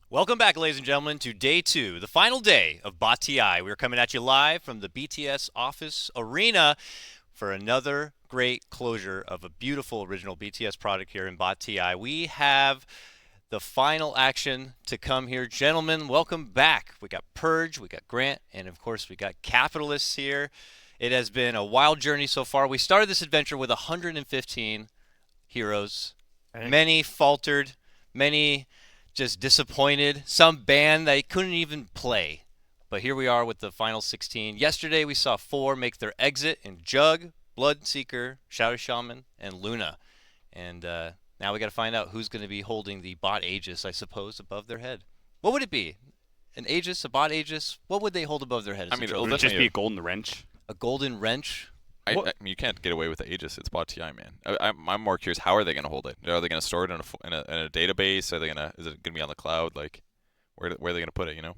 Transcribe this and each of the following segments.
Welcome back, ladies and gentlemen, to day two, the final day of Bot TI. We're coming at you live from the BTS office arena for another great closure of a beautiful original BTS product here in Bot TI. We have the final action to come here. Gentlemen, welcome back. We got Purge, we got Grant, and of course we got Capitalists here. It has been a wild journey so far. We started this adventure with 115 heroes. Dang. Many faltered, many just disappointed. Some banned they couldn't even play. But here we are with the final 16. Yesterday we saw 4 make their exit in Jug, Bloodseeker, Shadow Shaman, and Luna. And now we got to find out who's going to be holding the bot Aegis, I suppose, above their head. What would it be? An Aegis, a bot Aegis? What would they hold above their head? I mean, It would just be a golden wrench. A golden wrench? I mean, you can't get away with the Aegis. It's bot TI, man. I'm more curious. How are they going to hold it? Are they going to store it in a database? Are they going to? Is it going to be on the cloud? Like, where are they going to put it? You know.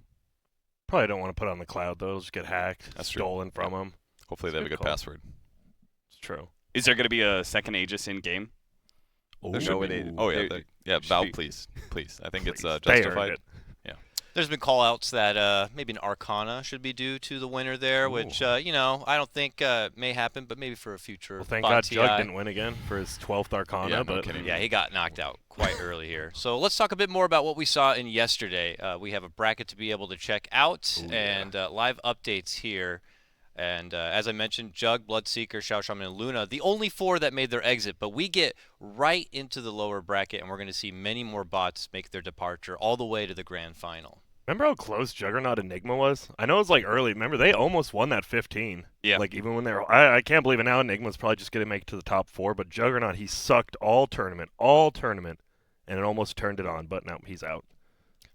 Probably don't want to put it on the cloud, though. It'll just get hacked, That's true. stolen from them. Hopefully they have a good call. password. It's true. Is there going to be a second Aegis in game? There should be. Oh yeah, yeah. should Valve, be. please. I think it's They earned justified. it. There's been call-outs that maybe an Arcana should be due to the winner there, which, I don't think may happen, but maybe for a future Well, thank Bot God TI. Jug didn't win again for his 12th Arcana. Yeah, no but kidding. Yeah, he got knocked out quite early here. So let's talk a bit more about what we saw in yesterday. We have a bracket to be able to check out and live updates here. And as I mentioned, Jug, Bloodseeker, Shadow Shaman, and Luna, the only 4 that made their exit. But we get right into the lower bracket, and we're going to see many more bots make their departure all the way to the grand final. Remember how close Juggernaut Enigma was? I know it was like early. Remember, they almost won that 15. Yeah. Like, even when they were. I can't believe it now. Enigma's probably just going to make it to the top 4. But Juggernaut, he sucked all tournament. And it almost turned it on. But now he's out.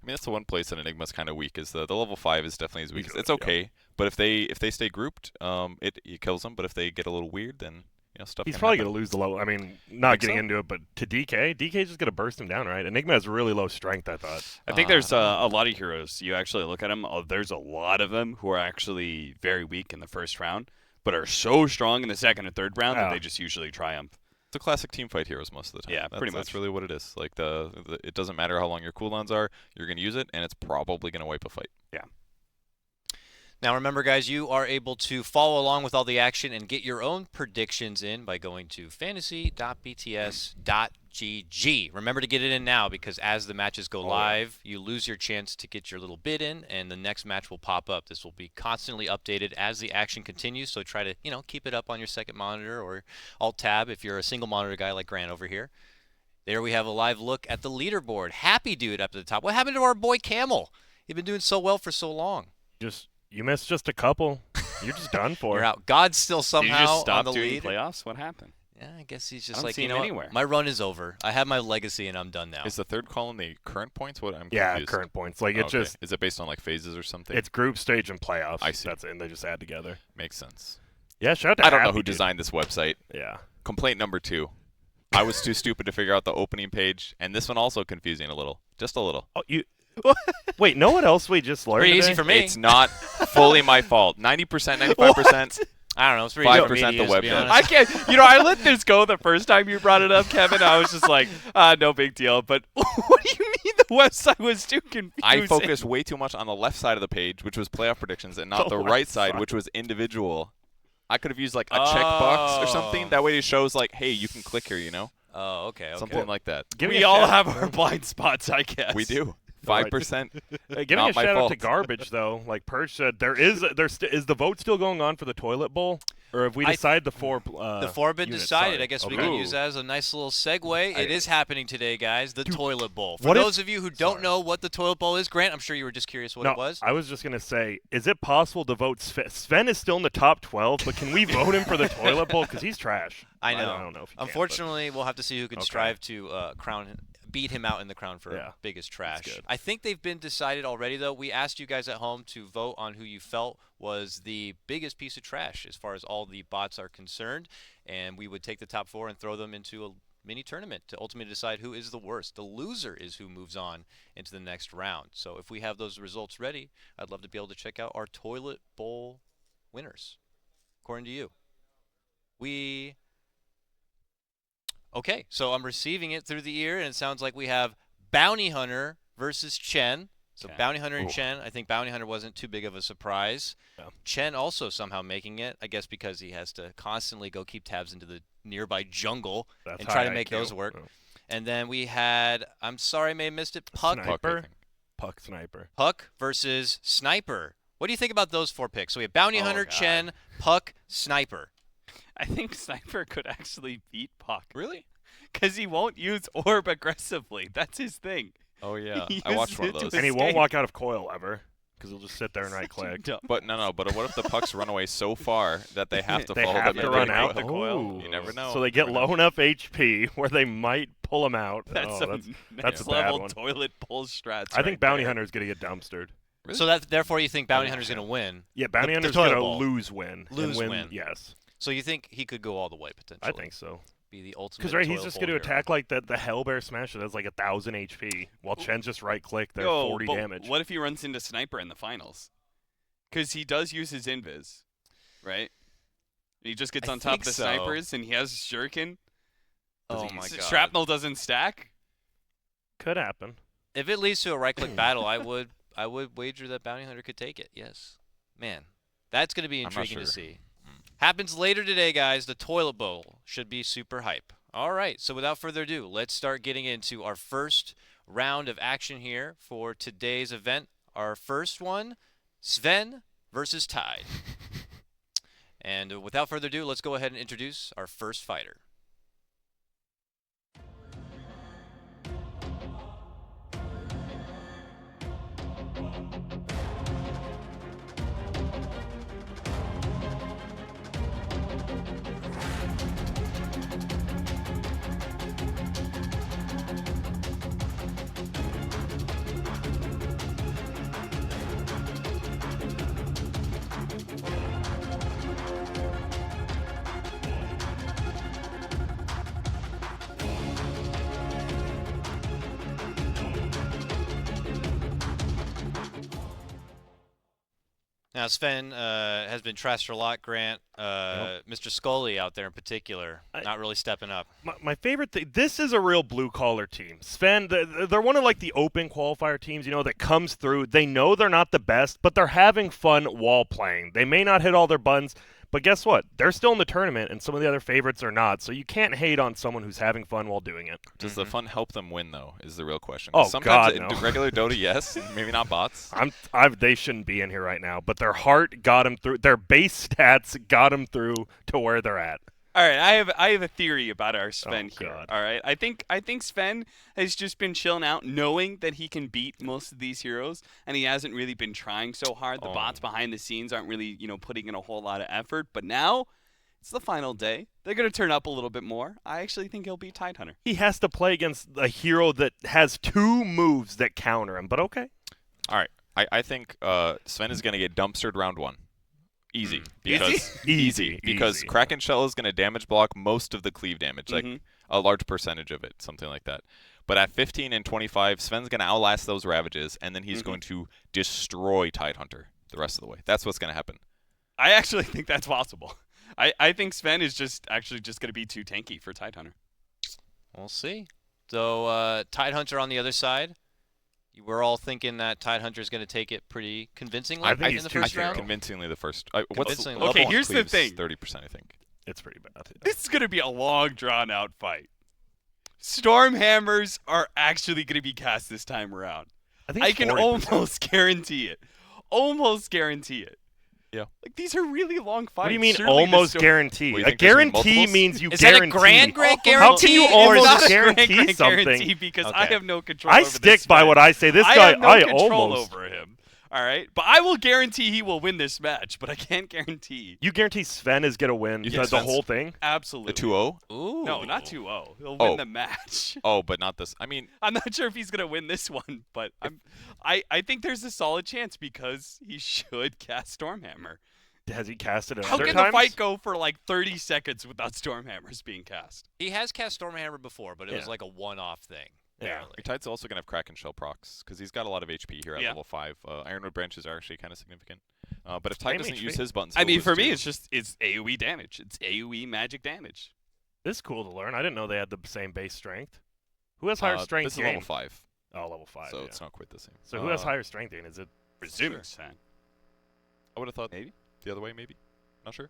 I mean, that's the one place that Enigma's kind of weak. Is the level 5 is definitely his weakest. Weak, It's okay, but if they stay grouped, it kills them. But if they get a little weird, then stuff. He's can probably happen. going to lose the level. I mean, not Think getting so? into it, but to DK, DK's just going to burst him down, right? Enigma has really low strength, I thought. I think there's a lot of heroes. You actually look at them, there's a lot of them who are actually very weak in the first round, but are so strong in the second and third round that Yeah. they just usually triumph. It's a classic team fight heroes most of the time. Yeah, pretty That's much. really what it is. Like it doesn't matter how long your cooldowns are. You're going to use it, and it's probably going to wipe a fight. Now remember, guys, you are able to follow along with all the action and get your own predictions in by going to fantasy.bts.gg. Remember to get it in now because as the matches go live, you lose your chance to get your little bid in, and the next match will pop up. This will be constantly updated as the action continues, so try to keep it up on your second monitor or alt-tab if you're a single monitor guy like Grant over here. There we have a live look at the leaderboard. Happy Dude up at the top. What happened to our boy Camel? He's been doing so well for so long. You missed just a couple. You're just done for. You're out. God's still Did somehow you just on stop the doing lead. playoffs? What happened? Yeah, I guess he's I just don't like, see you him know anywhere. what? My run is over. I have my legacy and I'm done now. Is the third column the current points? What I'm Yeah, confused. current points. Like, Oh, it's okay. just, Is it based on like phases or something? it's group stage and playoffs. I see. That's it, and they just add together. Makes sense. Yeah, shout out to I don't know Happy who Dude. designed this website. Yeah. Complaint number 2. I was too stupid to figure out the opening page, and this one also confusing a little. Just a little. Oh, you. Wait, know what else we just learned Pretty easy today? for me. It's not fully my fault. 90%, 95%. I don't know. It's pretty 5% easy for me to the use, web to be dev. honest. I can't. I let this go the first time you brought it up, Kevin. I was just like, no big deal. But what do you mean the website was too confusing? I focused way too much on the left side of the page, which was playoff predictions, and not The the left right side, side. which was individual. I could have used like a checkbox or something. That way it shows like, hey, you can click here, Oh, okay. something like that. Giving We a all shout- have our blind spots, I guess. We do. Right. 5%. Giving Not a my shout out to fault. Garbage though. Like Purge said, is the vote still going on for the toilet bowl, or have we decided the 4? The 4 have been units? decided. Sorry. I guess we Okay. can use that as a nice little segue. It is happening today, guys. The toilet bowl. For what if- those of you who don't know what the toilet bowl is, Grant, I'm sure you were just curious what No, it was. I was just gonna say, is it possible to vote Sven? Sven is still in the top 12, but can we vote him for the toilet bowl because he's trash? I know. I don't know if you can, Unfortunately, we'll have to see who can Okay. strive to beat him out in the crown for Yeah, biggest trash. good. I think they've been decided already, though. We asked you guys at home to vote on who you felt was the biggest piece of trash as far as all the bots are concerned, and we would take the top 4 and throw them into a mini tournament to ultimately decide who is the worst. The loser is who moves on into the next round. So if we have those results ready, I'd love to be able to check out our toilet bowl winners, according to you. Okay, so I'm receiving it through the ear, and it sounds like we have Bounty Hunter versus Chen. So Okay. Bounty Hunter and Ooh. Chen. I think Bounty Hunter wasn't too big of a surprise. Yeah. Chen also somehow making it, I guess because he has to constantly go keep tabs into the nearby jungle That's and try high to make IQ. those work. Oh. And then we had, I'm sorry I may have missed it, Puck. Sniper. Puck, I think. Puck Sniper. Puck versus Sniper. What do you think about those 4 picks? So we have Bounty Oh, Hunter, God. Chen, Puck, Sniper. I think Sniper could actually beat Puck. Really? Because he won't use Orb aggressively. That's his thing. Oh yeah, He I watched one of uses it those. to And he won't escape. walk out of coil ever, because he'll just sit there and right click. Dumb. But no. But what if the pucks run away so far that they have to They follow have them to into run the out coil? the coil. You never know. So they You get never low know. enough HP where they might pull him out. That's Oh, some that's next a bad level one. toilet pull strats. I think right Bounty there. Hunter's going to get dumpstered. Really? So that therefore you think Bounty Hunter's going to win. Yeah, Bounty The Hunter's toilet going to bowl. lose-win. Lose and win. Yes. So you think he could go all the way potentially? I think so. Be the ultimate. Because right, he's toilet just bowl going to hero. attack like the Hellbear Smasher that's like 1,000 HP, while Chen's just right click, they're Yo, 40 but damage. What if he runs into Sniper in the finals? Because he does use his invis, right? He just gets I on top of think the so. snipers, and he has Shuriken. Oh my god. Shrapnel doesn't stack. Could happen. If it leads to a right-click battle, I would wager that Bounty Hunter could take it. Yes. Man, that's going to be I'm not intriguing to sure. see. Happens later today, guys. The toilet bowl should be super hype. All right, so without further ado, let's start getting into our first round of action here for today's event. Our first one, Sven versus Tide. And without further ado, let's go ahead and introduce our first fighter. Now, Sven has been trashed a lot, Grant. Mr. Scully out there in particular, not really stepping up. My favorite thing, this is a real blue-collar team. Sven, they're one of like the open qualifier teams, that comes through. They know they're not the best, but they're having fun while playing. They may not hit all their buttons, but guess what? They're still in the tournament, and some of the other favorites are not, so you can't hate on someone who's having fun while doing it. Does the fun help them win, though, is the real question. Oh, 'Cause sometimes God, no. regular Dota, yes. Maybe not bots. They shouldn't be in here right now, but their heart got them through. Their base stats got them through to where they're at. All right, I have a theory about our Sven Oh, here. God. All right, I think Sven has just been chilling out, knowing that he can beat most of these heroes, and he hasn't really been trying so hard. The bots behind the scenes aren't really, putting in a whole lot of effort. But now it's the final day. They're gonna turn up a little bit more. I actually think he'll beat Tidehunter. He has to play against a hero that has 2 moves that counter him, but okay. All right. I think Sven is going to get dumpstered round 1. Easy. Because Easy. Because Easy. Kraken Shell is going to damage block most of the cleave damage, like Mhm. a large percentage of it, something like that. But at 15 and 25, Sven's going to outlast those Ravages, and then he's going to destroy Tidehunter the rest of the way. That's what's going to happen. I actually think that's possible. I think Sven is just going to be too tanky for Tidehunter. We'll see. So, Tidehunter on the other side. We're all thinking that Tidehunter is going to take it pretty convincingly I think in he's the too first hero. round. Convincingly the first. What's Convincingly. level Okay, one here's the cleaves thing. 30%, I think. It's pretty bad. This is going to be a long, drawn-out fight. Stormhammers are actually going to be cast this time around. think I it's can 40%. almost guarantee it. Almost guarantee it. Yeah. Like, these are really long fights. What do you mean Surely the almost sto- guarantee? What, you A think there's gonna be guarantee multiples? means you Is that a guarantee. grand How can you guarantee, or is almost that Not a guarantee grand something? guarantee because I Okay. have no control I over stick this by match. what I say. This I guy, have no I control almost. over him. All right, but I will guarantee he will win this match. But I can't guarantee. You guarantee Sven is gonna win You think the Sven's- whole thing? Absolutely. The 2-0? Ooh. No, not 2-0. He'll Oh. win the match. Oh, but not this. I mean, I'm not sure if he's gonna win this one, but I think there's a solid chance because he should cast Stormhammer. Has he casted it How other can times? the fight go for like 30 seconds without Stormhammers being cast? He has cast Stormhammer before, but it was Yeah. like a one-off thing. Yeah. Barely. Tide's also going to have Kraken Shell procs because he's got a lot of HP here at Yeah. level 5. Ironwood branches are actually kind of significant. But if Tide Same doesn't HP. use his buttons, I he'll mean, lose for me, too. it's AoE damage. It's AoE magic damage. This is cool to learn. I didn't know they had the same base strength. Who has higher strength? This is level game? 5. Oh, level 5. so yeah. it's not quite the same. So who has higher strength? Ian? Is it? Presuming Sure. Sven. I would have thought Maybe. the other way, maybe. Not sure.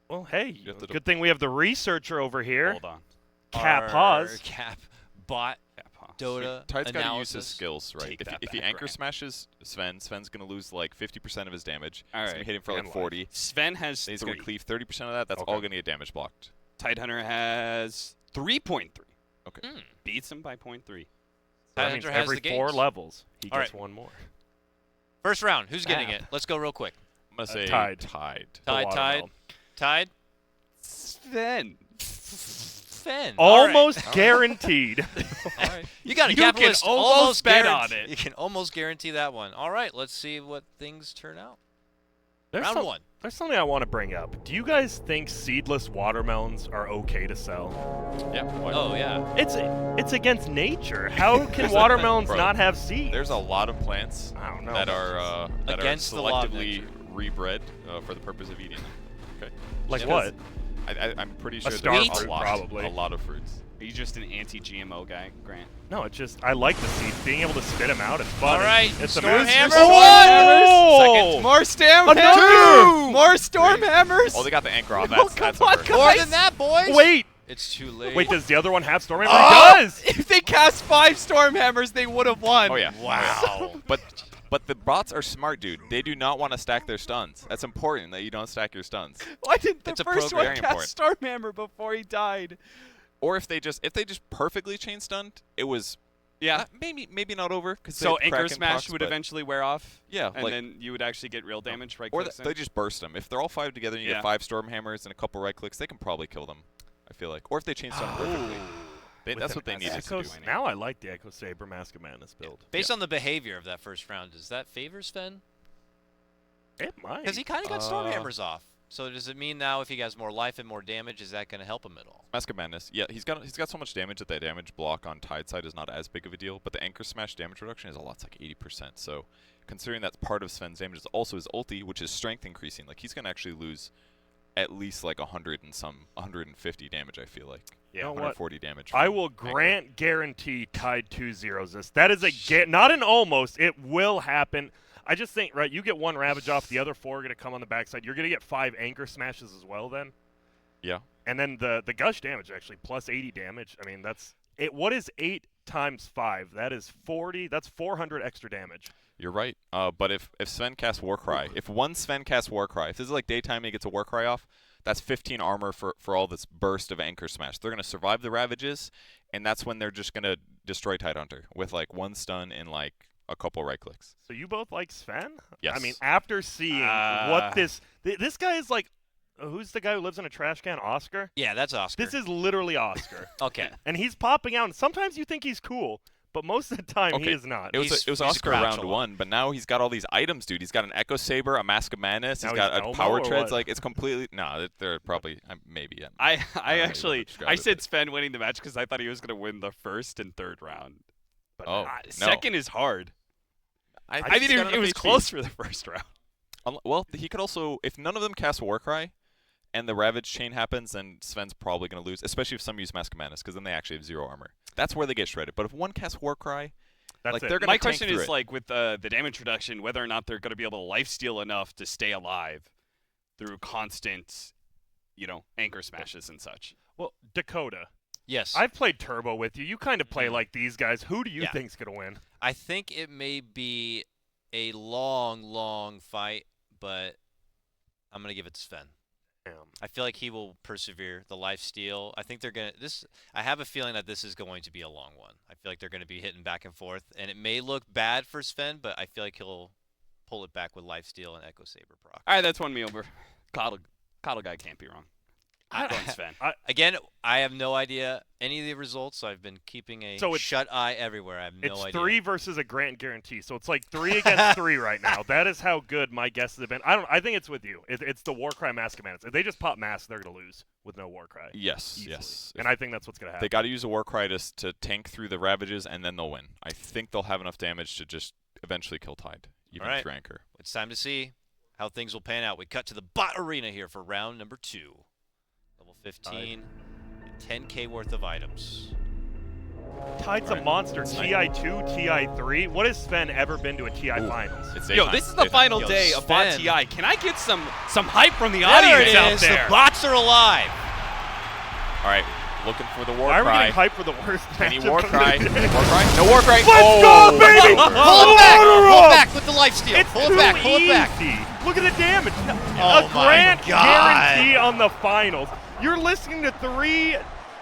Well, hey, You have to good thing we have the researcher over here. Hold on. Cap Our Haas. Cap bot Yeah, pause. Dota Tide's got to use analysis. his skills, right? Take If, that if he back, anchor Grant. smashes Sven's going to lose like 50% of his damage. All He's right. going to hit him for And like life. 40. Sven has Then he's 3. going to cleave 30% of that. That's Okay. all going to get damage blocked. Tidehunter has 3.3. Okay. Beats him by 0.3. That Tidehunter means has every the 4 gains. levels, he All gets right. one more. First round. Who's getting Snap. it? Let's go real quick. I'm going to say Tide. Tide. The Tide. watermelon. Tide. Sven. Sven. All right. Almost guaranteed. All right. You got a You can capitalist. almost bet on guarantee- it. You can almost guarantee that one. All right. Let's see what things turn out. There's Round some- 1. There's something I want to bring up. Do you guys think seedless watermelons are okay to sell? Yeah. Why not? Oh yeah. It's against nature. How can watermelons Bro, not have seeds? There's a lot of plants I don't know. that are Against the law of selectively nature. rebred for the purpose of eating them. Okay. like Just what? I'm pretty sure star there's fruit, a lot, probably. a lot of fruits. Are you just an anti-GMO guy, Grant? No, it's just I like the seeds. Being able to spit them out, it's fun. All right. It's Stormhammer. Oh! More Stormhammers! Another! More Stormhammers! Oh, they got the anchor off. Oh, That's come on, over. guys. More than that, boys. Wait! It's too late. Wait, does the other one have Stormhammer? Oh! He does! If they cast 5 Stormhammers, they would have won. Oh yeah. Wow. But the bots are smart, dude. They do not want to stack their stuns. That's important that you don't stack your stuns. Why didn't the It's a first program. one Very cast Stormhammer before he died? Or if they just perfectly chain stunned, it was Yeah. maybe not over because So Anchor Smash would eventually wear off? Yeah, And like- then you would actually get real damage, right? or clicks they in? just burst them. If they're all 5 together and you Yeah. get 5 storm hammers and a couple right clicks, they can probably kill them. I feel like, or if they chain stun perfectly, With that's an what they needed to Echo- do. Now I like the Echo Saber Mask of Madness build. Based on the behavior of that first round, does that favor Sven? It might. Because he kind of got Stormhammers off. So does it mean now if he has more life and more damage, is that going to help him at all? Mask of Madness, yeah, he's got so much damage that damage block on Tide side is not as big of a deal, but the Anchor Smash damage reduction is a lot, it's like 80%. So considering that's part of Sven's damage, it's also his ulti, which is strength increasing. Like he's gonna actually lose at least like 150 damage. I feel like. You know what? 140 damage. I from will Anchor. grant guarantee Tide 2-0s this. That is not an almost. It will happen. I just think, right, you get 1 Ravage off, the other 4 are going to come on the backside. You're going to get 5 Anchor Smashes as well then. Yeah. And then the Gush damage, actually, plus 80 damage. I mean, that's it. What is 8 times 5? That is 40. That's 400 extra damage. You're right. But if Sven casts Warcry, if one Sven casts Warcry, if this is like daytime and he gets a Warcry off, that's 15 armor for all this burst of Anchor Smash. They're going to survive the Ravages, and that's when they're just going to destroy Tidehunter with like 1 stun and like a couple right clicks. So you both like Sven? Yes. I mean, after seeing what this guy is like, who's the guy who lives in a trash can? Oscar? Yeah, that's Oscar. This is literally Oscar. Okay. And he's popping out, and sometimes you think he's cool, but most of the time he Okay. is not. It was He's a Oscar crouch round a lot. 1, but now he's got all these items, dude. He's got an Echo Saber, a Mask of Madness. Now He's got he's a Elmo Power or Treads. what? Like it's completely they're probably maybe. I don't know actually how to describe I it, said but- Sven winning the match because I thought he was going to win the first and third round. But Oh, no. second is hard. I think mean, he's got it enough was HP. close for the first round. Well, he could also, if none of them cast Warcry, and the Ravage chain happens, then Sven's probably going to lose, especially if some use Mask of Madness, because then they actually have 0 armor. That's where they get shredded. But if one casts Warcry, That's like it. they're going to My tank question through is it. like with the damage reduction, whether or not they're going to be able to lifesteal enough to stay alive through constant, anchor smashes and such. Well, Dakota, Yes. I've played Turbo with you. You kind of play Mhm. like these guys. Who do you Yeah. think's going to win? I think it may be a long, long fight, but I'm going to give it to Sven. I feel like he will persevere. The life steal. I think they're going to I have a feeling that this is going to be a long one. I feel like they're going to be hitting back and forth, and it may look bad for Sven, but I feel like he'll pull it back with life steal and Echo Saber proc. All right, that's won me over. Coddle guy can't be wrong. I'm going Sven. Again, I have no idea any of the results, so I've been keeping a So it's- shut eye everywhere. I have no It's idea. 3 versus a grant guarantee, so it's like 3 against 3 right now. That is how good my guesses have been. I think it's with you. It's the Warcry Mask of Madness. If they just pop Mask, they're going to lose with no Warcry. Yes, Easily. yes. And I think that's what's going to happen. They got to use a Warcry to tank through the Ravages, and then they'll win. I think they'll have enough damage to just eventually kill Tide, even All right. through Anchor. It's time to see how things will pan out. We cut to the bot arena here for round number 2. Level 15, 10K worth of items. Tide's a monster. TI2, TI3. What has Sven ever been to a TI finals? It's Yo, daytime. this is the Daytime. final Yo, day of Bot Sven. TI. Can I get some hype from the There audience it out is. there? The bots are alive. All right, looking for the war Why are we cry. getting hyped for the worst Any matchup war of the cry? day? War cry? No war cry. Let's go, baby! Pull it back. Order Pull up! it back with the lifesteal. It's Pull too it back. Pull it back. easy. Look at the damage. Oh A my Grant God. guarantee on the finals. You're listening to 3.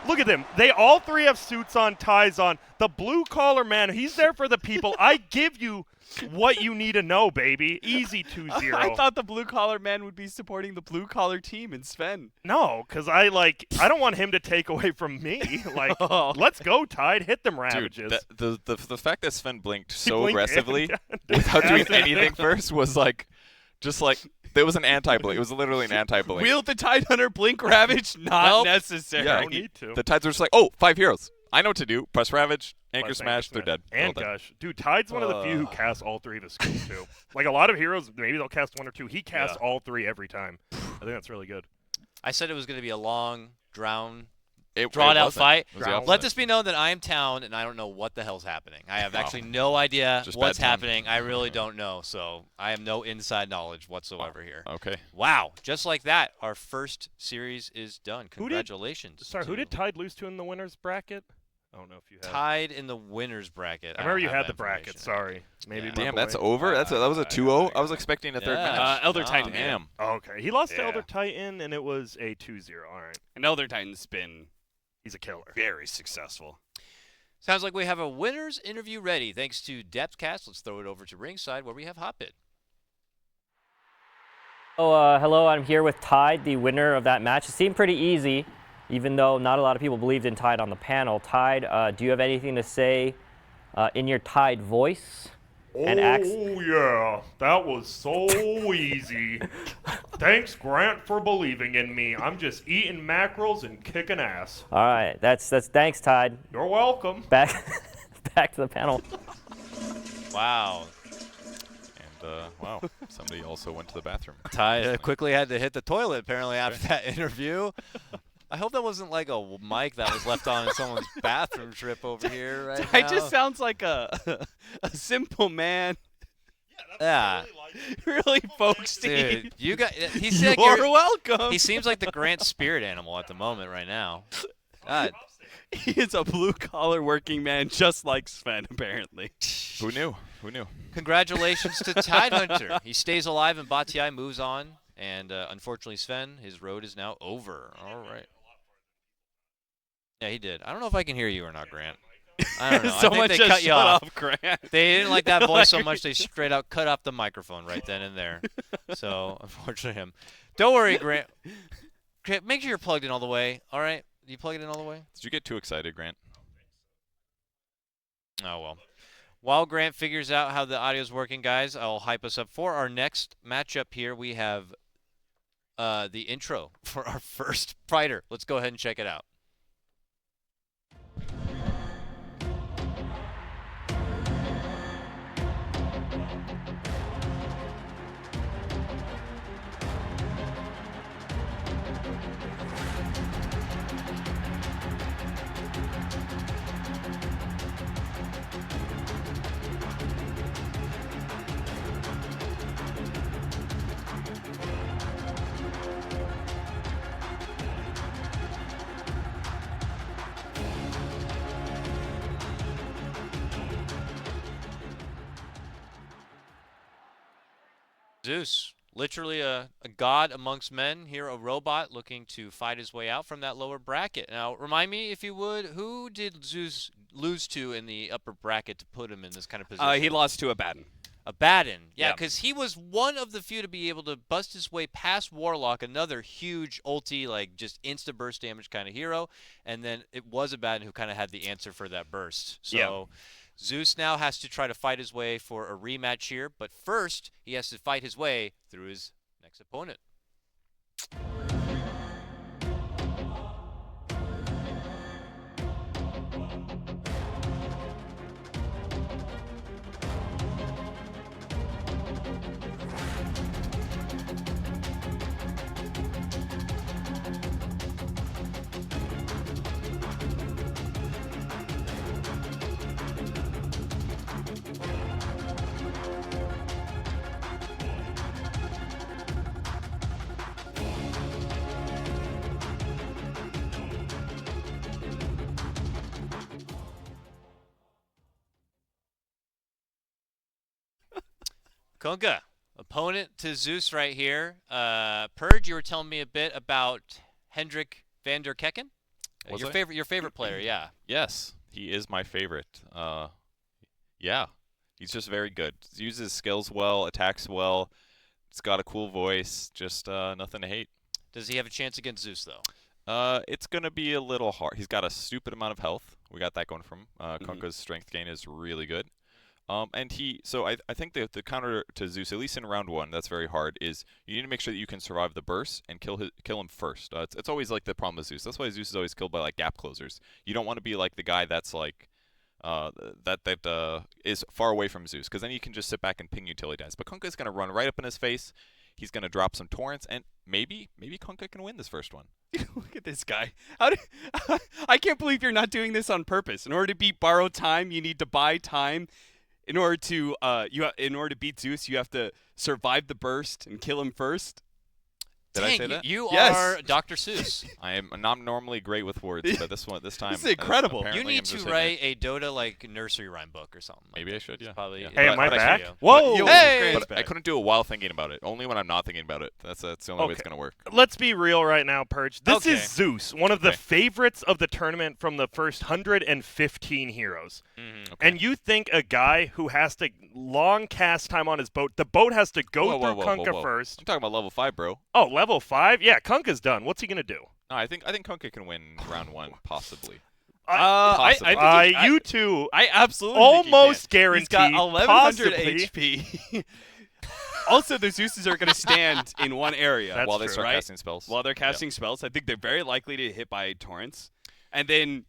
Look at them. They all 3 have suits on, ties on. The blue collar man, he's there for the people. I give you what you need to know, baby. Easy 2-0. I thought the blue collar man would be supporting the blue collar team and Sven. No, because I don't want him to take away from me. Like, let's go, Tide. Hit them ravages. Dude, the fact that Sven blinked so blinked aggressively and- without doing Accident. anything first was like, just like, there was an anti-blink. It was literally an anti-blink. Wield the Tide Hunter Blink Ravage? Not Nope. necessary. Yeah, Don't need to. The Tides were just like, oh, 5 heroes. I know what to do. Press Ravage, Anchor Plus Smash, they're dead. And Well done. Gush. Dude, Tide's one of the few who casts all 3 of his skills, too. Like, a lot of heroes, maybe they'll cast 1 or 2. He casts all 3 every time. I think that's really good. I said it was going to be a long, drawn It out wasn't. fight. It was the opposite. Let this be known that I am town and I don't know what the hell's happening. I have actually no idea Just what's bad time. happening. I really don't know. So I have no inside knowledge whatsoever here. Okay. Wow. Just like that, our first series is done. Who did- Congratulations. Sorry, who to did Tide lose to in the winner's bracket? I don't know if you have. Tied in the winner's bracket? I remember don't you have had that the bracket. information. Sorry. Maybe. Yeah. Damn, my that's boy. over? That was a 2-0? I was expecting a third Yeah. match. Elder Oh, Titan. Damn. Oh, okay. He lost to Yeah. Elder Titan, and it was a 2-0. All right. And Elder Titan's been He's a killer. very successful. Sounds like we have a winner's interview ready. Thanks to Depthcast. Let's throw it over to ringside where we have Hotbit. Oh, hello, I'm here with Tide, the winner of that match. It seemed pretty easy, even though not a lot of people believed in Tide on the panel. Tide, do you have anything to say in your Tide voice? And yeah, that was so easy. Thanks, Grant, for believing in me. I'm just eating mackerels and kicking ass. All right, that's thanks, Tide. You're welcome. Back to the panel. Wow. And, wow, somebody also went to the bathroom. Ty quickly had to hit the toilet apparently after that interview. I hope that wasn't like a mic that was left on in someone's bathroom trip over here right now. It just sounds like a simple man. Yeah. Really folksy. Dude, you got. He said You're welcome. he seems like the Grant spirit animal at the moment right now. God. He is a blue-collar working man just like Sven, apparently. Who knew? Who knew? Congratulations to Tidehunter. He stays alive and Batiai moves on. And unfortunately, Sven, his road is now over. All right. Yeah, he did. I don't know if I can hear you or not, Grant. I don't know. I think they just cut you shut off. Grant. They didn't like that voice so much they straight out cut off the microphone right then and there. So, unfortunately, him. Don't worry, Grant. Grant, make sure you're plugged in all the way. All right? You plug it in all the way? Did you get too excited, Grant? Oh, well. While Grant figures out how the audio is working, guys, I'll hype us up for our next matchup here. We have the intro for our first fighter. Let's go ahead and check it out. Zeus, literally a god amongst men, here a robot looking to fight his way out from that lower bracket. Now, remind me, if you would, who did Zeus lose to in the upper bracket to put him in this kind of position? He lost to Abaddon. Abaddon. Yeah, Yep. because he was one of the few to be able to bust his way past Warlock, another huge ulti, like just insta-burst damage kind of hero. And then it was Abaddon who kind of had the answer for that burst. So Yep. Zeus now has to try to fight his way for a rematch here. But first, he has to fight his way through his next opponent. Kunkka, opponent to Zeus right here. Purge, you were telling me a bit about Hendrik van der Kekken. Was Your I? favorite player, yeah. Yes, he is my favorite. Yeah, he's just very good. Uses skills well, attacks well. He's got a cool voice. Just nothing to hate. Does he have a chance against Zeus, though? It's gonna be a little hard. He's got a stupid amount of health. We got that going from him. Kunkka's strength gain is really good. So I think the counter to Zeus, at least in round 1, that's very hard, is you need to make sure that you can survive the burst and kill him first. It's always like the problem with Zeus. That's why Zeus is always killed by like gap closers. You don't want to be like the guy that's like that is far away from Zeus, because then you can just sit back and ping you till he dies. But Kunkka's gonna run right up in his face. He's gonna drop some torrents, and maybe Kunkka can win this first one. Look at this guy. I can't believe you're not doing this on purpose. In order to beat borrowed time, you need to buy time. In order to beat Zeus, you have to survive the burst and kill him first. Did Dang, I say that? You Yes. are Dr. Seuss. I am not normally great with words, but this time This is incredible. apparently You I'm need to just write a Dota like nursery rhyme book or something. Like Maybe I that. should, It's yeah. Probably. Yeah. Hey, am I but back? should you. Whoa! Yo, Hey! But I couldn't do it while thinking about it. Only when I'm not thinking about it. That's the only way it's Okay. gonna work. Let's be real right now, Purge. This Okay. is Zeus, one of the Okay. favorites of the tournament from the first 115 heroes. Mhm. Okay. And you think a guy who has to long cast time on his boat, the boat has to go through Kunkka first. I'm talking about level 5, bro. Oh, level 5? Yeah, Kunkka's done. What's he going to do? No, I think Kunkka can win round 1, possibly. I Possibly. think You two I absolutely almost think he can. He's got guaranteed, 1100 possibly. HP. Also, the Zeuses are going to stand in one area That's while they true, start right? casting spells. while they're casting spells. I think they're very likely to hit by torrents. And then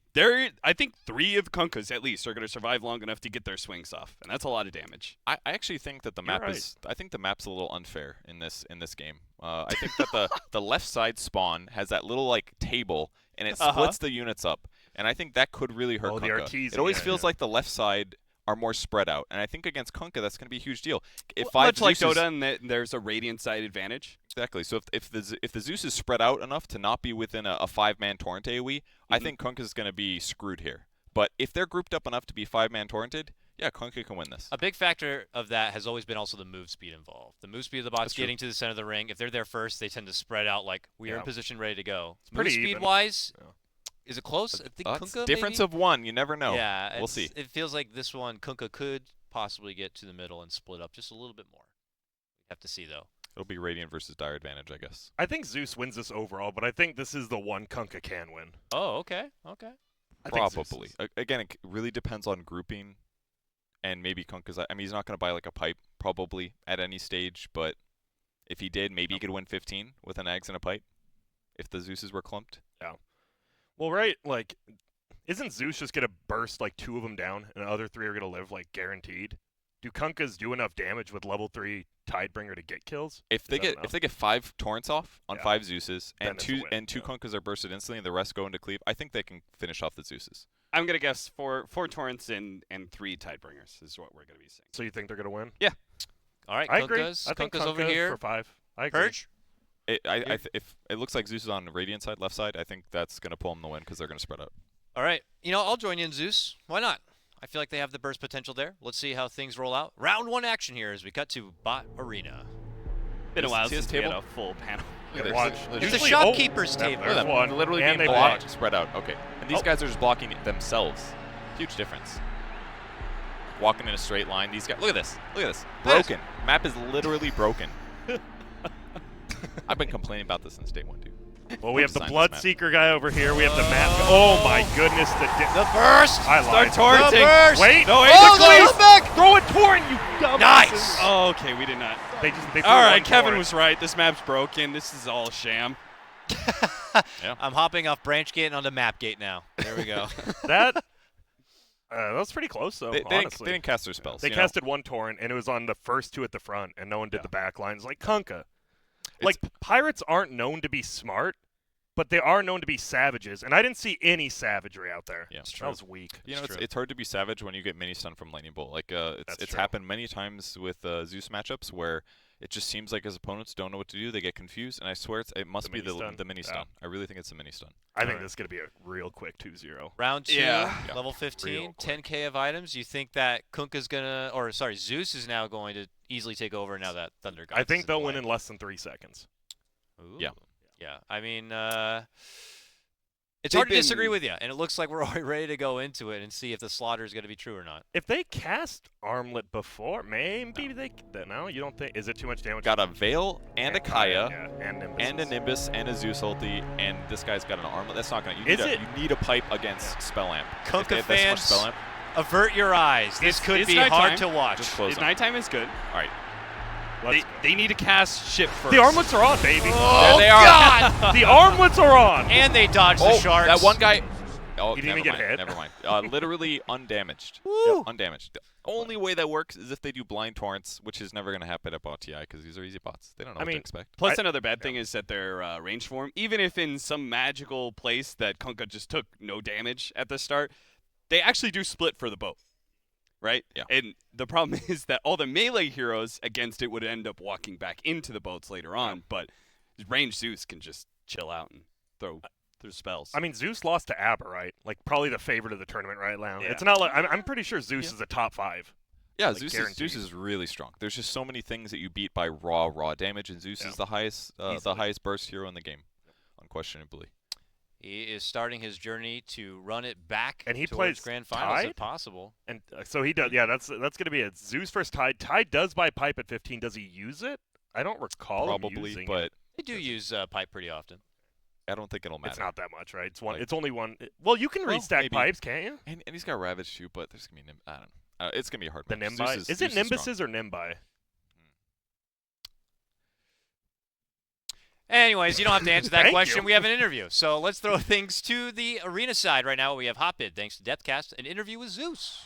I think 3 of Kunkkas at least are going to survive long enough to get their swings off, and that's a lot of damage. I actually think that the You're map right. is. I think the map's a little unfair in this game. I think that the left side spawn has that little like table, and it splits the units up, and I think that could really hurt Oh, the Kunkka. Artesian, It always yeah, feels yeah. like the left side are more spread out, and I think against Kunkka that's going to be a huge deal. If Much like Zeuses- Dota, and there's a radiant side advantage. Exactly. So if the Zeus is spread out enough to not be within a 5-man torrent AoE, I think Kunkka's going to be screwed here. But if they're grouped up enough to be 5-man torrented, yeah, Kunkka can win this. A big factor of that has always been also the move speed involved. The move speed of the bots That's true. getting to the center of the ring. If they're there first, they tend to spread out like we are in Yeah. position, ready to go. Move pretty speed even. wise, Yeah. is it close? I think That's Kunkka difference maybe? of 1. You never know. Yeah, We'll see. It feels like this one Kunkka could possibly get to the middle and split up just a little bit more. We have to see though. It'll be Radiant versus Dire advantage, I guess. I think Zeus wins this overall, but I think this is the one Kunkka can win. Oh, okay, okay. I think Zeus Probably. is- Again, it really depends on grouping, and maybe Kunkka's. I mean, he's not going to buy like a pipe probably at any stage, but if he did, maybe he could win 15 with an Ags and a pipe. If the Zeuses were clumped. Well, right, like, isn't Zeus just going to burst like 2 of them down, and the other 3 are going to live like guaranteed? Do Kunkkas do enough damage with level 3 Tidebringer to get kills? If they I don't get know. if they get 5 torrents off on Yeah. 5 Zeuses Then and it's a two win, two yeah. Kunkkas are bursted instantly and the rest go into cleave, I think they can finish off the Zeuses. I'm going to guess 4 torrents and 3 Tidebringers is what we're going to be seeing. So you think they're going to win? All right, I agree. Kunkka's, I think Kunkka's over Kunkka here. for 5. I agree. Purge. If it looks like Zeus is on the Radiant side, left side, I think that's going to pull them the win because they're going to spread out. All right, I'll join you in Zeus. Why not? I feel like they have the burst potential there. Let's see how things roll out. Round 1 action here as we cut to Bot Arena. Been a while See this since we had table? a full panel. Look at Watch. this. It's a Usually- shopkeeper's oh, table. There's Look at one. them. Literally and being they blocked, blocked. spread out. Okay. And these Oh. guys are just blocking it themselves. Huge difference. Walking in a straight line. These guys. Look at this. Look at this. Broken. Map is literally broken. I've been complaining about this since day 1, dude. Well, we have the Sign this Blood map. Seeker guy over here. We have the map. Oh my goodness, The burst! I lied. torrenting. The burst! Wait. No, wait, Oh, the the close. back! Throw a torrent, you dumb. Nice! Oh, okay, we did not. They threw All right, one Kevin torrent. was right. This map's broken. This is all sham. I'm hopping off Branch Gate and onto Map Gate now. There we go. That was pretty close, though, They didn't honestly. cast their spells. They you know? casted one torrent, and it was on the first 2 at the front, and no one did the back lines like Kunkka. Like, It's- pirates aren't known to be smart, but they are known to be savages, and I didn't see any savagery out there. Yeah, That was weak. You know, it's hard to be savage when you get mini stun from Lightning Bolt. Like it's true. happened many times with Zeus matchups where it just seems like his opponents don't know what to do. They get confused, and I swear it must be the mini stun. I really think it's the mini stun. I think this is gonna be a real quick 2-0. Round 2, Yeah. level 15, 10k of items. You think that Kunkka's gonna, or sorry, Zeus is now going to easily take over now that Thunder God? I think they'll win in less than 3 seconds. Ooh. Yeah. Yeah. I mean, it's They've hard to disagree been- with you, and it looks like we're already ready to go into it and see if the slaughter is going to be true or not. If they cast Armlet before, maybe no, you don't think? Is it too much damage? Got a Veil and a Kaya. Yeah, and Nimbus. And a Nimbus and a Zeus ulti, and this guy's got an armlet. That's not gonna. You Is need it? You need a pipe against Spell Amp. If they Kunkka have this much fans, Spell Amp, avert your eyes. This could it's be nighttime. hard to watch. just close His them. nighttime is good. All right. They need to cast ship first. The armlets are on, baby. Oh, There they are. God! The armlets are on. And they dodged the Oh, sharks. that one guy. Oh, He didn't never even mind. get hit. Never mind. Literally undamaged. Woo. Undamaged. The only way that works is if they do blind torrents, which is never gonna happen at bot TI because these are easy bots. They don't know what to expect. Plus, another bad thing is that their range form, even if in some magical place that Kunkka just took no damage at the start, they actually do split for the boat, right? Yeah. And the problem is that all the melee heroes against it would end up walking back into the boats later on, but range Zeus can just chill out and throw spells. I mean, Zeus lost to Abba, right? Like probably the favorite of the tournament right now. Yeah. It's not like I'm pretty sure Zeus is a top 5. Yeah, Like, Zeus guaranteed. is really strong. There's just so many things that you beat by raw damage, and Zeus is the highest burst hero in the game, unquestionably. He is starting his journey to run it back And he towards plays Grand Finals Tide? if possible. And so he does. Yeah, that's gonna be it. Zeus versus Tide. Tide does buy pipe at 15. Does he use it? I don't recall him Probably, using but it. They do use pipe pretty often. I don't think it'll matter. It's not that much, right? It's one. Like- It's only one. Well, you can Well, restack maybe. pipes, can't you? And he's got Ravage too, but there's gonna be I don't know. It's gonna be a hard. The match. Nimbi. Zeus Is Zeus it Nimbuses strong. or Nimbi? Anyways, you don't have to answer that Thank question. you. We have an interview. So let's throw things to the arena side right now. We have Hotbid, thanks to Deathcast, an interview with Zeus.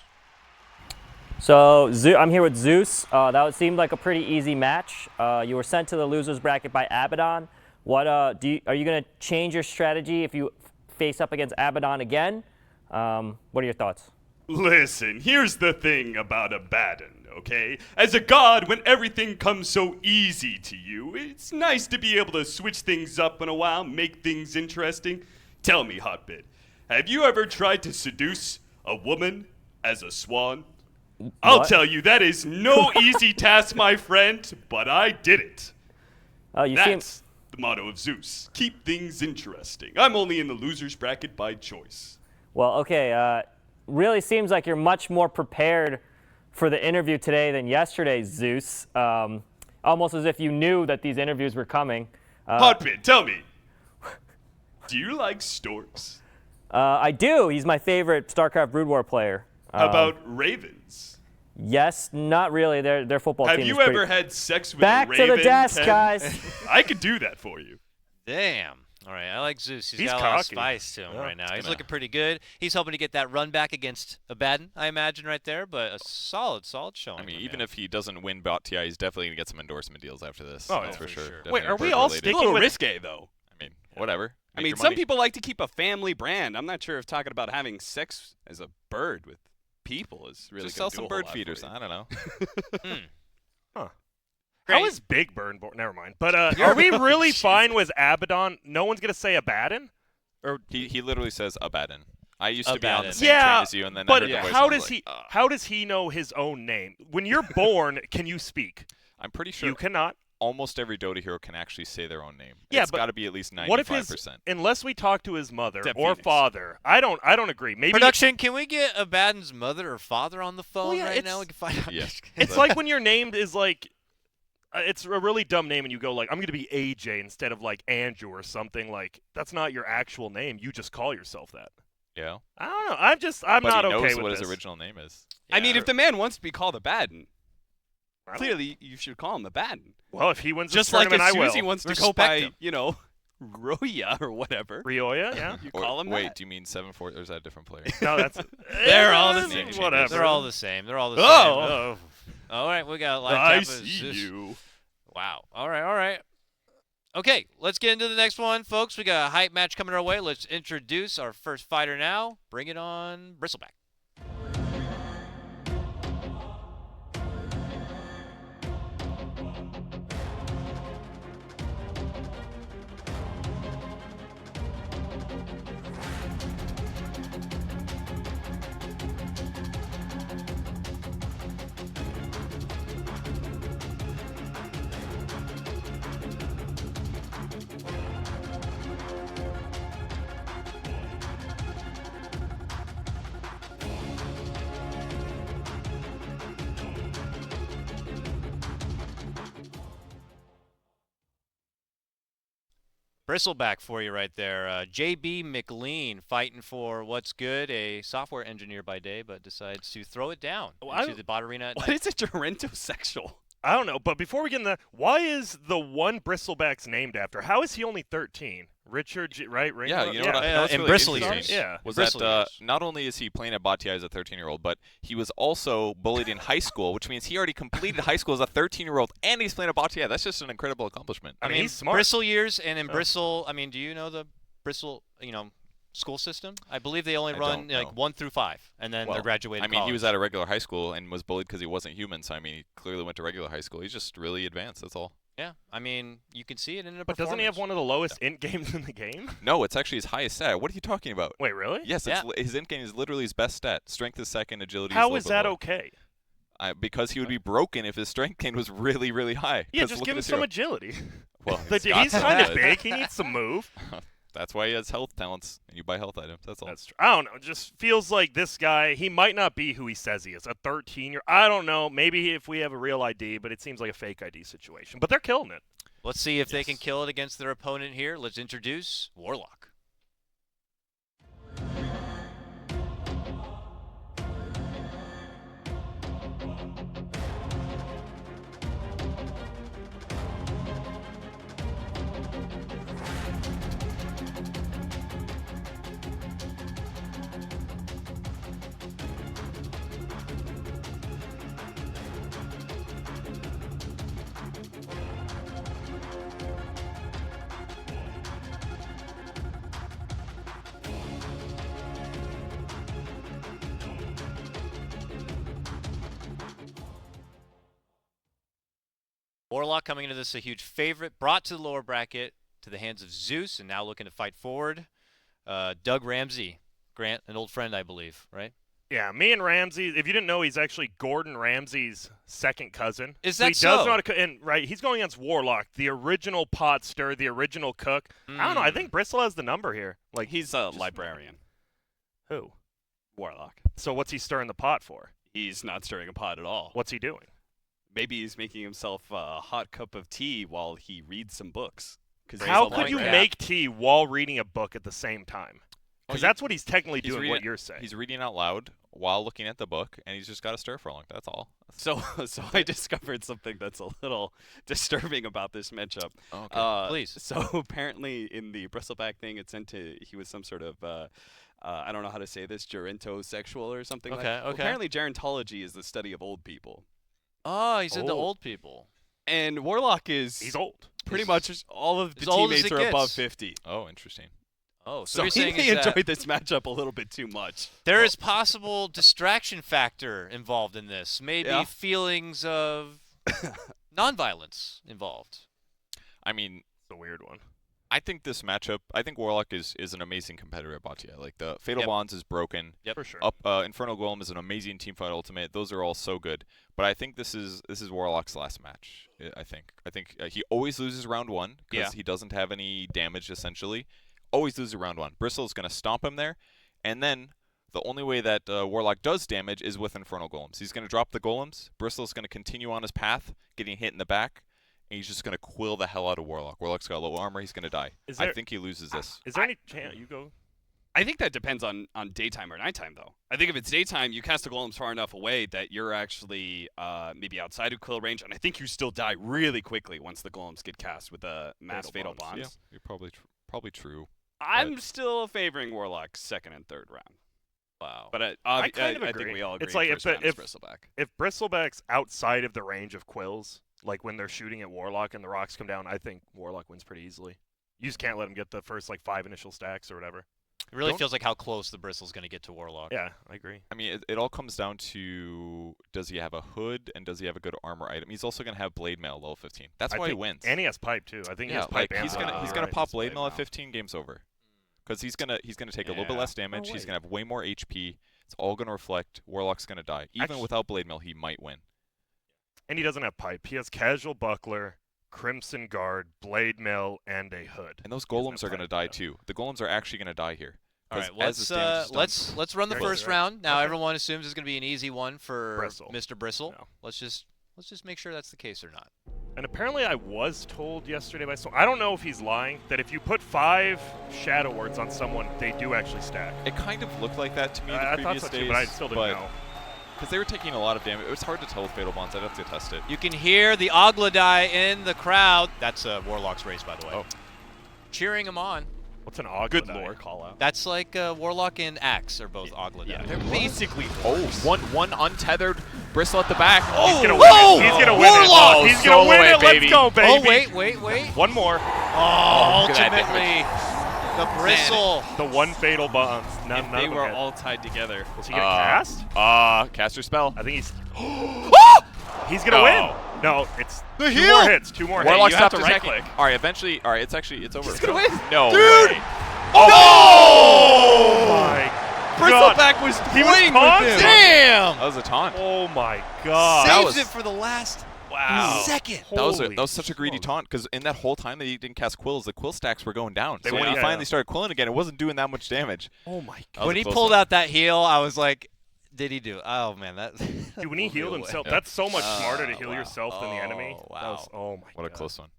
So I'm here with Zeus. That seemed like a pretty easy match. You were sent to the losers bracket by Abaddon. What are you going to change your strategy if you face up against Abaddon again? What are your thoughts? Listen, here's the thing about Abaddon, okay? As a god, when everything comes so easy to you, it's nice to be able to switch things up in a while, make things interesting. Tell me, Hotbit, have you ever tried to seduce a woman as a swan? I'll What? tell you, that is no easy task, my friend, but I did it. You seem That's the motto of Zeus. Keep things interesting. I'm only in the loser's bracket by choice. well. Okay. Really seems like you're much more prepared for the interview today than yesterday, Zeus. Almost as if you knew that these interviews were coming. Hotbit, tell me, do you like storks? I do. He's my favorite StarCraft Brood War player. How about ravens? Yes, not really. Their football Have team you is pretty... ever had sex with Back a raven? to the desk, Ken? guys. I could do that for you. Damn. All right, I like Zeus. He's He's got a lot of cocky. spice to him Yeah. right now. He's gonna- looking pretty good. He's hoping to get that run back against Abaddon, I imagine, right there. But a solid showing. I mean, from even him. if he doesn't win bot TI, he's definitely gonna get some endorsement deals after this. Oh, that's yeah, for for sure. sure. Definitely Wait, are we all bird-related. A sticking little with- risque, though. I mean, whatever. I Make mean, your some money. people like to keep a family brand. I'm not sure if talking about having sex as a bird with people is really just gonna sell do some a whole bird lot feeders. for you. I don't know. How Great. is Big Burn? Never mind. But are we really fine with Abaddon? No one's gonna say Abaddon. He literally says Abaddon. I used to be on the Abaddon. same Yeah, train as you, and then I but heard the voice, how and I was does like, he? How does he know his own name? When you're born, can you speak? I'm pretty sure You cannot. almost every Dota hero can actually say their own name. Yeah, It's but got to be at least 95%. What if his? Unless we talk to his mother Except or Phoenix. father, I don't agree. Maybe Production, can we get Abaddon's mother or father on the phone yeah, right it's- now? We can find out. Yeah. it's like when your name is like. It's a really dumb name, and you go like, "I'm going to be AJ" instead of like Andrew or something. Like that's not your actual name. You just call yourself that. Yeah. I don't know. I'm But not he okay knows with what this. his original name is. I mean, Yeah. if the man wants to be called Abaddon, I don't- clearly you should call him Abaddon. Well, if he wins Just this like tournament, as I will. Susie wants to go Respect by, him. Ryoya, or whatever. yeah. You Or- call him wait, that. do you mean 7-4? Or is that a different player? No, that's They're all the same. Whatever. They're all the same. They're all the same. Oh. All right, we got a live I tap of see Zeus. you. Wow. All right. Okay, let's get into the next one, folks. We got a hype match coming our way. Let's introduce our first fighter now. Bring it on, Bristleback. Bristleback for you right there. JB McLean fighting for what's good, a software engineer by day, but decides to throw it down into the bot arena at What night. is a Dorento-sexual? I don't know, but before we get into that, why is the one Bristleback's named after? How is he only 13? Richard, right? Yeah, you know what? Yeah, what's in really Bristle interesting years. Yeah. was Bristle that years. not only is he playing at Batia as a 13-year-old, but he was also bullied in high school, which means he already completed high school as a 13-year-old, and he's playing at Batia. That's just an incredible accomplishment. I mean, he's smart. Bristle years, and in Bristle, I mean, do you know the Bristle, school system? I believe they only I run don't know. like 1 through 5, and then they're Well, graduating. I mean, he college. was at a regular high school and was bullied because he wasn't human. So I mean, he clearly went to regular high school. He's just really advanced. That's all. Yeah, I mean, you can see it in a But doesn't he have performance. one of the lowest int games in the game? No, it's actually his highest stat. What are you talking about? Wait, really? Yes, Yeah. his int game is literally his best stat. Strength is second, agility How is is that lower. okay? Because he would be broken if his strength gain was really, really high. Yeah, 'Cause just look give at him his some hero. agility. Well, He's kind of big. He needs some move. That's why he has health talents, and you buy health items. That's all. That's true. I don't know. It just feels like this guy, he might not be who he says he is. A 13-year. I don't know. Maybe if we have a real ID, but it seems like a fake ID situation. But they're killing it. Let's see if they can Yes. kill it against their opponent here. Let's introduce Warlock. Warlock coming into this a huge favorite, brought to the lower bracket to the hands of Zeus, and now looking to fight forward. Doug Ramsey, Grant, an old friend, I believe, right? Yeah, me and Ramsey. If you didn't know, he's actually Gordon Ramsay's second cousin. Is So that he does so? know how to cook. And right, he's going against Warlock, the original pot stir, the original cook. I don't know. I think Bristle has the number here. Like He's a librarian. who? Warlock. So what's he stirring the pot for? He's not stirring a pot at all. What's he doing? Maybe he's making himself a hot cup of tea while he reads some books. 'Cause he's How a could you librarian. make tea while reading a book at the same time? Because Well, that's what he's technically he's doing. reading- What you're saying. He's reading out loud while looking at the book, and he's just got to stir for long. That's all. So I discovered something that's a little disturbing about this matchup. Okay. Please. So apparently in the Bristleback thing, it sent to he was some sort of I don't know how to say this, gerontosexual or something like Okay, that. okay. Apparently gerontology is the study of old people. Oh, he's into Oh. old people. And Warlock is He's old. pretty much all of the as old as teammates it are above gets. 50. Oh, interesting. Oh, so So you're he saying may is that enjoy this matchup a little bit too much. there is possible distraction factor involved in this. Maybe Yeah. feelings of nonviolence involved. I mean, It's a weird one. I think this matchup. I think Warlock is an amazing competitor at Batia. Like the Fatal Yep. Bonds is broken. Yep. For sure. Up Infernal Golem is an amazing teamfight ultimate. Those are all so good. But I think this is Warlock's last match. I think he always loses round one because Yeah. he doesn't have any damage essentially. Always loses round one. Bristle's gonna stomp him there, and then the only way that Warlock does damage is with Infernal Golems. He's gonna drop the Golems. Bristle's gonna continue on his path, getting hit in the back, and he's just gonna quill the hell out of Warlock. Warlock's got low armor. He's gonna die. Is I there- think he loses this. Is there any chance you go? I think that depends on daytime or nighttime, though. I think if it's daytime, you cast the golems far enough away that you're actually maybe outside of kill range, and I think you still die really quickly once the golems get cast with the mass fatal bonds. Yeah, you're probably true. I'm still favoring Warlock second and third round, Wow. but I kind of I think agree. we all agree. It's like first if- round is if- Bristleback. If Bristleback's outside of the range of quills, like when they're shooting at Warlock and the rocks come down, I think Warlock wins pretty easily. You just can't let him get the first like 5 initial stacks or whatever. It really feels like how close the Bristle's going to get to Warlock. Yeah, I agree. I mean, it all comes down to does he have a hood and does he have a good armor item? He's also going to have Blade Mail level 15. That's why he wins. And he has pipe too. I think he has pipe. Like he's and gonna pop Blade Mail at 15, game's over. Because he's gonna take a little bit less damage. He's gonna have way more HP. It's all gonna reflect. Warlock's gonna die. Even without Blade Mail, he might win. And he doesn't have pipe. He has Casual Buckler, Crimson Guard, Blade Mail, and a hood. And those golems are gonna die too. The golems are actually gonna die here. All right, let's run the first round. Now everyone assumes it's going to be an easy one for Mr. Bristle. No. Let's just make sure that's the case or not. And apparently I was told yesterday by someone, I don't know if he's lying, that if you put 5 Shadow Words on someone, they do actually stack. It kind of looked like that to me in the I previous thought so days, too, but I still didn't know. Because they were taking a lot of damage. It was hard to tell with Fatal Bonds. I'd have to test it. You can hear the Ogladai in the crowd. That's Warlock's race, by the way. Oh. Cheering him on. What's an Ogladai? Good lore call out. That's like Warlock and Axe are both Ogladai. Yeah, they're basically one untethered Bristle at the back. He's gonna win it. He's gonna win Warlock! it. He's gonna win it. baby. Let's go, baby. Oh, wait. One more. Oh, ultimately, the Bristle. The one Fatal Bonds. If they were all tied together. Is he gonna cast? Caster spell. I think he's. He's gonna win. No, it's the two heal. more hits. 2 more hits. Warlock you have stopped to attacking. right-click. All right, eventually. All right, it's over. He's gonna win. No Dude! way. Oh my God. Bristleback was He was playing with taunting. him. Damn! That was a taunt. Oh my God. Saves it for the last Wow. second. That was such a greedy smokes. taunt because in that whole time that he didn't cast quills, the quill stacks were going down. They So when went he down. finally started quilling again, it wasn't doing that much damage. Oh my That God. was When a he close pulled one. out that heal, I was like, did he do? Oh man, that. Dude, when he healed himself, Yeah. that's so much smarter to heal wow. yourself than the enemy. Oh, That was, oh my What a God. close one.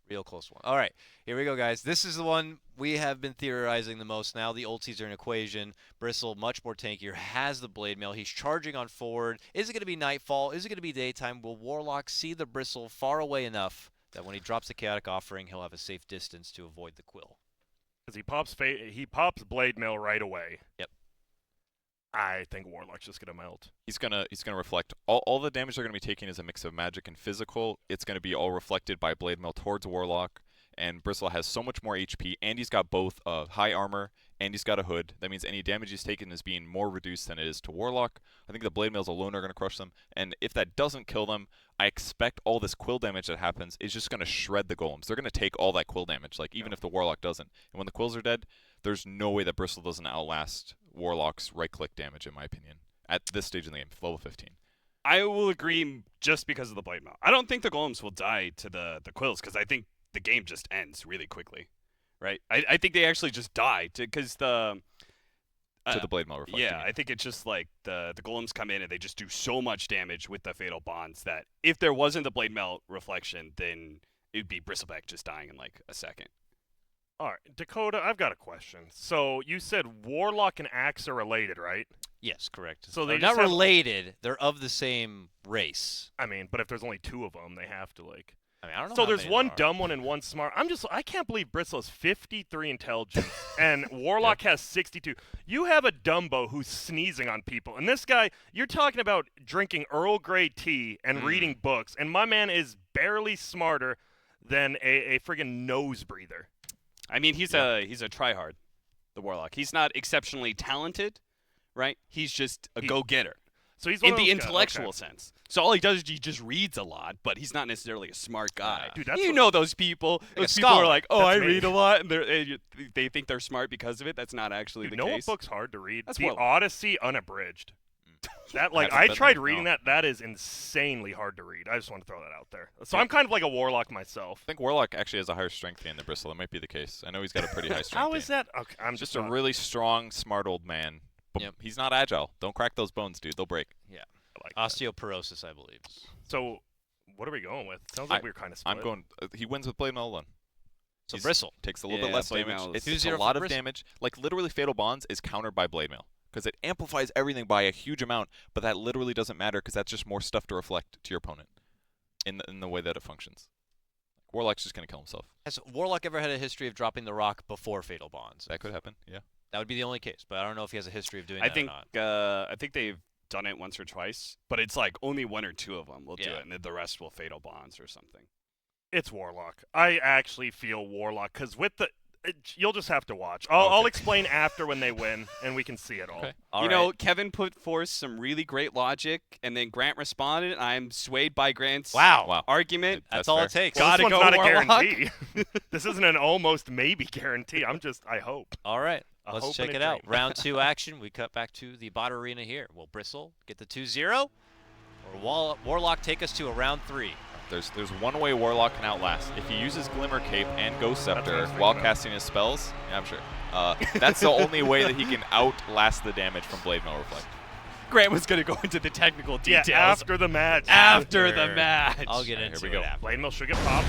Real close one. All right, here we go, guys. This is the one we have been theorizing the most. Now the ultis are an equation. Bristle, much more tankier, has the blade mail. He's charging on forward. Is it going to be nightfall? Is it going to be daytime? Will Warlock see the Bristle far away enough that when he drops the chaotic offering, he'll have a safe distance to avoid the quill? Because he pops Blade Mail right away. Yep. I think Warlock's just gonna melt. He's gonna reflect all the damage they're gonna be taking is a mix of magic and physical. It's gonna be all reflected by Blade Mail towards Warlock, and Bristle has so much more HP, and he's got both high armor and he's got a hood. That means any damage he's taken is being more reduced than it is to Warlock. I think the Blade Mails alone are gonna crush them, and if that doesn't kill them, I expect all this quill damage that happens is just gonna shred the golems. They're gonna take all that quill damage, like even if the Warlock doesn't. And when the quills are dead, there's no way that Bristle doesn't outlast Warlock's right-click damage, in my opinion, at this stage in the game, level 15. I will agree just because of the blade mail. I don't think the golems will die to the quills because I think the game just ends really quickly, right? I think they actually just die because the To the Blade Mail reflect. yeah, I think it's just like the golems come in and they just do so much damage with the fatal bonds that if there wasn't the blade mail reflection, then it'd be Bristleback just dying in like a second. All right, Dakota, I've got a question. So you said Warlock and Axe are related, right? Yes, correct. So they're not just have- related. They're of the same race. I mean, but if there's only 2 of them, they have to like. I mean, I don't know. So how there's many one there are. dumb one and one smart. I can't believe Bristle has 53 intelligence and Warlock has 62. You have a Dumbo who's sneezing on people, and this guy, you're talking about drinking Earl Grey tea and reading books, and my man is barely smarter than a friggin' nose breather. I mean, he's a tryhard, the Warlock. He's not exceptionally talented, right? He's just a go-getter So he's one in of the those guys- intellectual okay. sense. So all he does is he just reads a lot, but he's not necessarily a smart guy. Dude, that's you what- know those people. a Those people are scholar. like, oh, That's I me. read a lot, and they think they're smart because of it. That's not actually Dude, the know case. what book's hard to read? That's the Warlock. Odyssey Unabridged. That like haven't I been tried there, reading no. that. That is insanely hard to read. I just want to throw that out there. So I'm kind of like a Warlock myself. I think Warlock actually has a higher strength than the Bristle. That might be the case. I know he's got a pretty high strength. How is that? Okay, I'm Just just a not- really strong, smart old man. But Yep. he's not agile. Don't crack those bones, dude. They'll break. Yeah. like that. Osteoporosis, I believe. So what are we going with? Sounds like we're kind of split. I'm going. He wins with Blade Mail alone. So He's- Bristle. Takes a little bit Yeah, less Blade damage. Mail is- It's a 2-0 lot for of Bristle. damage. Like literally, Fatal Bonds is countered by Blade Mail because it amplifies everything by a huge amount. But that literally doesn't matter because that's just more stuff to reflect to your opponent in the way that it functions. Warlock's just gonna kill himself. Has Warlock ever had a history of dropping the rock before Fatal Bonds? That could happen. Yeah. That would be the only case, but I don't know if he has a history of doing I that think or not. I think they've done it once or twice, but it's like only one or two of them will do Yeah. it, and then the rest will Fatal Bonds or something. It's Warlock. I actually feel Warlock because you'll just have to watch. I'll explain after when they win, and we can see it all. Okay. All you right. know, Kevin put forth some really great logic, and then Grant responded. And I'm swayed by Grant's Wow. argument. That's That's all fair. it takes. Well, Gotta this one's go not Warlock. a guarantee. This isn't an almost maybe guarantee. I hope. All right. A Let's hope check and it a out. dream. Round 2 action. We cut back to the bot arena here. Will Bristle get the 2-0? Or Warlock take us to a round 3? There's one way Warlock can outlast. If he uses Glimmer Cape and Ghost That's what I Scepter was while thinking of. casting his spells, yeah, I'm sure. That's the only way that he can outlast the damage from Blade Mail Reflect. Grant was going to go into the technical Yeah, details after the match. after the match. I'll get Here into we it go. after. Blade Mill should get popped.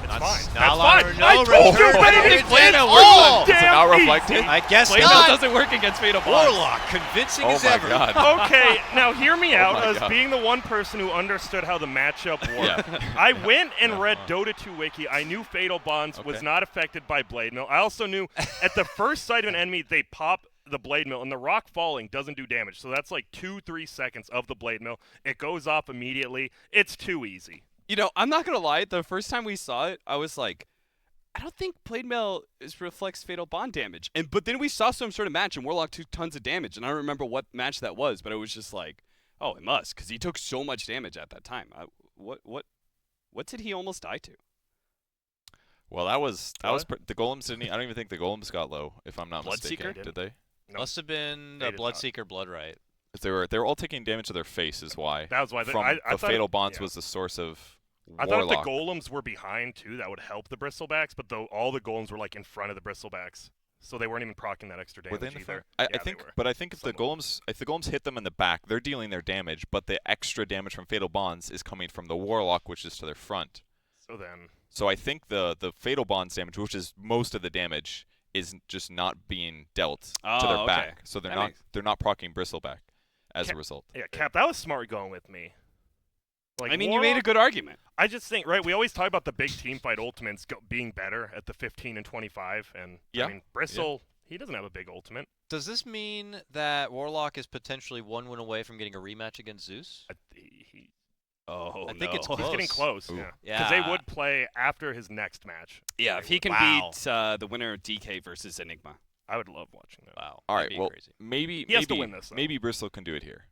It's Not- fine. not That's longer- fine. no, I told you, return. baby. It's Blade all. Mill works Is it damn not easy. reflected? I guess Blade Mail not. doesn't work against Fatal Bonds. Warlock, convincing Oh as my ever. god. Okay, now hear me out my as God. being the one person who understood how the matchup worked. Yeah. I went and read Dota 2 Wiki. I knew Fatal Bonds was Okay. not affected by Blade Mill. I also knew at the first sight of an enemy, they pop the Blade Mill, and the rock falling doesn't do damage. So that's like 2-3 seconds of the Blade Mill. It goes off immediately. It's too easy. You know, I'm not going to lie. The first time we saw it, I was like, I don't think Blade Mail reflects Fatal Bond damage. But then we saw some sort of match, and Warlock took tons of damage. And I don't remember what match that was, but it was just like, oh, it must, because he took so much damage at that time. What did he almost die to? Well, that was What? the golems didn't. I don't even think the golems got low, if I'm not Bloodseeker? mistaken. Did they? No. Must have been They a did not. Bloodseeker Bloodright. 'Cause they were all taking damage to their face, is why. That was why From I the thought Fatal Bonds yeah. was the source of I thought if Warlock. the golems were behind too, that would help the Bristlebacks. But all the golems were like in front of the Bristlebacks, so they weren't even proccing that extra Were damage they in the either. front? Yeah, I they think, were. but I think if the Somewhat. golems hit them in the back, they're dealing their damage. But the extra damage from Fatal Bonds is coming from the Warlock, which is to their front. So then, So I think the Fatal Bonds damage, which is most of the damage, is just not being dealt to Oh, their okay. back. So That they're makes- not proccing Bristleback as Ca- a result. yeah, Cap, that was smart going with me. Like, I mean, you made a Warlock- good argument. I just think, right, we always talk about the big team fight ultimates being better at the 15 and 25, and Yeah. I mean, Bristle, he doesn't have a big ultimate. Does this mean that Warlock is potentially one win away from getting a rematch against Zeus? Oh, I think it's He's getting close, Ooh. yeah. Yeah. Because they would play after his next match. Yeah, if he can Wow. beat the winner of DK versus Enigma. I would love watching that. Wow. All that'd right, be well, crazy. maybe He has to win this, though. maybe Bristle can do it here.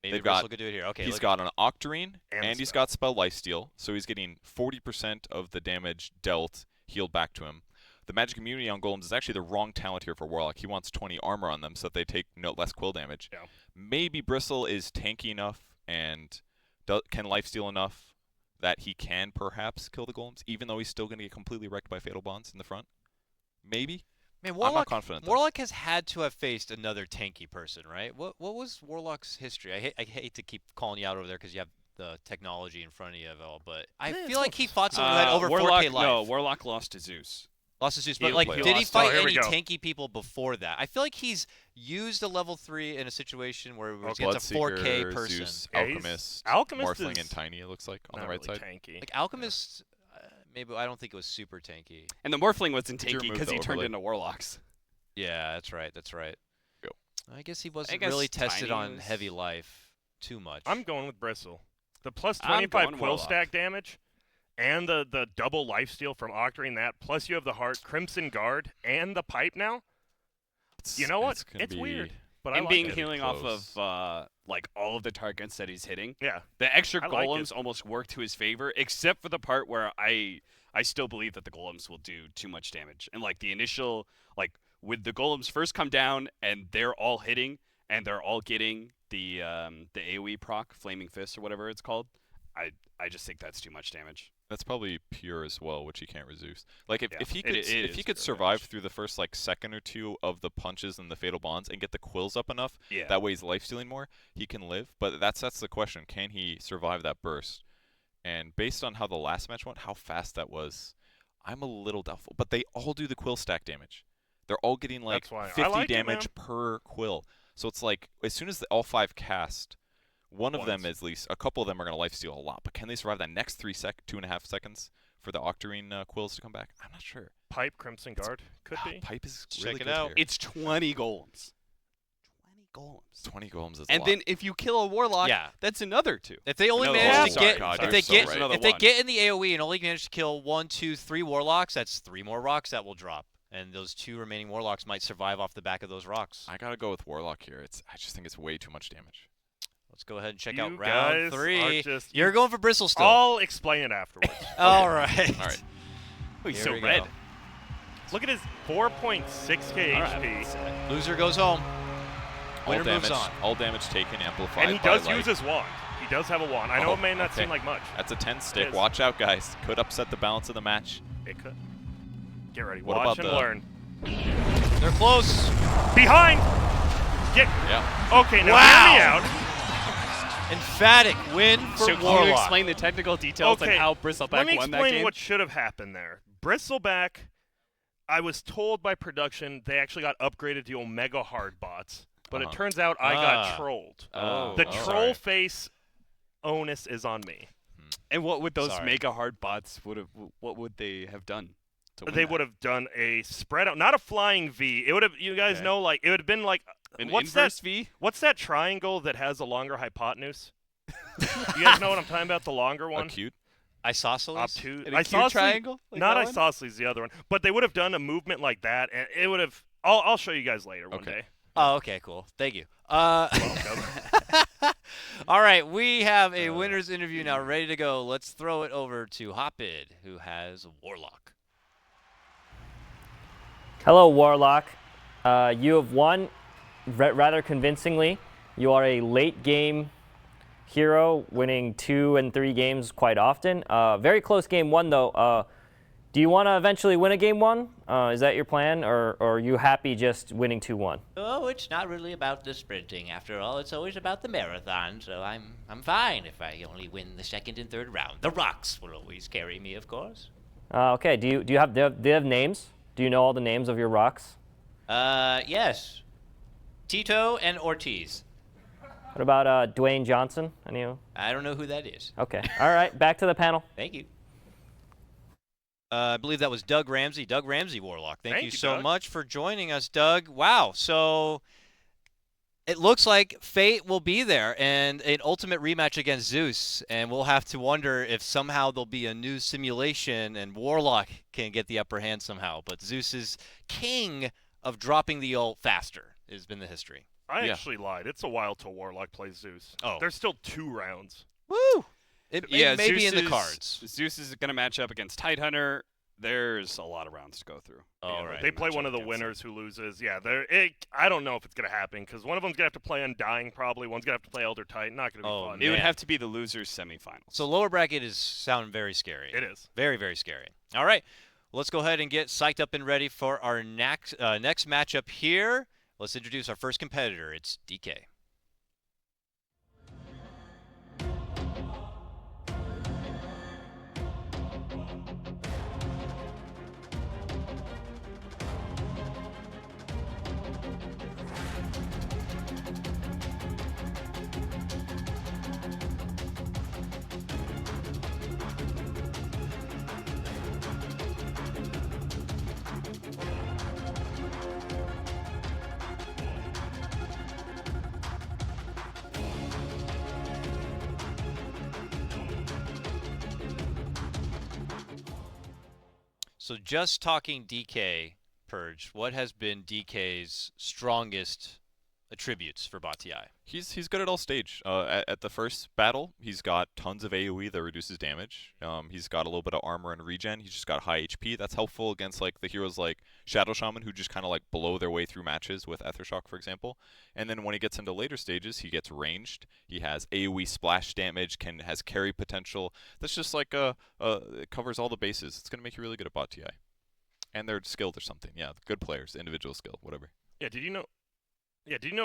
Maybe they've Bristle got- could do it here. Okay, He's look- got an Octarine, And and he's spell. got Spell Lifesteal, so he's getting 40% of the damage dealt healed back to him. The Magic Immunity on Golems is actually the wrong talent here for Warlock. He wants 20 armor on them so that they take less quill damage. Yeah. Maybe Bristle is tanky enough and can lifesteal enough that he can perhaps kill the Golems, even though he's still going to get completely wrecked by Fatal Bonds in the front. Maybe. Man, I'm Warlock, not confident, though. Warlock has had to have faced another tanky person, right? What was Warlock's history? I hate to keep calling you out over there because you have the technology in front of you, all, but I Yeah, feel it's like he fought someone who had over Warlock, 4K life. No, Warlock lost to Zeus. Lost to Zeus, He'll but like, play did he lost. fight Oh, here we any go. tanky people before that? I feel like he's used a level 3 in a situation where it was Bloodseeker, against a 4K person. Zeus, Yeah, he's- Alchemist, Alchemist Morphling, is and Tiny, it looks like, on Not the right really side. tanky. Like Alchemist, maybe I don't think it was super tanky. And the Morphling wasn't Did you tanky remove because the he turned overlay? into Warlocks. Yeah, that's right. That's right. Go. I guess he wasn't guess really tested Tiny on was- heavy life too much. I'm going with Bristle. The plus I'm 25 going quill Warlock. stack damage and the double lifesteal from Octarine that, plus you have the Heart, Crimson Guard, and the Pipe now. You know what? gonna It's be- weird, but I And like being it. healing close. off of like all of the targets that he's hitting. Yeah. The extra I like golems it. almost work to his favor, except for the part where I still believe that the golems will do too much damage. And like the initial, like with the golems first come down and they're all hitting and they're all getting the AoE proc, Flaming Fist or whatever it's called. I just think that's too much damage. That's probably pure as well, which he can't resist. Like if, Yeah, if he it could is if he pure could survive damage. through the first like second or two of the punches and the Fatal Bonds and get the quills up enough, Yeah. that way he's life stealing more, he can live. But that's the question. Can he survive that burst? And based on how the last match went, how fast that was, I'm a little doubtful. But they all do the quill stack damage. They're all getting like That's why I 50 like it, damage man. per quill. So it's like as soon as all 5 cast, one of them Once. at least, a couple of them are going to lifesteal a lot. But can they survive that next 2.5 seconds for the Octarine quills to come back? I'm not sure. Pipe, Crimson Guard could be. Pipe is Check really it good out. here. It's 20 golems. 20 golems. 20 golems is a And lot. then if you kill a warlock, Yeah. that's another 2. If they only Another manage to one. get, God, if you're they so get, right. Another if they one. get in the AOE and only manage to kill 1, 2, 3 warlocks, that's 3 more rocks that will drop, and those 2 remaining warlocks might survive off the back of those rocks. I gotta go with Warlock here. I just think it's way too much damage. Let's go ahead and check You out round guys 3. are just- You're going for Bristle still. I'll explain it afterwards. All right. All right. Oh, he's Here so we red. go. Look at his 4.6k All right. HP. Loser goes home. All Winner moves damage, on. all damage taken, amplified. And he by, does like, use his wand. He does have a wand. I know Oh, it may not okay. seem like much. That's a 10 It stick. is. Watch out, guys. Could upset the balance of the match. It could. Get ready. What Watch about and the- learn. They're close. Behind! Get. Yeah. Okay, now Wow. hear me out. Emphatic win for So can Warlock. you explain the technical details on Okay, how Bristleback Let me won that explain game? what should have happened there. Bristleback, I was told by production they actually got upgraded to Omega hard bots, but it turns out I got trolled. Oh, The oh. troll Sorry. face onus is on me. And what would those Sorry. mega hard bots what would they have done? To win They that? would have done a spread out, not a flying V. It would have. You guys Okay. know, like it would have been like an what's that? inverse V? What's that triangle that has a longer hypotenuse? You guys know what I'm talking about? The longer one. Acute. Isosceles? Obtuse. An acute Isosceles- triangle? Like not that one? isosceles, the other one. But they would have done a movement like that, and it would have. I'll show you guys later one Okay. day. Oh, okay, cool. Thank you. Welcome. All right, we have a winner's interview now ready to go. Let's throw it over to Hopid, who has Warlock. Hello, Warlock. You have won rather convincingly. You are a late game hero, winning 2 and 3 games quite often. Very close game 1, though. Do you want to eventually win a game 1? Is that your plan, or are you happy just winning 2-1? Oh, it's not really about the sprinting. After all, it's always about the marathon, so I'm fine if I only win the second and third round. The rocks will always carry me, of course. Okay. Do you have names? Do you know all the names of your rocks? Yes. Tito and Ortiz. What about Dwayne Johnson? Any? I don't know who that is. Okay. All right. Back to the panel. Thank you. I believe that was Doug Ramsey. Doug Ramsey, Warlock. Thank you you, so Doug. much for joining us, Doug. Wow. So it looks like fate will be there and an ultimate rematch against Zeus. And we'll have to wonder if somehow there'll be a new simulation and Warlock can get the upper hand somehow. But Zeus is king of dropping the ult faster, has been the history. I Yeah. actually lied. It's a while till Warlock plays Zeus. Oh. There's still 2 rounds. Woo! It Yeah, may be Zeus in the is- cards. Zeus is going to match up against Tidehunter. There's a lot of rounds to go through. All right. They play match one up of the against winners who loses. Yeah, I don't know if it's going to happen because one of them's going to have to play Undying probably. One's going to have to play Elder Titan. Not going to be Oh, fun. It would Man. have to be the losers semifinals. So lower bracket is sound very scary. It is. Very, very scary. All right. Let's go ahead and get psyched up and ready for our next matchup here. Let's introduce our first competitor. It's DK. So just talking DK, Purge, what has been DK's strongest attributes for Batiai? He's good at all stage. At the first battle, he's got tons of AoE that reduces damage. He's got a little bit of armor and regen. He's just got high HP. That's helpful against like the heroes like Shadow Shaman who just kind of like blow their way through matches with Aethershock, for example. And then when he gets into later stages, he gets ranged. He has AoE splash damage, has carry potential. That's just like it covers all the bases. It's gonna make you really good at bot TI. And they're skilled or something. Yeah, good players, individual skill, whatever. Yeah, did you know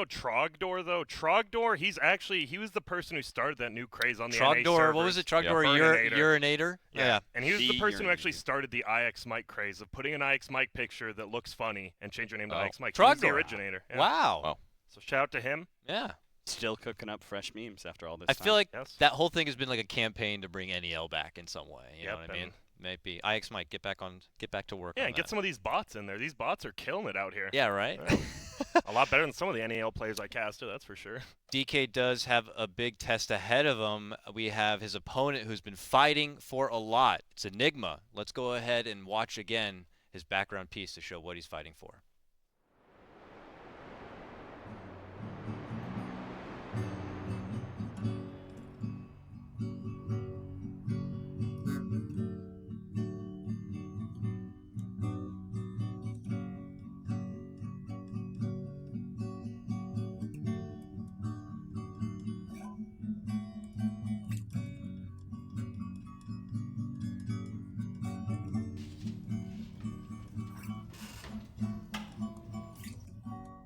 Trogdor though? Trogdor, he was the person who started that new craze on the NA Trogdor, servers. what was it? Yeah, Trogdor urinator? Yeah. And he was the The person who actually urinator. started the IX Mike craze of putting an IX Mike picture that looks funny and change your name to Oh. IX Mike. He was the Trogdor. originator. Yeah. Wow. Wow. So shout out to him. Yeah. Still cooking up fresh memes after all this I time. feel like Yes. that whole thing has been like a campaign to bring NEL back in some way. You know Yep, what I mean? and- Maybe IX might get back to work. Yeah, on and get that. some of these bots in there. These bots are killing it out here. Yeah, right. A lot better than some of the NAL players I casted, that's for sure. DK does have a big test ahead of him. We have his opponent who's been fighting for a lot. It's Enigma. Let's go ahead and watch again his background piece to show what he's fighting for.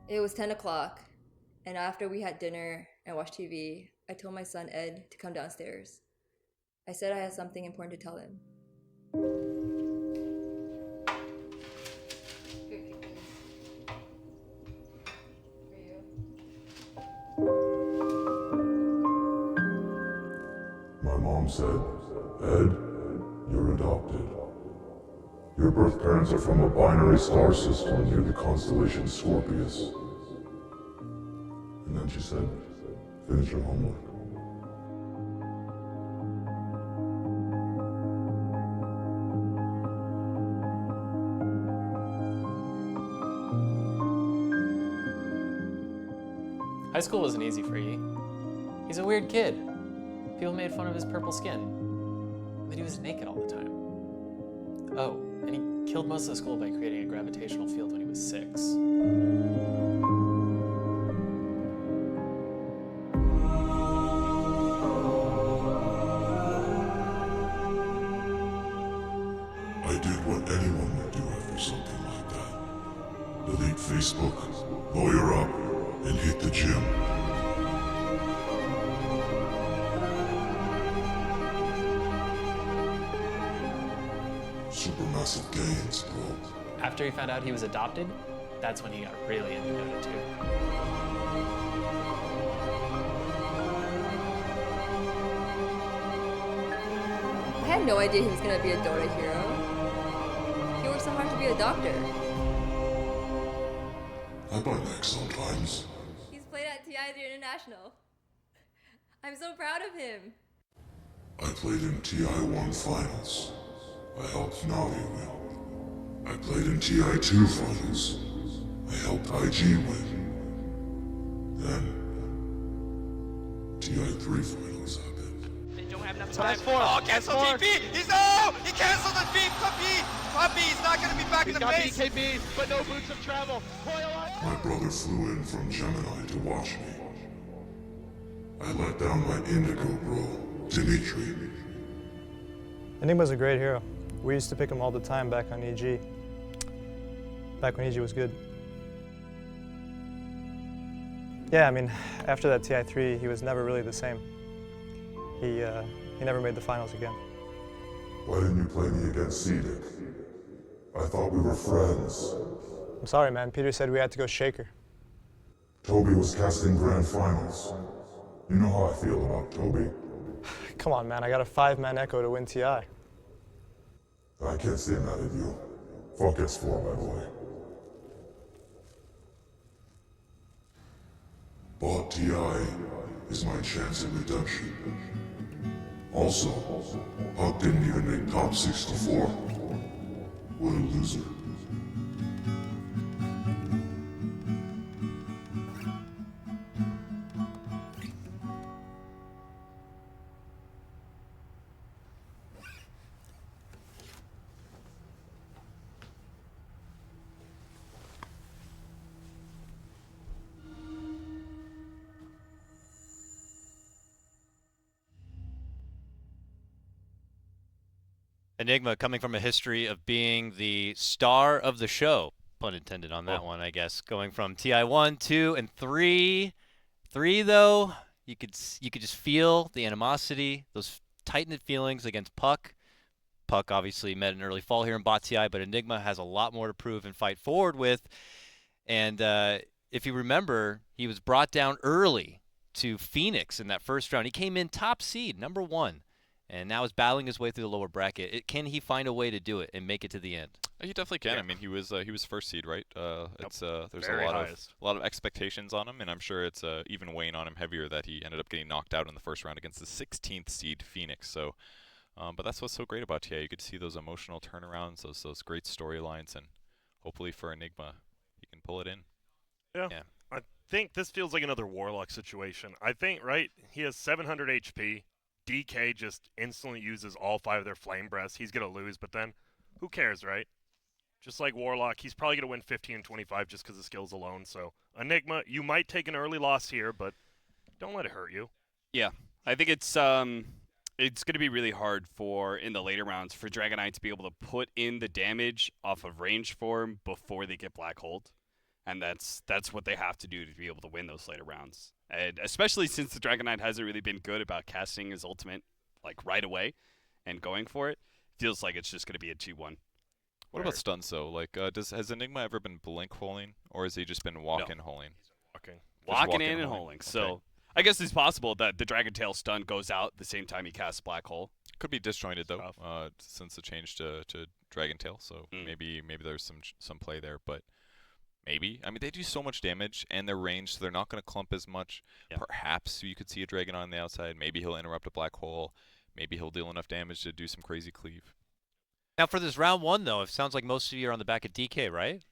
It was 10 o'clock, and after we had dinner and watched TV, I told my son Ed to come downstairs. I said I had something important to tell him. My mom said, Ed, you're adopted. Your birth parents are from a binary star system near the constellation Scorpius. And then she said, finish your homework. High school wasn't easy for Yi. He's a weird kid. People made fun of his purple skin. But he was naked all the time. Oh, and he killed most of the school by creating a gravitational field when he was 6. I did what anyone would do after something like that. Delete Facebook, lawyer up, and hit the gym. Supermassive gains, bro. After he found out he was adopted, that's when he got really into Dota 2. I had no idea he was gonna be a Dota hero. He worked so hard to be a doctor. I buy next sometimes. He's played at TI the International. I'm so proud of him. I played in TI1 finals. I helped Navi win. I played in TI2 finals. I helped IG win. Then, TI3 finals happened. They don't have enough time. Oh, cancel TP! He's no! He canceled the beam! Puppy! He's not gonna be back in the base! He's got BKB, but no boots of travel. My brother flew in from Gemini to watch me. I let down my indigo bro, Dimitri. Enigma's a great hero. We used to pick him all the time back on EG. Back when EG was good. Yeah, I mean, after that TI3, he was never really the same. He never made the finals again. Why didn't you play me against Cedic? I thought we were friends. I'm sorry, man. Peter said we had to go Shaker. Toby was casting grand finals. You know how I feel about Toby. Come on, man. I got a 5-man Echo to win TI. I can't stay mad at you. Fuck S4, my boy. But TI is my chance at redemption. Also, Huck didn't even make top 64. What a loser. Enigma coming from a history of being the star of the show, pun intended on that one, I guess. Going from TI 1, 2, and 3. 3, though, you could just feel the animosity, those tight-knit feelings against Puck. Puck obviously met in early fall here in Bot TI, but Enigma has a lot more to prove and fight forward with. And if you remember, he was brought down early to Phoenix in that first round. He came in top seed, number 1. And now is battling his way through the lower bracket. Can he find a way to do it and make it to the end? He definitely can. Yeah. I mean, he was first seed, right? There's Very highest. a lot of expectations on him, and I'm sure it's even weighing on him heavier that he ended up getting knocked out in the first round against the 16th seed Phoenix. So, but that's what's so great about TA. You get to see those emotional turnarounds, those great storylines, and hopefully for Enigma, he can pull it in. Yeah. Yeah. I think this feels like another Warlock situation. I think, right, he has 700 HP. DK just instantly uses all 5 of their flame breaths. He's going to lose, but then who cares, right? Just like Warlock, he's probably going to win 15 and 25 just because of skills alone. So, Enigma, you might take an early loss here, but don't let it hurt you. Yeah, I think it's going to be really hard in the later rounds for Dragonite to be able to put in the damage off of range form before they get Black Hold. And that's what they have to do to be able to win those later rounds. And especially since the Dragonite hasn't really been good about casting his ultimate like right away and going for it, feels like it's just going to be a 2-1. What about stuns though? Like, has Enigma ever been blink holing, or has he just been walking holing? Walking in and holing. Okay. So I guess it's possible that the Dragon Tail stun goes out the same time he casts Black Hole. Could be disjointed though, since the change to Dragon Tail. So maybe there's some play there, but maybe. I mean, they do so much damage, and they're ranged, so they're not going to clump as much. Yeah. Perhaps you could see a Dragon on the outside. Maybe he'll interrupt a Black Hole. Maybe he'll deal enough damage to do some crazy cleave. Now, for this round 1, though, it sounds like most of you are on the back of DK, right?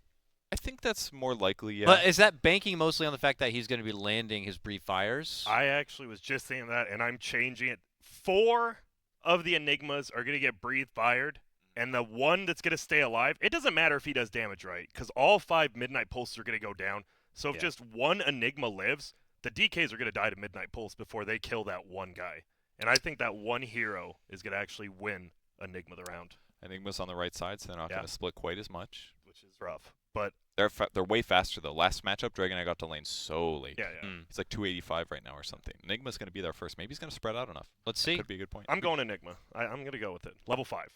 I think that's more likely, yeah. But is that banking mostly on the fact that he's going to be landing his brief fires? I actually was just saying that, and I'm changing it. 4 of the Enigmas are going to get breathe fired, and the one that's going to stay alive, it doesn't matter if he does damage right, because all 5 Midnight Pulses are going to go down. So if just one Enigma lives, the DKs are going to die to Midnight Pulse before they kill that one guy. And I think that one hero is going to actually win Enigma the round. Enigma's on the right side, so they're not going to split quite as much. Which is rough. But they're way faster, though. Last matchup, Dragonite got to lane so late. Yeah. He's like 285 right now or something. Enigma's going to be there first. Maybe he's going to spread out enough. Let's see. Could be a good point. I'm going Enigma. I'm going to go with it. Level 5.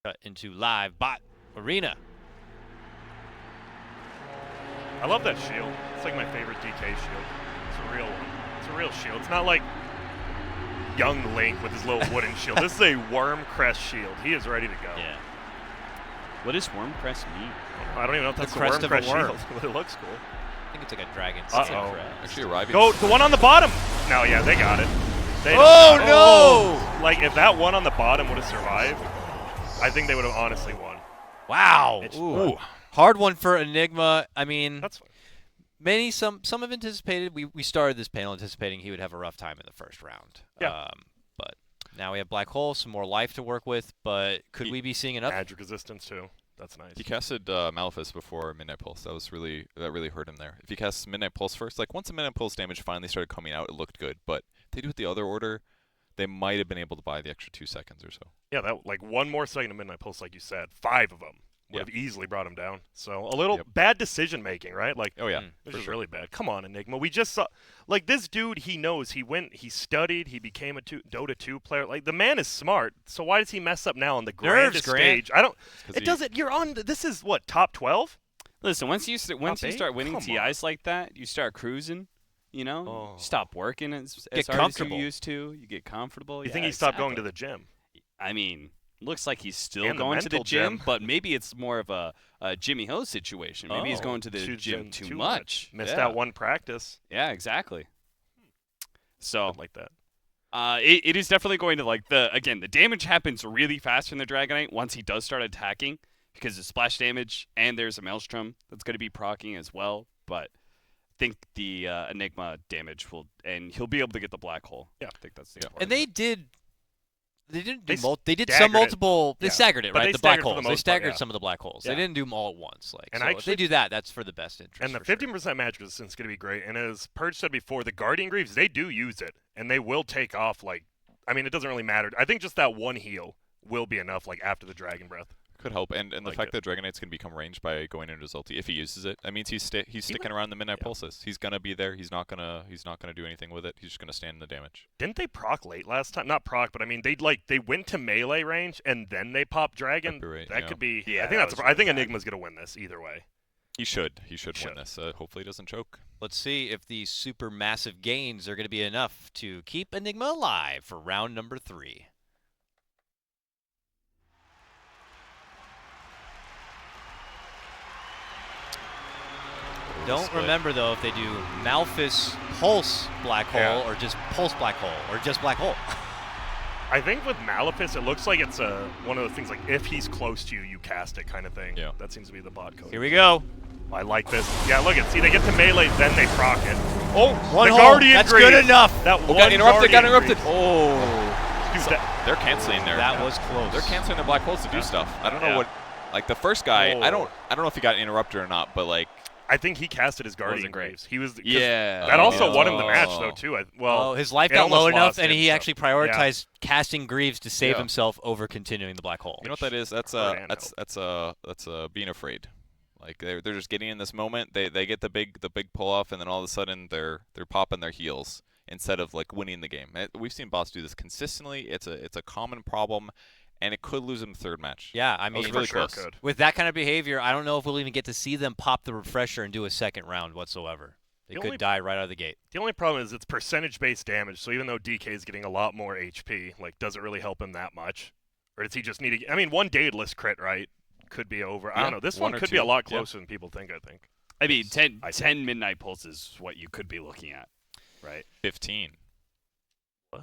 Cut into live bot arena. I love that shield. It's like my favorite DK shield. It's a real one. It's a real shield. It's not like young Link with his little wooden shield. This is a Worm Crest shield. He is ready to go. Yeah. What does Worm Crest mean? I don't even know if that's The the crest Worm of a Crest worm. shield, but it looks cool. I think it's like a dragon. Uh-oh. Actually arriving. Go, the one on the bottom. No, yeah, they got it. They no! Like, if that one on the bottom would have survived, I think they would have honestly won. Wow. Ooh. Hard one for Enigma. I mean, That's fine. Some have anticipated. We started this panel anticipating he would have a rough time in the first round. Yeah. But now we have Black Hole, some more life to work with. But could we be seeing enough? Magic resistance, too. That's nice. He casted Malefice before Midnight Pulse. That really hurt him there. If he casts Midnight Pulse first, like once the Midnight Pulse damage finally started coming out, it looked good. But if they do it the other order, they might have been able to buy the extra 2 seconds or so. Yeah, that like one more second of Midnight Pulse, like you said. 5 of them would have easily brought him down. So a little bad decision making, right? Like, this is really bad. Come on, Enigma. We just saw, like, this dude. He knows. He went. He studied. He became a Dota 2 player. Like, the man is smart. So why does he mess up now on the grandest stage? I don't. It doesn't. You're on. This is what, top 12? Listen, once you start winning TIs like that, you start cruising. You know, stop working as hard as you used to. You get comfortable. You think he stopped going to the gym? I mean, looks like he's still going to the gym, but maybe it's more of a Jimmy Ho situation. Maybe he's going to the gym too much. Missed out one practice. Yeah, exactly. So like that. It is definitely going to the damage happens really fast from the Dragonite once he does start attacking because of splash damage and there's a Maelstrom that's going to be proccing as well. But I think the Enigma damage and he'll be able to get the Black Hole. Yeah, I think that's the And they did staggered some multiple. They staggered it, But right? they The black staggered for the holes. They most staggered part, yeah. some of the black holes. Yeah. They didn't do them all at once. And so if they do that, that's for the best interest. And the 15% magic resistance is going to be great. And as Purge said before, the Guardian Greaves, they do use it, and they will take off. I mean, it doesn't really matter. I think just that one heal will be enough. After the Dragon Breath. Could help, and the fact that Dragonite's going to become ranged by going into his ulti, if he uses it, that means he's sticking around the Midnight Pulses. He's gonna be there. He's not gonna do anything with it. He's just gonna stand in the damage. Didn't they proc late last time? Not proc, but I mean they went to melee range and then they popped Dragon. Right, that could be. Yeah, I think Enigma's gonna win this either way. He should win this. Hopefully, he doesn't choke. Let's see if these super massive gains are going to be enough to keep Enigma alive for round number 3. Don't split. remember, though, if they do Malphus Pulse Black Hole or just Pulse Black Hole or just Black Hole. I think with Malphus, it looks like it's one of the things like if he's close to you, you cast it kind of thing. Yeah. That seems to be the bot code. Here we go. I like this. Yeah, look at see they get to melee, then they proc it. Oh, One the hole. Guardian That's Greaves. good enough. That Oh, one got interrupted. Got Guardian interrupted. Greaves. Oh. Dude, So they're canceling their. That was close. They're canceling their black holes to do stuff. I don't know what. Like the first guy, I don't know if he got interrupted or not, but like. I think he casted his Guardian Wasn't great. Greaves. He was Yeah. That also yeah. won him the match though too. Well, his life it got low almost enough, lost and him, he so- actually prioritized casting Greaves to save Yeah. himself over continuing the black hole. You know what that is? That's being afraid. Like they're just getting in this moment. They get the big pull off, and then all of a sudden they're popping their heels instead of like winning the game. We've seen bots do this consistently. It's a common problem, and it could lose them the third match. Yeah, I That was mean, really sure close. could. with that kind of behavior, I don't know if we'll even get to see them pop the refresher and do a second round whatsoever. They The could only- die right out of the gate. The only problem is it's percentage-based damage. So even though DK is getting a lot more HP, like does it really help him that much, or does he just need to? I mean, one Daedalus crit right could be over. I Yeah, don't know. This one one or could be a two. lot Yeah. closer than people think. I think. I mean, 10 I think. Midnight Pulse is what you could be looking at, right? 15.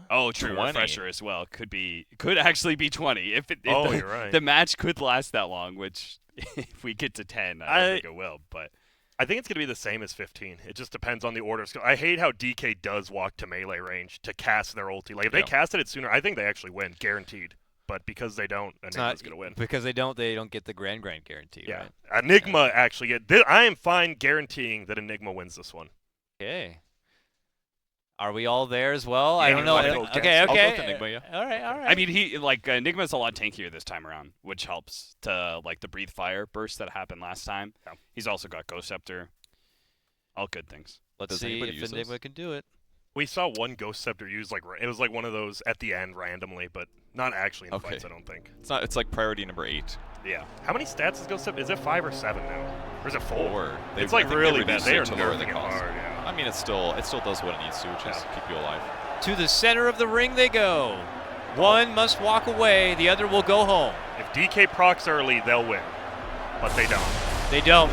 Oh, true. 20. Refresher as well could actually be 20 if Oh, the, you're right. the match could last that long. Which, if we get to 10, I don't think it will. But I think it's going to be the same as 15. It just depends on the order. I hate how DK does walk to melee range to cast their ulti. Like, if they casted it sooner, I think they actually win, guaranteed. But because they don't, Enigma's going to win. Because they don't get the grand guarantee, Yeah. right? Enigma actually I am fine guaranteeing that Enigma wins this one. Okay. Are we all there as well? Yeah, I don't know. I'll go Okay, I'll go okay. with Enigma, yeah. All right. I mean, Enigma's a lot tankier this time around, which helps to like the breathe fire burst that happened last time. Yeah. He's also got Ghost Scepter. All good things. Let's Does see anybody if use Enigma those? can do it. We saw one Ghost Scepter used, it was like one of those at the end randomly, but not actually in Okay. fights, I don't think. It's like priority number 8. Yeah. How many stats is Ghost Scepter? Is it 5 or 7 now? Or is it 4? 4. It's I like think they really bad. reduced They it are to lower nerfing the it cost. hard, yeah. I mean, it still does what it needs to, which is keep you alive. To the center of the ring they go. One must walk away. The other will go home. If DK procs early, they'll win. But they don't. They don't.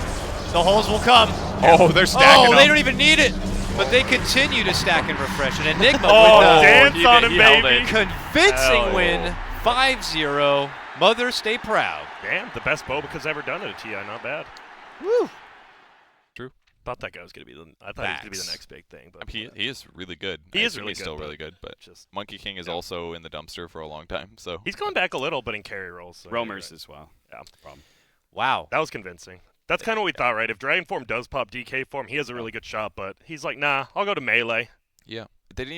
The holes will come. Oh, they're stacking Oh, they up. don't even need it. But they continue to stack and refresh. And Enigma Oh, with a dance on him, he held baby. it. convincing Hell win. 5-0. Mother, stay proud. Damn, the best Bobica's ever done at a TI. Not bad. Woo. True. Thought that guy was going to be I thought he was going to be the Facts. next big thing. But He is really good. He I is assume really he's good, still but really good, but just Monkey King is also in the dumpster for a long time. So he's going back a little, but in carry roles. So Roamers right. as well. Yeah. Problem. Wow. That was convincing. That's kind of what we thought, right? If Dragon Form does pop DK form, he has a really good shot, but he's like, nah, I'll go to melee. yeah, did they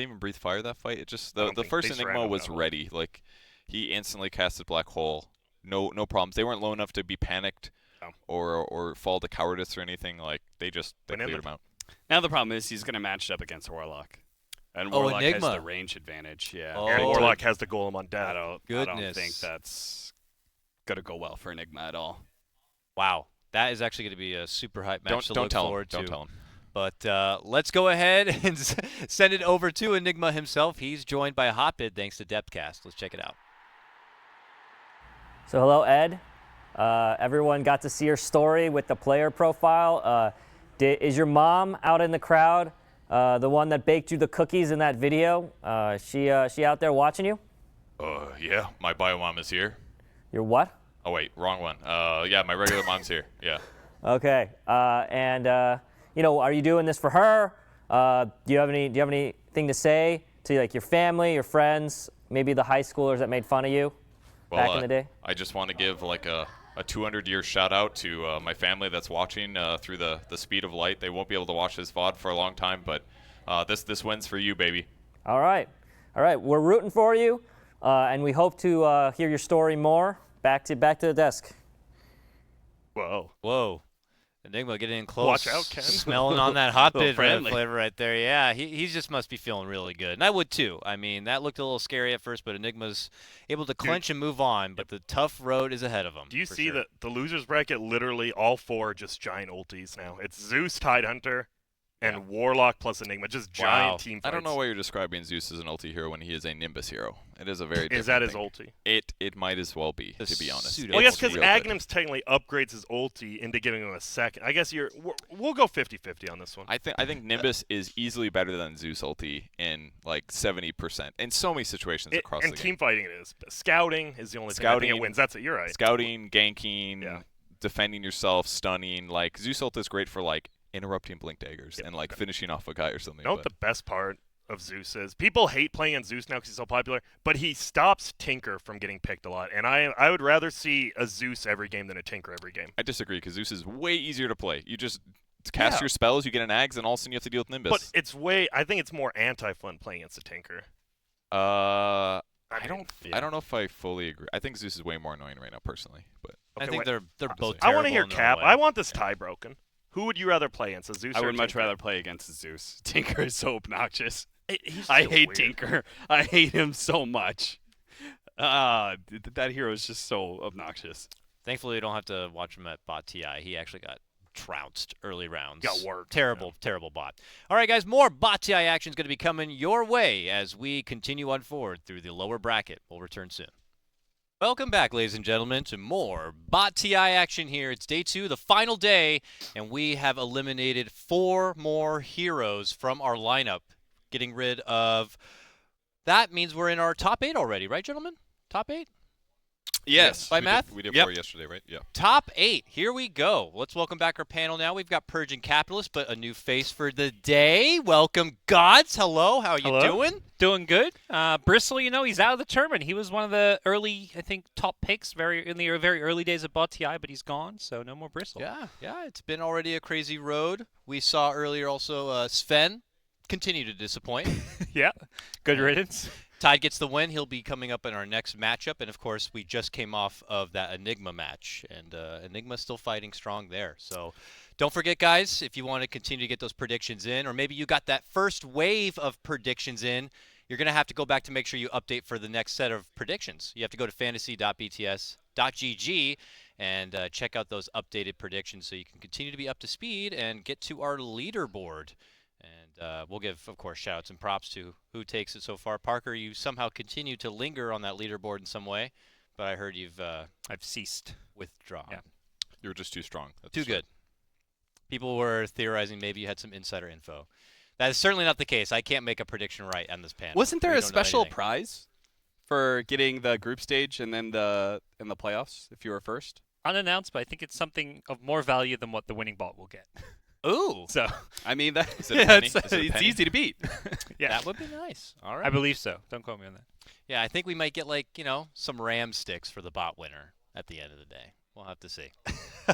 even breathe fire that fight? It just I the don't think first they just Enigma ran was out. ready. Like he instantly casted Black Hole. No problems. They weren't low enough to be panicked No. or fall to cowardice or anything. Like they Went in cleared with- him out. Now the problem is he's going to match it up against Warlock. And Oh, Warlock has Enigma. the range advantage. Yeah. Oh. And Oh. Warlock has the golem on I death. don't Goodness. think that's going to go well for Enigma at all. Wow. That is actually going to be a super hype match to Don't look tell him. forward Don't to. tell him. But let's go ahead and send it over to Enigma himself. He's joined by Hotbid thanks to Depthcast. Let's check it out. So hello, Ed. Everyone got to see your story with the player profile. Is your mom out in the crowd? The one that baked you the cookies in that video? She out there watching you? Yeah, my bio mom is here. Your what? Oh wait, wrong one. Yeah, my regular mom's here. Yeah. Okay. Are you doing this for her? Do you have anything to say to like your family, your friends, maybe the high schoolers that made fun of you back in the day? I just want to give like a 200-year shout out to my family that's watching through the speed of light. They won't be able to watch this VOD for a long time, but this wins for you, baby. All right. We're rooting for you, and we hope to hear your story more. Back to the desk. Whoa. Enigma getting in close. Watch out, Ken. Smelling on that Hotbid friendly. flavor right there. Yeah, he just must be feeling really good. And I would too. I mean, that looked a little scary at first, but Enigma's able to clench and move on, but the tough road is ahead of him. Do you for see sure. that the losers bracket, literally all 4 just giant ultis now? It's Zeus, Tidehunter, and Warlock plus Enigma, just giant team fights. I don't know why you're describing Zeus as an ulti hero when he is a Nimbus hero. It is a very different Is that his thing. ulti? It might as well be, to be honest. Well, yes, because Real good. Agnum's technically upgrades his ulti into giving him a second. I guess we'll go 50-50 on this one. I think Nimbus is easily better than Zeus ulti in like 70% in so many situations across the game. And team fighting it is. Scouting is the only thing I think it wins. That's it. You're right. Scouting, ganking, defending yourself, stunning. Like Zeus ult is great for like interrupting blink daggers and like finishing off a guy or something. You know what the best part of Zeus is? People hate playing on Zeus now because he's so popular, but he stops Tinker from getting picked a lot. And I would rather see a Zeus every game than a Tinker every game. I disagree because Zeus is way easier to play. You just cast your spells, you get an Ags, and all of a sudden you have to deal with Nimbus. But I think it's more anti-fun playing against a Tinker. I don't know if I fully agree. I think Zeus is way more annoying right now, personally. But I think they're both. I want to hear in their Cap. way. I want this tie broken. Who would you rather play against, a Zeus I or would much Tinker? rather play against Zeus. Tinker is so obnoxious. He's I so hate weird. Tinker. I hate him so much. That hero is just so obnoxious. Thankfully, you don't have to watch him at bot TI. He actually got trounced early rounds. Got worked. Terrible bot. All right, guys, more bot TI action is going to be coming your way as we continue on forward through the lower bracket. We'll return soon. Welcome back, ladies and gentlemen, to more bot TI action here. It's day 2, the final day, and we have eliminated 4 more heroes from our lineup. Getting rid of... That means we're in our top 8 already, right, gentlemen? Top 8? Yes. By math? We did 4 yesterday, right? Yeah. Top 8. Here we go. Let's welcome back our panel now. We've got Purge and Capitalist, but a new face for the day. Welcome, Gods. Hello. How are you doing? Doing good. Bristle, he's out of the tournament. He was one of the early, I think, top picks in the very early days of Bot TI, but he's gone, so no more Bristle. Yeah. It's been already a crazy road. We saw earlier also Sven continue to disappoint. Yeah. Good riddance. Tide gets the win. He'll be coming up in our next matchup. And, of course, we just came off of that Enigma match. And Enigma's still fighting strong there. So don't forget, guys, if you want to continue to get those predictions in, or maybe you got that first wave of predictions in, you're going to have to go back to make sure you update for the next set of predictions. You have to go to fantasy.bts.gg and check out those updated predictions so you can continue to be up to speed and get to our leaderboard. And we'll give, of course, shout-outs and props to who takes it so far. Parker, you somehow continue to linger on that leaderboard in some way, but I heard you've I've ceased. withdrawn. Yeah. You were just too strong. That's Too good. People were theorizing maybe you had some insider info. That is certainly not the case. I can't make a prediction right on this panel. Wasn't there We a don't know special anything. prize for getting the group stage and then the playoffs if you were first? Unannounced, but I think it's something of more value than what the winning bot will get. Ooh. So, I mean, that Is it a penny? Is it a it's penny? easy to beat. yeah. That would be nice. All right. I believe so. Don't quote me on that. Yeah, I think we might get, some Ram sticks for the bot winner at the end of the day. We'll have to see.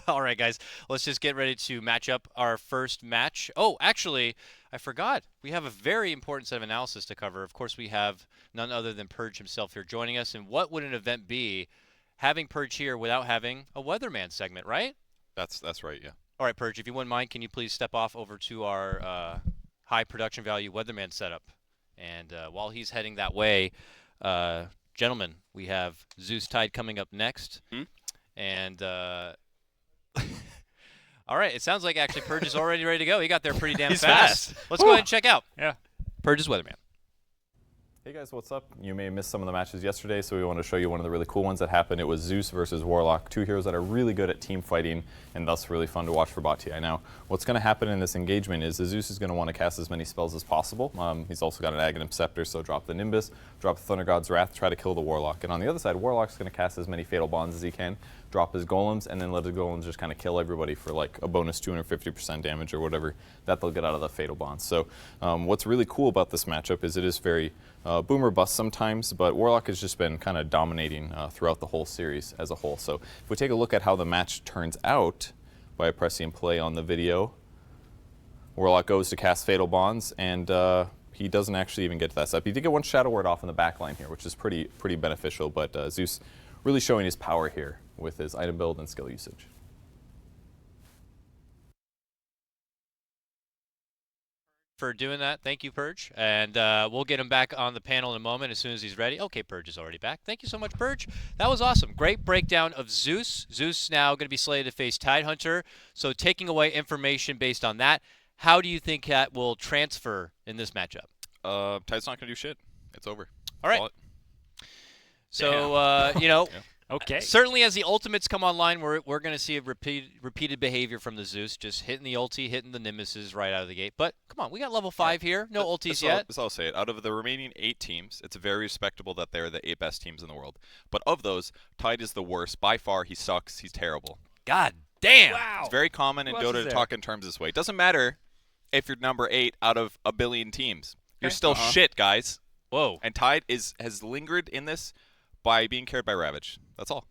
All right, guys. Let's just get ready to match up our first match. Oh, actually, I forgot. We have a very important set of analysis to cover. Of course, we have none other than Purge himself here joining us. And what would an event be having Purge here without having a Weatherman segment, right? That's right, yeah. All right, Purge, if you wouldn't mind, can you please step off over to our high production value Weatherman setup? And while he's heading that way, gentlemen, we have Zeus Tide coming up next. And all right, it sounds like actually Purge is already ready to go. He got there pretty damn He's fast. fast. Let's go ahead and check out. Yeah. Purge's Weatherman. Hey guys, what's up? You may have missed some of the matches yesterday, so we want to show you one of the really cool ones that happened. It was Zeus versus Warlock, 2 heroes that are really good at team fighting and thus really fun to watch for bot TI. Now, what's going to happen in this engagement is the Zeus is going to want to cast as many spells as possible. He's also got an Aghanim Scepter, so drop the Nimbus, drop the Thunder God's Wrath, try to kill the Warlock. And on the other side, Warlock's going to cast as many Fatal Bonds as he can, drop his Golems, and then let his Golems just kind of kill everybody for like a bonus 250% damage or whatever that they'll get out of the Fatal Bonds. So what's really cool about this matchup is it is very boomer bust sometimes, but Warlock has just been kind of dominating throughout the whole series as a whole. So if we take a look at how the match turns out by pressing play on the video, Warlock goes to cast Fatal Bonds, and he doesn't actually even get to that step. He did get one Shadow Word off in the back line here, which is pretty beneficial, but Zeus really showing his power here with his item build and skill usage. For doing that. Thank you, Purge. And we'll get him back on the panel in a moment as soon as he's ready. Okay, Purge is already back. Thank you so much, Purge. That was awesome. Great breakdown of Zeus. Zeus now going to be slated to face Tidehunter. So taking away information based on that, How do you think that will transfer in this matchup? Tide's not going to do shit. It's over. All right. Call it. So, you know, Okay. certainly as the ultimates come online, we're going to see a repeated behavior from the Zeus, just hitting the ulti, hitting the Nimbuses right out of the gate. But come on, we got level 5 here. No ultis yet. I'll say it. Out of the remaining 8 teams, it's very respectable that they're the 8 best teams in the world. But of those, Tide is the worst. By far, he sucks. He's terrible. God damn. Wow. It's very common in Who else Dota is to there? talk in terms this way. It doesn't matter if you're number 8 out of a billion teams. You're still shit, guys. Whoa. And Tide has lingered in this by being carried by Ravage. That's all.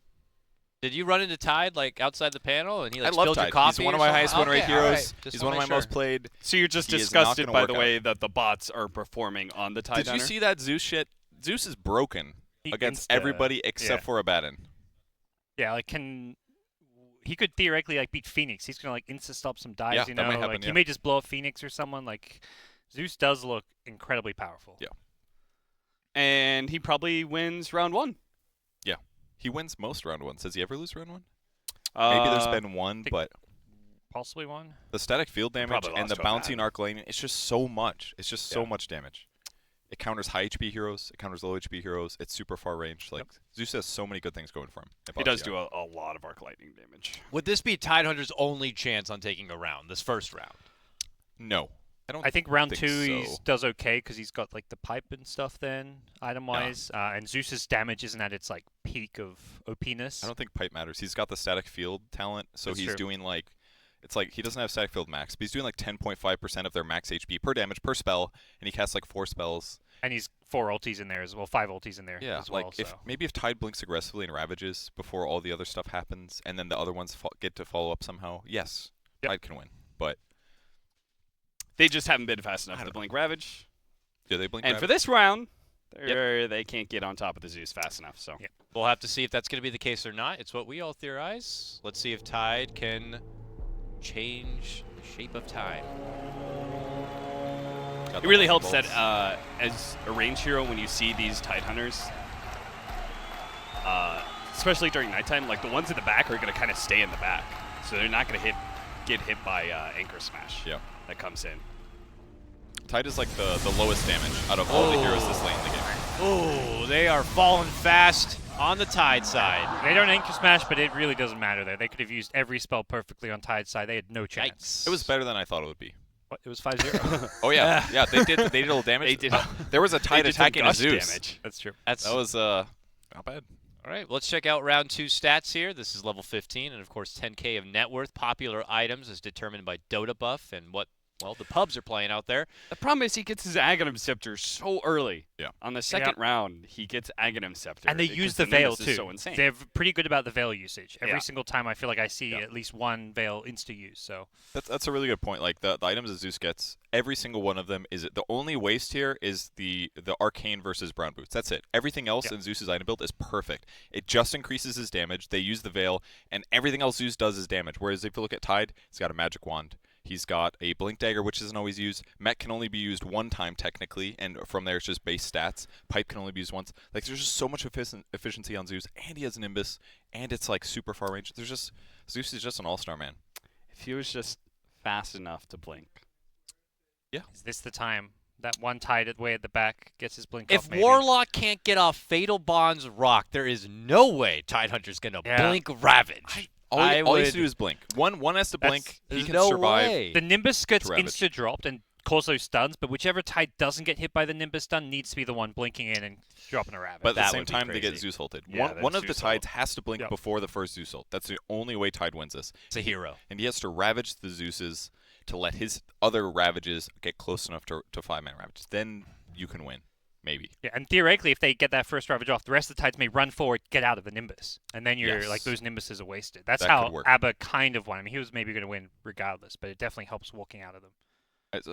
Did you run into Tide like outside the panel and he like I love spilled your Tide. coffee? He's one or of my something? highest win rate Okay, all heroes. right. Just He's wanna one of my make sure. most played. So you're just He is not disgusted gonna by work the out. way that the bots are performing on the Tide Did you Hunter? see that Zeus shit? Zeus is broken He against insta- everybody except yeah. for Abaddon. Yeah, like he could theoretically like beat Phoenix. He's gonna like insta stop some dives, Yeah, you that know. might happen, like yeah. he may just blow up Phoenix or someone. Like Zeus does look incredibly powerful. Yeah. And he probably wins round 1. Yeah. He wins most round 1s. Does he ever lose round 1? Maybe there's been one, think- but Possibly one. the static field damage probably and lost the to bouncing Abaddon. arc lane, it's just so much. It's just so much damage. It counters high HP heroes. It counters low HP heroes. It's super far range. Like Zeus has so many good things going for him. He does do a lot of arc lightning damage. Would this be Tide Hunter's only chance on taking a round, this first round? No. I think round think 2 so. he does okay because he's got like the pipe and stuff then item wise, and Zeus's damage isn't at its like peak of OP-ness. I don't think pipe matters. He's got the static field talent, so That's he's true. doing like, it's like he doesn't have static field max, but he's doing like 10.5% of their max HP per damage per spell, and he casts like 4 spells. And he's 4 ultis in there as well, 5 ultis in there Yeah, as well. like if so. maybe if Tide blinks aggressively and ravages before all the other stuff happens, and then the other ones get to follow up somehow, yes, Tide can win. But They just haven't been fast enough to blink Ravage. do they blink? And for Ravage? this round, they can't get on top of the Zeus fast enough. So We'll have to see if that's going to be the case or not. It's what we all theorize. Let's see if Tide can change the shape of time. Got it the really lightning helps that bolts. as a range hero, when you see these Tide Hunters, especially during nighttime, like the ones in the back are going to kind of stay in the back. So they're not going to get hit by Anchor Smash that comes in. Tide is like the lowest damage out of all the heroes this late in the game. Oh, they are falling fast on the Tide side. They don't anchor smash, but it really doesn't matter there. They could have used every spell perfectly on Tide's side. They had no chance. It was better than I thought it would be. What? It was 5-0. Oh yeah, yeah. They did a little damage. They did. There was a Tide did some attacking a gush Zeus. damage. That's true. That was not bad. All right, let's check out round 2 stats here. This is level 15, and of course 10K of net worth. Popular items is determined by Dota buff and what, well, the pubs are playing out there. The problem is he gets his Aghanim Scepter so early. Yeah. On the second round, he gets Aghanim Scepter. And they because use the veil Nimbus too. is so insane. They're pretty good about the veil usage. Every Yeah. single time I feel like I see at least one veil insta use. So That's a really good point. Like the items that Zeus gets, every single one of them is the only waste here is the arcane versus brown boots. That's it. Everything else in Zeus's item build is perfect. It just increases his damage. They use the veil, and everything else Zeus does is damage. Whereas if you look at Tide, he's got a magic wand. He's got a blink dagger, which isn't always used. Met can only be used one time technically, and from there it's just base stats. Pipe can only be used once. Like there's just so much efficiency on Zeus, and he has Nimbus, and it's like super far range. There's just Zeus is just an all-star man. If he was just fast enough to blink. Yeah. is this the time that one Tide way at the back gets his blink If off? Maybe? Warlock can't get off Fatal Bond's rock, there is no way Tide Hunter's going to blink Ravage. All he has would- to do is blink. One has to blink. He There's can no survive. way. The Nimbus gets to Ravage. insta dropped and cause those stuns, but whichever Tide doesn't get hit by the Nimbus stun needs to be the one blinking in and dropping a Ravage. But at the That same would be time, they get crazy. Zeus ulted. Yeah, One that's of the Zeus Tides ult. has to blink Yep. before the first Zeus ult. That's the only way Tide wins this. It's a hero. And he has to Ravage the Zeuses to let his other Ravages get close enough to 5-man Ravages. Then you can win. Maybe. Yeah, and theoretically, if they get that first Ravage off, the rest of the Tides may run forward, get out of the Nimbus, and then you're Yes. like those Nimbuses are wasted. That's That how could work. Abba kind of won. I mean, he was maybe going to win regardless, but it definitely helps walking out of them.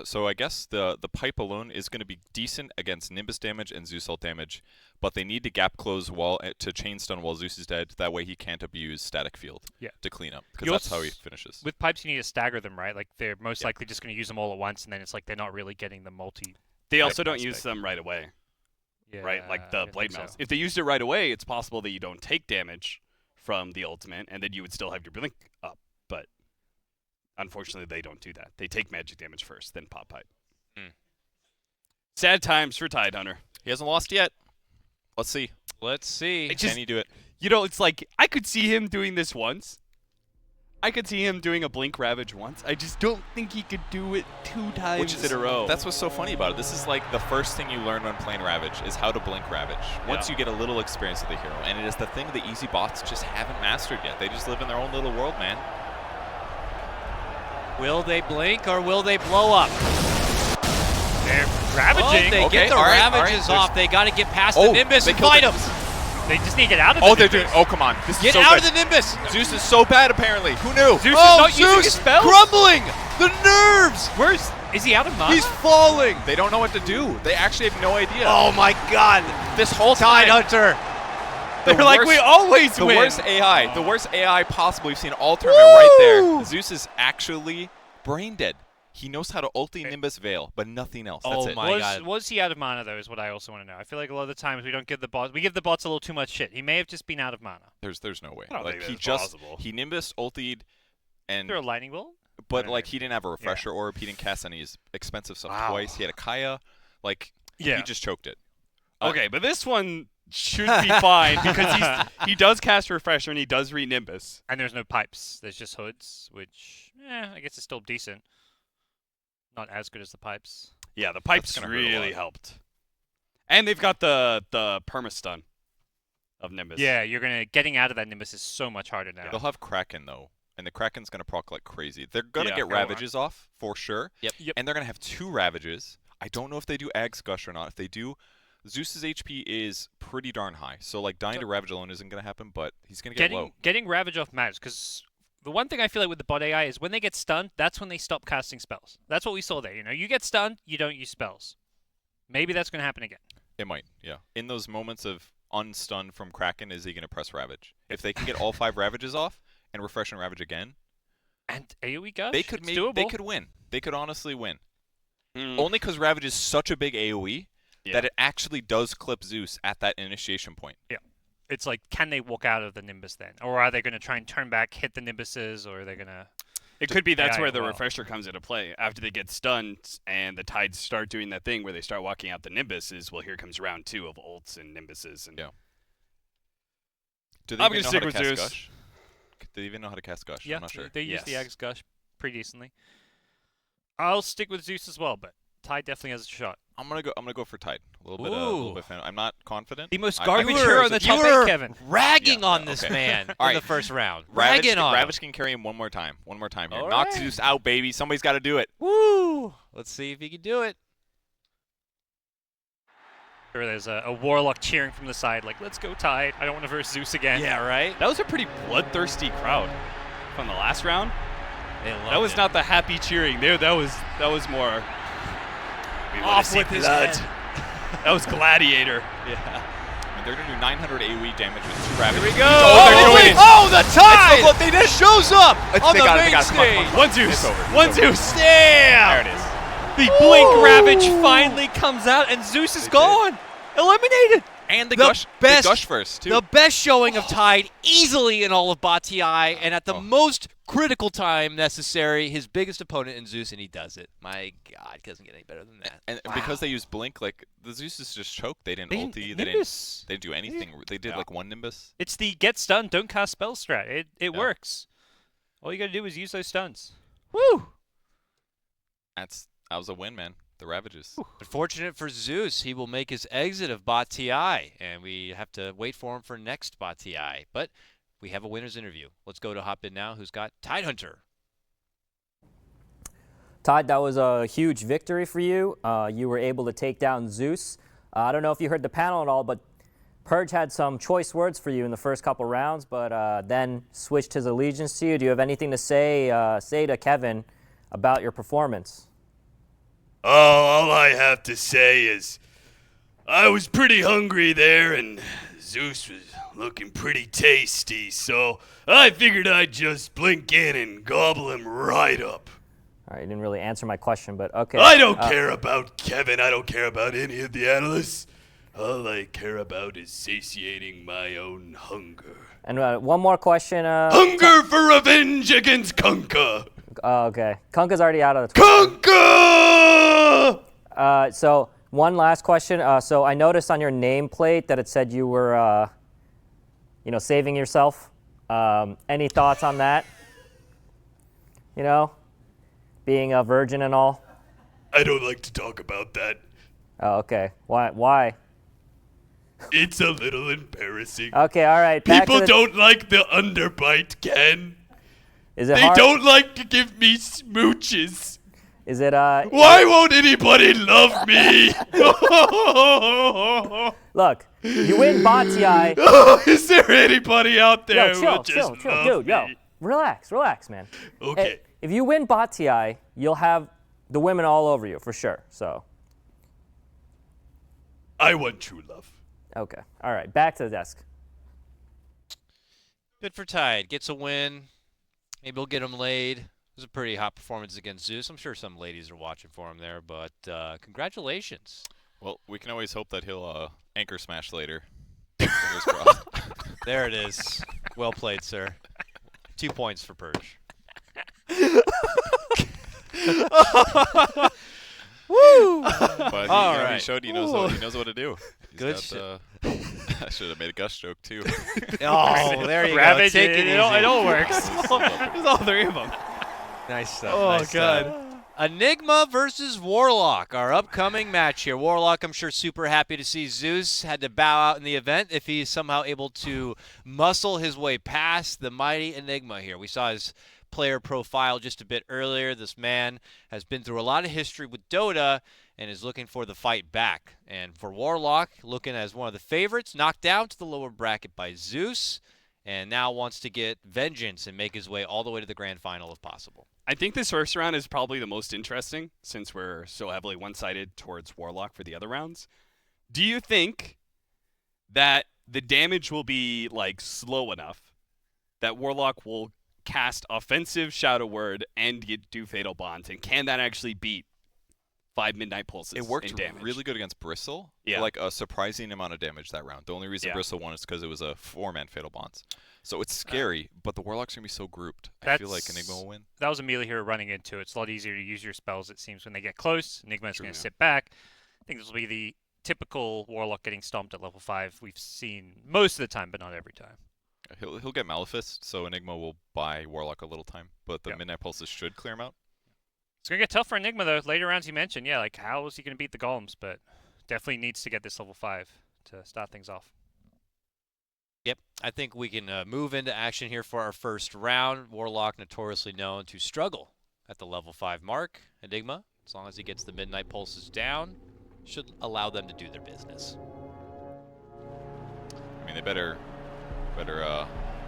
So I guess the pipe alone is going to be decent against Nimbus damage and Zeus ult damage, but they need to gap close to chain stun while Zeus is dead. That way he can't abuse static field to clean up, because You that's how also- he finishes. With pipes, you need to stagger them, right? Like they're most likely just going to use them all at once, and then it's like they're not really getting the multi. They also pipe don't aspect. use them right away. Yeah, Right? Like I the don't blade think mouse. so. If they used it right away, it's possible that you don't take damage from the ultimate, and then you would still have your blink up. But Unfortunately, they don't do that. They take magic damage first, then pop pipe. Sad times for Tidehunter. He hasn't lost yet. Let's see. Let's see. Can he do it? You know, it's like I could see him doing this once. I could see him doing a Blink Ravage once. I just don't think he could do it 2 times in a row. That's what's so funny about it. This is like the first thing you learn when playing Ravage is how to Blink Ravage. Once you get a little experience with the hero. And it is the thing the easy bots just haven't mastered yet. They just live in their own little world, man. Will they blink or will they blow up? They're ravaging. Oh, they get the ravages off. They got to get past the Nimbus and fight them. They just need to get out of the Nimbus. Nimbus. Oh, come on. This Get is so out good. of the Nimbus. Zeus is so bad, apparently. Who knew? Zeus is not using his spells. Crumbling. The nerves. Is he out of mana? He's falling. They don't know what to do. They actually have no idea. Oh, my God. This whole time. Tidehunter. They're like, we always win. The worst AI possible we've seen all tournament right there. Zeus is actually brain dead. He knows how to ulti Nimbus Veil, but nothing else. That's it. My God. Was he out of mana, though, is what I also want to know. I feel like a lot of the times we don't give the bots, we give the bots a little too much shit. He may have just been out of mana. There's no way. I don't Like think he that's possible. he Nimbus ultied and Through a lightning bolt? but like he didn't have a refresher orb, he didn't cast any expensive stuff twice. He had a Kaya, like he just choked it. Okay, but this one should be fine because he does cast refresher and he does read Nimbus. And there's no pipes. There's just hoods, which I guess is still decent. Not as good as the pipes. Yeah, the pipes really helped. And they've got the perma-stun of Nimbus. Yeah, getting out of that Nimbus is so much harder now. They'll have Kraken though, and the Kraken's gonna proc like crazy. They're gonna get Ravages off for sure. Yep. And they're gonna have 2 Ravages. I don't know if they do Ag's Gush or not. If they do, Zeus's HP is pretty darn high. So like dying to Ravage alone isn't gonna happen, but he's gonna get low. Getting Ravage off matters because the one thing I feel like with the bot AI is when they get stunned, that's when they stop casting spells. That's what we saw there. You get stunned, you don't use spells. Maybe that's gonna happen again. It might, yeah. In those moments of unstun from Kraken, is he gonna press Ravage? If they can get all 5 Ravages off and refresh and Ravage again, and AoE Gush, they could they could win. They could honestly win. Only because Ravage is such a big AoE that it actually does clip Zeus at that initiation point. Yeah. It's like, can they walk out of the Nimbus then? Or are they going to try and turn back, hit the Nimbuses, or are they going to... It could be that's where the refresher comes into play. After they get stunned and the Tides start doing that thing where they start walking out the Nimbuses, well, here comes round 2 of ults and Nimbuses. And Do they I'm even going to know stick how to with cast Zeus. Gush? Do they even know how to cast Gush? Yeah, I'm not sure. they use the Axe Gush pretty decently. I'll stick with Zeus as well, but Tide definitely has a shot. I'm gonna go for Tide. A little bit fan. I'm not confident. The most garbage hero in the top 8, Kevin. Ragging on this man in the first round. Ragging on him. Ravage can carry him one more time. One more time here. All Knock right. Zeus out, baby. Somebody's got to do it. Woo! Let's see if he can do it. Or there's a Warlock cheering from the side, like, let's go Tide. I don't want to verse Zeus again. Yeah, right? That was a pretty bloodthirsty crowd from the last round. That was not the happy cheering. That was more... Off with his head. That was Gladiator. Yeah. I mean, they're going to do 900 AoE damage with 2 Ravages. Here we go. Oh, the Tide! Look, they did. Shows up on they the got it, main they got it. Come on, stage. It's over. One Zeus. Damn! There it is. The Blink Ravage finally comes out, and Zeus is gone. Eliminated. And the Gush first, too. The best showing of Tide easily in all of BotTI, and at the most critical time necessary, his biggest opponent in Zeus, and he does it. My God, it doesn't get any better than that. And because they used Blink, like, the Zeus just choked. They didn't ulti. They didn't do anything. They did, like, 1 Nimbus. It's the get stunned, don't cast spell strat. It works. All you got to do is use those stuns. Woo! That was a win, man. The Ravages. Unfortunate for Zeus, he will make his exit of BotTI, and we have to wait for him for next BotTI. But we have a winner's interview. Let's go to Hop In Now, who's got Tidehunter. Tide, that was a huge victory for you. You were able to take down Zeus. I don't know if you heard the panel at all, but Purge had some choice words for you in the first couple rounds, but then switched his allegiance to you. Do you have anything to say to Kevin about your performance? Oh, all I have to say is I was pretty hungry there, and Zeus was looking pretty tasty, so I figured I'd just blink in and gobble him right up. All right, you didn't really answer my question, but okay. I don't care about Kevin. I don't care about any of the analysts. All I care about is satiating my own hunger. And one more question. Hunger for revenge against Kunkka. Oh, okay. Kunkka's already out of the Kunkka! So one last question. So I noticed on your nameplate that it said you were, saving yourself. Any thoughts on that? Being a virgin and all? I don't like to talk about that. Oh, okay. Why? It's a little embarrassing. Okay, all right. People don't like the underbite, Ken. Is it They hard? don't like to give me smooches. Is it Why won't anybody love me? Look, you win Batiai. Is there anybody out there Yo, who chill, will just chill, love dude, me? yo. Relax, man. Okay. If you win Batiai, you'll have the women all over you for sure. So. I want true love. Okay. All right. Back to the desk. Good for Tide. Gets a win. Maybe we'll get him laid. It was a pretty hot performance against Zeus. I'm sure some ladies are watching for him there, but congratulations. Well, we can always hope that he'll anchor smash later. Fingers crossed. There it is. Well played, sir. 2 points for Purge. Woo! But All he right. showed he knows what to do. Good Got, shit. I should have made a Gus joke too. Oh, there you Grab go. it, Take it easy. it all works. There's all three of them. Nice stuff. Oh, nice God. stuff. Enigma versus Warlock, our upcoming match here. Warlock, I'm sure, super happy to see Zeus had to bow out in the event if he's somehow able to muscle his way past the mighty Enigma here. We saw his player profile just a bit earlier. This man has been through a lot of history with Dota and is looking for the fight back. And for Warlock, looking as one of the favorites, knocked down to the lower bracket by Zeus, and now wants to get vengeance and make his way all the way to the grand final if possible. I think this first round is probably the most interesting since we're so heavily one-sided towards Warlock for the other rounds. Do you think that the damage will be slow enough that Warlock will cast offensive Shadow Word and do Fatal Bonds, and can that actually beat 5 Midnight Pulses? It worked in damage? really good against Bristle. Yeah. Like a surprising amount of damage that round. The only reason Bristle won is because it was a 4-man Fatal Bonds. So it's scary, but the Warlock's going to be so grouped. I feel like Enigma will win. That was Amelia here running into it. It's a lot easier to use your spells, it seems, when they get close. Enigma's going to sit back. I think this will be the typical Warlock getting stomped at level 5 we've seen most of the time, but not every time. He'll get Malefist, so Enigma will buy Warlock a little time, but the Midnight Pulses should clear him out. It's going to get tough for Enigma, though. Later rounds you mentioned, how is he going to beat the Golems? But definitely needs to get this level 5 to start things off. Yep, I think we can move into action here for our first round. Warlock notoriously known to struggle at the level 5 mark. Enigma, as long as he gets the Midnight Pulses down, should allow them to do their business. I mean, they better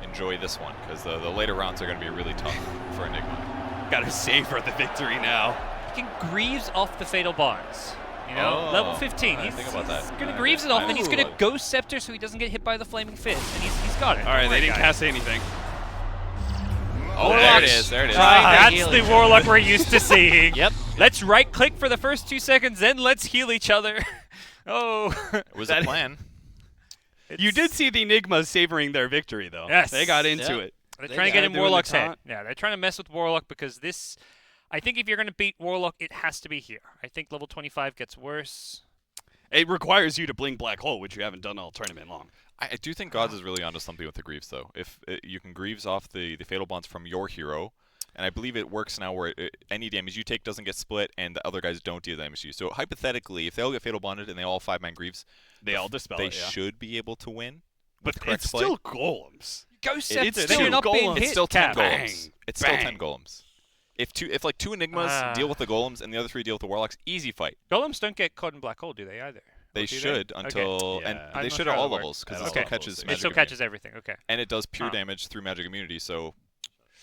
enjoy this one, because the later rounds are going to be really tough for Enigma. Gotta savor the victory now. He can Greaves off the Fatal Bonds. Level 15. He's think about that. going to Greaves it off, and he's going to Ghost Scepter so he doesn't get hit by the Flaming Fist, and he's got it. All right, they didn't cast anything. Oh, there it is. There it is. That's the Warlock we're used to seeing. Yep. Let's right-click for the first 2 seconds, then let's heal each other. Oh. It was a plan. You did see the Enigmas savoring their victory, though. Yes. They got into it. They're trying to get in Warlock's head. Yeah, they're trying to mess with Warlock because this... I think if you're going to beat Warlock, it has to be here. I think level 25 gets worse. It requires you to bling Black Hole, which you haven't done all tournament long. I do think Gods is really onto something with the Greaves, though. If you can Greaves off the Fatal Bonds from your hero, and I believe it works now where any damage you take doesn't get split, and the other guys don't deal damage to you. So hypothetically, if they all get Fatal Bonded and they all 5-man Greaves, they all dispel they it, yeah. should be able to win. But it's still golems. Ghost Scepter, It's they're still not being golems. hit. It's still 10 Cap. golems. It's still 10 golems. If two Enigmas deal with the golems and the other 3 deal with the Warlocks, easy fight. Golems don't get caught in Black Hole, do they either? They should until Okay. and I'm they not should sure at all how that levels because works. it still catches It magic. still catches everything. Okay. And it does pure damage through magic immunity. So,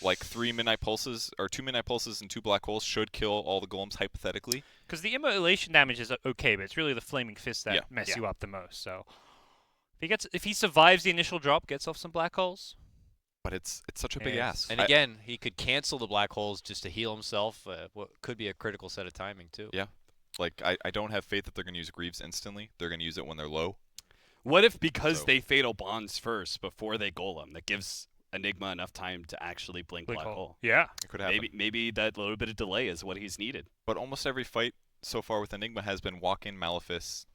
like 3 Midnight Pulses or 2 Midnight Pulses and 2 Black Holes should kill all the golems hypothetically. Because the immolation damage is okay, but it's really the Flaming Fist that mess Yeah. you up the most. So if he survives the initial drop, gets off some Black Holes. But it's such a big ass. And again, he could cancel the Black Holes just to heal himself. What could be a critical set of timing, too. Yeah. Like, I don't have faith that they're going to use Greaves instantly. They're going to use it when they're low. What if because they Fatal Bonds first before they Golem, that gives Enigma enough time to actually blink Blink Black hole. Hole. Yeah. It could happen. Maybe that little bit of delay is what he's needed. But almost every fight so far with Enigma has been walk-in Malefice.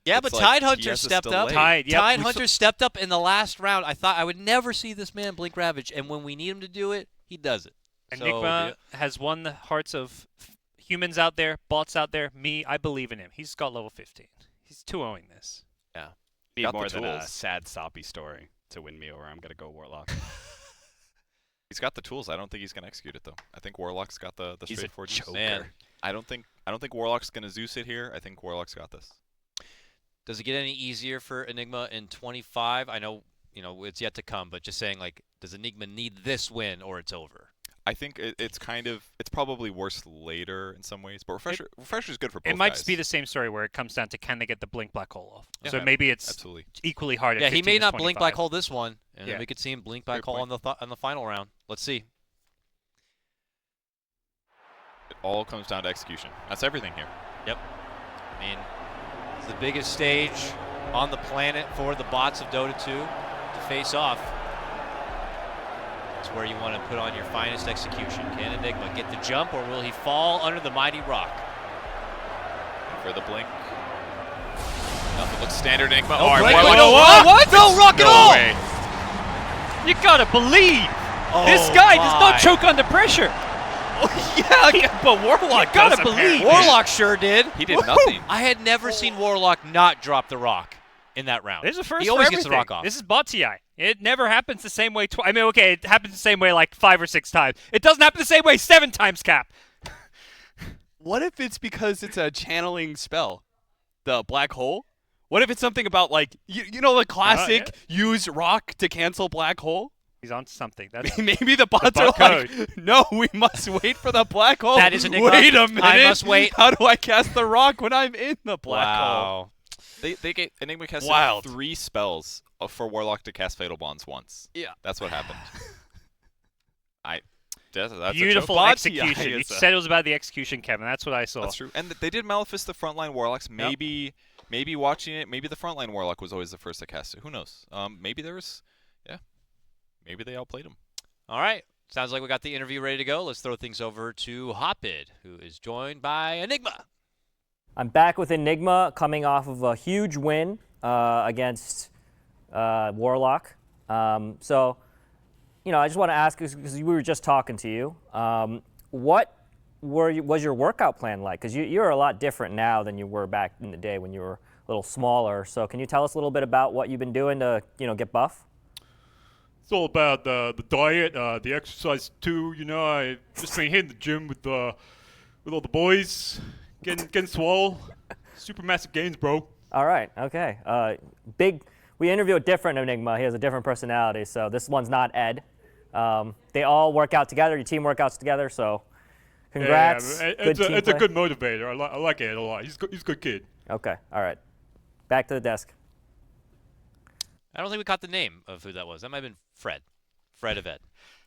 Yeah, It's but like Tide he Hunter has this stepped up. delay. Tide Hunter stepped up in the last round. I thought I would never see this man blink Ravage, and when we need him to do it, he does it. Enigma has won the hearts of humans out there, bots out there. Me, I believe in him. He's got level 15. He's 2-0ing this. Yeah. Need Got the more than a tools. sad soppy story to win me over. I'm gonna go Warlock. He's got the tools. I don't think he's gonna execute it though. I think Warlock's got the He's a straightforward use. choker. Man. I don't think Warlock's gonna Zeus it here. I think Warlock's got this. Does it get any easier for Enigma in 25? I know, it's yet to come, but just saying, like, does Enigma need this win or it's over? I think it's probably worse later in some ways, but Refresher's good for both It might guys. be the same story where it comes down to can they get the blink black hole off. Yeah. So maybe it's Absolutely. equally hard. At Yeah, he 15 may as not blink 25. Black Hole this one, and Yeah. then we could see him blink Black Great Hole on the final round. Let's see. It all comes down to execution. That's everything here. Yep. I mean, it's the biggest stage on the planet for the bots of Dota 2 to face off. It's where you want to put on your finest execution. Can Enigma get the jump, or will he fall under the mighty rock? For the blink. Nothing looks standard Enigma. No Oh, break, what? no what? No rock at No all! way. You gotta believe Oh this guy does my. not choke under pressure. Yeah, but Warlock gotta does, believe. apparently. Warlock sure did. He did nothing. I had never seen Warlock not drop the rock in that round. This is a first He always for gets the everything. rock off. This is bot TI. It never happens the same way twice. I mean, okay, it happens the same way like 5 or 6 times. It doesn't happen the same way 7 times, Cap. What if it's because it's a channeling spell? The black hole? What if it's something about like you know the classic use rock to cancel black hole? He's on something. That's Maybe the bots bot are like, no, we must wait for the black hole. That is Enigma. Wait a minute. I must wait. How do I cast the rock when I'm in the black hole? Wow. They get Enigma casted Wild. 3 spells for Warlock to cast Fatal Bonds once. Yeah. That's what happened. That's beautiful a joke. execution. You said it was about the execution, Kevin. That's what I saw. That's true. And they did Malefice the frontline Warlocks. Maybe watching it, maybe the frontline Warlock was always the first to cast it. Who knows? Maybe there was, maybe they outplayed him. All right. Sounds like we got the interview ready to go. Let's throw things over to Hopid, who is joined by Enigma. I'm back with Enigma, coming off of a huge win against Warlock. So, I just want to ask, because we were just talking to you, what was your workout plan like? Because you're a lot different now than you were back in the day when you were a little smaller. So can you tell us a little bit about what you've been doing to, get buff? It's all about the diet, the exercise too. I just been hitting the gym with all the boys, getting swole. Super massive gains, bro. All right. Okay. We interview a different Enigma. He has a different personality. So this one's not Ed. They all work out together. Your team workouts together. So congrats. Yeah, Good team it's a play. Good motivator. I like Ed a lot. He's a good kid. Okay. All right. Back to the desk. I don't think we caught the name of who that was. That might have been Fred. Fred of Ed.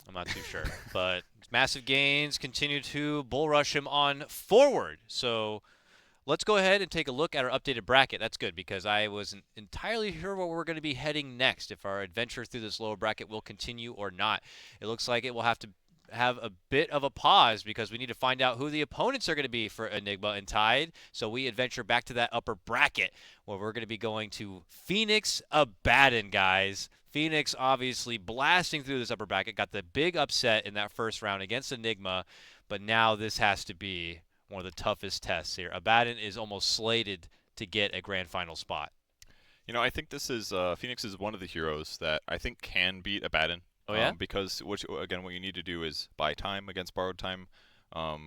I'm not too sure. But massive gains continue to bull rush him on forward. So let's go ahead and take a look at our updated bracket. That's good because I wasn't entirely sure where we're going to be heading next, if our adventure through this lower bracket will continue or not. It looks like it will have to have a bit of a pause because we need to find out who the opponents are going to be for Enigma and Tide. So we adventure back to that upper bracket where we're going to be going to Phoenix Abaddon, guys. Phoenix obviously blasting through this upper bracket, got the big upset in that first round against Enigma, but now this has to be one of the toughest tests here. Abaddon is almost slated to get a grand final spot. I think this is Phoenix is one of the heroes that I think can beat Abaddon. Oh, yeah? Because, what you need to do is buy time against borrowed time.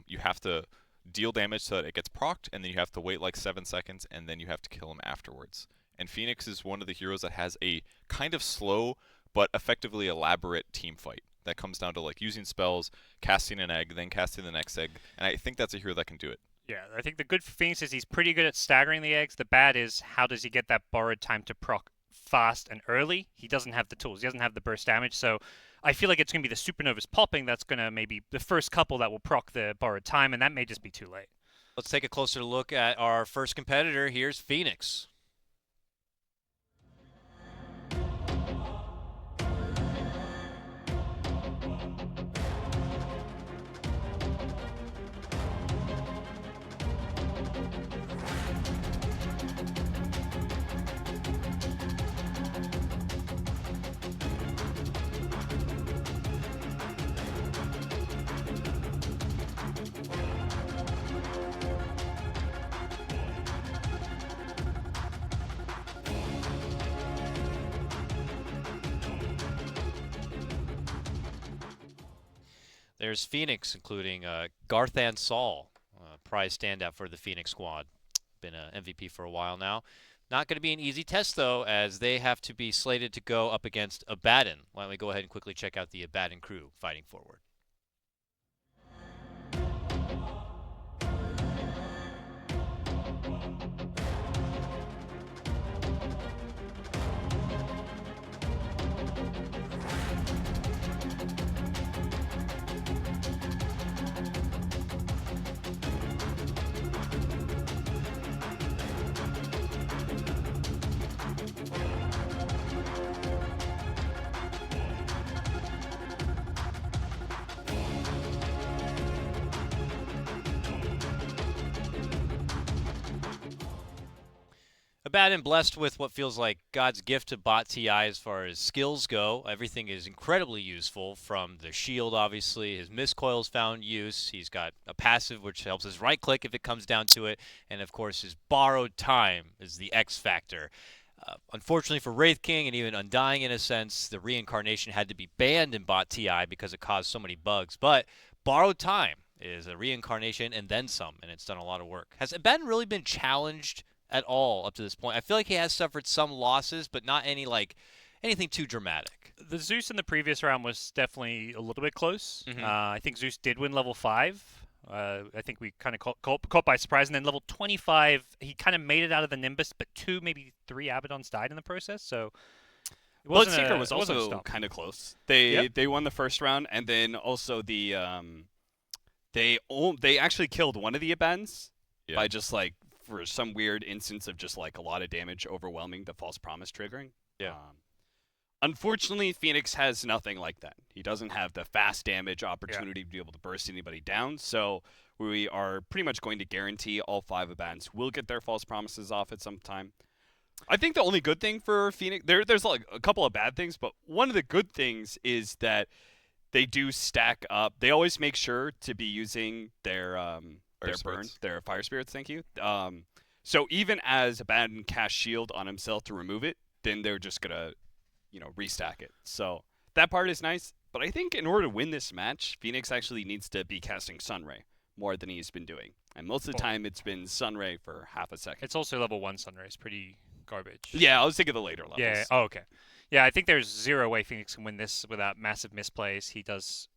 You have to deal damage so that it gets procced, and then you have to wait like 7 seconds, and then you have to kill him afterwards. And Phoenix is one of the heroes that has a kind of slow but effectively elaborate team fight that comes down to like using spells, casting an egg, then casting the next egg, and I think that's a hero that can do it. Yeah, I think the good for Phoenix is he's pretty good at staggering the eggs. The bad is how does he get that borrowed time to proc fast and early? He doesn't have the tools. He doesn't have the burst damage, so I feel like it's going to be the supernovas popping that's going to maybe the first couple that will proc the borrowed time, and that may just be too late. Let's take a closer look at our first competitor. Here's Phoenix. There's Phoenix, including Garthan Saul, prize standout for the Phoenix squad. Been an MVP for a while now. Not going to be an easy test, though, as they have to be slated to go up against Abaddon. Why don't we go ahead and quickly check out the Abaddon crew fighting forward. Abaddon blessed with what feels like God's gift to Bot TI as far as skills go. Everything is incredibly useful, from the shield, obviously. His miscoils found use. He's got a passive which helps his right click if it comes down to it. And, of course, his borrowed time is the X factor. Unfortunately for Wraith King and even Undying in a sense, the reincarnation had to be banned in Bot TI because it caused so many bugs. But borrowed time is a reincarnation and then some, and it's done a lot of work. Has Abaddon really been challenged at all up to this point? I feel like he has suffered some losses, but not anything too dramatic. The Zeus in the previous round was definitely a little bit close. Mhm. I think Zeus did win level 5. I think we kind of caught by surprise. And then level 25, he kind of made it out of the Nimbus, but 2, maybe 3 Abaddons died in the process. So Bloodseeker was it wasn't a also stomp. kind of close. They won the first round, and then also the they actually killed one of the Abaddons by just like, for some weird instance of just like a lot of damage overwhelming the false promise triggering. Yeah. Unfortunately, Phoenix has nothing like that. He doesn't have the fast damage opportunity to be able to burst anybody down. So we are pretty much going to guarantee all 5 Abaddons will get their false promises off at some time. I think the only good thing for Phoenix, there's like a couple of bad things, but one of the good things is that they do stack up. They always make sure to be using their fire spirits. Thank you. So even as Abaddon casts shield on himself to remove it, then they're just gonna, restack it. So that part is nice. But I think in order to win this match, Phoenix actually needs to be casting Sunray more than he's been doing. And most of the time, it's been Sunray for half a second. It's also level 1 Sunray. It's pretty garbage. Yeah, I was thinking of the later levels. Yeah. Oh, okay. Yeah, I think there's zero way Phoenix can win this without massive misplays. He does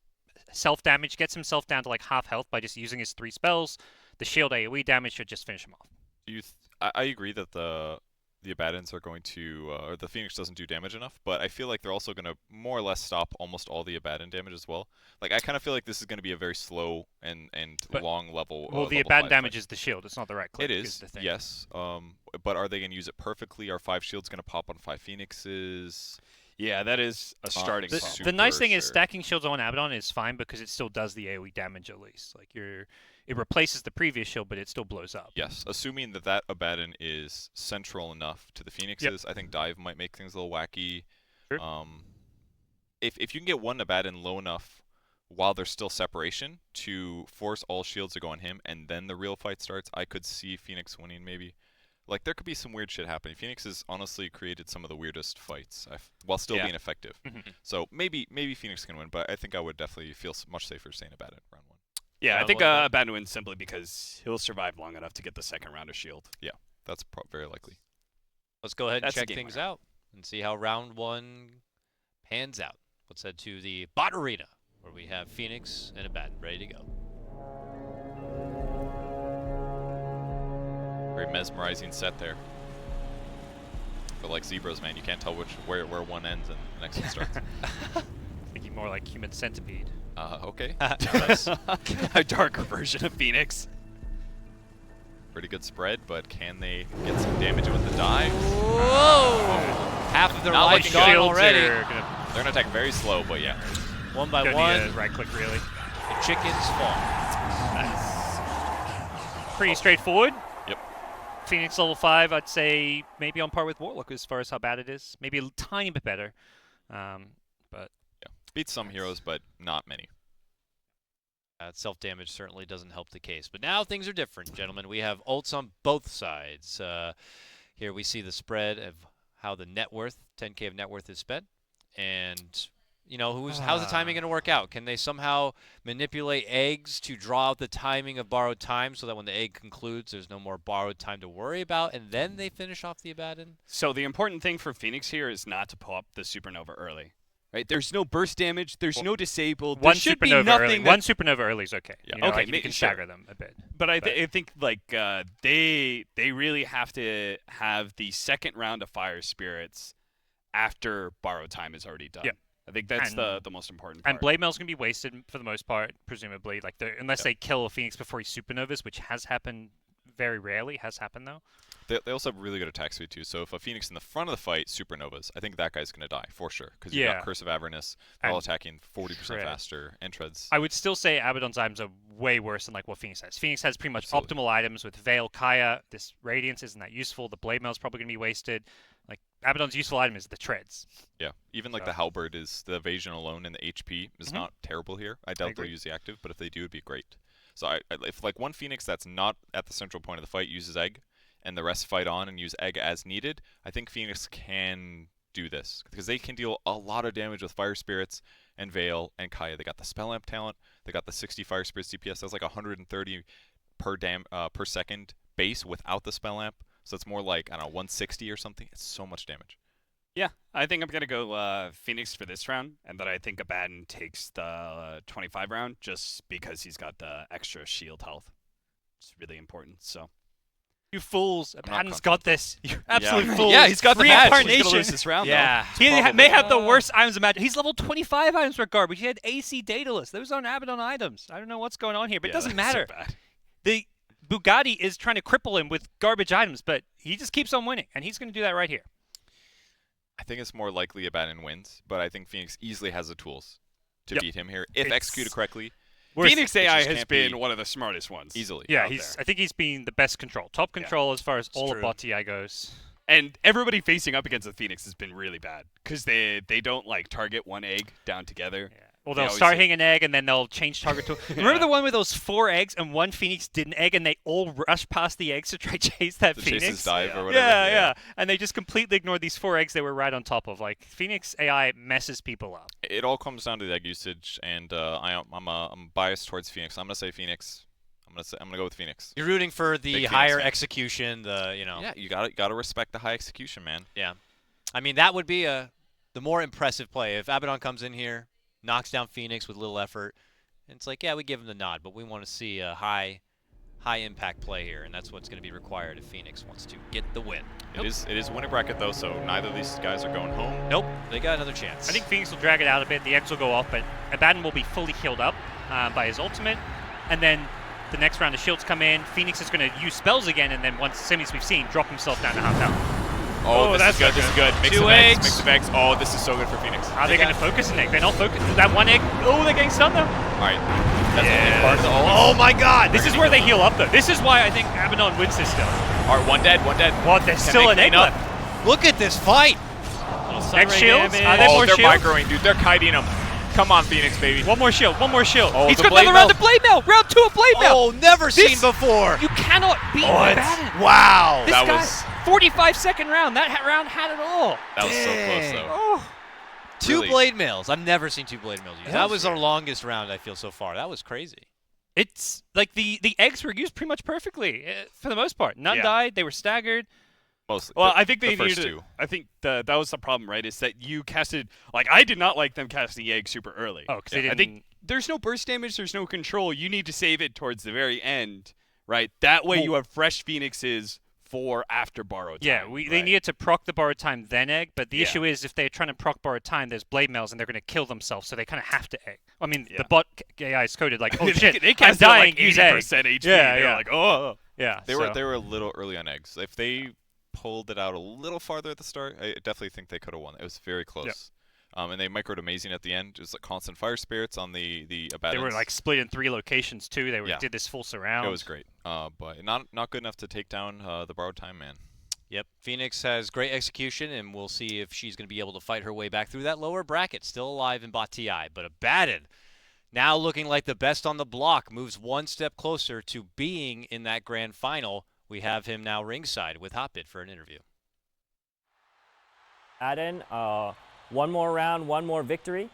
self-damage, gets himself down to like half health by just using his 3 spells. The shield AoE damage should just finish him off. I agree that the Abaddons are going to, or the Phoenix doesn't do damage enough, but I feel like they're also going to more or less stop almost all the Abaddon damage as well. Like, I kind of feel like this is going to be a very slow and long level. Well, the level Abaddon 5 damage fight. is the shield. It's not the right click. It is, the thing. yes. But are they going to use it perfectly? Are 5 shields going to pop on 5 Phoenixes? Yeah, that is a starting problem. The nice thing is stacking shields on Abaddon is fine because it still does the AoE damage at least. Like it replaces the previous shield, but it still blows up. Yes, assuming that Abaddon is central enough to the Phoenixes, I think dive might make things a little wacky. Sure. If you can get one Abaddon low enough while there's still separation to force all shields to go on him, and then the real fight starts, I could see Phoenix winning maybe. Like, there could be some weird shit happening. Phoenix has honestly created some of the weirdest fights while still being effective. So maybe Phoenix can win, but I think I would definitely feel much safer saying Abaddon round 1. Yeah, I think Abaddon wins simply because he'll survive long enough to get the second round of shield. Yeah, that's very likely. Let's go ahead and That's the check game things winner. out and see how round 1 pans out. Let's head to the bot arena, where we have Phoenix and Abaddon ready to go. Very mesmerizing set there. But like zebras, man, you can't tell where one ends and the next one starts. Thinking more like Human Centipede. Okay. A darker version of Phoenix. Pretty good spread, but can they get some damage with the dive? Whoa! Half of their Not life looking gone good. already. They're gonna attack very slow, but yeah. One by Don't one. need a right click really. The chickens fall. Pretty straightforward. Yep. Phoenix level 5, I'd say maybe on par with Warlock as far as how bad it is. Maybe a tiny bit better. But yeah, beats some heroes, but not many. Self-damage certainly doesn't help the case. But now things are different, gentlemen. We have ults on both sides. Here we see the spread of how the net worth, 10K of net worth is spent. And You know, how's the timing going to work out? Can they somehow manipulate eggs to draw out the timing of borrowed time so that when the egg concludes, there's no more borrowed time to worry about, and then they finish off the Abaddon? So the important thing for Phoenix here is not to pull up the supernova early. Right? There's no burst damage. There's no disabled. There should be nothing. Early. One supernova early is okay. Yeah. You know, Okay, like, you can stagger them a bit. But I think like they really have to have the second round of Fire Spirits after borrowed time is already done. Yep. I think that's the most important part. And Blade Mail's going to be wasted for the most part, presumably. Like unless they kill a Phoenix before he supernovas, which has happened very rarely. Has happened though. They also have really good attack speed too. So if a Phoenix in the front of the fight supernovas, I think that guy's going to die for sure. Because you've got Curse of Avernus, they're all attacking 40% faster, and treads. I would still say Abaddon's items are way worse than like what Phoenix has. Phoenix has pretty much optimal items with Veil, Kaya. This Radiance isn't that useful. The Blade Mail's probably going to be wasted. Like Abaddon's useful item is the treads. Yeah, even like the Halberd is the evasion alone and the HP is not terrible here. I doubt they'll use the active, but if they do, it'd be great. So if like one Phoenix that's not at the central point of the fight uses Egg, and the rest fight on and use Egg as needed, I think Phoenix can do this because they can deal a lot of damage with Fire Spirits and Veil and Kaya. They got the Spell Amp talent. They got the 60 Fire Spirits DPS. That's like 130 per second base without the Spell Amp. So it's more like, I don't know, 160 or something. It's so much damage. Yeah, I think I'm going to go Phoenix for this round, and then I think Abaddon takes the 25 round just because he's got the extra shield health. It's really important, so. You fools. Abaddon's got this. You absolute fools. Yeah, he's got the reincarnation. He's going to lose this round, though. He may have the worst items imagined. He's level 25 items for garbage. He had AC Daedalus. Those aren't Abaddon items. I don't know what's going on here, but it doesn't matter. So the Bugatti is trying to cripple him with garbage items, but he just keeps on winning, and he's going to do that right here. I think it's more likely Abaddon wins, but I think Phoenix easily has the tools to beat him here if executed correctly. Phoenix AI has been one of the smartest ones. Easily. Yeah, I think he's been the best control. Top control as far as all of bot TI goes. And everybody facing up against the Phoenix has been really bad because they don't like target one egg down together. Yeah. Well, they'll start hitting an egg and then they'll change target to. Remember the one with those 4 eggs and one Phoenix did an egg and they all rushed past the eggs to try to chase that Phoenix? Chase's dive or whatever. Yeah. And they just completely ignored these 4 eggs they were right on top of. Like Phoenix AI messes people up. It all comes down to the egg usage, and I'm biased towards Phoenix. I'm gonna say Phoenix. I'm gonna go with Phoenix. You're rooting for the higher execution. Yeah, you gotta respect the high execution, man. Yeah, I mean that would be the more impressive play if Abaddon comes in here, knocks down Phoenix with little effort. And it's like, yeah, we give him the nod, but we want to see a high impact play here, and that's what's going to be required if Phoenix wants to get the win. It is winning bracket though, so neither of these guys are going home. Nope, they got another chance. I think Phoenix will drag it out a bit. The eggs will go off, but Abaddon will be fully healed up by his ultimate, and then the next round of shields come in. Phoenix is going to use spells again, and then once Simi's we've seen, drop himself down to half health. Oh, this is good. This is good. Mix of eggs. Mix of eggs. Oh, this is so good for Phoenix. Are they going to focus an egg? They're not focused. That one egg. Oh, they're getting stunned though. All right. That's only part of the Oh my God! This is where they heal up though. This is why I think Abaddon wins this still. All right, one dead. What? There's still an egg left. Look at this fight. Next shields. They're microing, dude. They're kiting them. Come on, Phoenix, baby. One more shield. Oh, he's got another round of Blade Mail. Round 2 of Blade Mail. Oh, never seen before. You cannot beat Abaddon. Wow. This guy, 45-second round. That round had it all. That was so close, though. Oh. 2 Blade Mails. I've never seen 2 Blade Mails used. That was our longest round, I feel, so far. That was crazy. It's like the eggs were used pretty much perfectly for the most part. None died. They were staggered. Mostly. Well, I think they needed to. I think that was the problem, right? Is that you casted I did not like them casting the egg super early. Oh, because they didn't. I think there's no burst damage. There's no control. You need to save it towards the very end, right? That way you have fresh Phoenixes for after borrowed time. Yeah, they needed to proc the borrowed time then egg, but the issue is if they're trying to proc borrowed time, there's Blade Mails and they're going to kill themselves, so they kind of have to egg. I mean, the bot AI is coded like, oh shit, they I'm dying, like use egg. 80% HP. Yeah, They're like, oh. Yeah, they were a little early on eggs. If they pulled it out a little farther at the start, I definitely think they could have won. It was very close. Yep. And they microed amazing at the end. It was like constant fire spirits on the Abaddons. They were like split in 3 locations too. They did this full surround. It was great, but not good enough to take down the borrowed time man. Yep, Phoenix has great execution, and we'll see if she's going to be able to fight her way back through that lower bracket. Still alive in bot TI, but Abaddon, now looking like the best on the block, moves one step closer to being in that grand final. We have him now ringside with Hotbit for an interview. Abaddon, one more round, one more victory.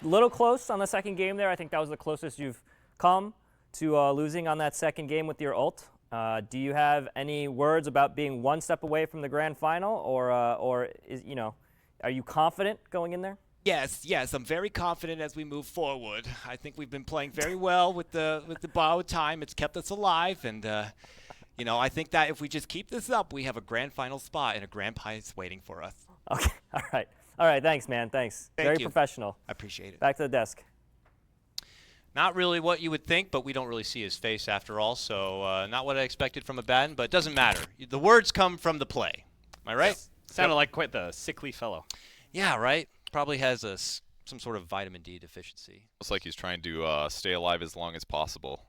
Little close on the second game there. I think that was the closest you've come to losing on that second game with your ult. Do you have any words about being one step away from the grand final, or is, are you confident going in there? Yes, I'm very confident as we move forward. I think we've been playing very well with the borrowed time. It's kept us alive, and I think that if we just keep this up, we have a grand final spot and a grand prize waiting for us. Okay, all right. Thanks, man. Thanks. Thank Very you. professional. I appreciate it. Back to the desk. Not really what you would think, but we don't really see his face after all, so not what I expected from a Baden, but it doesn't matter. The words come from the play. Am I right? Sounded like quite the sickly fellow. Yeah, right? Probably has some sort of vitamin D deficiency. Looks like he's trying to stay alive as long as possible.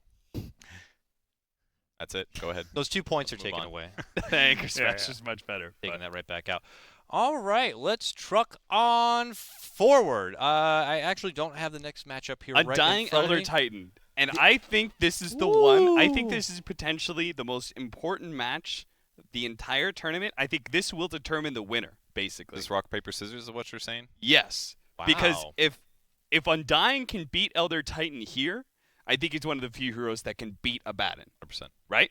That's it. Go ahead. Those 2 points are Move taken on. away. The anchor smash is much better. Taking that right back out. All right, let's truck on forward. I actually don't have the next matchup here right in Undying front of Elder me. Titan. And I think this is the one. I think this is potentially the most important match the entire tournament. I think this will determine the winner, basically. This rock, paper, scissors is what you're saying? Yes. Wow. Because if Undying can beat Elder Titan here, I think he's one of the few heroes that can beat a Baden. 100%. Right?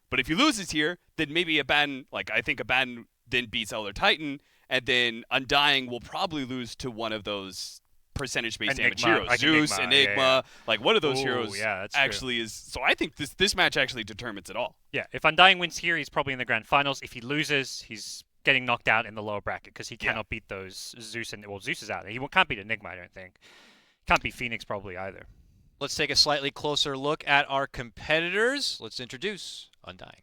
But if he loses here, then maybe a Baden, I think a Baden then beats Elder Titan, and then Undying will probably lose to one of those percentage-based damage heroes. like Zeus, Enigma, one of those Ooh, heroes yeah, that's actually is. So I think this match actually determines it all. Yeah, if Undying wins here, he's probably in the grand finals. If he loses, he's getting knocked out in the lower bracket because he cannot beat those Zeus and Zeus is out. He can't beat Enigma, I don't think. Can't beat Phoenix probably either. Let's take a slightly closer look at our competitors. Let's introduce Undying.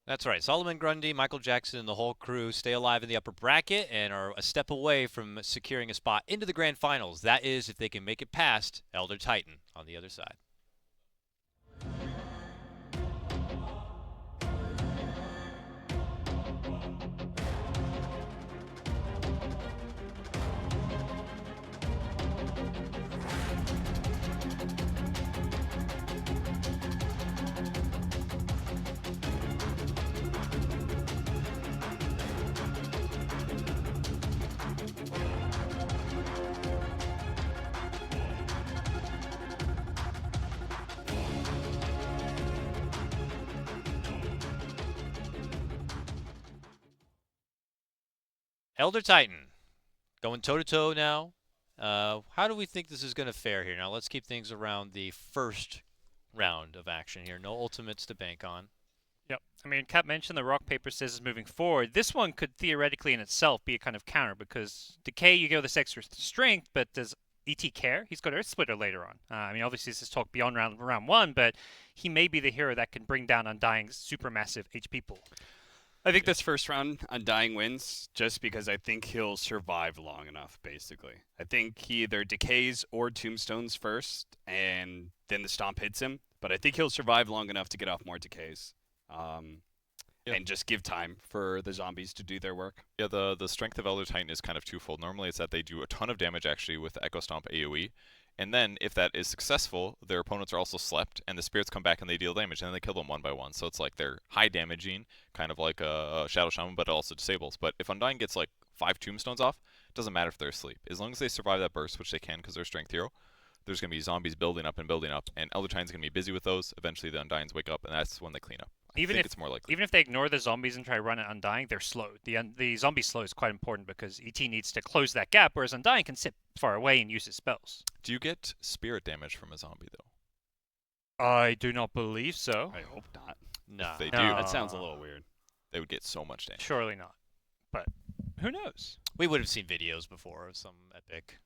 That's right. Solomon Grundy, Michael Jackson, and the whole crew stay alive in the upper bracket and are a step away from securing a spot into the grand finals. That is, if they can make it past Elder Titan on the other side. Elder Titan, going toe-to-toe now. How do we think this is going to fare here? Now, let's keep things around the first round of action here. No ultimates to bank on. Yep. I mean, Cap mentioned the rock, paper, scissors moving forward. This one could theoretically in itself be a kind of counter because Decay, you go this extra strength, but does ET care? He's got Earth Splitter later on. I mean, obviously this is talk beyond round one, but he may be the hero that can bring down Undying's supermassive HP pool. I think this first round, Undying wins just because I think he'll survive long enough, basically. I think he either decays or tombstones first, and then the stomp hits him. But I think he'll survive long enough to get off more decays. And just give time for the zombies to do their work. Yeah, the strength of Elder Titan is kind of twofold. Normally it's that they do a ton of damage actually with the Echo Stomp AoE. And then, if that is successful, their opponents are also slept, and the spirits come back and they deal damage, and then they kill them one by one. So it's like they're high damaging, kind of like a Shadow Shaman, but it also disables. But if Undying gets like 5 tombstones off, it doesn't matter if they're asleep. As long as they survive that burst, which they can because they're a strength hero, there's going to be zombies building up, and Elder Titan's going to be busy with those. Eventually the Undyings wake up, and that's when they clean up. I think it's more likely. Even if they ignore the zombies and try to run at Undying, they're slowed. The zombie slow is quite important because ET needs to close that gap, whereas Undying can sit far away and use his spells. Do you get spirit damage from a zombie, though? I do not believe so. I hope not. No. If they do, That sounds a little weird. They would get so much damage. Surely not. But who knows? We would have seen videos before of some epic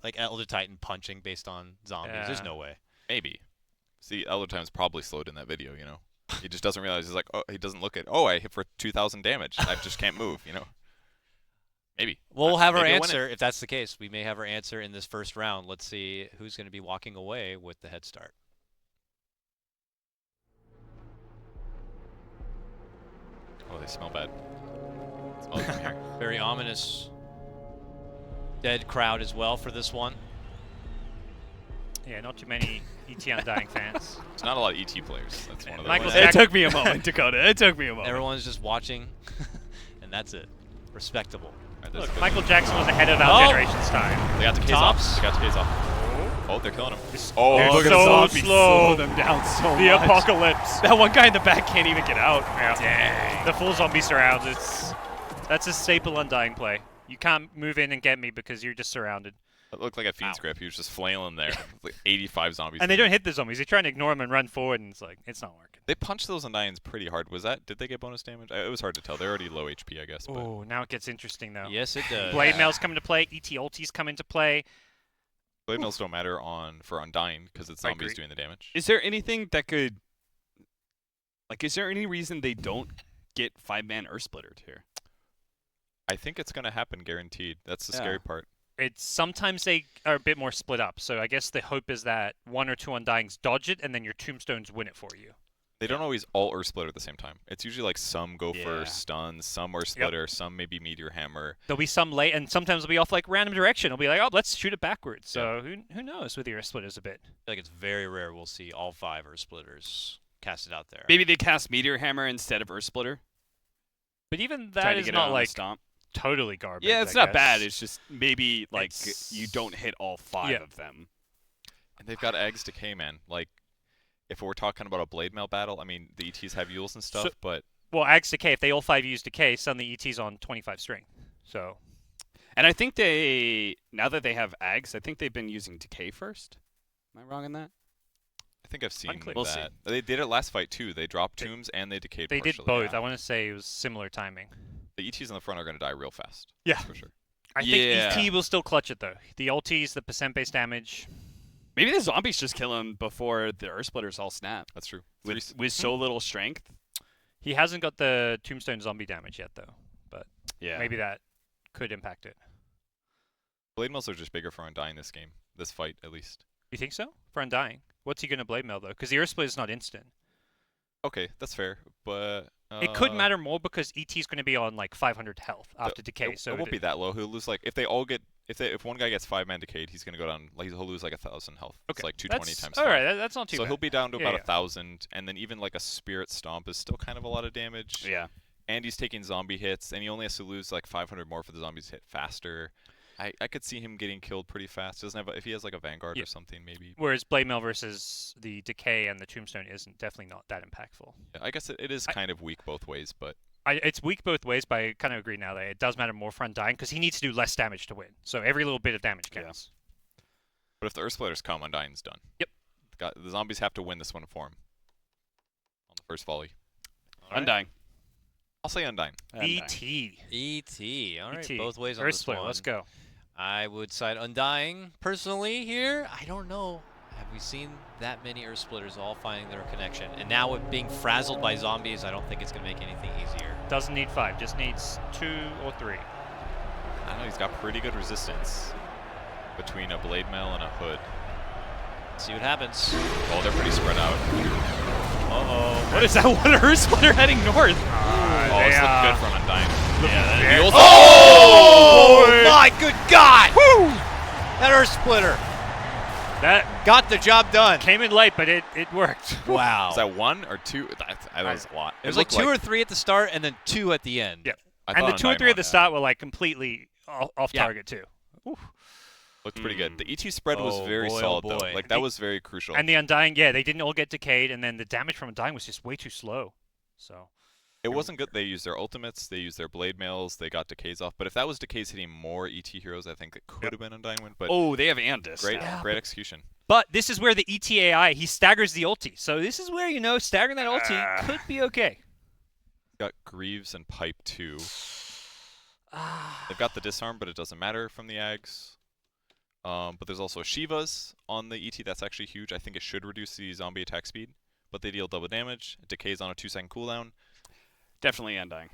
like Elder Titan punching based on zombies. There's no way. Maybe. See, Elder Titan's probably slowed in that video, you know? He just doesn't realize. He's like, oh, he doesn't look at. Oh, I hit for 2,000 damage. I just can't move. Maybe. We'll have our Maybe he'll win answer it. if that's the case. We may have our answer in this first round. Let's see who's going to be walking away with the head start. Oh, they smell bad. Smells from here. Very ominous. Dead crowd as well for this one. Yeah, not too many ET Undying fans. There's not a lot of ET players. That's one of the. Michael It took me a moment, Dakota. It took me a moment. Everyone's just watching, and that's it. Respectable. Look, Michael Jackson was ahead of our generation's time. They got the K's Tops. off. They got the K's off. Oh, they're killing him. Oh, They're look at so the zombies slow. slow them down so The much. apocalypse. That one guy in the back can't even get out. Yeah. Dang. The full zombie surrounds. That's a staple Undying play. You can't move in and get me because you're just surrounded. It looked like a Fiend's grip. He was just flailing there. Like 85 zombies. And they don't hit the zombies. They try and ignore them and run forward, and it's not working. They punched those Undyings pretty hard. Did they get bonus damage? It was hard to tell. They're already low HP, I guess. But Oh, now it gets interesting, though. Yes, it does. Blade Mail's come into play. ET Ultis come into play. Blade Mills don't matter for Undying because it's I zombies agree. doing the damage. Is there anything that could, is there any reason they don't get 5-man Earth Splittered here? I think it's going to happen guaranteed. That's the scary part. It's sometimes they are a bit more split up. So I guess the hope is that 1 or 2 Undyings dodge it, and then your Tombstones win it for you. They don't always all Earth Splitter at the same time. It's usually like some go for stuns, some Earth Splitter, some maybe Meteor Hammer. There'll be some late, and sometimes it'll be off like random direction. It'll be like, oh, let's shoot it backwards. So who knows with the Earth Splitters a bit. I feel like it's very rare we'll see all 5 Earth Splitters casted out there. Maybe they cast Meteor Hammer instead of Earth Splitter. But even Try that to is get not it on like the stomp. totally garbage. Yeah, it's I not guess. bad. It's just maybe you don't hit all 5 of them. And they've got Eggs Decay, man. Like, if we're talking about a Blade Mail battle, I mean, the ETs have Yules and stuff, but... Well, Axe Decay, if they all 5 use Decay, suddenly ET's on 25 strength. So... And I think now that they have Ags, I think they've been using Decay first. Am I wrong in that? I think I've seen Unclear. that. We'll see. They did it last fight, too. They dropped Tombs and they decayed They partially. did both. I want to say it was similar timing. The ETs in the front are going to die real fast. Yeah. For sure. I think ET will still clutch it, though. The ultis, the percent-based damage... Maybe the zombies just kill him before the Earth Splitters all snap. That's true. With so little strength. He hasn't got the Tombstone zombie damage yet, though. But yeah, maybe that could impact it. Blade Mills are just bigger for Undying this game. This fight, at least. You think so? For Undying? What's he going to Blade Mail, though? Because the Earth Split is not instant. Okay, that's fair, but... It could matter more because ET's going to be on like 500 health after decay. It, So it won't be that low. He'll lose like if they all get if one guy gets 5-man decayed, he's gonna go down. Like he'll lose like 1,000 health. Okay. It's like 220 That's, times. all 5. right, that's not too so bad. he'll be down to Yeah, about yeah. 1,000, and then even like a Spirit Stomp is still kind of a lot of damage. Yeah. And he's taking zombie hits, and he only has to lose like 500 more for the zombies to hit faster. I could see him getting killed pretty fast. Doesn't have if he has like a Vanguard or something maybe. Whereas Blade Mail versus the Decay and the Tombstone isn't definitely not that impactful. Yeah, I guess it is kind of weak both ways, but It's weak both ways, but I kind of agree now that it does matter more for Undying because he needs to do less damage to win. So every little bit of damage counts. But if the Earth Splitters come, Undying's done. Yep. The zombies have to win this one for him. On the first volley. Undying. I'll say Undying. E.T. E.T. All right, E.T. both ways on Earth this Split, one. let's go. I would side Undying personally here. I don't know. Have we seen that many Earth Splitters all finding their connection? And now with being frazzled by zombies, I don't think it's going to make anything easier. Doesn't need 5, just needs 2 or 3. I don't know, he's got pretty good resistance between a Blade Mail and a Hood. See what happens. Oh, they're pretty spread out. Uh-oh. What is that one Earth Splitter heading north? Oh, it's looking good from Undying. Yeah, Yules- oh my good God! Woo! That Earth Splitter. That got the job done. Came in late, but it worked. Wow. Is that 1 or 2? That was a lot. It was like 2 or 3 at the start and then 2 at the end. Yep. I And the thought 2 or Undying 3 at the won. start were like completely off Yeah. target too. Looked pretty good. The ET spread was Oh, very boy, oh, solid, boy. though. Like, that was very crucial. And the Undying, yeah, they didn't all get decayed, and then the damage from Undying was just way too slow. So It wasn't good. They used their ultimates, they used their Blade Mails, they got decays off. But if that was decays hitting more ET heroes, I think it could have been Undying win. But Oh, they have Andis. great, now. great execution. But this is where the ETAI, he staggers the ulti. So this is where, staggering that ulti could be okay. Got Greaves and Pipe too. They've got the disarm, but it doesn't matter from the Ags. But there's also Shivas on the ET. That's actually huge. I think it should reduce the zombie attack speed. but they deal double damage. It decays on a 2-second cooldown. Definitely Undying.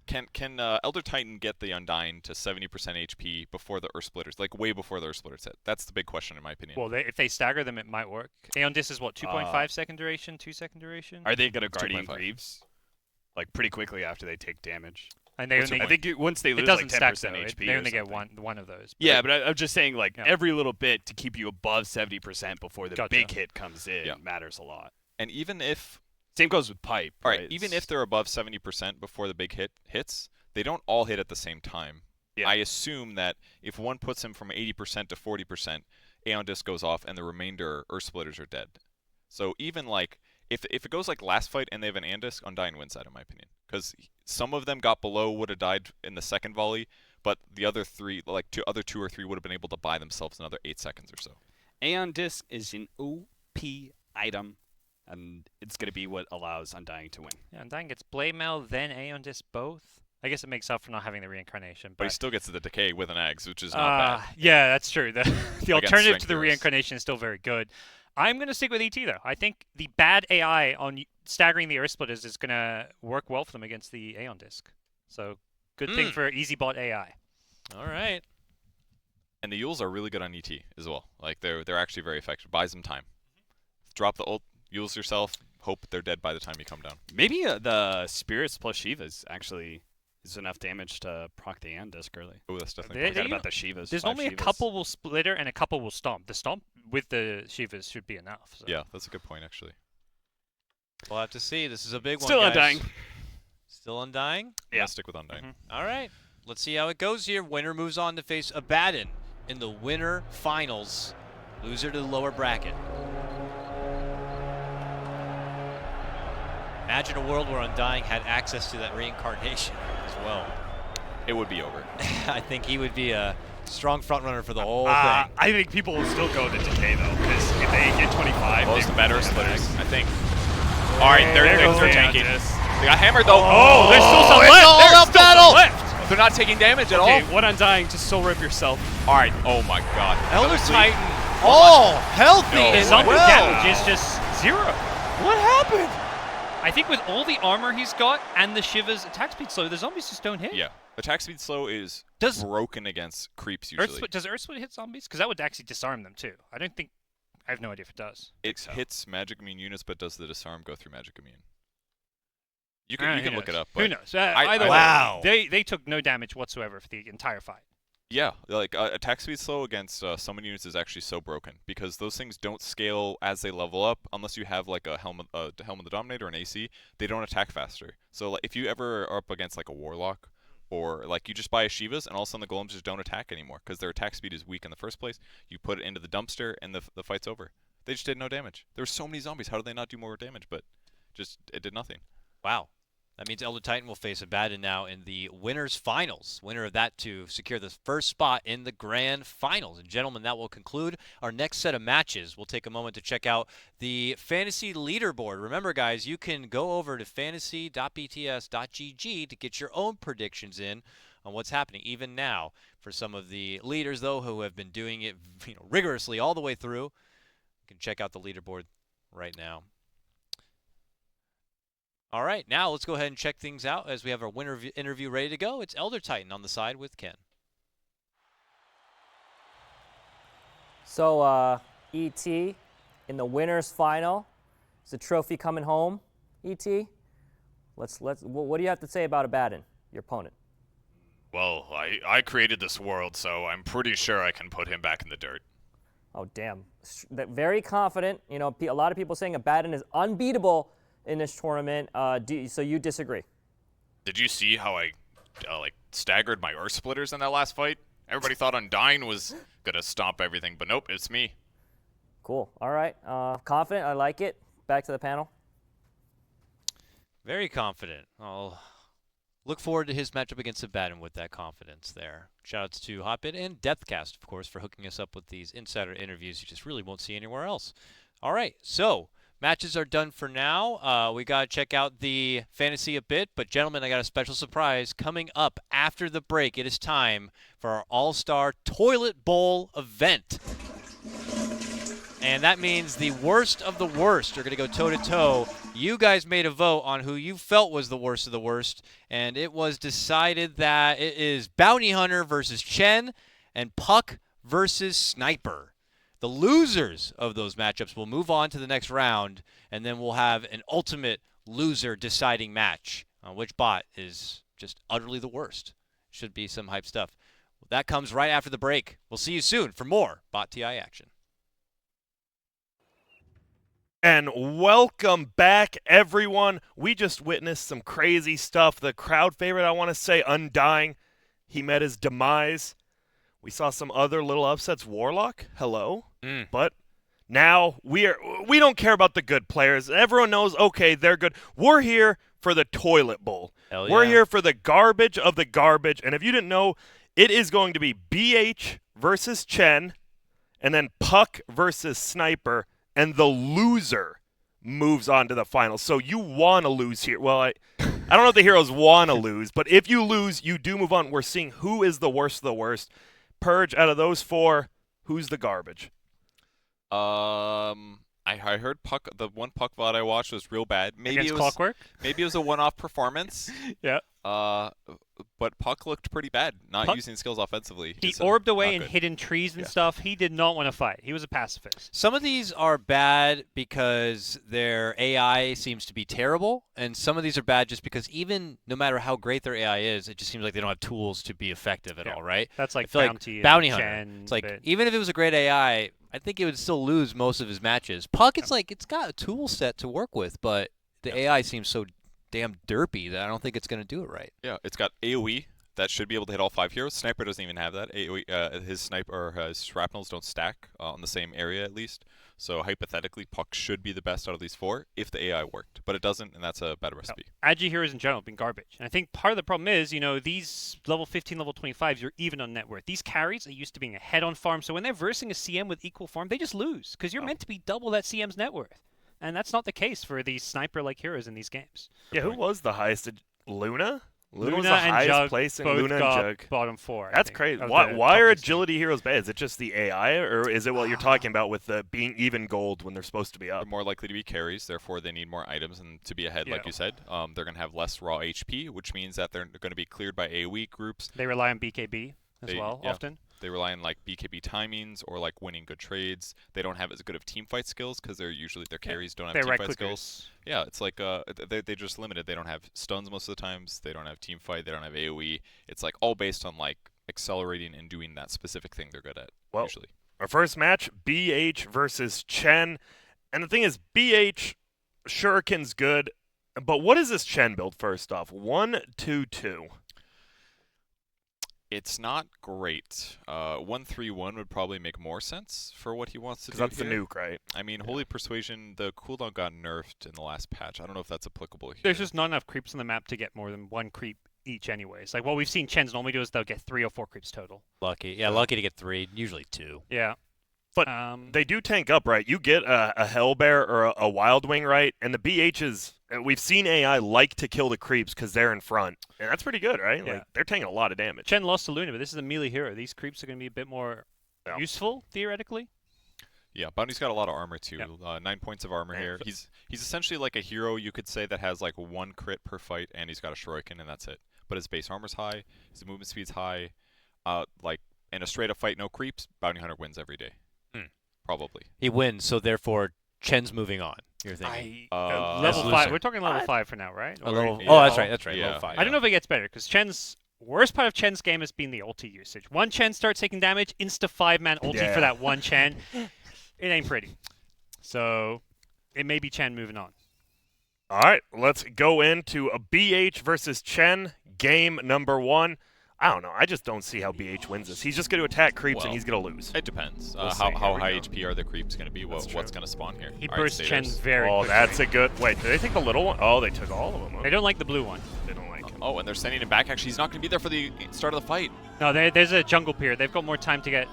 Can Elder Titan get the Undying to 70% HP before the Earth Splitters, like way before the Earth Splitters hit? That's the big question in my opinion. Well, if they stagger them, it might work. Aeon Disc is what, 2.5 second duration, 2 second duration? Are they going to It's Guardian 2.5. Greaves? Like pretty quickly after they take damage. And they only, I think once they it lose doesn't like 10% stack, though. HP, They or only get something. one of those. Yeah, but I'm just saying, like Yeah. every little bit to keep you above 70% before the Gotcha. big hit comes in Yeah. matters a lot. And even if Same goes with Pipe. all right, right? even if they're above 70% before the big hit hits, they don't all hit at the same time. Yeah. I assume that if one puts him from 80% to 40%, Aeon Disc goes off and the remainder Earth Splitters are dead. So even like if it goes like last fight and they have an Aeon Disc, Undying wins that in my opinion, because some of them got below, would have died in the second volley, but the other three, like other two or three, would have been able to buy themselves another 8 seconds or so. Aeon Disc is an OP item, and it's going to be what allows Undying to win. Yeah, Undying gets Blade Mail, then Aeon Disc both. I guess it makes up for not having the reincarnation. But he still gets the decay with an Eggs, which is not bad. Yeah, that's true. The Against alternative strength to the heroes. reincarnation is still very good. I'm going to stick with ET, though. I think the bad AI on staggering the Earth Splitters is going to work well for them against the Aeon Disc. So, good thing for easy bot AI. All right. And the Yules are really good on ET as well. Like they're actually very effective. Buys them time. Drop the ult, Yules yourself, hope they're dead by the time you come down. Maybe the Spirits plus Shivas actually is enough damage to proc the Aeon Disc early. Oh, that's definitely I forgot about the Shivas. There's 5 normally a Shivas. couple will splitter and a couple will stomp. The stomp with the Shivas should be enough. So. Yeah, that's a good point actually. We'll have to see. This is a big Still one, guys. Undying. Still Undying? Yeah, stick with Undying. All right. Let's see how it goes here. Winner moves on to face Abaddon in the winner finals. Loser to the lower bracket. Imagine a world where Undying had access to that reincarnation as well. It would be over. I think he would be a strong front runner for the whole thing. I think people will still go to Decay, though, because if they get 25, Most they better win the splitters, bag. I think. All right, There they're goes Aeon tanking. Disc. They got hammered though. Oh, there's still some it's left. all There's out still some battle. left. They're not taking damage at Okay, all. what Undying? Just soul rip yourself. All right. Oh my God. Elder Another sleep. Titan, all healthy No as Zombie way. well. damage is just 0. What happened? I think with all the armor he's got and the Shivers attack speed slow, the zombies just don't hit. Yeah, attack speed slow is broken against creeps Earth usually. Split, does Earth Split hit zombies? Because that would actually disarm them too. I don't think. I have no idea if it does. It hits magic immune units, but does the disarm go through magic immune? You can look it up. But Who knows? I Either Wow. way, they took no damage whatsoever for the entire fight. Yeah, like attack speed slow against summon units is actually so broken because those things don't scale as they level up unless you have like a Helm of the Dominator or an AC. They don't attack faster. So like, if you ever are up against like a Warlock or like you just buy a Shivas and all of a sudden the Golems just don't attack anymore because their attack speed is weak in the first place. You put it into the dumpster and the fight's over. They just did no damage. There were so many zombies. How did they not do more damage? But just it did nothing. Wow. That means Elder Titan will face Abaddon now in the winners finals. Winner of that to secure the first spot in the grand finals. And gentlemen, that will conclude our next set of matches. We'll take a moment to check out the fantasy leaderboard. Remember, guys, you can go over to fantasy.bts.gg to get your own predictions in on what's happening even now. For some of the leaders, though, who have been doing it rigorously all the way through, you can check out the leaderboard right now. All right, now let's go ahead and check things out as we have our winner interview ready to go. It's Elder Titan on the side with Ken. So, ET, in the winners final, is the trophy coming home, ET? What do you have to say about Abaddon, your opponent? Well, I created this world, so I'm pretty sure I can put him back in the dirt. Oh, damn. Very confident. You know, a lot of people saying Abaddon is unbeatable in this tournament. So you disagree? Did you see how I staggered my Earth Splitters in that last fight? Everybody thought Undying was gonna stomp everything, but nope, it's me. Cool. All right. Confident. I like it. Back to the panel. Very confident. I'll look forward to his matchup against Abaddon with that confidence there. Shoutouts to Hotbit and Depthcast, of course, for hooking us up with these insider interviews you just really won't see anywhere else. All right, so matches are done for now. We got to check out the fantasy a bit, but gentlemen, I got a special surprise coming up after the break. It is time for our All-Star Toilet Bowl event. And that means the worst of the worst are going to go toe-to-toe. You guys made a vote on who you felt was the worst of the worst, and it was decided that it is Bounty Hunter versus Chen and Puck versus Sniper. The losers of those matchups will move on to the next round, and then we'll have an ultimate loser deciding match on which bot is just utterly the worst. Should be some hype stuff. That comes right after the break. We'll see you soon for more Bot TI action. And welcome back, everyone. We just witnessed some crazy stuff. The crowd favorite, I want to say, Undying. He met his demise. We saw some other little upsets. Warlock, hello. But now we don't care about the good players. Everyone knows, okay, they're good. We're here for the toilet bowl. We're here for the garbage of the garbage. And if you didn't know, it is going to be BH versus Chen, and then Puck versus Sniper. And the loser moves on to the finals. So you want to lose here. Well, I don't know if the heroes want to lose, but if you lose, you do move on. We're seeing who is the worst of the worst. Purge, out of those four, who's the garbage? I heard Puck. The one Puck VOD I watched was real bad. Maybe Against it was Clockwork? Maybe it was a one-off performance. Yeah. But Puck looked pretty bad, not Puck? using skills offensively. He Just, orbed away not in good. hidden trees and stuff. He did not want to fight. He was a pacifist. Some of these are bad because their AI seems to be terrible, and some of these are bad just because even no matter how great their AI is, it just seems like they don't have tools to be effective at all, right? That's like I feel Bounty and Bounty Hunter. Chen, It's like but- even if it was a great AI, I think it would still lose most of his matches. Puck, it's like it's got a tool set to work with, but the AI seems so damn derpy that I don't think it's going to do it right. Yeah, it's got AoE that should be able to hit all 5 heroes. Sniper doesn't even have that. AoE, his sniper or his shrapnels don't stack on the same area at least. So hypothetically, Puck should be the best out of these 4 if the AI worked, but it doesn't, and that's a bad recipe. Agi heroes in general have been garbage. And I think part of the problem is, these level 15, level 25s, you're even on net worth. These carries are used to being ahead on farm, so when they're versing a CM with equal farm, they just lose, because you're meant to be double that CM's net worth. And that's not the case for these sniper-like heroes in these games. Yeah, who was the highest? Luna? Luna was the and highest Jug place in both Luna and got Jug. bottom 4. I That's think, crazy. of Why the are top 15. agility heroes bad? Is it just the AI, or is it what you're talking about with the being even gold when they're supposed to be up? They're more likely to be carries, therefore they need more items and to be ahead, like Yeah. you said. They're going to have less raw HP, which means that they're going to be cleared by AoE groups. They rely on BKB as well, yeah, often. They rely on like BKB timings or like winning good trades. They don't have as good of team fight skills because their carries don't have They're team right fight clickers. skills. Yeah, it's like they're just limited. They don't have stuns most of the times. They don't have team fight. They don't have AoE. It's like all based on like accelerating and doing that specific thing they're good at. Well, usually. Our first match, BH versus Chen. And the thing is, BH, Shuriken's good, but what is this Chen build first off? 1-2-2. It's not great. 1-3-1 would probably make more sense for what he wants to do. Because that's the here. nuke, right? I mean, Holy Persuasion, the cooldown got nerfed in the last patch. I don't know if that's applicable here. There's just not enough creeps on the map to get more than 1 creep each anyways. Like what we've seen Chen's normally do is they'll get 3 or 4 creeps total. Lucky. Yeah, lucky to get 3, usually 2. Yeah. But they do tank up, right? You get a Hellbear or a Wild Wing, right? And the BHs, we've seen AI like to kill the creeps because they're in front. And that's pretty good, right? Yeah. Like, they're taking a lot of damage. Chen lost to Luna, but this is a melee hero. These creeps are going to be a bit more useful, theoretically. Yeah, Bounty's got a lot of armor too. 9 points of armor here. He's essentially like a hero you could say that has like 1 crit per fight, and he's got a Shuriken, and that's it. But his base armor's high, his movement speed's high. Like in a straight up fight, no creeps, Bounty Hunter wins every day. Probably. He wins, so therefore Chen's moving on. You're thinking level 5. We're talking level 5 for now, right? A level, Or- that's right. Yeah. Level 5. I don't know if it gets better because Chen's worst part of Chen's game has been the ulti usage. One Chen starts taking damage, insta 5-man ulti for that one Chen. It ain't pretty. So it may be Chen moving on. All right, let's go into a BH versus Chen game number 1. I don't know. I just don't see how BH wins this. He's just going to attack creeps and he's going to lose. It depends. We'll see. How Here we high go. HP are the creeps going to be? What's going to spawn here? He All right, bursts stay Chen there. very Oh, quickly. that's a good... Wait, did they take the little one? Oh, they took all of them. They don't like the blue one. They don't like him. Oh, and they're sending him back. Actually, he's not going to be there for the start of the fight. No, there's a jungle pier. They've got more time to get...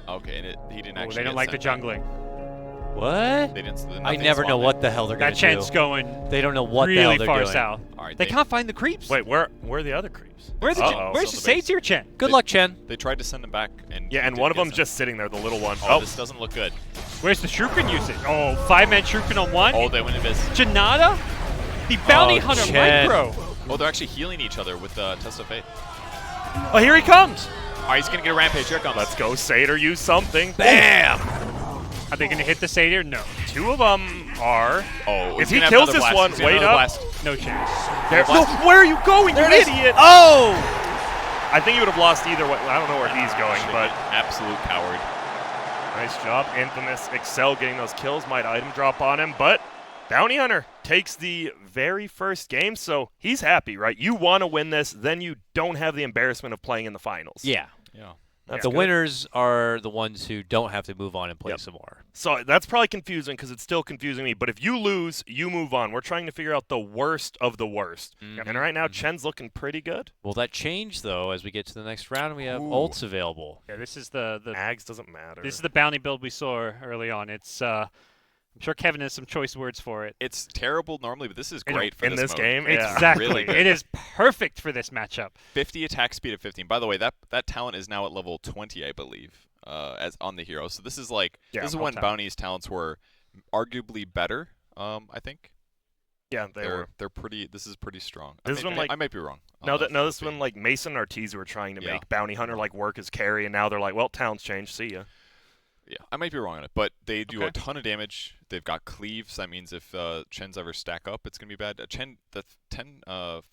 Okay, and he didn't Oh, actually they don't get like the sent back. jungling. What? They didn't. I never know what the hell they're going That to do. Chen's going They don't know what the really hell they're far doing. south. All right, They can't find the creeps. Wait, where are the other creeps? Where's the Satyr Chen? Good luck, Chen. They tried to send him back, and Yeah, and one of them's just sitting there, the little one. Oh, this doesn't look good. Where's the Shuriken usage? Oh, 5-man Shuriken on one. Oh, they went invis. Janata? The bounty hunter Chen. micro. Oh, they're actually healing each other with Test of Fate. Oh, here he comes. All right, he's going to get a rampage. Here it comes. Let's go, Satyr. Use something. Bam! Are they going to hit the Satyr? No. Two of them are. Oh, if he kills this one, wait up. No chance. There, no, where are you going, you idiot? Oh! I think he would have lost either way. I don't know where he's going, but absolute coward. Nice job, Infamous. Excel getting those kills. Might item drop on him, but Bounty Hunter takes the very first game, so he's happy, right? You want to win this, then you don't have the embarrassment of playing in the finals. Yeah. Yeah. That's the good. winners are the ones who don't have to move on and play some more. So that's probably confusing because it's still confusing me. But if you lose, you move on. We're trying to figure out the worst of the worst. And right now, Chen's looking pretty good. Will that change, though, as we get to the next round? We have ults available. Yeah, this is the Ags doesn't matter. This is the bounty build we saw early on. It's I'm sure Kevin has some choice words for it. It's terrible normally, but this is great for in this mode. game. Exactly. Really good. It is perfect for this matchup. 50 attack speed at 15. By the way, that talent is now at level 20, I believe, as on the hero. So this is like this is when Bounty's talents were arguably better. I think. Yeah, they're pretty. This is pretty strong. This one, like, I might be wrong. No, this is when like Mason and Ortiz were trying to make Bounty Hunter like work as carry, and now they're like, well, talents changed. See ya. Yeah, I might be wrong on it, but they do a ton of damage. They've got cleave, so that means if Chen's ever stack up, it's going to be bad. Chen, the 10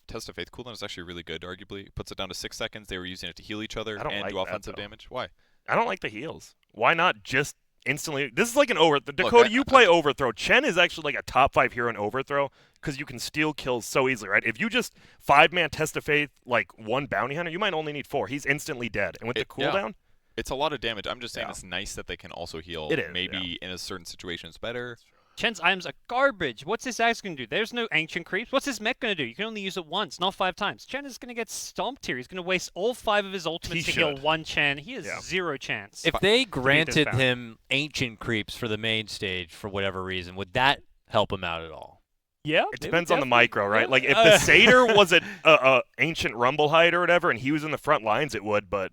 Test of Faith cooldown is actually really good, arguably. Puts it down to 6 seconds. They were using it to heal each other and do offensive damage. Why? I don't like the heals. Why not just instantly? This is like an overthrow. Dakota, you play overthrow. Chen is actually like a top 5 hero in overthrow because you can steal kills so easily, right? If you just 5-man Test of Faith, like one Bounty Hunter, you might only need 4. He's instantly dead. And with the cooldown... It's a lot of damage. I'm just saying it's nice that they can also heal. It is, maybe in a certain situation it's better. Chen's items are garbage. What's his axe going to do? There's no ancient creeps. What's his mech going to do? You can only use it once, not 5 times. Chen is going to get stomped here. He's going to waste all 5 of his ultimates to heal one Chen. He has zero chance. If they granted him ancient creeps for the main stage for whatever reason, would that help him out at all? Yeah. It depends on the micro, right? Like if the Satyr was a ancient Rumble Hide or whatever, and he was in the front lines, it would, but...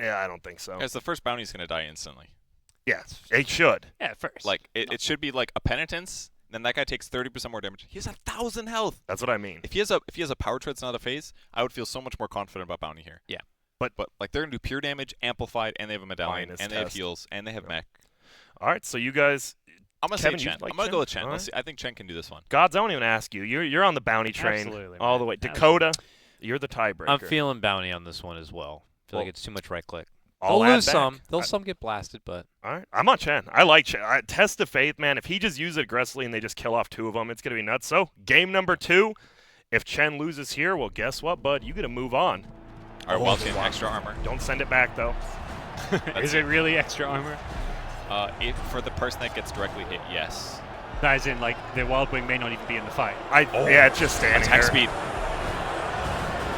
Yeah, I don't think so. Guys, the first bounty's going to die instantly. Yes, it should. Yeah, first. Like, it should be like a penitence, then that guy takes 30% more damage. He has 1,000 health. That's what I mean. If he has a power tread's not a phase, I would feel so much more confident about bounty here. Yeah. But like they're going to do pure damage, amplified, and they have a medallion, Minus and they have test. heals, and they have mech. All right, so you guys... I'm going to say Chen. I'm going to go with Chen. All Let's right. see. I think Chen can do this one. Gods, I won't even ask you. You're on the bounty train Absolutely, all man. the way. Dakota, you're the tiebreaker. I'm feeling bounty on this one as well. I feel like it's too much right click. I'll They'll add lose back. some. They'll some get blasted, but... All right, I'm on Chen. I like Chen. Test of Faith, man. If he just uses it aggressively and they just kill off 2 of them, it's going to be nuts. So, game number 2. If Chen loses here, well, guess what, bud? You got to move on. All right, well, extra armor. Don't send it back, though. Is it really extra armor? For the person that gets directly hit, yes. As in, like, the Wild Wing may not even be in the fight. Yeah, it's just standing Attack there. speed.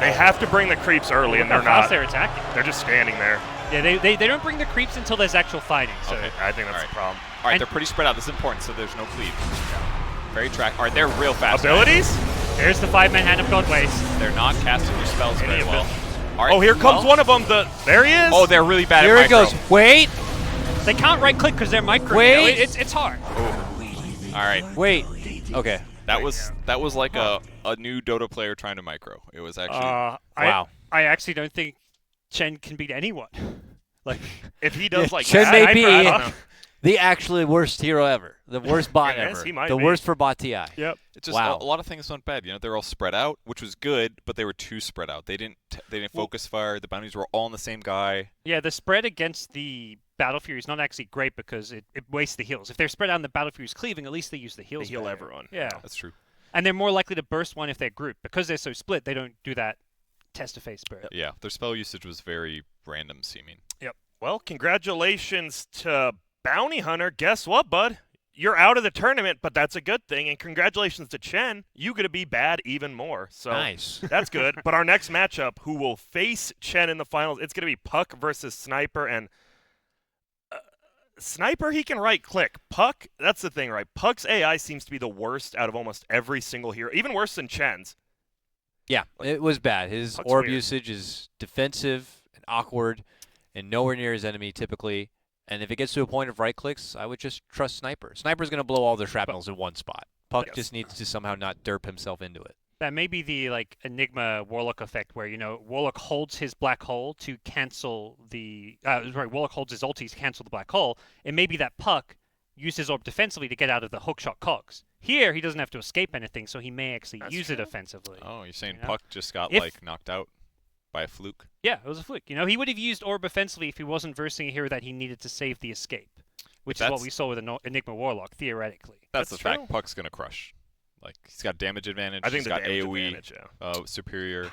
They have to bring the creeps early, and Look they're how not. fast they're attacking. They're just standing there. Yeah, they don't bring the creeps until there's actual fighting. So Okay. I think that's the problem. All right, they're pretty spread out. This is important, so there's no cleave. Very track. All right, they're real fast. Abilities? There's the 5-man Hand of God Waste. They're not casting their spells very well. All right, Oh, here comes one of them. There he is. Oh, they're really bad Here at it goes. micro. Wait. They can't right-click because they're micro. Wait. It's hard. All right. Wait. Okay. That was like a new Dota player trying to micro. It was actually wow. I actually don't think Chen can beat anyone. Like, if he does like Chen that, may I be don't know. the actually worst hero ever. The worst bot Yes, ever. he might The be. worst for bot TI. Yep. It's just Wow. a lot of things went bad. You know, they're all spread out, which was good, but they were too spread out. They didn't focus fire. The bounties were all on the same guy. yeah, the spread against the Battle Fury is not actually great because it wastes the heals. If they're spread out and the Battle Fury's cleaving, at least they use the heals. They heal better. everyone. Yeah. That's true. And they're more likely to burst one if they're grouped. Because they're so split, they don't do that test-to-face spirit. Yeah, their spell usage was very random seeming. Yep. Well, congratulations to Bounty Hunter. Guess what, bud? You're out of the tournament, but that's a good thing. And congratulations to Chen. You going to be bad even more. So Nice. That's good. But our next matchup, who will face Chen in the finals, it's going to be Puck versus Sniper. And Sniper, he can right-click. Puck, that's the thing, right? Puck's AI seems to be the worst out of almost every single hero, even worse than Chen's. Yeah, it was bad. His Puck's orb weird. usage is defensive and awkward and nowhere near his enemy typically. And if it gets to a point of right clicks, I would just trust Sniper. Sniper's going to blow all their shrapnels in one spot. Puck just needs to somehow not derp himself into it. That may be the Enigma Warlock effect, where Warlock holds his black hole to cancel the Warlock holds his ulti to cancel the black hole. It may be that Puck used his orb defensively to get out of the hookshot cogs. Here, he doesn't have to escape anything, so he may actually use it offensively. Oh, you're saying Puck just got knocked out by a fluke? Yeah, it was a fluke. He would have used orb offensively if he wasn't versing a hero that he needed to save the escape, which is what we saw with Enigma Warlock theoretically. That's the fact. Puck's gonna crush. Like, he's got damage advantage. I think he's got AoE advantage, superior.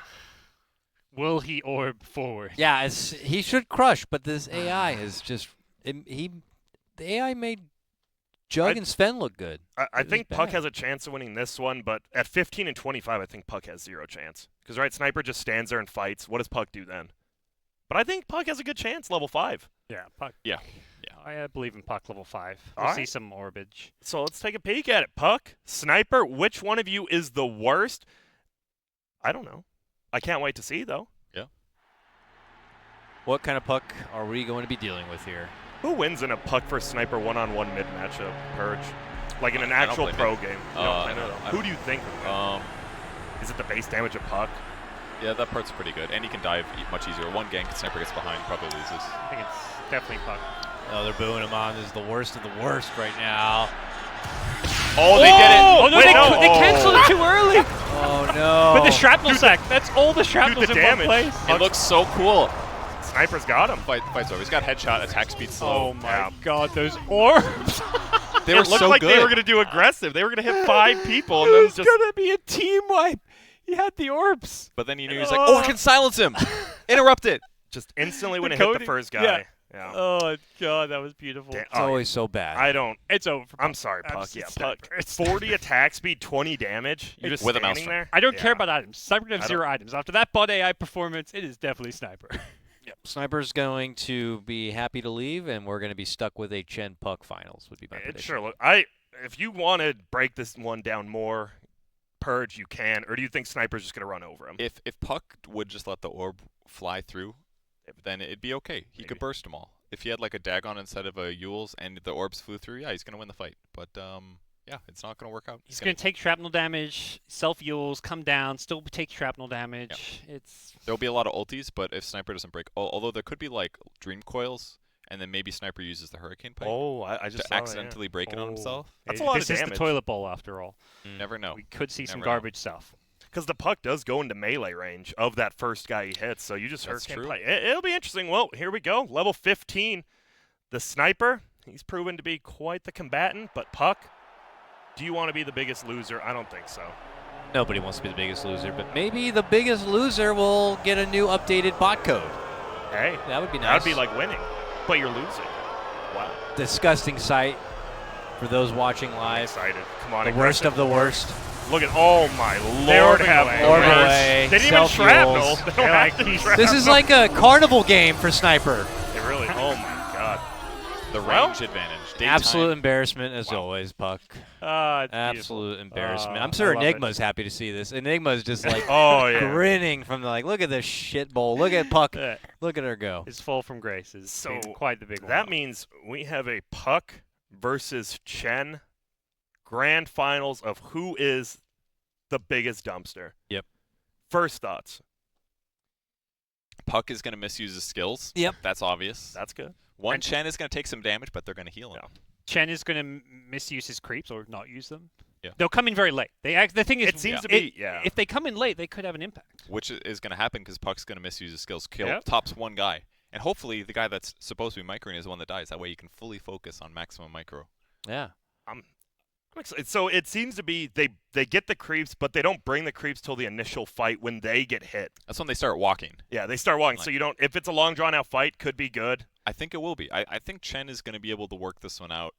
Will he orb forward? Yeah, he should crush, but this AI is just the AI made Jug and Sven look good. I think Puck has a chance of winning this one, but at 15 and 25, I think Puck has zero chance. Because, right, Sniper just stands there and fights. What does Puck do then? But I think Puck has a good chance, level 5. Yeah, Puck. Yeah. I believe in Puck level 5. We'll see some orbage. So let's take a peek at it. Puck, Sniper, which one of you is the worst? I don't know. I can't wait to see, though. Yeah. What kind of Puck are we going to be dealing with here? Who wins in a Puck versus Sniper one-on-one mid matchup, Purge? Like in an actual pro game. Who do you think? Is it the base damage of Puck? Yeah, that part's pretty good. And he can dive much easier. One gank, Sniper gets behind, probably loses. I think it's definitely Puck. Oh, they're booing him on. This is the worst of the worst right now. Oh, they did it! Oh, no, they canceled it too early! Oh, no. But the shrapnel sack, that's all the shrapnels in one place. It looks so cool. Sniper's got him. Fight's over. He's got headshot, attack speed slow. Oh, my God, those orbs. They were looked so like good. They were going to do aggressive. They were going to hit 5 people. And then It was going to be a team wipe. He had the orbs. But then you knew he was like, oh, I can silence him. Interrupt it. Just instantly when it hit the first guy. Yeah. Oh, God, that was beautiful. It's always so bad. I don't. It's over. I'm sorry, Puck. Yeah, Puck. 40 attack speed, 20 damage. You're just with a standing there. I don't care about items. Sniper can have 0 items. After that bot AI performance, it is definitely Sniper. Yep. Sniper's going to be happy to leave, and we're going to be stuck with a Chen Puck finals, would be my prediction. Sure. Look, if you want to break this one down more, Purge, you can. Or do you think Sniper's just going to run over him? If Puck would just let the orb fly through, then it'd be okay. He could burst them all. If he had like a Dagon instead of a Yules and the orbs flew through, yeah, he's going to win the fight. But yeah, it's not going to work out. He's going to take shrapnel damage, self-Yules, come down, still take shrapnel damage. Yeah. There'll be a lot of ultis, but if Sniper doesn't break, although there could be like Dream Coils, and then maybe Sniper uses the Hurricane Pipe I just to accidentally break it on himself. That's a lot of damage. This is the toilet bowl, after all. Never know. We could see some Never garbage stuff. Because the Puck does go into melee range of that first guy he hits, so you just That's Hurricane true. Pipe. It'll be interesting. Well, here we go. Level 15. The Sniper, he's proven to be quite the combatant, but Puck, do you want to be the biggest loser? I don't think so. Nobody wants to be the biggest loser, but maybe the biggest loser will get a new updated bot code. Hey, that would be nice. That would be like winning, but you're losing. Wow. Disgusting sight for those watching live. Excited. Come on, the worst of the worst. Look at, oh my lord. They already have orb away. They didn't even shrapnel. They don't have to This shrapnel. is like a carnival game for Sniper. It really, oh my god. The range advantage. Daytime. Absolute embarrassment as always, Puck. Absolute embarrassment. I'm sure Enigma's happy to see this. Enigma's just like grinning from look at this shit bowl. Look at Puck. Look at her go. His fall from grace is So quite the big one. That means we have a Puck versus Chen grand finals of who is the biggest dumpster. Yep. First thoughts. Puck is going to misuse his skills. Yep. That's obvious. That's good. Chen is going to take some damage, but they're going to heal him. Chen is going to misuse his creeps or not use them. Yeah. They'll come in very late. The thing is, it seems to be, if they come in late, they could have an impact. Which is going to happen because Puck's going to misuse his skills, kill Yep. tops one guy. And hopefully the guy that's supposed to be microing is the one that dies. That way you can fully focus on maximum micro. Yeah. I'm excited. So it seems to be they get the creeps, but they don't bring the creeps till the initial fight when they get hit. That's when they start walking. Yeah, they start walking. So you don't. If it's a long drawn out fight, could be good. I think it will be. I think Chen is going to be able to work this one out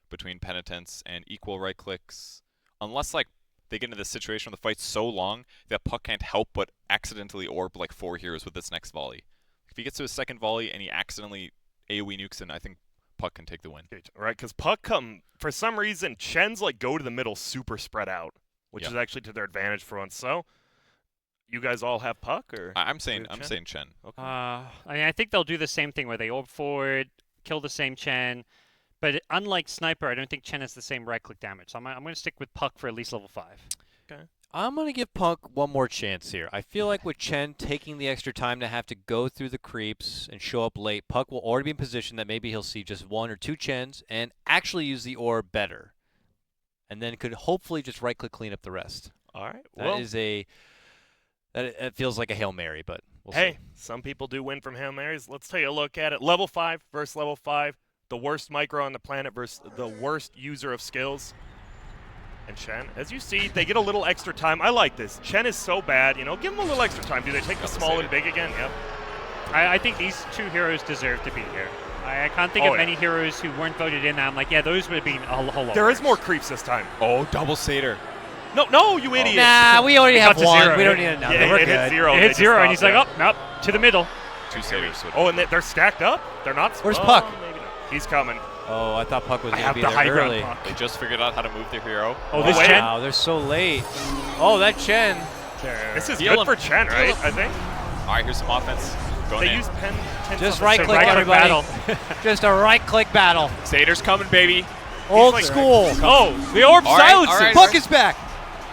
between Penitence and equal right clicks. Unless they get into this situation where the fight's so long that Puck can't help but accidentally orb 4 heroes with this next volley. If he gets to his second volley and he accidentally AoE nukes, and I think Puck can take the win. Right, because Puck for some reason, Chen's like go to the middle super spread out, which is actually to their advantage for once. So, you guys all have Puck, or I'm saying Chen. Okay. I mean, I think they'll do the same thing where they orb forward, kill the same Chen. But unlike Sniper, I don't think Chen has the same right-click damage. So I'm going to stick with Puck for at least level 5. Okay. I'm going to give Puck one more chance here. I feel like with Chen taking the extra time to have to go through the creeps and show up late, Puck will already be in position that maybe he'll see just 1 or 2 Chens and actually use the orb better. And then could hopefully just right-click clean up the rest. All right. It feels like a Hail Mary, but we'll hey, see. some people do win from Hail Marys. Let's take a look at it. Level 5 versus level 5. The worst micro on the planet versus the worst user of skills. And Chen, as you see, they get a little extra time. I like this. Chen is so bad, give him a little extra time. Do they take the small and big again? Yep. I think these 2 heroes deserve to be here. I can't think of many heroes who weren't voted in. I'm like, yeah, those would have been a whole lot There worse. is more creeps this time. Oh, double Satyr. No, you idiot. Nah, we already have 1. 0. We don't need another. Yeah, We're it good. hit 0. It hit 0, and he's like, oh, nope, to the middle. 2 Satyrs. Oh, and they're stacked up? They're not. Where's Puck? Maybe not. He's coming. Oh, I thought Puck was going to have be the there high ground early. Puck. They just figured out how to move their hero. Oh, this Chen? Wow, they're so late. Oh, that Chen. This is Heal good him. for Chen, right? I think. All right, here's some offense. Going They in. use pen. Just right-click, everybody. Just a right-click battle. Satyr's coming, baby. Old like- school. Oh, the orb silences. Puck is back.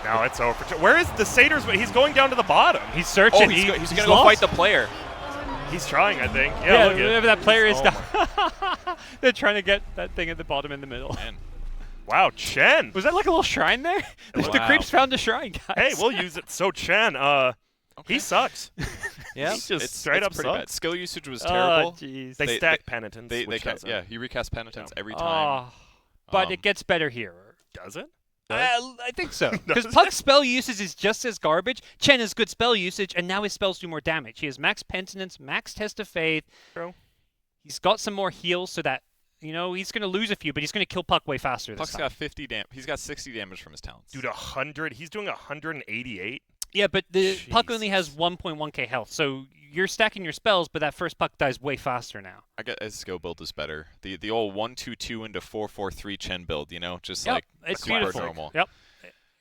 Now it's over. Where is the Satyrs? He's going down to the bottom. He's searching. Oh, he's going to go fight the player. He's trying, I think. Yeah, look at whatever that player is. Oh They're trying to get that thing at the bottom in the middle. Man. Wow, Chen. Was that like a little shrine there? The Wow. creeps found a shrine, guys. Hey, we'll use it. So Chen, he sucks. Yeah, He just straight up pretty bad. sucks. Skill usage was Oh, terrible. jeez. They stack penitence. which doesn't. Yeah, he recast penitence every time. Oh, but it gets better here. Does it? I think so. Because Puck's spell usage is just as garbage. Chen has good spell usage, and now his spells do more damage. He has max penitence, max test of faith. True. He's got some more heals so that, he's going to lose a few, but he's going to kill Puck way faster this Puck's time. got 50 damage. He's got 60 damage from his talents. Dude, 100. He's doing 188. Yeah, but the Puck Jesus. only has 1.1k health, so you're stacking your spells, but that first Puck dies way faster now. I guess his skill build is better. The old 1-2-2 into 4-4-3 Chen build, just Yep, like it's super beautiful. normal. Yep,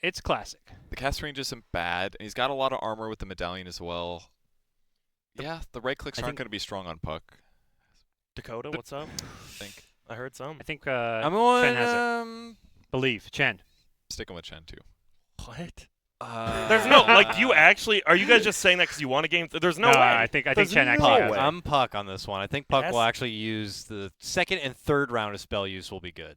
it's classic. The cast range isn't bad, and he's got a lot of armor with the medallion as well. Yeah, the right clicks aren't going to be strong on Puck. Dakota, what's up? I think. I heard some. I think I'm going. Chen has it. Believe Chen. Sticking with Chen too. What? There's no you actually are you guys just saying that because you want a game? There's no way. I think There's Chen no actually has way. it. I'm Puck on this one. I think Puck Yes. will actually use the second and third round of spell use will be good.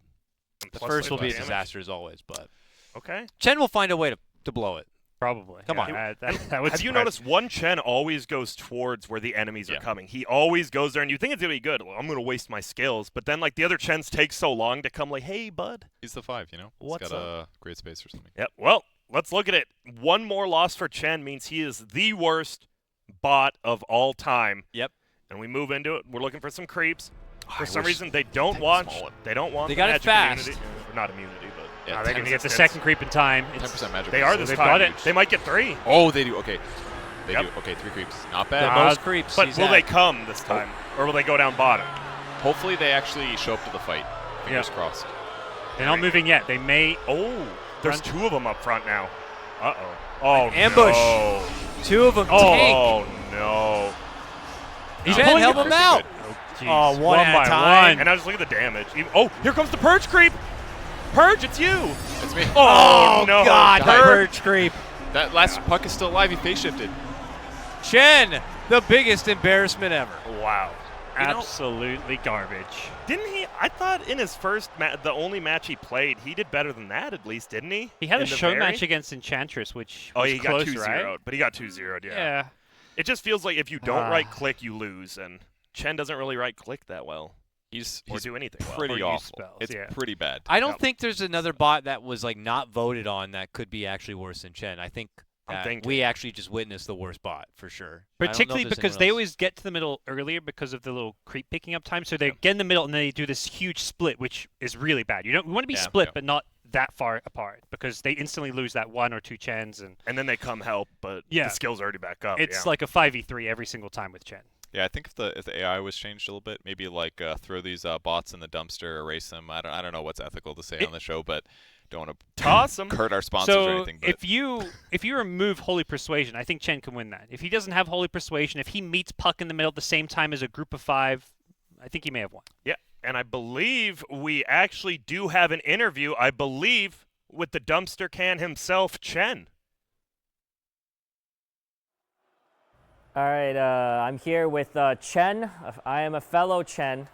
The Plus first will be a damage. disaster as always, but Okay. Chen will find a way to blow it. Probably. Come on. That would Have you surprise noticed one Chen always goes towards where the enemies are coming? He always goes there, and you think it's gonna be good. Well, I'm gonna waste my skills, but then the other Chens take so long to come. Like, hey, bud. He's the 5, What's He's got up? a great space or something. Yep. Well, let's look at it. One more loss for Chen means he is the worst bot of all time. Yep. And we move into it. We're looking for some creeps. For I some wish reason, they don't take want. the small one. They don't want. They the got it magic fast. immunity. Not immunity, but Yeah, they're going to get the resistance. second creep in time. 10% magic. They are resistance. this they've time. got it. They might get 3. Oh, they do. Okay. They Yep. do. Okay, 3 creeps. Not The bad. most creeps. But he's will had. they come this time, or will they go down bottom? Hopefully they actually show up to the fight. Fingers Yeah. crossed. They're not moving yet. They may. Oh, there's 2 of them up front now. Uh-oh. Oh, ambush. No. 2 of them tank. Oh, no. He's Chen, pulling help the him creep. out. Jeez. Oh, one at a by time. one. And now just look at the damage. Oh, here comes the Purge creep. Purge, it's you. It's me. Oh, no. God, Purge. Purge creep. That last Puck is still alive. He face shifted. Chen, the biggest embarrassment ever. Wow. Absolutely garbage. Didn't he? I thought in his first the only match he played, he did better than that at least, didn't he? He had In a the show very- match against Enchantress, which Oh, was he close, got 2-0, right? but he got 2-0'd, yeah. Yeah. It just feels like if you don't Ah. right-click, you lose, and Chen doesn't really right-click that well. He's Or do anything well. pretty Or use awful. spells, It's yeah. pretty bad. I don't Yep. think there's another bot that was not voted on that could be actually worse than Chen. I think I'm that thinking. we actually just witnessed the worst bot for sure. I don't know if Particularly there's because anyone they else. always get to the middle earlier because of the little creep picking up time. So they get in the middle and then they do this huge split, which is really bad. You want to be Yeah, split, yeah. but not that far apart because they instantly lose that 1 or 2 Chens. And And then they come help, but Yeah. the skill's already back up. it's yeah. like a 5v3 every single time with Chen. Yeah, I think if the AI was changed a little bit, maybe like throw these bots in the dumpster, erase them. I don't know what's ethical to say on the show, but don't want to toss them. hurt our sponsors or anything. But if you remove Holy Persuasion, I think Chen can win that. If he doesn't have Holy Persuasion, if he meets Puck in the middle at the same time as a group of 5, I think he may have won. Yeah, and I believe we actually do have an interview, I believe, with the dumpster can himself, Chen. All right, I'm here with Chen. I am a fellow Chen.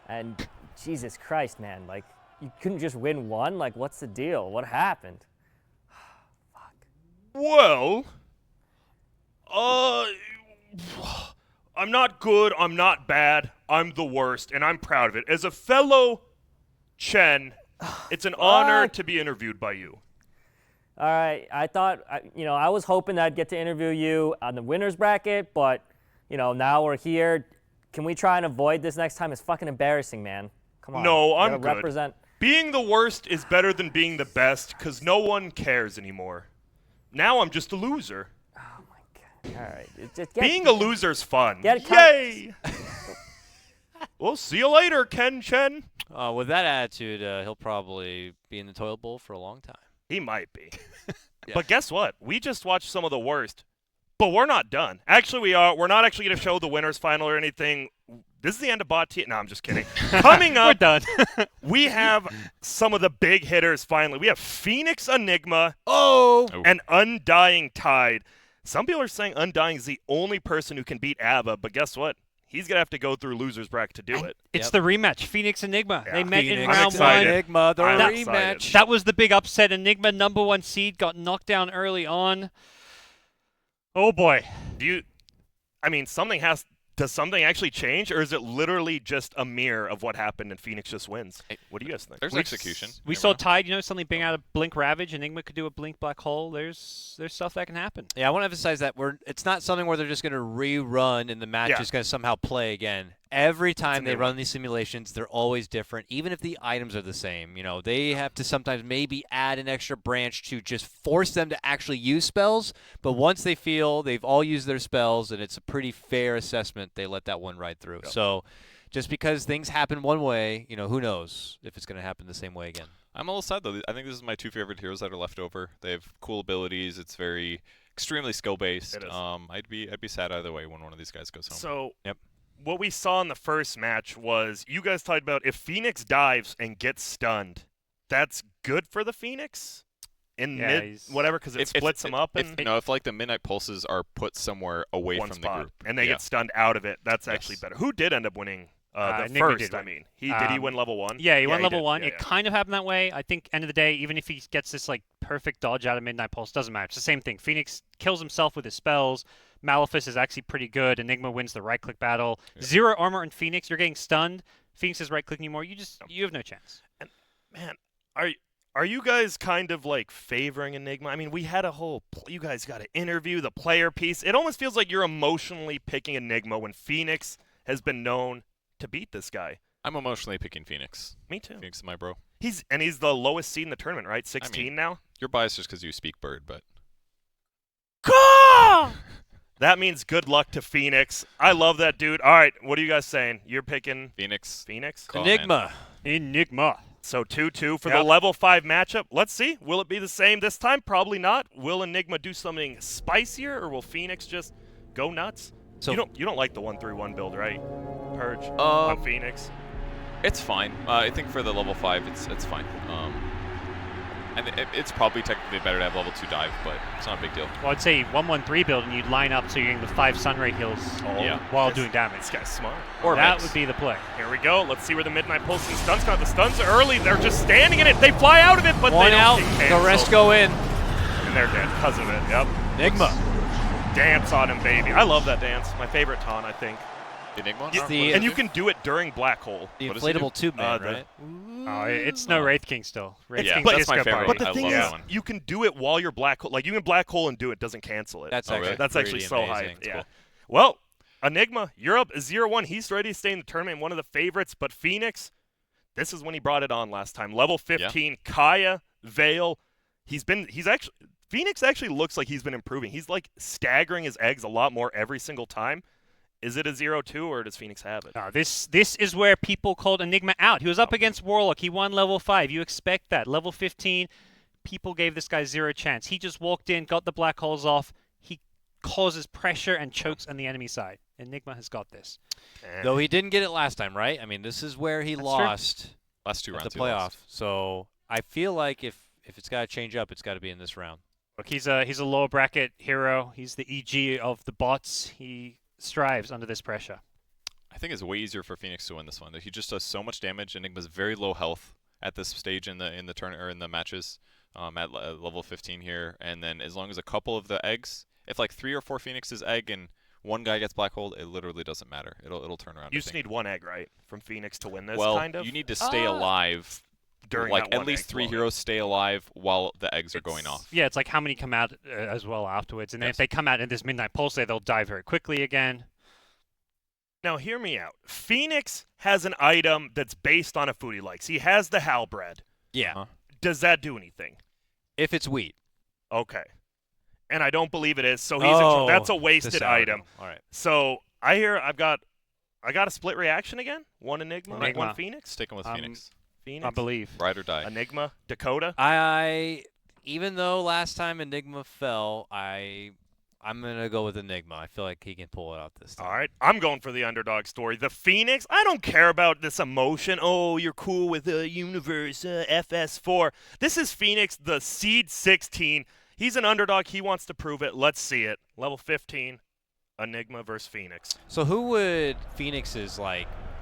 And Jesus Christ, man, like, you couldn't just win one? Like, what's the deal? What happened? Well, I'm not good, I'm not bad, I'm the worst, and I'm proud of it. As a fellow Chen, it's an honor to be interviewed by you. All right, I thought, I was hoping that I'd get to interview you on the winner's bracket, but, now we're here. Can we try and avoid this next time? It's fucking embarrassing, man. Come on. No, You I'm gotta good. represent. Being the worst is better than being the best, because no one cares anymore. Now I'm just a loser. All right. Being a loser's fun. Get it, Yay! We'll see you later, Ken Chen. With that attitude, he'll probably be in the toilet bowl for a long time. He might be. But guess what? We just watched some of the worst. But we're not done. Actually, we are. We're not actually going to show the winners final or anything. This is the end of Bot T. No, I'm just kidding. Coming up, we're done. We have some of the big hitters finally. We have Phoenix Enigma and Undying Tide. Some people are saying Undying is the only person who can beat Ava, but guess what? He's going to have to go through loser's bracket to do it. It's the rematch, Phoenix Enigma. Yeah. They met Phoenix. in I'm round excited. 1. Enigma, the I'm rematch. excited. That was the big upset. Enigma, number 1 seed, got knocked down early on. Oh boy. Does something actually change, or is it literally just a mirror of what happened and Phoenix just wins? What do you guys think? There's execution. We saw Tide, suddenly bring out a Blink Ravage. Enigma could do a Blink Black Hole. There's stuff that can happen. Yeah, I want to emphasize that it's not something where they're just going to rerun and the match is going to somehow play again. Every time they run these simulations, they're always different, even if the items are the same. They have to sometimes maybe add an extra branch to just force them to actually use spells. But once they feel they've all used their spells and it's a pretty fair assessment, they let that one ride through. Yep. So just because things happen one way, who knows if it's going to happen the same way again. I'm a little sad, though. I think this is my 2 favorite heroes that are left over. They have cool abilities. It's very extremely skill-based. It is. I'd be sad either way when one of these guys goes home. So, what we saw in the first match was you guys talked about if Phoenix dives and gets stunned, that's good for the Phoenix in whatever, because it splits them up. If like the Midnight Pulses are put somewhere away one from spot, the group and they get stunned out of it, that's actually better. Who did end up winning the Enigma first? did I win. mean, did he win level 1? Yeah, he won level did. 1. Yeah, It kind of happened that way. I think end of the day, even if he gets this perfect dodge out of Midnight Pulse, doesn't matter. It's the same thing. Phoenix kills himself with his spells. Malefice is actually pretty good. Enigma wins the right-click battle. 0 armor in Phoenix. You're getting stunned. Phoenix is right-clicking you more. You have no chance. And man, are you guys kind of favoring Enigma? I mean, we had a whole. You guys got to interview the player piece. It almost feels like you're emotionally picking Enigma when Phoenix has been known to beat this guy. I'm emotionally picking Phoenix. Me too. Phoenix is my bro. He's the lowest seed in the tournament, right? 16 now. You're biased just because you speak bird, but. That means good luck to Phoenix. I love that dude. All right, what are you guys saying? You're picking Phoenix. Enigma. Enigma. So 2-2 for the level 5 matchup. Let's see. Will it be the same this time? Probably not. Will Enigma do something spicier, or will Phoenix just go nuts? So you don't like the 1-3-1 build, right? Purge on Phoenix. It's fine. I think for the level 5, it's fine. And it's probably technically better to have level 2 dive, but it's not a big deal. Well, I'd say 1-1-3 build, and you'd line up so you're getting the 5 Sunray heals while doing damage. This guy's smart. Or that would be the play. Here we go. Let's see where the Midnight Pulse and stuns come. The stuns are early. They're just standing in it. They fly out of it, but one they don't out. get The canceled. rest go in. And they're dead because of it. Yep. Enigma. Dance on him, baby. I love that dance. My favorite taunt, I think. Enigma? And you can do it during Black Hole. The inflatable tube man, right? Oh, it's no Wraith King still. Wraith King's but that's my favorite. But the I thing love is, that one. you can do it while you're Black Hole. You can Black Hole and do it. Doesn't cancel it. That's actually That's actually pretty so amazing. high. It's Yeah. cool. Well, Enigma, you're up 0-1. He's ready to stay in the tournament. One of the favorites. But Phoenix, this is when he brought it on last time. Level 15, Kaya, Vale. Phoenix actually looks like he's been improving. He's staggering his eggs a lot more every single time. Is it a 0-2 or does Phoenix have it? This is where people called Enigma out. He was up against Warlock. He won level 5. You expect that. Level 15, people gave this guy 0 chance. He just walked in, got the black holes off. He causes pressure and chokes on the enemy side. Enigma has got this. Though he didn't get it last time, right? I mean, this is where he lost. True. Last 2 rounds. The playoff. So I feel like if it's got to change up, it's got to be in this round. Look, he's a lower bracket hero. He's the EG of the bots. He strives under this pressure. I think it's way easier for Phoenix to win this one. He just does so much damage. Enigma's very low health at this stage in the turn or in the matches at level 15 here. And then as long as a couple of the eggs, if like 3 or 4 Phoenix's egg and one guy gets black hole, it literally doesn't matter. It'll turn around. You just need 1 egg, right, from Phoenix to win this. Well, kind of. you need to stay alive. During like that at least 3 heroes stay alive while the eggs are going off. Yeah, it's like how many come out as well afterwards. And then if they come out in this Midnight Pulse, they'll die very quickly again. Now, hear me out. Phoenix has an item that's based on a food he likes. He has the halberd. Yeah. Does that do anything? If it's wheat. Okay. And I don't believe it is, so he's that's a wasted sourdough. item. All right. So I hear I got a split reaction again. 1 Enigma, 1 Phoenix. Sticking with Phoenix. Phoenix. I believe. Ride or die. Enigma, Dakota. Even though last time Enigma fell, I'm gonna go with Enigma. I feel like he can pull it out this time. All right, I'm going for the underdog story. The Phoenix, I don't care about this emotion. Oh, you're cool with the universe, FS4. This is Phoenix, the seed 16. He's an underdog. He wants to prove it. Let's see it. Level 15, Enigma versus Phoenix. So who would Phoenix's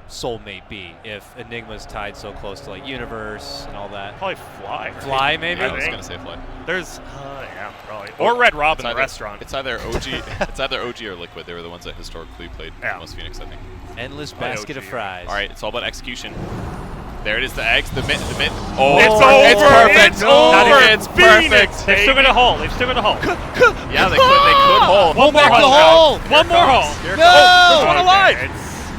soulmate be if Enigma's tied so close to universe and all that? Probably Fly. Right? Fly, maybe. I was gonna say Fly. There's, yeah, probably. Or Red Robin, the restaurant. It's either OG. It's either OG or Liquid. They were the ones that historically played most Phoenix, I think. Endless basket of fries. All right, it's all about execution. There it is, the eggs, the mid. Oh, it's perfect. It's over. It's perfect. They've still got a hole. They've still got a hole. Yeah, they could hold. One more hole. One more hole. There's one alive.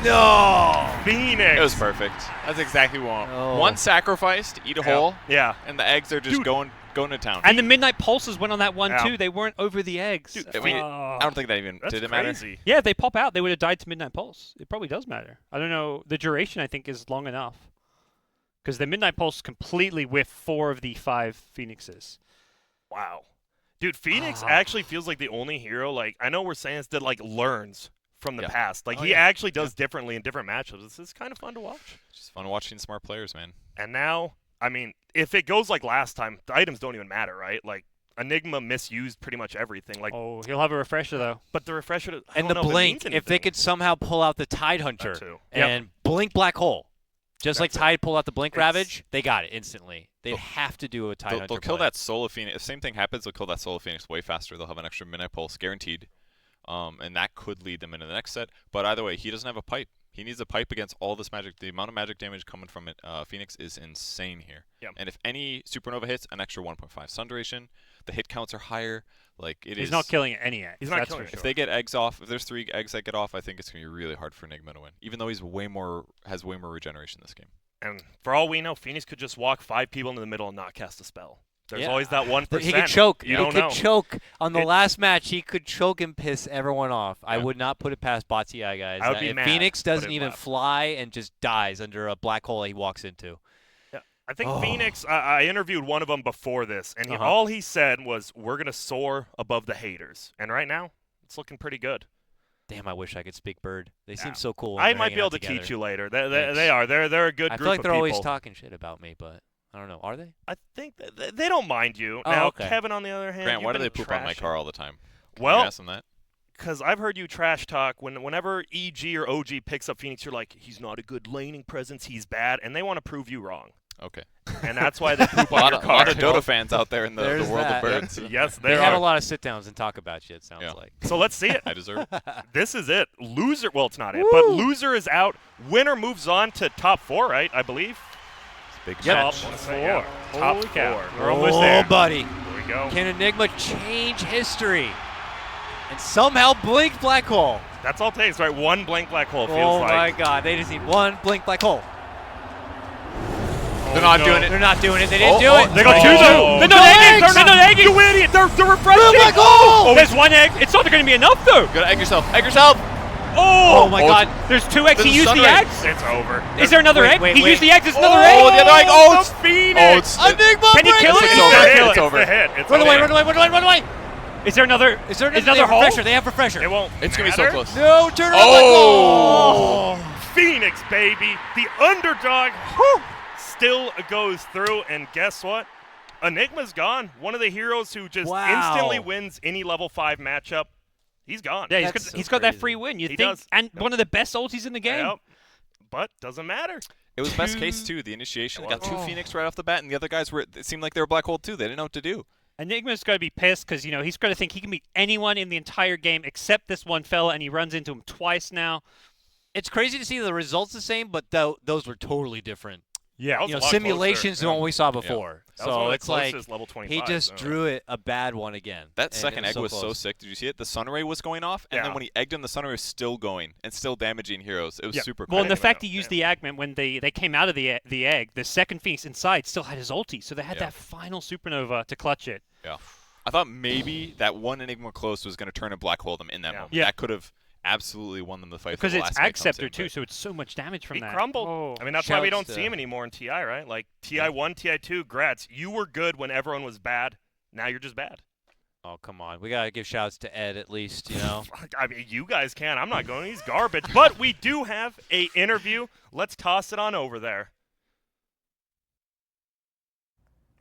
No. Phoenix. It was perfect. That's exactly what we want. One sacrifice to eat a hole. Yeah. And the eggs are just going to town. And the Midnight Pulses went on that one too. They weren't over the eggs. Dude, I mean, I don't think that even did it matter. Yeah, if they pop out, they would have died to Midnight Pulse. It probably does matter. I don't know. The duration, I think, is long enough. Because the Midnight Pulse completely whiffed 4 of the 5 Phoenixes. Wow. Dude, Phoenix actually feels like the only hero, I know we're saying this, that, learns from the past. He actually does differently in different matchups. This is kind of fun to watch. Just fun watching smart players, man. And now, I mean, if it goes like last time, the items don't even matter, right? Enigma misused pretty much everything. He'll have a refresher, though. But the refresher, and the blink, if they could somehow pull out the Tide Hunter and blink black hole. Just like Tide pulled out the Blink Ravage, they got it instantly. They'd have to do a Tide Hunter. They'll kill that Soul of Phoenix. If same thing happens, they'll kill that Soul of Phoenix way faster. They'll have an extra Midnight Pulse guaranteed. And that could lead them into the next set. But either way, he doesn't have a pipe. He needs a pipe against all this magic. The amount of magic damage coming from it, Phoenix is insane here. Yep. And if any Supernova hits, an extra 1.5 stun duration. The hit counts are higher. He's not killing any eggs. He's not killing If they get eggs off, if there's 3 eggs that get off, I think it's going to be really hard for Enigma to win. Even though he's has way more regeneration this game. And for all we know, Phoenix could just walk 5 people into the middle and not cast a spell. There's always that 1%. He could choke. You don't know. Choke. On the last match, he could choke and piss everyone off. I would not put it past BOTI, guys. I would be if mad, Phoenix but doesn't even fly and just dies under a black hole he walks into. Yeah, I think Phoenix, I interviewed one of them before this, and all he said was, we're going to soar above the haters. And right now, it's looking pretty good. Damn, I wish I could speak bird. They seem so cool. I might be able to teach you later. They are. They're a good group of people. I feel like they're always talking shit about me, but I don't know. Are they? I think they don't mind you. Now, Kevin, on the other hand, Grant, why do they poop on my car all the time? Can well, you ask them that? Because I've heard you trash talk. Whenever EG or OG picks up Phoenix, you're like, he's not a good laning presence. He's bad. And they want to prove you wrong. Okay. And that's why they poop on your car. A lot of Dota fans out there in the world of birds. Yes, they have a lot of sit-downs and talk about shit, sounds like. So let's see it. I deserve it. This is it. Loser, well, it's not it, but loser is out. Winner moves on to top 4, right, I believe? Big Top match. 4. Top 4. We're almost there. Buddy. Here we go. Can Enigma change history and somehow blink black hole? That's all it takes, right? 1 blank black hole feels like. Oh, my God. They just need 1 blink black hole. They're not doing it. They're not doing it. They didn't do it. They got 2 though. They're not egging. They're not egging. You idiot. They're refreshing. Black hole. There's 1 egg. It's not going to be enough though. Gotta egg yourself. Egg yourself. Oh my God! There's 2 eggs. He used the eggs. It's over. Is there another egg? He used the eggs. There's another Oh, egg. the other egg. Oh, the it's Phoenix. Enigma. Can he kill it? It's He's over. gonna kill it. It's over. It's Run away! over. Run away! Run away! Run away! Is there another? Is there another they have hole? refresher? They have refresher. It won't. It's gonna be so matter. close. No, turn around. Oh, Phoenix, baby, the underdog. Whew, still goes through, and guess what? Enigma's gone. One of the heroes who just instantly wins any level 5 matchup. He's gone. Yeah, he's got that free win. You He think? does. And one of the best ultis in the game. Yep. But doesn't matter. It was best case too. The initiation got 2 Phoenix right off the bat, and the other guys were. It seemed like they were black hole too. They didn't know what to do. Enigma's going to be pissed because, you know, he's going to think he can beat anyone in the entire game except this one fella, and he runs into him twice now. It's crazy to see the results the same, but those were totally different. Yeah, you know, simulations than what we saw before. That was one of So the it's like closest level 25s, he just drew it a bad one again. That and second it egg was so close. sick. Did you see it? The sun ray was going off, and then when he egged him, the sun ray was still going and still damaging heroes. It was super cool. Well, and the fact he used the Eggman when they came out of the egg, the second Phoenix inside still had his ulti, so they had that final supernova to clutch it. Yeah. I thought maybe that one Enigma close was going to turn a black hole them in that moment. Yeah. That could have absolutely won them the fight. Because for the it's last Ag Scepter too, so it's so much damage from He that. crumbled. Oh. I mean, that's why we don't see him anymore in TI, right? Like, TI 1, TI 2, Gratz, you were good when everyone was bad. Now you're just bad. Oh, come on. We got to give shouts to Ed at least, you know. I mean, you guys can. I'm not going. He's garbage. But we do have a interview. Let's toss it on over there.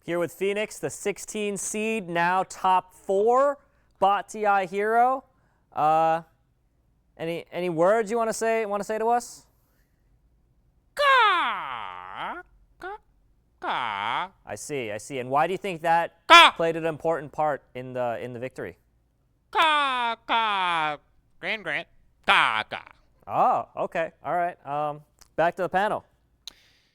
Here with Phoenix, the 16 seed, now top 4 bot TI hero. Any words you want to say to us? I see. And why do you think that played an important part in the victory? Grant. Oh, okay. All right. Back to the panel.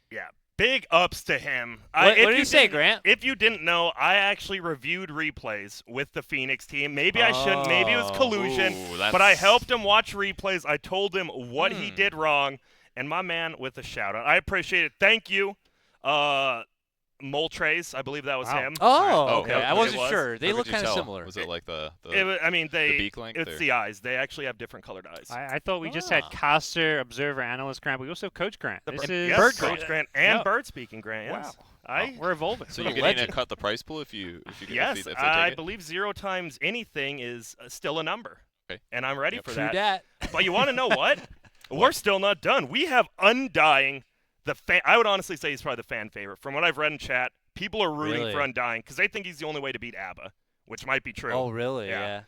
Yeah, big ups to him. What did you say, Grant? If you didn't know, I actually reviewed replays with the Phoenix team. Maybe I shouldn't. Maybe it was collusion. But I helped him watch replays. I told him what he did wrong. And my man with a shout-out. I appreciate it. Thank you. Moltres, I believe that was him. Oh, okay. Yep, I wasn't it was. sure. They How look could you kind of tell? similar. Was it like the beak length? It's or? the eyes. They actually have different colored eyes. I thought we just had caster, observer, analyst Grant. We also have Coach Grant. This is yes, Bird Coach Grant and Bird speaking Grant. Yes. Wow. We're evolving. So you're getting to cut the price pool if you Yes, if they I take it? believe 0 times anything is still a number. Okay. And I'm ready for True that. dat. But you want to know what? We're still not done. We have Undying. I would honestly say he's probably the fan favorite. From what I've read in chat, people are rooting for Undying because they think he's the only way to beat ABBA, which might be true. Oh, really? Yeah.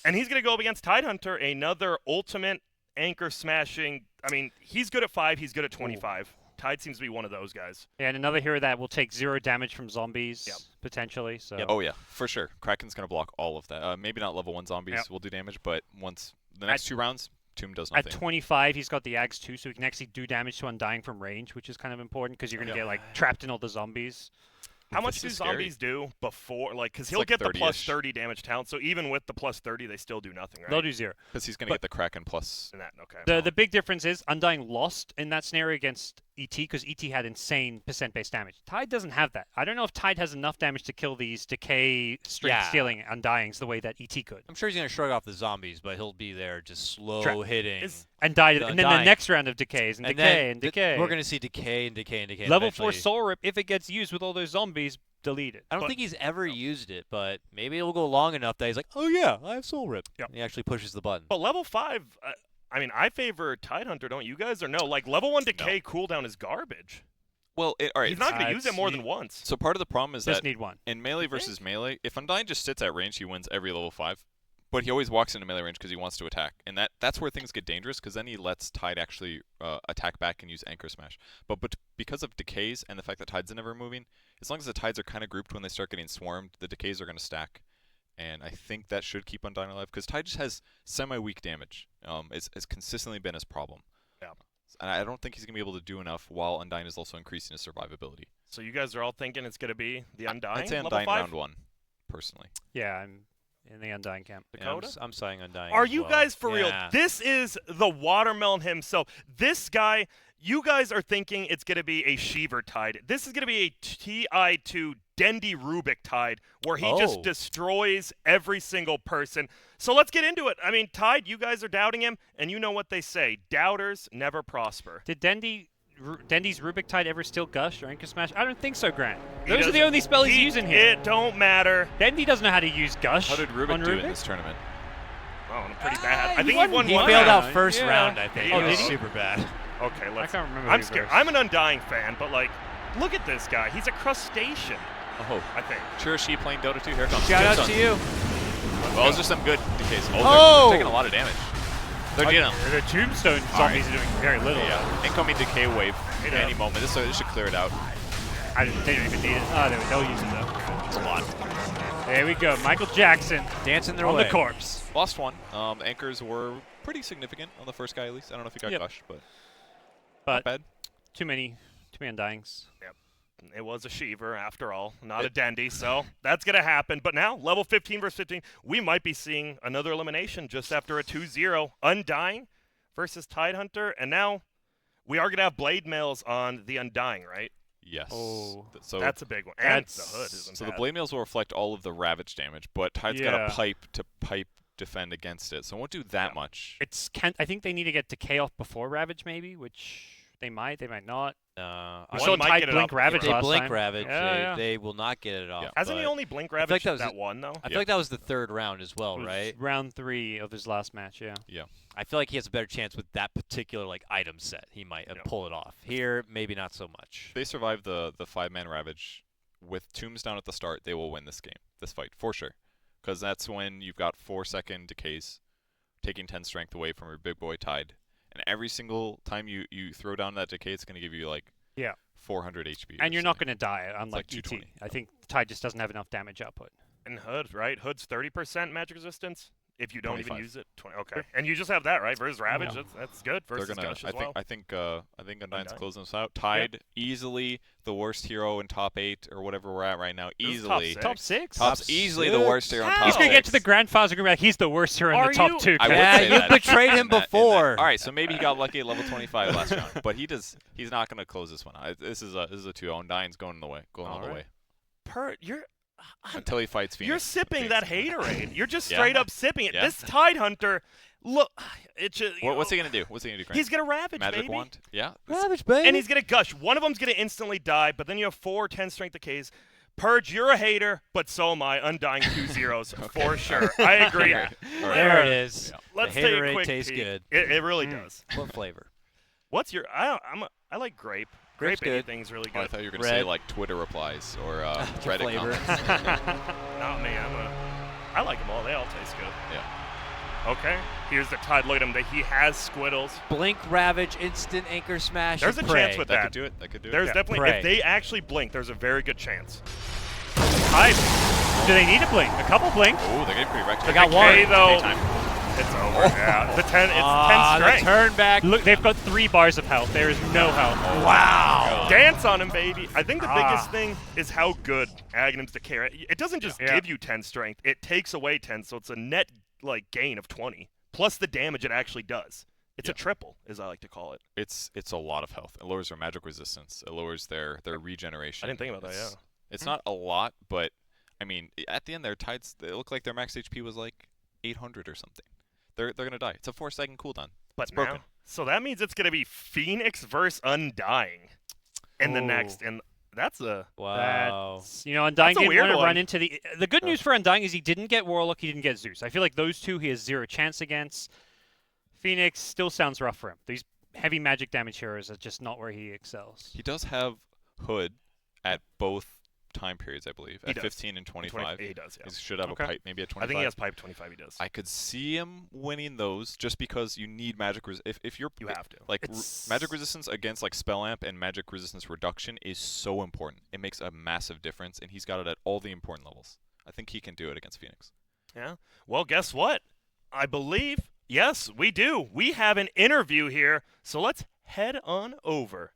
And he's going to go up against Tidehunter, another ultimate anchor smashing. I mean, he's good at 5. He's good at 25. Tide seems to be one of those guys. Yeah, and another hero that will take 0 damage from zombies, potentially. So. Oh, yeah, for sure. Kraken's going to block all of that. Maybe not level 1 zombies will do damage, but once the next 2 rounds, Tomb does nothing. At 25, he's got the Ags too, so he can actually do damage to Undying from range, which is kind of important because you're going to get like trapped in all the zombies. How much do zombies do before, because he'll like get the plus 30-ish. 30 damage talent, so even with the plus 30, they still do nothing, right? They'll do 0. Because he's going to get the Kraken plus. Okay. The big difference is Undying lost in that scenario against ET because ET had insane percent-based damage. Tide doesn't have that. I don't know if Tide has enough damage to kill these decay, strength stealing Undyings the way that ET could. I'm sure he's going to shrug off the zombies, but he'll be there just slow hitting. And die. And then the next round of decays and decay and decay. We're going to see decay and decay and decay. Level 4 eventually. Soul Rip, if it gets used with all those zombies, delete it. I don't think he's ever used it, but maybe it'll go long enough that he's like, oh yeah, I have Soul Rip. Yep. And he actually pushes the button. But level 5, I mean, I favor Tidehunter, don't you guys? Or no? Like, level 1 decay cooldown is garbage. Well, all right. He's not going to use it more than once. So part of the problem is Just that need one. in melee versus melee, if Undying just sits at range, he wins every level 5. But he always walks into melee range because he wants to attack. And that's where things get dangerous because then he lets Tide actually attack back and use Anchor Smash. But because of decays and the fact that Tides are never moving, as long as the Tides are kind of grouped when they start getting swarmed, the decays are going to stack. And I think that should keep Undying alive because Tide just has semi-weak damage. It's consistently been his problem. Yeah. And I don't think he's going to be able to do enough while Undying is also increasing his survivability. So you guys are all thinking it's going to be the Undying? I'd say level Undying 5? round 1, personally. Yeah, I'm in the Undying camp. Dakota? I'm saying Undying. Are as you well. guys for real? Yeah. This is the watermelon himself. This guy, you guys are thinking it's going to be a Sheever Tide. This is going to be a TI2 Dendy Rubik Tide, where he just destroys every single person. So let's get into it. I mean, Tide, you guys are doubting him, and you know what they say. Doubters never prosper. Did Dendy's Rubik Tide ever steal Gush or Anchor Smash? I don't think so, Grant. Those are the only spells he's using here. It don't matter. Dendy doesn't know how to use Gush. How did Rubik on do Rubik? in this tournament? Oh, pretty bad. I think he won He one failed round. out first round, I think. Oh, He was did he? super bad. Okay, I can't remember. I'm who scared. versus. I'm an Undying fan, but like, look at this guy. He's a crustacean. Oh, I think. Chirashi playing Dota 2. Here it comes. Shout out Tombstone. to you. Well, those are some good decays. Oh! They're taking a lot of damage. They're getting The Tombstone zombies are doing very little. Yeah, incoming decay wave any moment. This should clear it out. They don't even need it. Oh, they'll use it though. It's a lot. There we go. Michael Jackson dancing their on way. the corpse. Lost one. Anchors were pretty significant on the first guy at least. I don't know if he got Gush, but not bad. Too many Undyings. Yep. It was a Sheever after all, not a Dendy, so that's going to happen. But now, level 15 versus 15, we might be seeing another elimination just after a 2-0. Undying versus Tidehunter, and now we are going to have Blade Mails on the Undying, right? Yes. Oh, so that's a big one. And the hood isn't So bad. the Blade Mails will reflect all of the Ravage damage, but Tide's got a pipe to pipe defend against it, so it won't do that much. I think they need to get Decay off before Ravage, maybe, which they might not. I saw might Tide get it blink off Ravage before. last They blink time. Ravage. Yeah, They will not get it off. Yeah. Hasn't he but only blink I feel like Ravage that was one, though? I feel like that was the third round as well, It was right? round 3 of his last match, yeah. Yeah. I feel like he has a better chance with that particular item set. He might pull it off. Here, maybe not so much. If they survive the 5-man Ravage with Tombs down at the start, they will win this game, this fight, for sure. Because that's when you've got 4-second decays, taking 10 strength away from your big boy Tide. And every single time you throw down that decay, it's going to give you 400 HP. And you're not going to die, unlike like ET. 220. I think Tide just doesn't have enough damage output. And Hood, right? Hood's 30% magic resistance if you don't 25. even use it. Okay. And you just have that, right? Versus Ravage, that's good. They're Versus gonna. Gush as well. I think Undying's closing this out. Tide easily the worst hero in top 8 or whatever we're at right now. This is Easily Top 6? Top's easily the worst hero in top 6. He's going to get to the Grandfather's going to be like, he's the worst hero in the top 2. I would Yeah, say you that betrayed him in that. before. All right, so maybe he got lucky at level 25 last round, but he's not going to close this one. This is a 2-0. Undying's going all the way until he fights Phoenix. You're sipping that haterade. You're just Yeah. straight up sipping it. Yeah. This Tidehunter, look, it's just. What's he going to do? What's he going to do, Grant? He's going to Ravage, Magic baby. Wand? Yeah. Ravage, baby. And he's going to Gush. One of them's going to instantly die, but then you have 4 10 strength decays. Purge, you're a hater, but so am I. Undying 2-0s for sure. I agree. All right. There it is. Let's the take a haterade quick tastes peek. good. It really does. What flavor? What's your? I like grape. Grape's Grape good. anything's really good. Oh, I thought you were going to say Twitter replies or Reddit flavor. comments. Not me. I like them all. They all taste good. Yeah. Okay. Here's the Tide. Look at him. He has Squiddles. Blink, Ravage, instant Anchor Smash. There's a and chance pray. with That that. could do it. That could do it. There's Yeah, definitely. pray. If they actually blink, there's a very good chance. Do they need a blink? A couple blink? Oh, they're getting pretty wrecked. They got Okay, one. though. Daytime. It's over. Yeah. The 10. It's 10 The strength. turn back. Look, they've got 3 bars of health. There is no health. Wow. Dance on him, baby. I think the biggest thing is how good Agnum's Decay. It doesn't just give you 10 strength. It takes away 10, so it's a net gain of 20 plus the damage it actually does. It's a triple, as I like to call it. It's a lot of health. It lowers their magic resistance. It lowers their regeneration. I didn't think about that. Yeah. It's not a lot, but I mean, at the end, their Tides, they look like their max HP was 800 or something. They're gonna die. It's a 4-second cooldown. But it's broken. now, so that means it's gonna be Phoenix versus Undying in the next, and that's a Wow. Undying That's a didn't weird want to one. run into the good news for Undying is he didn't get Warlock, he didn't get Zeus. I feel like those two he has 0 chance against. Phoenix still sounds rough for him. These heavy magic damage heroes are just not where he excels. He does have Hood at both time periods, I believe, He at does. 15 and 25. He does, yeah. He should have Okay. a pipe, maybe at 25. I think he has pipe 25. He does. I could see him winning those just because you need magic if you're You have to. magic resistance against spell amp and magic resistance reduction is so important. It makes a massive difference, and he's got it at all the important levels. I think he can do it against Phoenix. Yeah. Well, guess what? I believe yes, we do. We have an interview here, so let's head on over.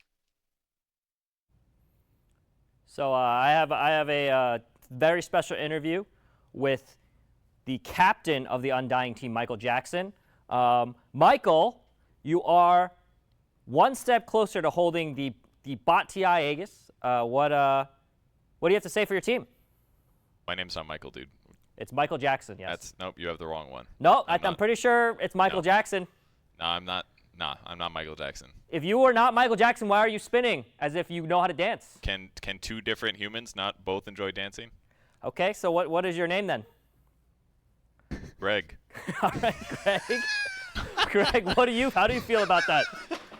So I have a very special interview with the captain of the Undying team, Michael Jackson. Michael, you are one step closer to holding the Bot TI Aegis. What do you have to say for your team? My name's not Michael, dude. It's Michael Jackson, yes. Nope, you have the wrong one. No, I'm pretty sure it's Michael Jackson. No, I'm not. Nah, I'm not Michael Jackson. If you were not Michael Jackson, why are you spinning as if you know how to dance? Can two different humans not both enjoy dancing? Okay, so what is your name then? Greg. All right, Greg. Greg, how do you feel about that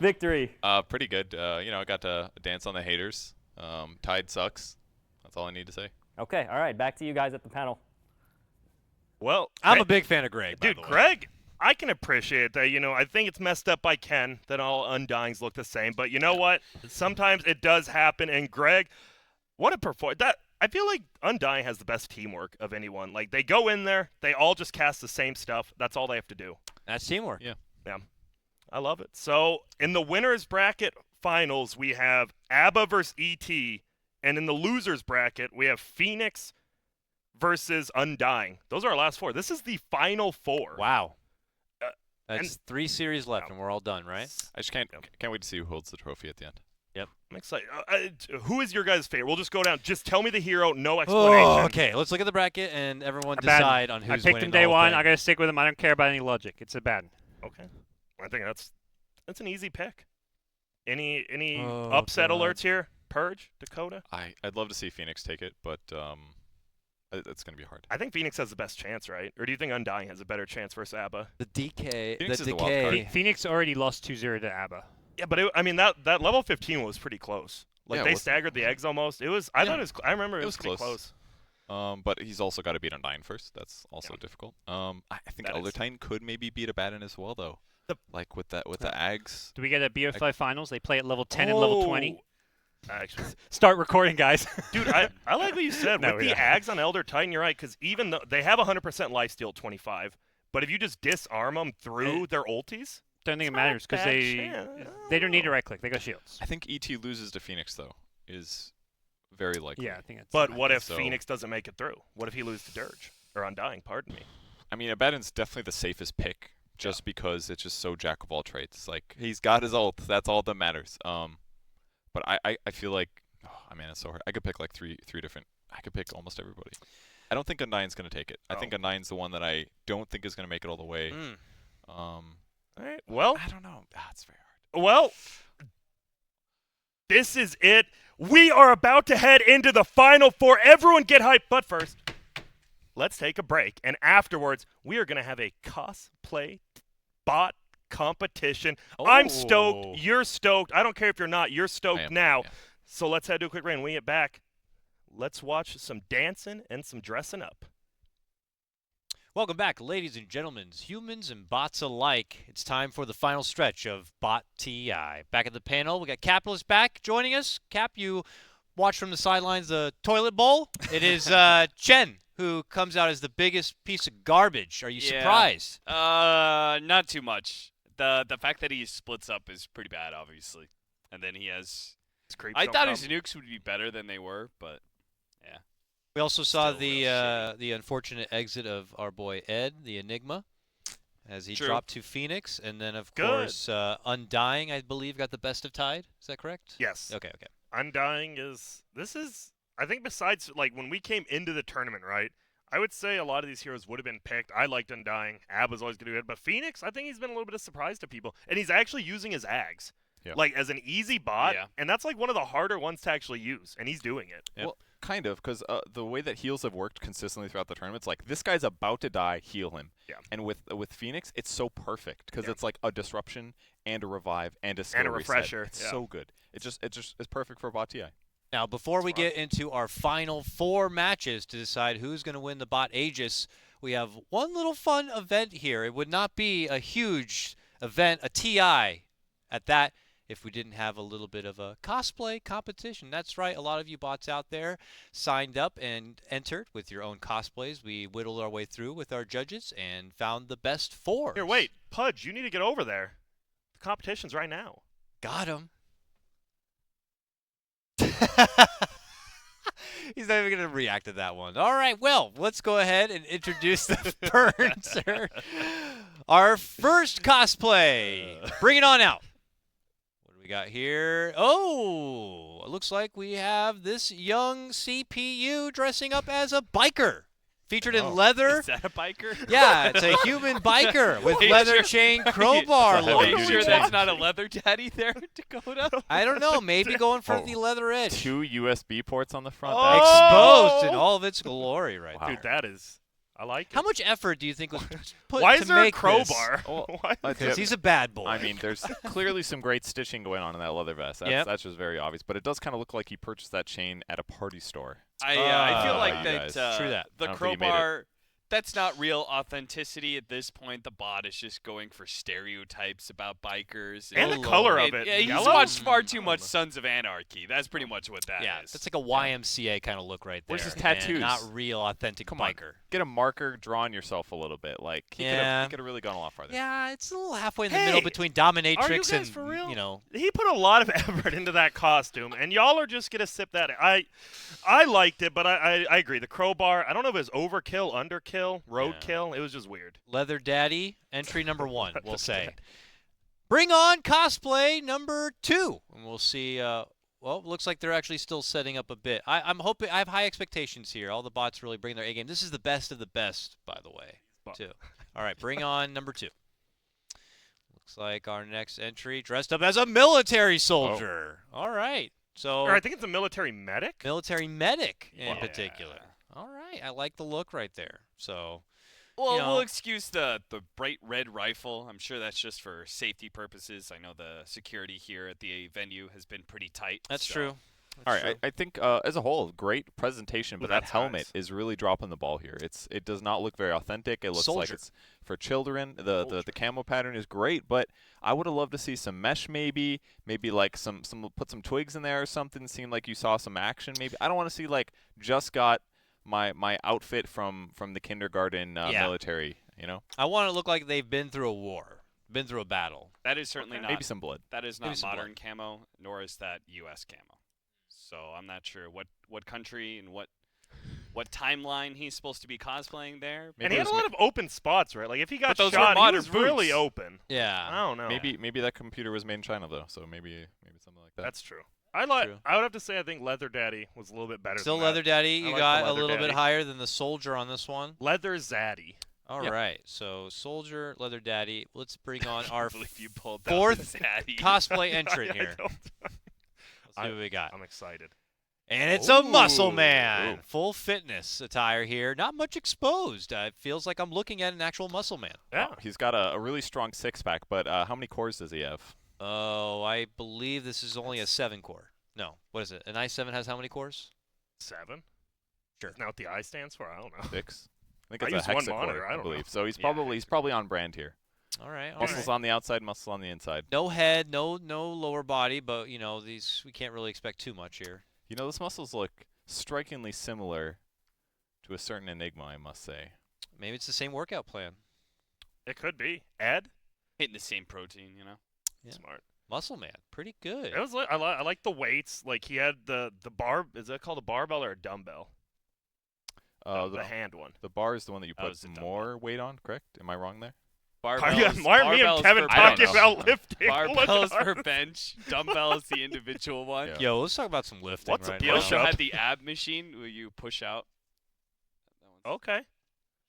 victory? Pretty good. I got to dance on the haters. Tide sucks. That's all I need to say. Okay, all right, back to you guys at the panel. Well, I'm a big fan of Greg. Dude, Greg, I can appreciate that. I think it's messed up by Ken that all Undyings look the same. But you know what? Sometimes it does happen. And Greg, what a performance. I feel like Undying has the best teamwork of anyone. Like, they go in there, they all just cast the same stuff. That's all they have to do. That's teamwork. Yeah. Yeah. I love it. So, in the winner's bracket finals, we have ABBA versus ET. And in the loser's bracket, we have Phoenix versus Undying. Those are our last 4. This is the final 4. Wow. That's 3 series left, and we're all done, right? I just can't wait to see who holds the trophy at the end. Yep. I'm excited. Who is your guys' favorite? We'll just go down. Just tell me the hero, no explanation. Oh, okay. Let's look at the bracket and everyone decide on who's I picked winning him the day whole one. thing. I gotta stick with him. I don't care about any logic. It's a bad. Okay. I think that's an easy pick. Any Oh, upset God. alerts here? Purge, Dakota? I'd love to see Phoenix take it, but it's going to be hard. I think Phoenix has the best chance, right? Or do you think Undying has a better chance versus ABBA? The DK. Phoenix the is the wild card. decay. Phoenix already lost 2-0 to ABBA. Yeah, but that level 15 was pretty close. Like, Yeah, they it was- staggered the eggs almost. I thought it was. I remember it was pretty close. But he's also got to beat Undying first. That's also difficult. I think That is- Elder Titan could maybe beat a Baden as well, though. Like with the Ags. Do we get a BO5 finals? They play at level 10 and level 20. Actually, Start recording, guys. dude, I like what you said. No, With the Ags on Elder Titan, you're right, because even though they have 100% lifesteal at 25, but if you just disarm them through their ultis, Don't think it not matters a because bad they chance. don't need to right click. They got shields. I think ET loses to Phoenix, though, is very likely. Yeah, I think it's. But what if So- Phoenix doesn't make it through? What if he loses to Dirge? Or Undying, pardon me. I mean, Abaddon's definitely the safest pick, just because it's just so jack of all trades. Like, he's got his ult. That's all that matters. But I feel like, oh man, it's so hard. I could pick like three different. I could pick almost everybody. I don't think Undying's going to take it. I think Undying's the one that I don't think is going to make it all the way. All right. Well, I don't know. It's very hard. Well, this is it. We are about to head into the Final 4. Everyone get hyped. But first, let's take a break. And afterwards, we are going to have a cosplay bot competition. I'm stoked. You're stoked. I don't care if you're not. You're stoked now. Yeah. So let's head to a quick break. When we get back, let's watch some dancing and some dressing up. Welcome back, ladies and gentlemen, humans and bots alike. It's time for the final stretch of Bot TI. Back at the panel, we got Capitalist back joining us. Cap, you watch from the sidelines the toilet bowl. It is Chen who comes out as the biggest piece of garbage. Are you surprised? Not too much. The fact that he splits up is pretty bad, obviously. And then he has. I thought his nukes would be better than they were, but yeah. We also saw the unfortunate exit of our boy Ed, the Enigma, as he dropped to Phoenix. And then, of course, Undying, I believe, got the best of Tide. Is that correct? Yes. Okay. Undying is I think besides, like, when we came into the tournament, right, I would say a lot of these heroes would have been picked. I liked Undying. Ab was always going to do it. But Phoenix, I think he's been a little bit of surprise to people. And he's actually using his Ags. Yeah. Like, as an easy bot. Yeah. And that's, like, one of the harder ones to actually use. And he's doing it. Well, kind of, because the way that heals have worked consistently throughout the tournament, it's like, this guy's about to die, heal him. Yeah. And with Phoenix, it's so perfect, because it's like a disruption and a revive and a skill And a reset. refresher. It's so good. It just is perfect for bot TI. Now, before we get into our final 4 matches to decide who's going to win the bot Aegis, we have one little fun event here. It would not be a huge event, a TI at that, if we didn't have a little bit of a cosplay competition. That's right, a lot of you bots out there signed up and entered with your own cosplays. We whittled our way through with our judges and found the best 4. Here, wait. Pudge, you need to get over there. The competition's right now. Got him. He's not even going to react to that one. All right, well, let's go ahead and introduce the Burnser. Our first cosplay. Bring it on out. What do we got here? Oh, it looks like we have this young CPU dressing up as a biker. Featured in leather. Is that a biker? Yeah, it's a human biker with leather chain crowbar Are look. you sure that's not a leather daddy there, Dakota? I don't know. Maybe going for the leather edge. 2 USB ports on the front. Exposed in all of its glory right there. Dude, that is. I like it. How much effort do you think was put Why to is there a make crowbar? Because he's a bad boy. I mean, there's clearly some great stitching going on in that leather vest. That's just very obvious. But it does kind of look like he purchased that chain at a party store. I feel like that True that. the I don't think he made it. crowbar, that's not real authenticity at this point. The bot is just going for stereotypes about bikers. And the color of it. Yeah, he's Yellow? watched far too much Sons of Anarchy. That's pretty much what that is. That's like a YMCA kind of look right there. Where's his and tattoos? not real authentic biker. Get a marker, draw on yourself a little bit. Like he could have really gone a lot farther. Yeah, it's a little halfway in the middle between dominatrix are you guys and for real? you know. He put a lot of effort into that costume, and y'all are just gonna sip that. I liked it, but I agree. The crowbar. I don't know if it was overkill, underkill, roadkill. It was just weird. Leather Daddy, entry number 1, we'll say. Bring on cosplay number 2. And we'll see. Well, it looks like they're actually still setting up a bit. I'm hoping. I have high expectations here. All the bots really bring their A game. This is the best of the best, by the way, too. All right, bring on number 2. Looks like our next entry dressed up as a military soldier. All right. So Or I think it's a military medic. Military medic in particular. All right. I like the look right there. So. Well, you know, we'll excuse the bright red rifle. I'm sure that's just for safety purposes. I know the security here at the venue has been pretty tight. That's so. true. All right, I think as a whole, great presentation, but With that that helmet ties. is really dropping the ball here. It does not look very authentic. It looks like Soldier. it's for children. The camo pattern is great, but I would have loved to see some mesh maybe like some put some twigs in there or something. Seemed like you saw some action maybe. I don't want to see like just got my outfit from the kindergarten military, you know? I want it to look like they've been through a war, been through a battle. That is certainly not. Maybe some blood. That is Maybe not some modern camo, nor is that U.S. camo. So I'm not sure what country and what timeline he's supposed to be cosplaying there. And he had a lot of open spots, right? Like if he got But those shot, were he modern was really boots. open. Yeah. I don't know. Maybe that computer was made in China though, so maybe something like that. That's true. I would have to say I think Leather Daddy was a little bit better. Still than Leather that. Daddy. I You like got the a Leather little bit Daddy. higher than the soldier on this one. Leather Zaddy. All right. So soldier, Leather Daddy. Let's bring on our believe you pulled out fourth the Zaddy. cosplay entrant I here. don't- Let's see what we got. I'm excited. And it's a muscle Ooh. man. Full fitness attire here. Not much exposed. It feels like I'm looking at an actual muscle man. Yeah. He's got a really strong six-pack, but how many cores does he have? Oh, I believe this is only a 7-core. No, what is it? An i7 has how many cores? 7. Sure. Isn't that what the I stands for? I don't know. 6. I think I it's a use one hexacore, monitor, I I don't believe. know. So he's Yeah, probably on brand here. All right. All Muscles right. on the outside, muscles on the inside. No head, no lower body, but you know these we can't really expect too much here. You know, those muscles look strikingly similar to a certain Enigma, I must say. Maybe it's the same workout plan. It could be. Ed? Hitting the same protein, you know. Yeah. Smart. Muscle man, pretty good. It was. I like the weights. Like he had the bar. Is that called a barbell or a dumbbell? The hand one. The bar is the one that you Oh, put it's a more weight on, correct? Am I wrong there? Why are me and Kevin talking about lifting? Barbells for bench, dumbbells the individual one. Yeah. Yo, let's talk about some lifting. What's a right He now. also push-up? had the ab machine where you push out. Okay.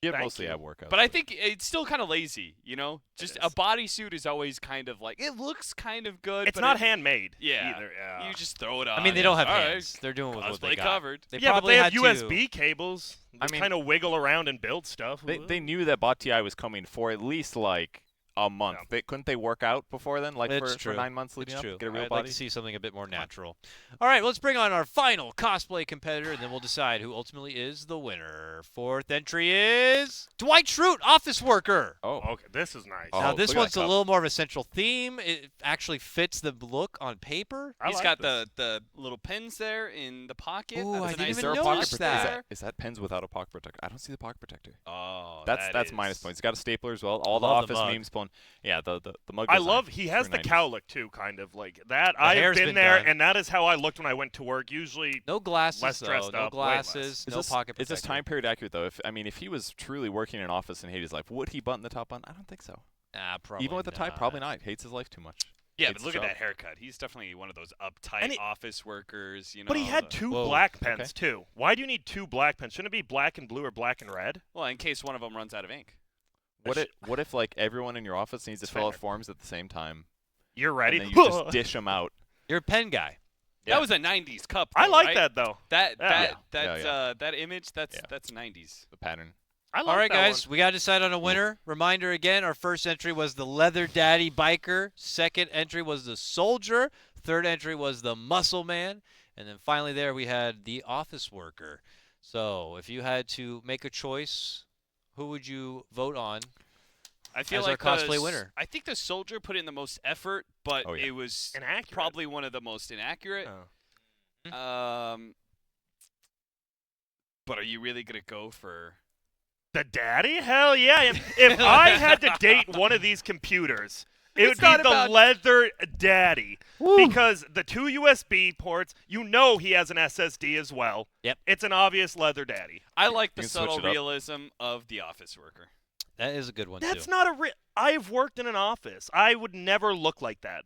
Yeah, Thank mostly you. ab workouts. But I think it's still kind of lazy, you know? Just a is. bodysuit is always kind of like, it looks kind of good. It's but not it- handmade. Yeah. Either. Yeah. You just throw it on. I mean, they don't have All right, hands. They're doing with what they cosplay got. covered. They yeah, but probably they have had USB cables. They I mean- kind of wiggle around and build stuff. they knew that Bot TI was coming for at least like a month. Yeah. Couldn't they work out before then, like It's for true. 9 months leading It's up? true. Get a real I'd body? like to see something a bit more natural. All right, let's bring on our final cosplay competitor, and then we'll decide who ultimately is the winner. Fourth entry is Dwight Schrute, office worker. Oh, Okay, this is nice. Now, Oh, this look at one's that a cup. little more of a central theme. It actually fits the look on paper. I He's like got this. the little pins there in the pocket. Ooh, That's I a didn't nice even Is there a notice pocket notice protector? that. Is that pens without a pocket protector? I don't see the pocket protector. Oh, That's minus points. He's got a stapler as well. All the Love the office mug. memes pulling. Yeah, the mug. I design. love. He has the 390s. cow look too, kind of like that. The I've hair's been been there, done. and that is how I looked when I went to work. Usually, No glasses, Less though. dressed No up, way less. glasses, Is no this, pocket is protector. this time period accurate though? If he was truly working in an office and hated his life, would he button the top on? I don't think so. Nah, probably Even with the tie, not. probably not. Hates his life too much. Yeah, hates but look his at job. that haircut. He's definitely one of those uptight And he- office workers. You know. But he had two Whoa, black okay. pens too. Why do you need two black pens? Shouldn't it be black and blue or black and red? Well, in case one of them runs out of ink. What if like everyone in your office needs to It's fill out fair. forms at the same time? You're ready. And then you just dish them out. You're a pen guy. Yeah. That was a '90s cup. I though, like right? that though. That Yeah. that image. That's Yeah. that's '90s. The pattern. I like All right, that guys, one. we got to decide on a winner. Reminder again, our first entry was the Leather Daddy Biker. Second entry was the Soldier. Third entry was the Muscle Man. And then finally there we had the Office Worker. So if you had to make a choice, who would you vote on I feel as like our cosplay the winner? I think the Soldier put in the most effort, but Oh, yeah. it was Inaccurate. probably one of the most inaccurate. Oh. But are you really gonna go for? The daddy? Hell yeah. If I had to date one of these computers, it would It's be not the about- Leather Daddy. Because the two USB ports, you know he has an SSD as well. Yep. It's an obvious Leather Daddy. I like the You can switch subtle it up. realism of the office worker. That is a good one, That's too. not a I've worked in an office. I would never look like that.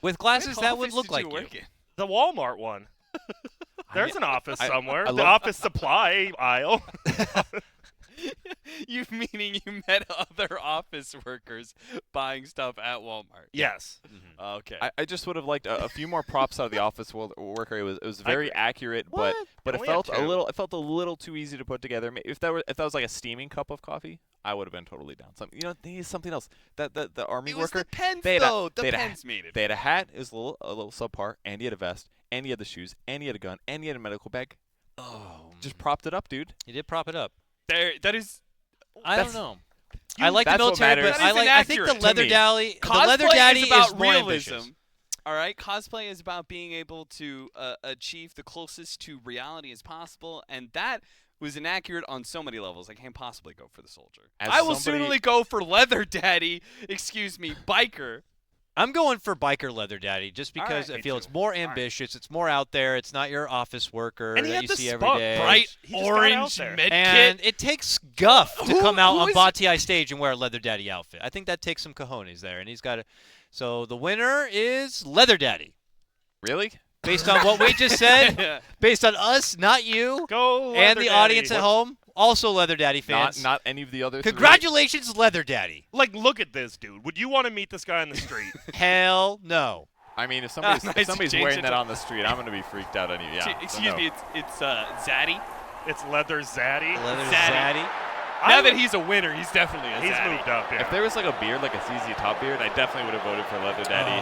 With glasses, What that would office look did like you you. work in? The Walmart one. There's an office somewhere. I the love- office supply aisle. You meaning you met other office workers buying stuff at Walmart? Yes. Okay. I just would have liked a few more props out of the office worker. It was very agree. accurate, What? but You it only had felt a two. little too easy to put together. If that was like a steaming cup of coffee, I would have been totally down. They need something else. That the army It was worker. the pens, they had a- though. The they had a- pens made it. They had a hat. It was a little subpar, and he had a vest, and he had the shoes, and he had a gun, and he had a medical bag. Oh, Just propped it up, dude. you did prop it up. That is. I That's- don't know. I like the that's what military, matters. but I think the inaccurate to Leather me. Daddy, the Cosplay Leather Daddy is about more realism. ambitious. All right, cosplay is about being able to achieve the closest to reality as possible, and that was inaccurate on so many levels. I can't possibly go for the Soldier. As I will somebody- certainly go for Leather Daddy. Excuse me, Biker. I'm going for Biker Leather Daddy just All because right. I feel Me it's too. more ambitious, it's more out there, it's not your office worker And he that had you the see every spot, day. Bright He just got out orange there. med And kit. it takes guff to come out who on is- Bati stage and wear a Leather Daddy outfit. I think that takes some cojones there, and he's got it. So the winner is Leather Daddy. Really? Based on what we just said, based on us, not you, Go and Leather the Daddy. audience at home, also Leather Daddy fans. Not any of the other. three? Congratulations, Leather Daddy. Like, look at this, dude. Would you want to meet this guy on the street? Hell no. I mean, if somebody's, Nice if somebody's change wearing it that to- on the street, I'm gonna be freaked out. Excuse me, it's Zaddy. It's Leather Zaddy. Leather Zaddy. Zaddy. Now that he's a winner, he's definitely a He's Zaddy. moved up, yeah. If there was like a beard, like a CZ top beard, I definitely would have voted for Leather Daddy.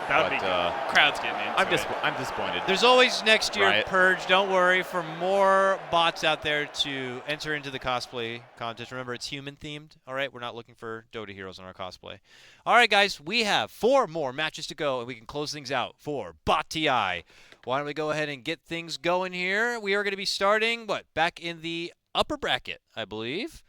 that would but be good. Crowd's getting into it. I'm disappointed. There's always next year Riot. Purge. Don't worry, for more bots out there to enter into the cosplay contest. Remember, it's human themed. All right, we're not looking for Dota heroes on our cosplay. All right, guys, we have 4 more matches to go, and we can close things out for Bot TI. Why don't we go ahead and get things going here? We are going to be starting back in the upper bracket, I believe,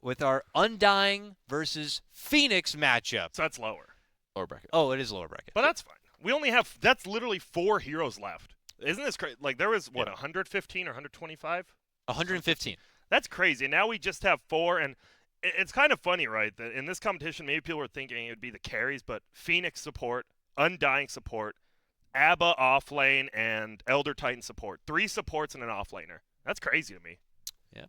with our Undying versus Phoenix matchup. So that's lower. Lower bracket. Oh, it is lower bracket. But that's fine. We only have, that's literally 4 heroes left. Isn't this crazy? Like, there was, 115 or 125? 115. That's crazy. Now we just have 4, and it's kind of funny, right? That in this competition, maybe people were thinking it would be the carries, but Phoenix support, Undying support, Abba off lane, and Elder Titan support. 3 supports and an off laner. That's crazy to me. Yeah.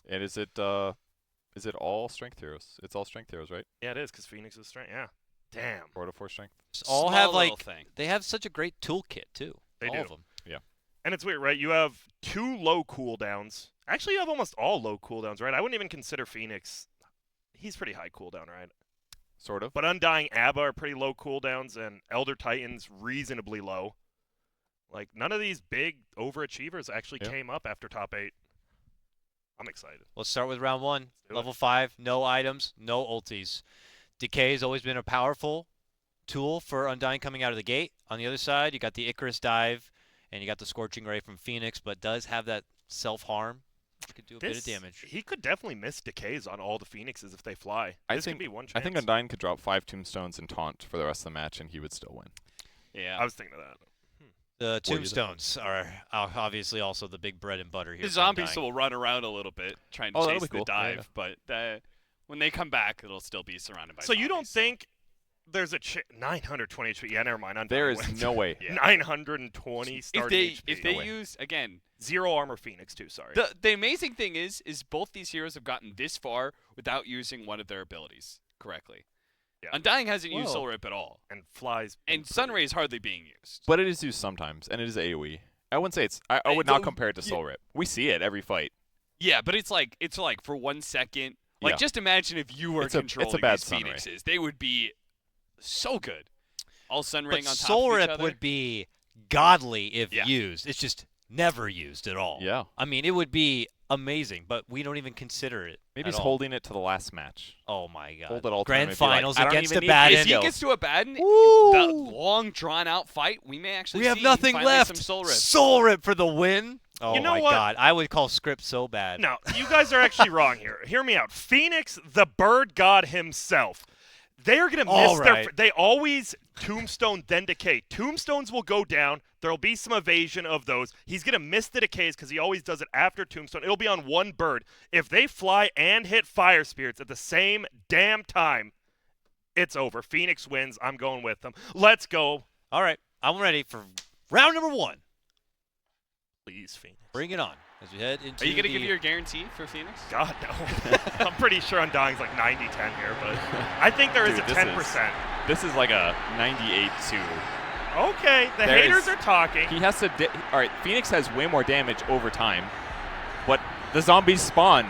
And is it all strength heroes? It's all strength heroes, right? Yeah, it is, because Phoenix is strength. Yeah. Damn. 4 to 4 strength. All Small have little like thing. they have such a great toolkit too. They all do. of them. Yeah. And it's weird, right? You have 2 low cooldowns. Actually, you have almost all low cooldowns, right? I wouldn't even consider Phoenix. He's pretty high cooldown, right? Sort of. But Undying Abba are pretty low cooldowns, and Elder Titan's reasonably low. Like, none of these big overachievers actually Yeah. came up after top 8. I'm excited. Let's start with round 1. do it. Level 5, no items, no ultis. Decay has always been a powerful tool for Undying coming out of the gate. On the other side, you got the Icarus dive, and you got the Scorching Ray from Phoenix, but does have that self-harm. Which could do a bit of damage. He could definitely miss decays on all the Phoenixes if they fly. This could be one chance. I think Undying could drop 5 tombstones and taunt for the rest of the match, and he would still win. Yeah. I was thinking of that. The What do you think? tombstones are obviously also the big bread and butter here. The for zombies Undying. will run around a little bit trying to Oh, that'll chase be cool. the Yeah, dive, but when they come back, it'll still be surrounded by So you don't zombies, think There's a 920 HP. Yeah, never mind. There is no way. 920 starting HP. If they use, again, 0 armor Phoenix too, sorry. The amazing thing is both these heroes have gotten this far without using one of their abilities correctly. Yeah. Undying hasn't used Soul Rip at all. And flies. And Sunray is hardly being used. But it is used sometimes, and it is AoE. I wouldn't say it's. I would not compare it to Soul Rip. We see it every fight. Yeah, but it's like for 1 second. Like, just imagine if you were controlling these Phoenixes. They would be so good. All Sunray on top Soul of each Rip other. would be godly if used. It's just never used at all. Yeah. I mean, it would be amazing, but we don't even consider it. Maybe he's holding it to the last match. Oh my God! Hold it all Grand tournament, be like, finals I don't against even a need Baden. If he gets to a Baden, the long drawn out fight, we may actually We have see nothing finally left. Some Soul Rip. Soul Rip for the win. Oh You know my what? God! I would call script so bad. No, you guys are actually wrong here. Hear me out. Phoenix, the bird god himself. They are going to miss their. They always tombstone then decay. Tombstones will go down. There'll be some evasion of those. He's going to miss the decays because he always does it after tombstone. It'll be on one bird. If they fly and hit fire spirits at the same damn time, it's over. Phoenix wins. I'm going with them. Let's go. All right, I'm ready for round number 1. Please, Phoenix. Bring it on as we head into. Are you going to give your guarantee for Phoenix? God, no. I'm pretty sure Undying's like 90-10 here, but I think there is a 10%. This is like a 98-2. Okay, the haters are talking. He has to. All right, Phoenix has way more damage over time, but the zombies spawn.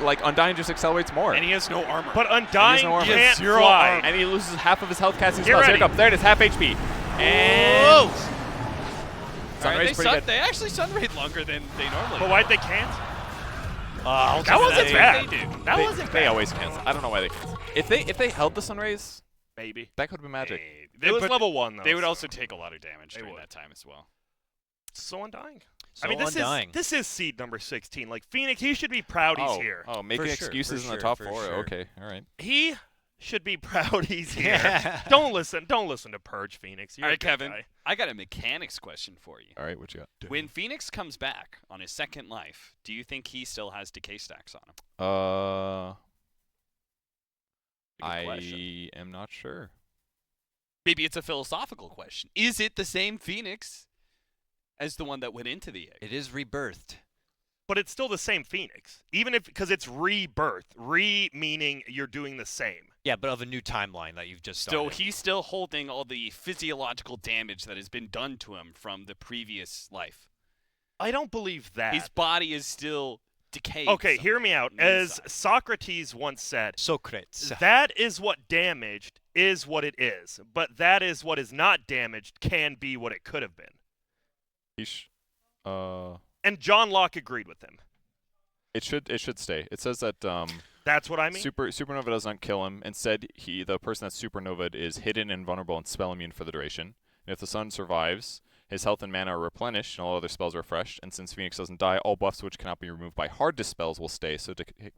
Like Undying just accelerates more. And he has no armor. But Undying can't zero fly. armor. And he loses half of his health casting Get spells. Here ready. it comes. There it is, half HP. And Sunray's pretty good. They actually sunrayed longer than they normally But do. why they can't? that wasn't bad. They do. That wasn't bad. They always cancel. I don't know why they cancel. If they held the sunrays, maybe that could have been magic. It was But level 1 though. They would so. also take a lot of damage during would. that time as well. So Undying. So I mean, Undying. this is seed number 16. Like Phoenix, he should be proud he's here. Oh, making For excuses sure, in the top for 4. sure. Okay, all right. He should be proud he's here. Don't listen to Purge Phoenix. You're All a right, good Kevin. guy. I got a mechanics question for you. All right, what you got? When Phoenix comes back on his second life, do you think he still has decay stacks on him? I question. am not sure. Maybe it's a philosophical question. Is it the same Phoenix as the one that went into the egg? It is rebirthed. But it's still the same Phoenix. Even if, because it's rebirth. Meaning you're doing the same. Yeah, but of a new timeline that you've just So started. he's still holding all the physiological damage that has been done to him from the previous life. I don't believe that. His body is still decayed. Okay, hear me out. on the As inside. Socrates once said, Socrates. that is what damaged is what it is. But that is what is not damaged can be what it could have been. And John Locke agreed with him. It should stay. It says that That's what I mean. Supernova does not kill him. Instead, the person that's Supernovaed is hidden and vulnerable and spell immune for the duration. And if the sun survives, his health and mana are replenished and all other spells are refreshed. And since Phoenix doesn't die, all buffs which cannot be removed by hard dispels will stay, so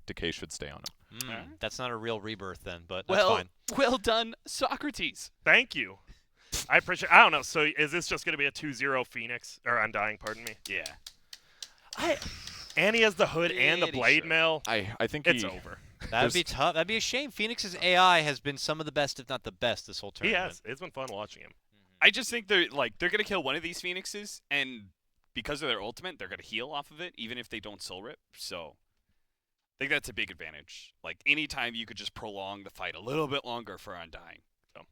decay should stay on him. That's not a real rebirth then, but that's fine. Well done, Socrates. Thank you. I appreciate. I don't know. So is this just going to be a 2-0 Phoenix or Undying? Pardon me. Yeah. And he has the hood and the blade mail. I think it's over. That'd be tough. That'd be a shame. Phoenix's AI has been some of the best, if not the best, this whole tournament. He has. It's been fun watching him. I just think they're gonna kill one of these Phoenixes, and because of their ultimate, they're gonna heal off of it, even if they don't soul rip. So I think that's a big advantage. Like anytime you could just prolong the fight a little bit longer for Undying. So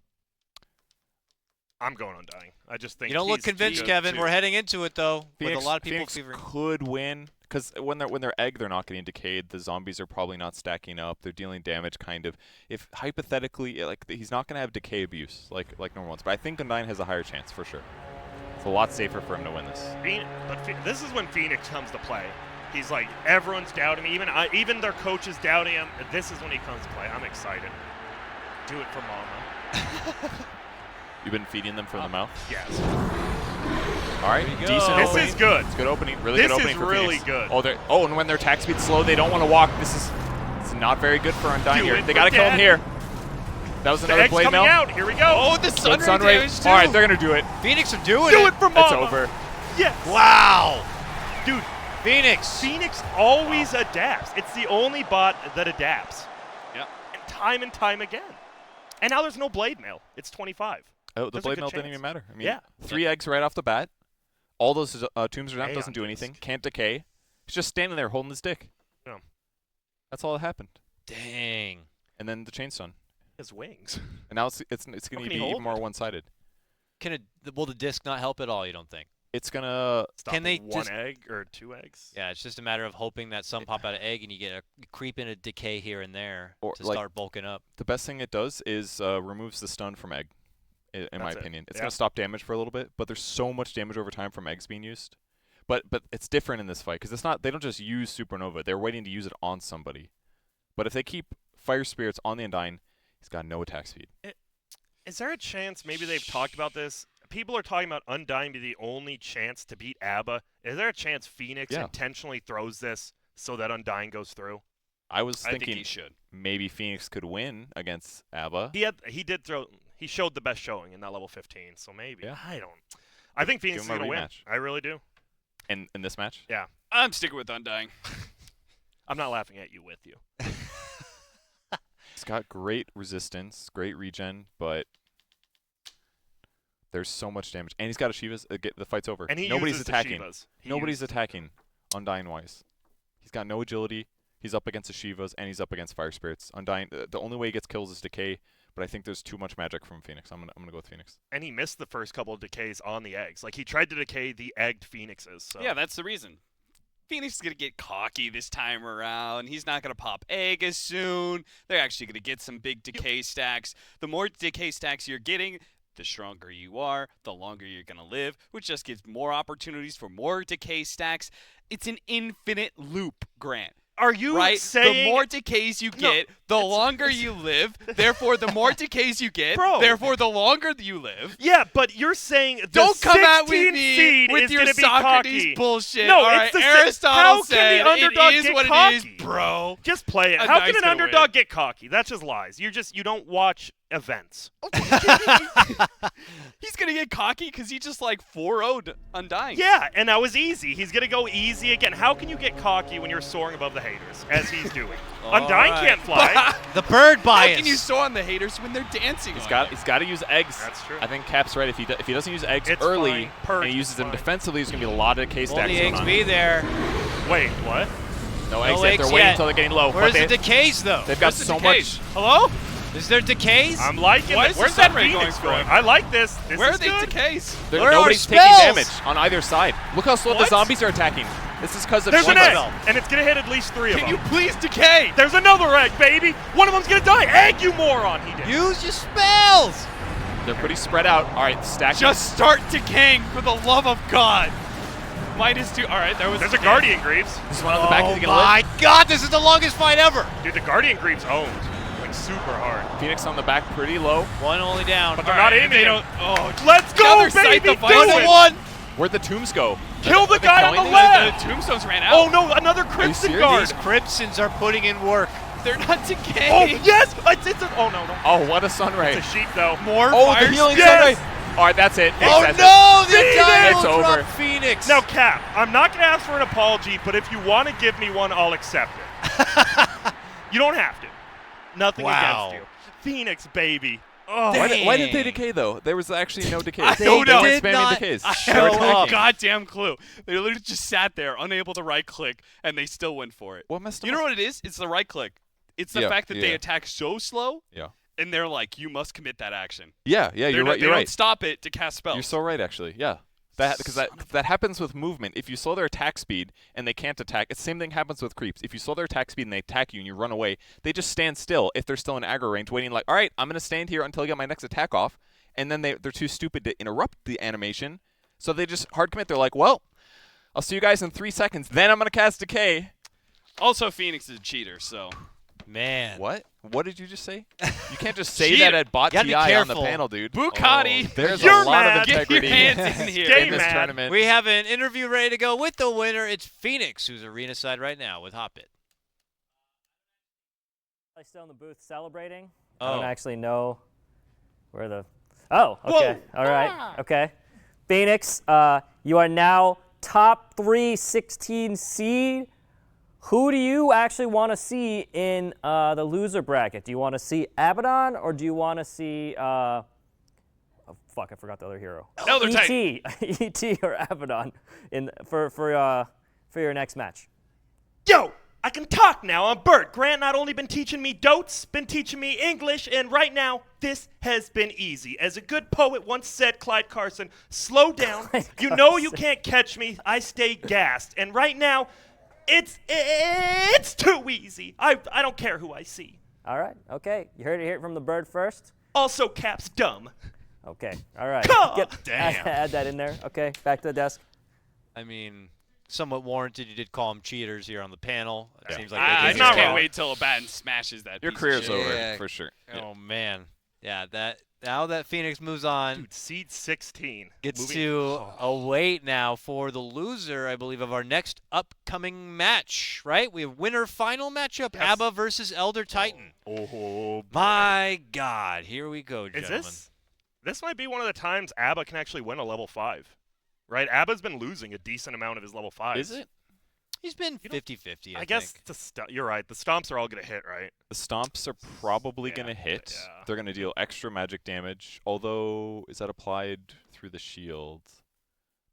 I'm going Undying. I just think you don't look convinced, Kevin. We're heading into it though, with a lot of people Phoenix could win because when they're egg, they're not getting decayed. The zombies are probably not stacking up. They're dealing damage, kind of. If hypothetically, like he's not going to have decay abuse like normal ones, but I think Undying has a higher chance for sure. It's a lot safer for him to win this. But this is when Phoenix comes to play. He's like, everyone's doubting me. Even their coach is doubting him. This is when he comes to play. I'm excited. Do it for Mama. You've been feeding them from the mouth? Yes. All right, decent This opening. is good. It's good opening. Really good opening for really Phoenix. good. And when their attack speed's slow, they don't want to walk. It's not very good for Undying here. They got to kill him here. That was another blade coming mail. out. Here we go. Oh, the Sunray damage too. All right, they're going to do it. Phoenix are doing Do it for Mama. It's over. Yes. Wow. Dude, Phoenix always adapts. It's the only bot that adapts. Yep. And time again. And now there's no blade mail. It's 25. Oh, the There's a blade good mail didn't chance. even matter. I mean, Yeah. 3 eggs right off the bat. All those tombs are down. Hey, Doesn't on do anything. Can't decay. He's just standing there holding his dick. Yeah. That's all that happened. Dang. And then the chain's done. His wings. And now it's going How to can be he hold even more one-sided. Will the disc not help at all? You don't think? It's gonna Stop Can they one just- egg or 2 eggs? Yeah, it's just a matter of hoping that some pop out of egg and you get a creep in a decay here and there Or, to like, start bulking up. The best thing it does is removes the stun from egg. In my That's it. opinion, it's Yeah. gonna stop damage for a little bit, but there's so much damage over time from eggs being used. But it's different in this fight because they don't just use Supernova. They're waiting to use it on somebody. But if they keep Fire Spirits on the Undying, he's got no attack speed. Is there a chance, maybe they've talked about this, people are talking about Undying be the only chance to beat ABBA. Is there a chance Phoenix Yeah. intentionally throws this so that Undying goes through? I was I think thinking he should. maybe Phoenix could win against ABBA. He showed the best showing in that level 15, so maybe. Yeah. I think Phoenix Give is him a going to win. rematch. I really do. In this match? Yeah. I'm sticking with Undying. I'm not laughing at you with you. He's got great resistance, great regen, but there's so much damage. And he's got a Shiva's. The fight's over. And he Nobody's uses the attacking. Shivas. Nobody's attacking Undying-wise. He's got no agility. He's up against the Shivas, and he's up against Fire Spirits. Undying, the only way he gets kills is Decay, but I think there's too much magic from Phoenix. I'm gonna go with Phoenix. And he missed the first couple of decays on the eggs. Like, he tried to decay the egged Phoenixes. So. Yeah, that's the reason. Phoenix is going to get cocky this time around. He's not going to pop egg as soon. They're actually going to get some big decay stacks. The more decay stacks you're getting, the stronger you are, the longer you're going to live, which just gives more opportunities for more decay stacks. It's an infinite loop, Grant. Are you right? saying... The more decays you get, the longer you live. Therefore, the more decays you get, Bro. therefore, the longer you live. Yeah, but you're saying the Don't come at 16 me seed with is your gonna be Socrates cocky. bullshit. No, All it's right, the Aristotle How said can the underdog it is get what cocky? it is, bro. Just play it. A How dice can an gonna underdog win. get cocky? That's just lies. You don't watch events. He's gonna get cocky because he just like 4-0'd Undying. Yeah, and that was easy. He's gonna go easy again. How can you get cocky when you're soaring above the haters, as he's doing? Undying right. can't fly. The bird bias. How can you soar on the haters when they're dancing? He's on got you? he's got to use eggs. That's true. I think Cap's right. If he doesn't use eggs It's early fine. Purge and he is uses them fine. defensively, there's gonna be a lot of decay Will stacks the going eggs on. be there? Wait, what? No No eggs yet. eggs They're waiting yet. until they're getting low. Where's but the decays, though? They've got Where's the so decays? much. Hello? Is there decays? I'm liking Why it. is Where's the that sun ray Phoenix going going? for? I like this. This Where is are the good. decays? There, Where are nobody's our taking spells? damage on either side. Look how slow the What? zombies are attacking. This is because of There's an Shiva. egg, and it's gonna hit at least 3 of Can them. you please decay? There's another egg, baby. One of them's gonna die. Egg, you moron. He did. Use your spells. They're pretty spread out. All right, stacking. Just start decaying for the love of God. -2. All right, there was. There's a Guardian Greaves. This one on the back. Is he gonna My live? God, this is the longest fight ever. Dude, the Guardian Greaves owned. Like, super hard. Phoenix on the back, pretty low. One only down. But they're All not right, aiming they him. don't. Oh, Let's go, Another sight baby. the Do One it. to one. Where'd the tombs go? Kill the Are they guy on killing the these? left. The tombstones ran out. Oh, no, another Crimson serious? Guard. These Crimsons are putting in work. They're not decaying. Oh, yes. Oh, no. Oh, what a sunray. It's a sheep, though. More Oh, fire the healing Yes. sunray. All right, that's it. Oh That's it. no, the Phoenix! title It's over. from Phoenix. Now, Cap, I'm not going to ask for an apology, but if you want to give me one, I'll accept it. You don't have to. Nothing Wow. against you. Phoenix, baby. Oh, Why did they decay, though? There was actually no decay. I don't know. They did weren't not spamming decays. I show have They were no attacking. goddamn clue. They literally just sat there, unable to right click, and they still went for it. What messed You up? know what it is? It's the right click. It's the Yeah, fact that they yeah. attack so slow, Yeah. and they're like, you must commit that action. Yeah, They're you're not- right. They You're don't right. stop it to cast spells. You're so right, actually. Yeah. Because that happens with movement. If you slow their attack speed and they can't attack, it's the same thing happens with creeps. If you slow their attack speed and they attack you and you run away, they just stand still if they're still in aggro range, waiting like, all right, I'm going to stand here until I get my next attack off. And then they're too stupid to interrupt the animation. So they just hard commit. They're like, well, I'll see you guys in 3 seconds. Then I'm going to cast Decay. Also, Phoenix is a cheater, so. Man. What? What did you just say? You can't just say Cheater. that at Bot Gotta be TI on the careful. panel, dude. Bukkake. Oh, there's You're a lot mad. of Get integrity your hands in here. Stay in this mad. tournament. We have an interview ready to go with the winner. It's Phoenix, who's arena side right now with Hopit. I'm still in the booth celebrating. I Oh. don't actually know where the. Oh, okay. All right. Okay. Phoenix, you are now top 3 16 seed Who do you actually want to see in the loser bracket? Do you want to see Abaddon or do you want to see? Oh, fuck! I forgot the other hero. Elder E.T. E.T. or Abaddon for your next match. Yo, I can talk now. I'm Bert. Grant not only been teaching me dotes, been teaching me English, and right now, this has been easy. As a good poet once said, Clyde Carson, slow down. You know you can't catch me. I stay gassed. And right now, it's too easy. I don't care who I see. All right. Okay. You heard it here from the bird first. Also, Cap's dumb. Okay. All right. Damn. Add that in there. Okay. Back to the desk. I mean, somewhat warranted. You did call them cheaters here on the panel. It seems like I they just can't wait till Abaddon smashes that. Your piece of career's shit. over for sure. Oh man, yeah. Now that Phoenix moves on, Dude, seed 16 gets to await now for the loser, I believe, of our next upcoming match. Right? We have winner final matchup: ABBA versus Elder Titan. Oh, my God! Here we go, gentlemen. This might be one of the times ABBA can actually win a level 5. Right? ABBA's been losing a decent amount of his level 5s. Is it? He's been 50-50, I guess think. you're right. The stomps are all going to hit, right? The stomps are probably going to hit. They're going to deal extra magic damage, although is that applied through the shield?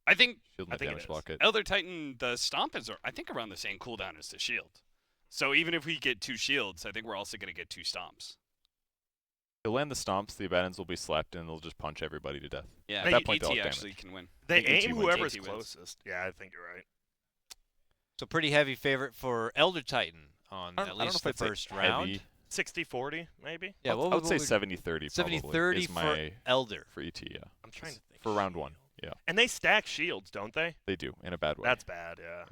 I think Shield and damage block it. Elder Titan, the stomp is, I think, around the same cooldown as the shield. So even if we get 2 shields, I think we're also going to get 2 stomps. They'll land the stomps, the Abaddons will be slept, and they'll just punch everybody to death. Yeah, at that point, they'll ET have actually damage. can win. They I think ET aim wins. whoever's ET wins. closest. Yeah, I think you're right. So pretty heavy favorite for Elder Titan on I at don't know least if the I'd say first round. heavy. 60-40, maybe? Yeah, I would say 70-30 probably. 70-30 is for my Elder. For ET, yeah. I'm trying to think. For round 1, yeah. And they stack shields, don't they? They do, in a bad way. That's bad, yeah.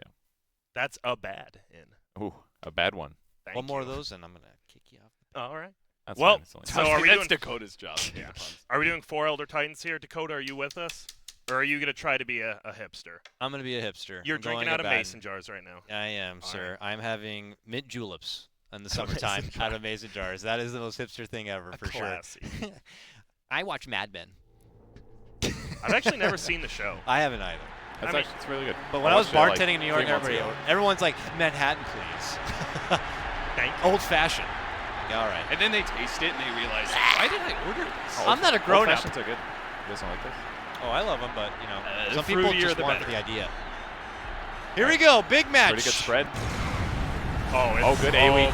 That's a bad in. Ooh, a bad one. Thank One more you. of those, and I'm going to kick you off. All right. That's well, fine, it's only- so are we That's doing Dakota's job. Yeah. Are we doing 4 Elder Titans here? Dakota, are you with us? Or are you going to try to be a hipster? I'm going to be a hipster. You're I'm going drinking out of Abaddon. mason jars right now. I am, All sir. right. I'm having mint juleps in the summertime out of mason jars. That is the most hipster thing ever, for classy. sure. I watch Mad Men. I've actually never seen the show. I haven't either. It's really good. But when I was watched it, like, bartending in New York, 3 months ago. everyone's like, Manhattan, please. Thank you. Old fashioned. Yeah, all right. And then they taste it and they realize, why did I order this? I'm not a grown-up. Old fashions are good. You guys don't like this? Oh, I love them, but, you know, the some people fruitier just the want better. the idea. Here we go. Big match. Pretty good spread. Oh, good AoE.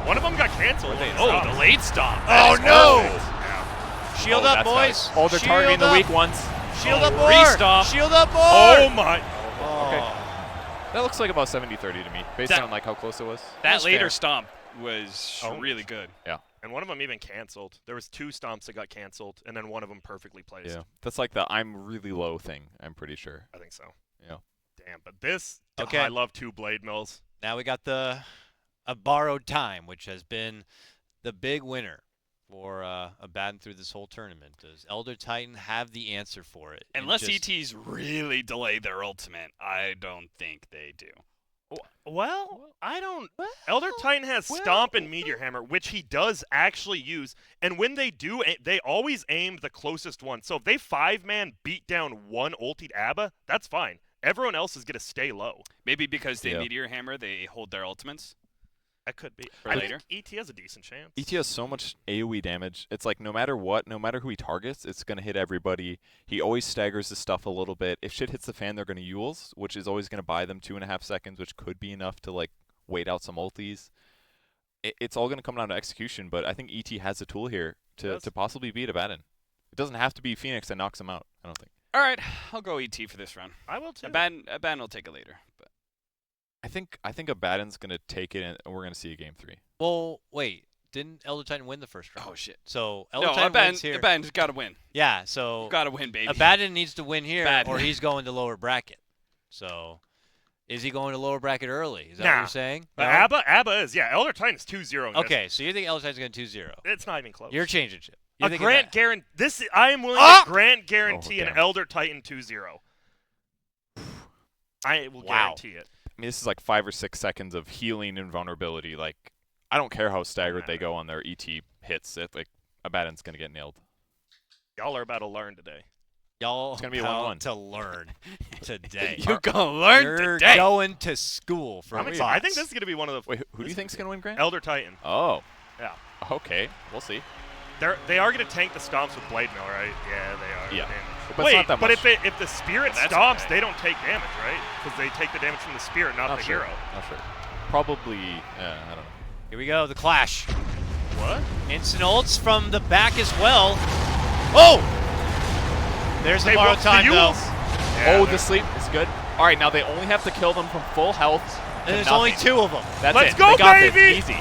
One of them got canceled. Oh, the late stop. Oh, That is no. perfect. Yeah. Shield Oh, up, that's boys. nice. Oh, they're Shield targeting the up. weak ones. Shield up more. Re-stop. Shield up more. Oh, my. Okay. That looks like about 70-30 to me, based That- on like how close it was. That That's later fair. stomp was Oh. really good. Yeah. And one of them even canceled. There was 2 stomps that got canceled, and then one of them perfectly placed. Yeah. That's like the I'm really low thing, I'm pretty sure. I think so. Yeah. Damn, but this, Okay. I love 2 blade mills. Now we got a borrowed time, which has been the big winner for Abaddon through this whole tournament. Does Elder Titan have the answer for it? And Unless just- ETs really delay their ultimate, I don't think they do. Well, I don't. Elder Titan has Stomp and Meteor Hammer, which he does actually use. And when they do, they always aim the closest one. So if they 5-man beat down one ultied ABBA, that's fine. Everyone else is going to stay low. Maybe because they Yeah. Meteor Hammer, they hold their ultimates. That could be. For I later. think ET has a decent chance. ET has so much AoE damage. It's like no matter what, no matter who he targets, it's going to hit everybody. He always staggers the stuff a little bit. If shit hits the fan, they're going to Yules, which is always going to buy them 2.5 seconds, which could be enough to like wait out some ultis. It's all going to come down to execution, but I think ET has a tool here to possibly beat Abaddon. It doesn't have to be Phoenix that knocks him out, I don't think. All right, I'll go ET for this round. I will too. Abaddon will take it later. But I think Abaddon's going to take it, and we're going to see a game 3. Well, wait. Didn't Elder Titan win the first round? Oh, shit. So Elder no, Titan wins here. Abaddon's got to win. Yeah, so Got to win, baby. Abaddon needs to win here, Abaddon. or he's going to lower bracket. So, is he going to lower bracket early? Is that Nah. what you're saying? But ABBA is. Yeah, Elder Titan's 2-0. in this. Okay, so you think Elder Titan's going to 2-0? It's not even close. You're changing shit. You're A thinking grant that. guarantee. I am willing Ah! to grant guarantee an damn. Elder Titan 2-0. I will guarantee it. I mean, this is like 5 or 6 seconds of healing and vulnerability. Like, I don't care how staggered they go on their ET hits. Like, Abaddon's going to get nailed. Y'all are about to learn today. Y'all It's gonna be a about 1-1. to learn today. You gonna learn You're today. going to school for I'm bots. excited. I think this is going to be one of the. Wait, who do you think's gonna win, Grant? Elder Titan. Oh. Yeah. Okay, we'll see. They are going to tank the stomps with Blade Mail, right? Yeah, they are. Yeah. And But it's wait, not that but much. if the spirit That's stomps, okay. they don't take damage, right? Because they take the damage from the spirit, not the sure. hero. Not sure. Probably. I don't know. Here we go, the clash. What? Instant ults from the back as well. Oh! There's the Hey, borrow what's the time, though. Yules? Yeah, Oh, they're- the sleep is good. All right, now they only have to kill them from full health. And to there's only nothing. 2 of them. That's Let's it. go, they got baby! This. Easy.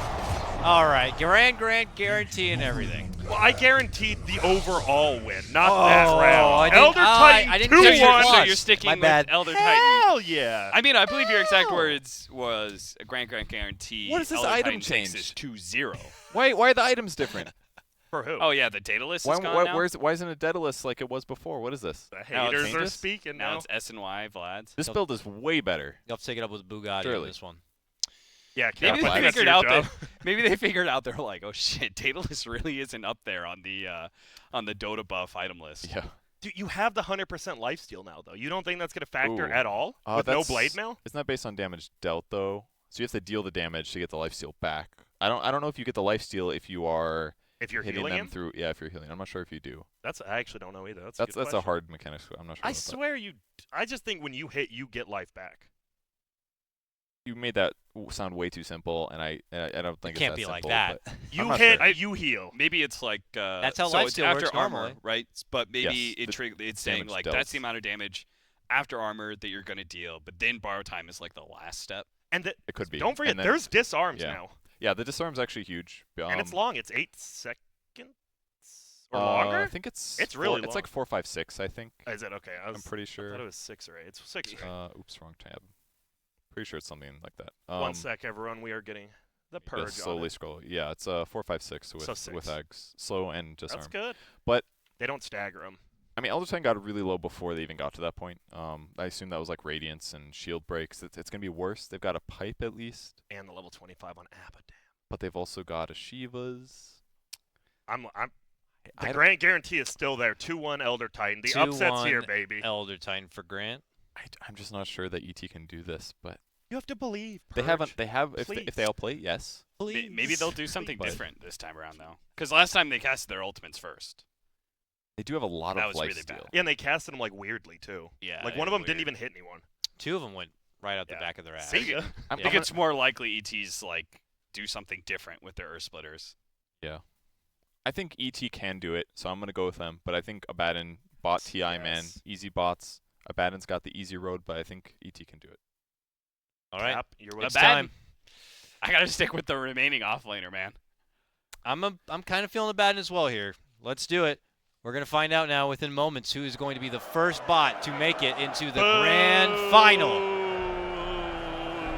All right, grand guarantee and everything. Well, I guaranteed the overall win, not Oh, that round. I didn't- Elder I Titan didn't 2-1. catch your So Plus. you're sticking My with bad. Elder Titan. Hell yeah. I mean, I believe your exact words was a grand guarantee. What is this Elder item Titan takes change? this 2-0. Why are the items different? For who? Oh yeah, the data list Why, is gone now. why isn't it Daedalus like it was before? What is this? The Now it haters are changes? speaking Now now. it's S and Y Vlad's. This build is way better. You'll have to take it up with Bugatti on Surely. this one. Yeah, Maybe Cap, I they think figured that's out your that. job. Maybe they figured out they're like, oh shit, Daedalus really isn't up there on the Dota buff item list. Yeah. Dude, you have the 100% lifesteal now, though. You don't think that's going to factor Ooh. at all with no blade mail? Isn't that based on damage dealt though? So you have to deal the damage to get the lifesteal back. I don't know if you get the lifesteal if you are If you're hitting healing them him? through. Yeah, if you're healing. I'm not sure if you do. I actually don't know either. That's That's good a question. hard mechanic. I'm not sure. I about that. swear you. I just think when you hit, you get life back. You made that sound way too simple, and I don't think It can't it's be that like simple, that. but You I'm not hit, sure. you heal. Maybe it's like That's how so life it's steal after works armor, normally. right? But maybe Yes, it's saying damage like dealt. that's the amount of damage after armor that you're gonna deal. But then borrow time is like the last step. And It could be. don't forget, And then- there's disarms yeah. now. Yeah, the disarm's actually huge. And it's long. It's 8 seconds or I longer? think it's It's really It's long. like 4, 5, 6. I think. Is it? Okay. I'm pretty I sure. thought it was 6 or 8. It's 6 or 8. Oops, wrong tab. Pretty sure it's something like that. 1 sec, everyone. We are getting the Just purge on slowly it. scroll. Yeah, it's 4, 5, 6 with So 6. with eggs, slow and disarm. That's good. But They don't stagger them. I mean, Elder Titan got really low before they even got to that point. I assume that was like Radiance and Shield breaks. It's gonna be worse. They've got a pipe at least, And the level 25 on Abaddon. but they've also got a Shivas. The Grant guarantee is still there. 2-1 Elder Titan. The upset's here, 2-1 baby. Elder Titan for Grant. I'm just not sure that ET can do this, but You have to believe. they Purge. haven't. They have. If Please. they all play, yes. Maybe they'll do something But- different this time around though. Because last time they casted their ultimates first. They do have a lot That of was life really steal. bad. Yeah, and they casted them like weirdly too. Yeah, Like they one of were them didn't weird. even hit anyone. 2 of them went right out the Yeah. back of their ass. See ya. I think it's more likely ET's like do something different with their Earth Splitters. Yeah. I think ET can do it, so I'm going to go with them. But I think Abaddon, bot TI, man. Easy bots. Abaddon's got the easy road, but I think ET can do it. All right. Cap, you're with It's time. I gotta stick with the remaining offlaner, man. I'm kind of feeling Abaddon as well here. Let's do it. We're going to find out now within moments who is going to be the first bot to make it into the grand final.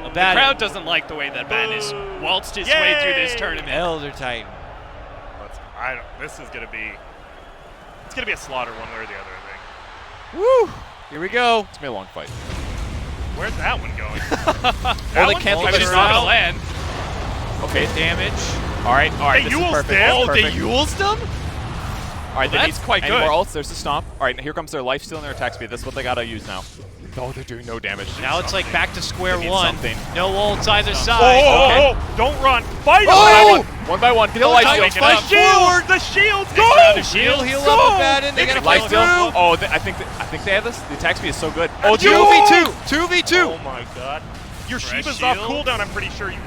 The Abaddon. crowd doesn't like the way that Ben has waltzed his way through this tournament. Elder Titan. This is gonna be. It's gonna be a slaughter one way or the other. I think. Woo! Here we go. It's going to be a long fight. Where's that one going? Oh, they canceled It's the not shot. gonna land. Okay. Damage. All right. They This is Yules perfect. them? This is Oh, they perfect. Yules them? All right, That's quite any good. more ults? There's the stomp. All right, here comes their life steal and their attack speed. That's what they gotta use now. Oh, they're doing no damage. Now it's like back to square They need one. something. No ults either Oh, side. oh, don't run! Fight Oh! him! One by one. Get the Elder life Titan steal. fight Shield! The shields! Go! Round of shield. Heal Go! up Abaddon. They They got to can Life fight steal. through. Oh, I think they have this. The attack speed is so good. Oh, You- 2v2. 2v2. Oh my god. Your Fresh Shiva's off shield. cooldown, I'm pretty sure you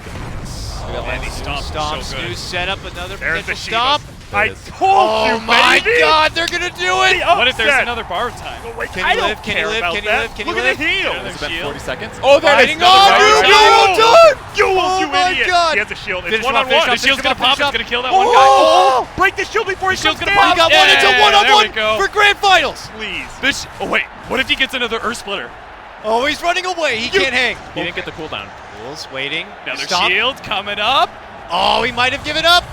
And he stomped Stomps. so good. New setup. Another There's the potential stomp. I There it is. told Oh you, my baby! god, they're going to do it. What if there's Upset. another borrow time? Oh, wait, Can I he don't live? Can he care live? about Can he that. live? Can he Look live? at the heal! It's been shield. 40 seconds. Oh, there it is. Fighting on. Another Dude, right no, side. done. Yules, Oh you my idiot! God. He has a shield. It's Finish one him on up, finish one. up, The shield's finish gonna him pop. up, It's finish gonna kill that Oh, one guy. oh, oh, break the shield before he Shield's comes gonna down. pop. He got one. It's a Yeah, one-on-one there we go. for grand finals. Please. Oh wait, what if he gets another Earth Splitter? Oh, he's running away. He can't hang. He didn't get the cooldown. Jules waiting. Another Stomp. shield coming up. Oh, he might have given up.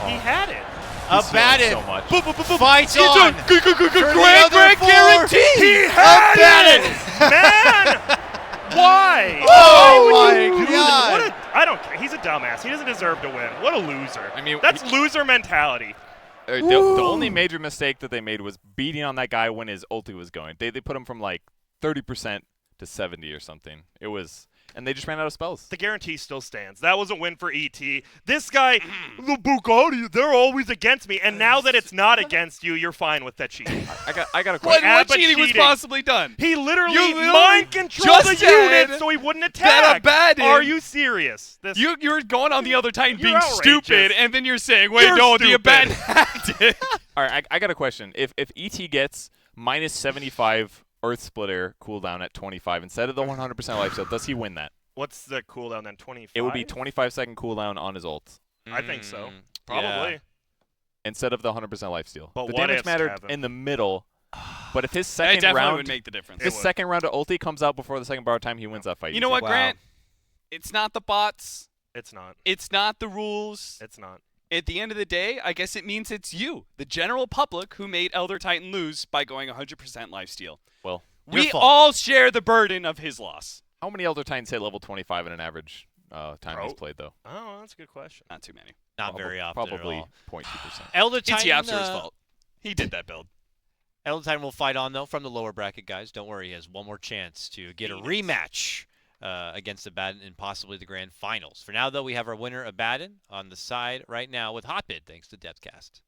He had it. Abaddon so much. fights on. For the Grand other four. guarantee. He had Abaddon. it, man. Why? Oh Why would you my do God. that? I don't care. He's a dumbass. He doesn't deserve to win. What a loser. I mean, that's loser mentality. The only major mistake that they made was beating on that guy when his ulti was going. They put him from like 30% to 70 or something. It was, and they just ran out of spells. The guarantee still stands. That was a win for ET. This guy, the Bugatti, they're always against me. And now that it's not against you, you're fine with that cheating. I got a question. What cheating was possibly done? He literally You mind controlled the just said unit so he wouldn't that attack. Abaddon- Are you serious? You're going on the other Titan You're being outrageous. stupid, and then you're saying, wait, You're no, stupid. the Abaddon hacked it. All right, I got a question. If ET gets minus 75 Earth Splitter cooldown at 25 instead of the 100% lifesteal, does he win that? What's the cooldown then? 25? It would be 25-second cooldown on his ult. I think so. Probably. Yeah. Instead of the 100% lifesteal. But The what damage ifs, mattered Kevin? in the middle. But if his That second definitely round would make the difference. His second round of ulti comes out before the second bar time, he wins that fight. You know what, Wow. Grant? It's not the bots. It's not. It's not the rules. It's not. At the end of the day, I guess it means it's you, the general public, who made Elder Titan lose by going 100% lifesteal. Well, we your fault. all share the burden of his loss. How many Elder Titans hit level 25 in an average time he's played, though? Oh, that's a good question. Not too many. Not very often at Probably all. 0.2%. Elder It's Titan, Yapster's fault. He did that build. Elder Titan will fight on, though, from the lower bracket, guys. Don't worry. He has one more chance to get a rematch against Abaddon in possibly the grand finals. For now, though, we have our winner, Abaddon, on the side right now with Hotbid, thanks to Deathcast.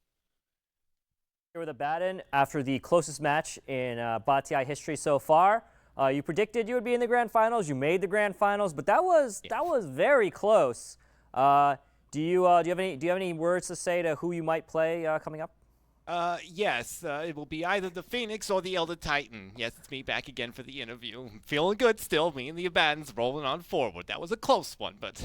Here with Abaddon after the closest match in BATI history so far. You predicted you would be in the grand finals. You made the grand finals, but that was very close. Do you have any words to say to who you might play coming up? Yes, it will be either the Phoenix or the Elder Titan. Yes, it's me back again for the interview. I'm feeling good still. Me and the Abaddon's rolling on forward. That was a close one, but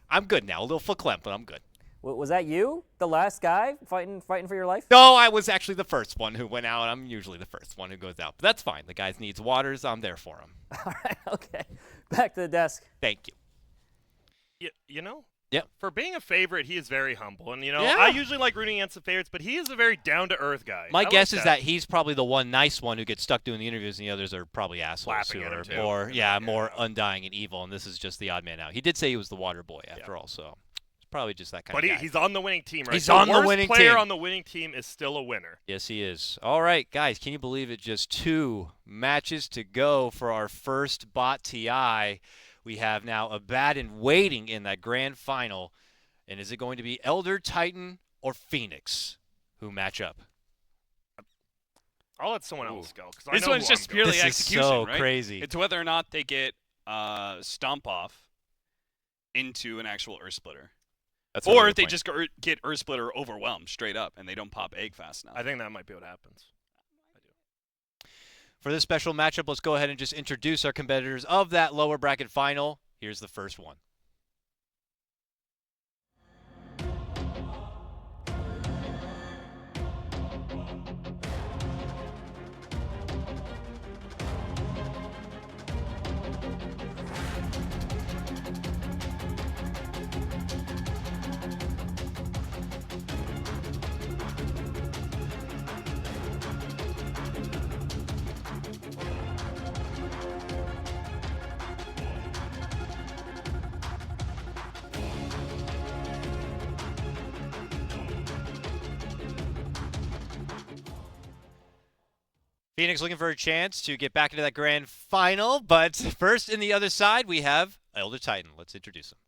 I'm good now. A little verklempt, but I'm good. Was that you, the last guy fighting for your life? No, I was actually the first one who went out. I'm usually the first one who goes out, but that's fine. The guy needs waters. I'm there for him. All right, okay. Back to the desk. Thank you. You know? Yep. For being a favorite, he is very humble. And, Yeah. I usually like rooting against the favorites, but he is a very down-to-earth guy. My I guess like is that he's probably the one nice one who gets stuck doing the interviews, and the others are probably assholes Laughing who at him, are too. more undying and evil, and this is just the odd man out. He did say he was the water boy after all, so it's probably just that kind But of guy. he's on the winning team, right? He's the on the worst winning player team. on the winning team is still a winner. Yes, he is. All right, guys, can you believe it? Just 2 matches to go for our first Bot TI. We have now Abaddon waiting in that grand final. And is it going to be Elder Titan or Phoenix who match up? I'll let someone else go. This one's just purely This is execution, so right? crazy. It's whether or not they get Stomp Off into an actual Earth Splitter. That's a Or really if they point. just get Earth Splitter overwhelmed straight up and they don't pop egg fast enough. I think that might be what happens. For this special matchup, let's go ahead and just introduce our competitors of that lower bracket final. Here's the first one. Phoenix looking for a chance to get back into that grand final, but first in the other side, we have Elder Titan. Let's introduce him.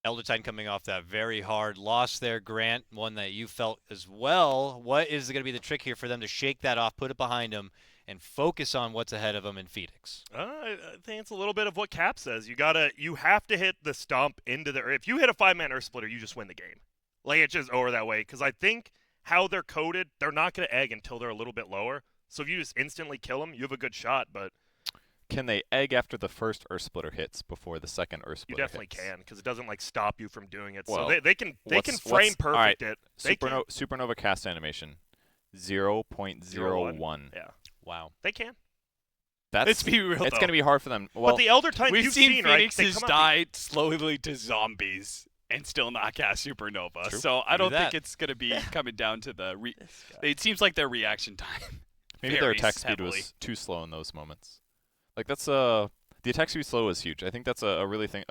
Elder Titan coming off that very hard loss there, Grant, one that you felt as well. What is going to be the trick here for them to shake that off, put it behind them, and focus on what's ahead of them in Phoenix? I think it's a little bit of what Cap says. You have to hit the stomp into the. If you hit a 5-man Earth Splitter, you just win the game. Like, it's just over that way. Because I think how they're coded, they're not going to egg until they're a little bit lower. So if you just instantly kill them, you have a good shot. But Can they egg after the first Earth Splitter hits before the second Earth You Splitter definitely hits? can, because it doesn't like stop you from doing it. Well, so they can frame perfect all right, it. They can. Supernova cast animation, 0.01. Yeah. Wow. They can. Let's be real, It's though. going to be hard for them. Well, but the Elder Titans We've you've seen right? Phoenixes die slowly to zombies and still not cast Supernova. True. So I don't that. think it's going to be coming down to the... It seems like their reaction time maybe their varies attack speed heavily. was too slow in those moments. Like that's the attack speed slow is huge. I think that's a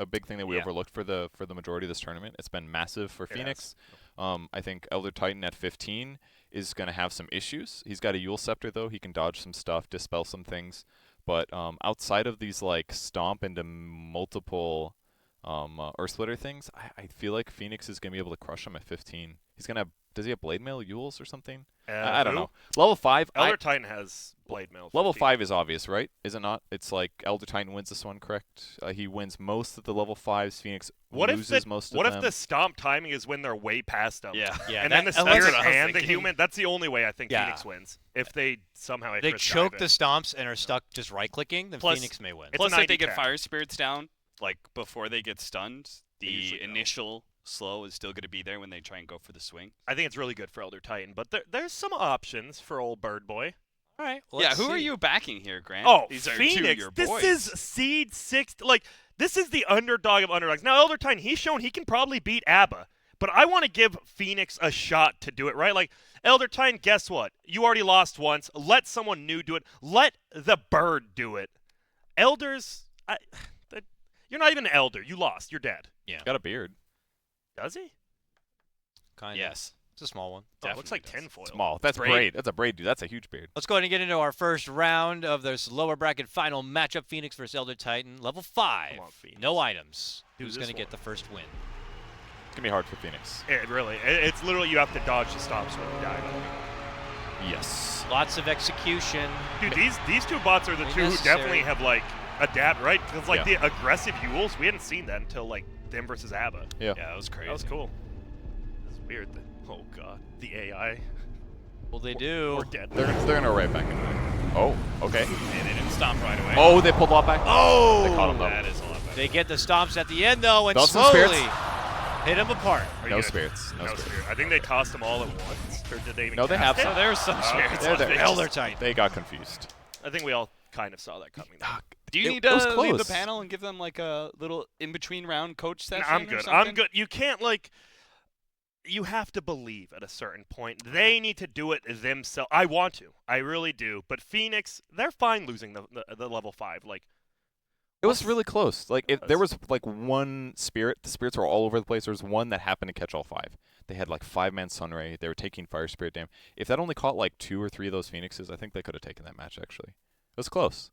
big thing that we overlooked for the majority of this tournament. It's been massive for Phoenix. I think Elder Titan at 15 is going to have some issues. He's got a Yule Scepter though. He can dodge some stuff, dispel some things. But outside of these like stomp into multiple Earth Splitter things, I feel like Phoenix is going to be able to crush him at 15. He's going to have, does he have Blade Mail Yules or something? I don't know. Level 5. Elder Titan has Blade Mail. Level 5 is obvious, right? Is it not? It's like Elder Titan wins this one, correct? He wins most of the level 5s. Phoenix loses most of them. What if the stomp timing is when they're way past them? Yeah. And then the Spirit and the Human, that's the only way I think Phoenix wins. If they somehow they choke the stomps and are stuck just right-clicking, then Phoenix may win. Plus, if they get Fire Spirits down, like before they get stunned, the initial slow is still going to be there when they try and go for the swing. I think it's really good for Elder Titan, but there's some options for old Bird Boy. All right. Yeah, who are you backing here, Grant? Oh, These are Phoenix. two of your boys. This is seed 6. Like, this is the underdog of underdogs. Now, Elder Titan, he's shown he can probably beat ABBA, but I want to give Phoenix a shot to do it, right? Like, Elder Titan, guess what? You already lost once. Let someone new do it. Let the Bird do it. Elders, you're not even an elder. You lost. You're dead. Yeah. He's got a beard. Does he? Kind of. Yes. It's a small one. Oh, it looks like tinfoil. Small. That's braid. That's a braid, dude. That's a huge beard. Let's go ahead and get into our first round of this lower bracket final matchup. Phoenix versus Elder Titan. Level 5. Come on, Phoenix. No items. Do Who's this going to one. get the first win? It's going to be hard for Phoenix. It's literally you have to dodge the stops when you die. Yes. Lots of execution. Dude, these two bots are the two who definitely have, like, adapt, right? Because, like, the aggressive Yules, we hadn't seen that until, like, them versus ABBA. Yeah. Yeah, that was crazy. That was cool. This is weird. Oh, God. The AI. Well, they do. We're dead. They're gonna right back into it. Oh, okay. And they didn't stomp right away. Oh, they pulled a lot back. Oh! They caught him, though. That is a lot better. They get the stomps at the end, though, and Those some slowly spirits? hit them apart. No spirits. No spirits. I think they tossed them all at once. Or did they even No, they have cast some. it? There was some spirits. They're there. Elder Titan. They got confused. I think we all kind of saw that coming. Do you It need was to leave the close. panel and give them like a little in-between round coach session? I'm or good. something? I'm good. You can't, like... You have to believe at a certain point. They need to do it themselves. I want to. I really do. But Phoenix, they're fine losing the level 5. Like, It was really close. Like, if there was like one spirit, the spirits were all over the place. There was one that happened to catch all 5. They had like 5-man Sunray. They were taking Fire Spirit damage. If that only caught like 2 or 3 of those Phoenixes, I think they could have taken that match. Actually, it was close.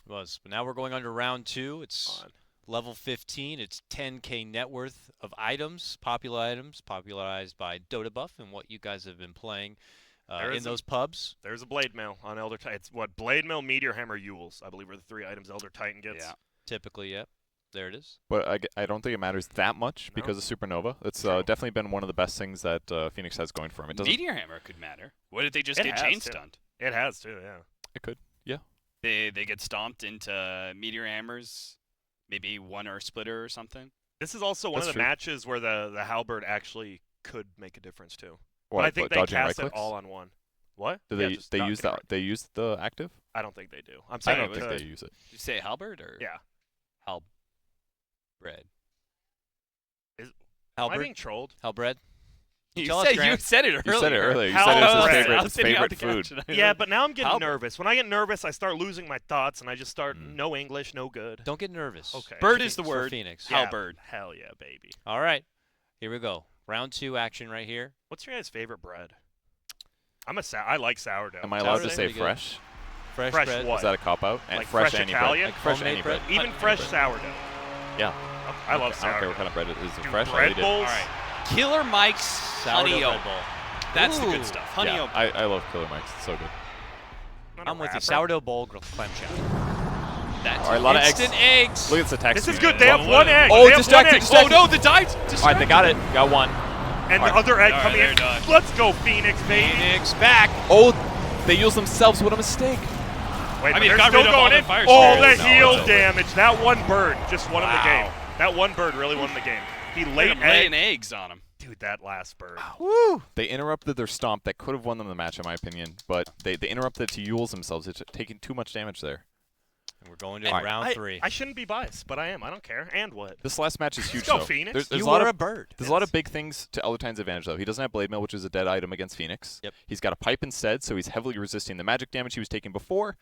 It was. But now we're going on to round 2. It's level 15. It's 10K net worth of items, popularized by Dota Buff and what you guys have been playing in those pubs. There's a Blade Mail on Elder Titan. It's what? Blade Mail, Meteor Hammer, Yules, I believe, are the 3 items Elder Titan gets. Yeah. Typically, yep. There it is. But I don't think it matters that much because of Supernova. It's definitely been one of the best things that Phoenix has going for him. It doesn't. Meteor Hammer could matter. What if they just It get has chain to. stunned? It has too, yeah. It could, yeah. They get stomped into Meteor Hammers, maybe one Earth Splitter or something. This is also one That's of the true. matches where the Halberd actually could make a difference too. What, but I think what, they dodging cast right it clicks? all on one. What? Do Yeah, they just they not use getting the they use the active? I don't think they do. I'm I saying don't it think could. they use it. Did you say halberd or Yeah. halberd? Am I Halberd? being trolled? Halbred? You Tell us, said Grant. You said it earlier. You said it earlier. You How said else? it's I his was favorite, sitting on favorite the food. couch and I Yeah, heard but now I'm getting halberd. nervous. When I get nervous, I start losing my thoughts, and I just start no English, no good. Don't get nervous. Okay. Bird is the For word. Phoenix. Yeah, Halberd. Hell yeah, baby. All right. Here we go. Round 2 action right here. What's your guys' favorite bread? I like sourdough. Am I allowed to Sourdough's say pretty good. fresh? Fresh Fresh bread. what? Is that a cop out? And Like fresh fresh any Italian? bread? Like fresh Homemade any bread? bread? Even fresh sourdough. Yeah. I love I don't care sourdough. what kind of bread it is. Is it Dude, fresh? bread I eat it. bowls? All right. Killer Mike's Sourdough honey bread oat. bowl. That's the Ooh. good stuff. Honey Yeah, oat. I love Killer Mike's. It's so good. Not a I'm with you. rapper. Sourdough bowl, clam chowder. That's All right, a lot of eggs. instant eggs. Look at the text. This is good. They have one egg. Oh, They have distracted, one egg. distracted. Oh no, the dice. All right, they got it. Got one. And All the right. other egg All right, coming in. they're done. Let's go, Phoenix, baby. Phoenix back. Oh, they used themselves. What a mistake. Wait, I but mean, they're got still rid of all going the in. fire Oh, the spirits. heal damage. That one bird just won him the game. That one bird really won the game. He laid laying eggs on him. Dude, that last bird. Woo! They interrupted their stomp that could have won them the match, in my opinion, but they interrupted to Yules themselves. It's taking too much damage there. And we're going to round 3. I shouldn't be biased, but I am. I don't care. And what? This last match is huge, Let's go, though. Phoenix. There's You a lot were of, a bird. There's a lot of big things to Elder Titan's advantage, though. He doesn't have Blade Mail, which is a dead item against Phoenix. Yep. He's got a pipe instead, so he's heavily resisting the magic damage he was taking before.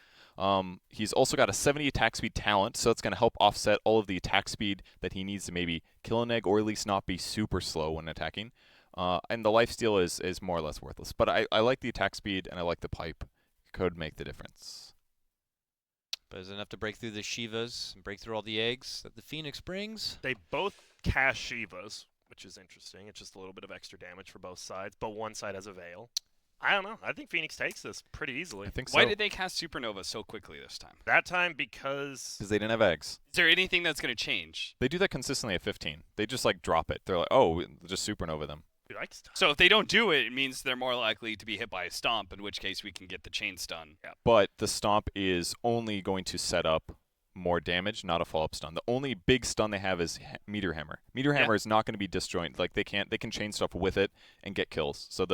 He's also got a 70 attack speed talent, so it's going to help offset all of the attack speed that he needs to maybe kill an egg or at least not be super slow when attacking. And the lifesteal is more or less worthless. But I like the attack speed and I like the pipe. It could make the difference. But is it enough to break through the Shivas and break through all the eggs that the Phoenix brings? They both cast Shivas, which is interesting. It's just a little bit of extra damage for both sides, but one side has a Veil. I don't know. I think Phoenix takes this pretty easily. I think so. Why did they cast Supernova so quickly this time? That time because they didn't have eggs. Is there anything that's going to change? They do that consistently at 15. They just like drop it. They're like, oh, just supernova them. Dude, so if they don't do it, it means they're more likely to be hit by a stomp, in which case we can get the chain stun. Yeah. But the stomp is only going to set up more damage, not a follow-up stun. The only big stun they have is Meteor Hammer. Meteor Hammer is not going to be disjoint. Like they can chain stuff with it and get kills. So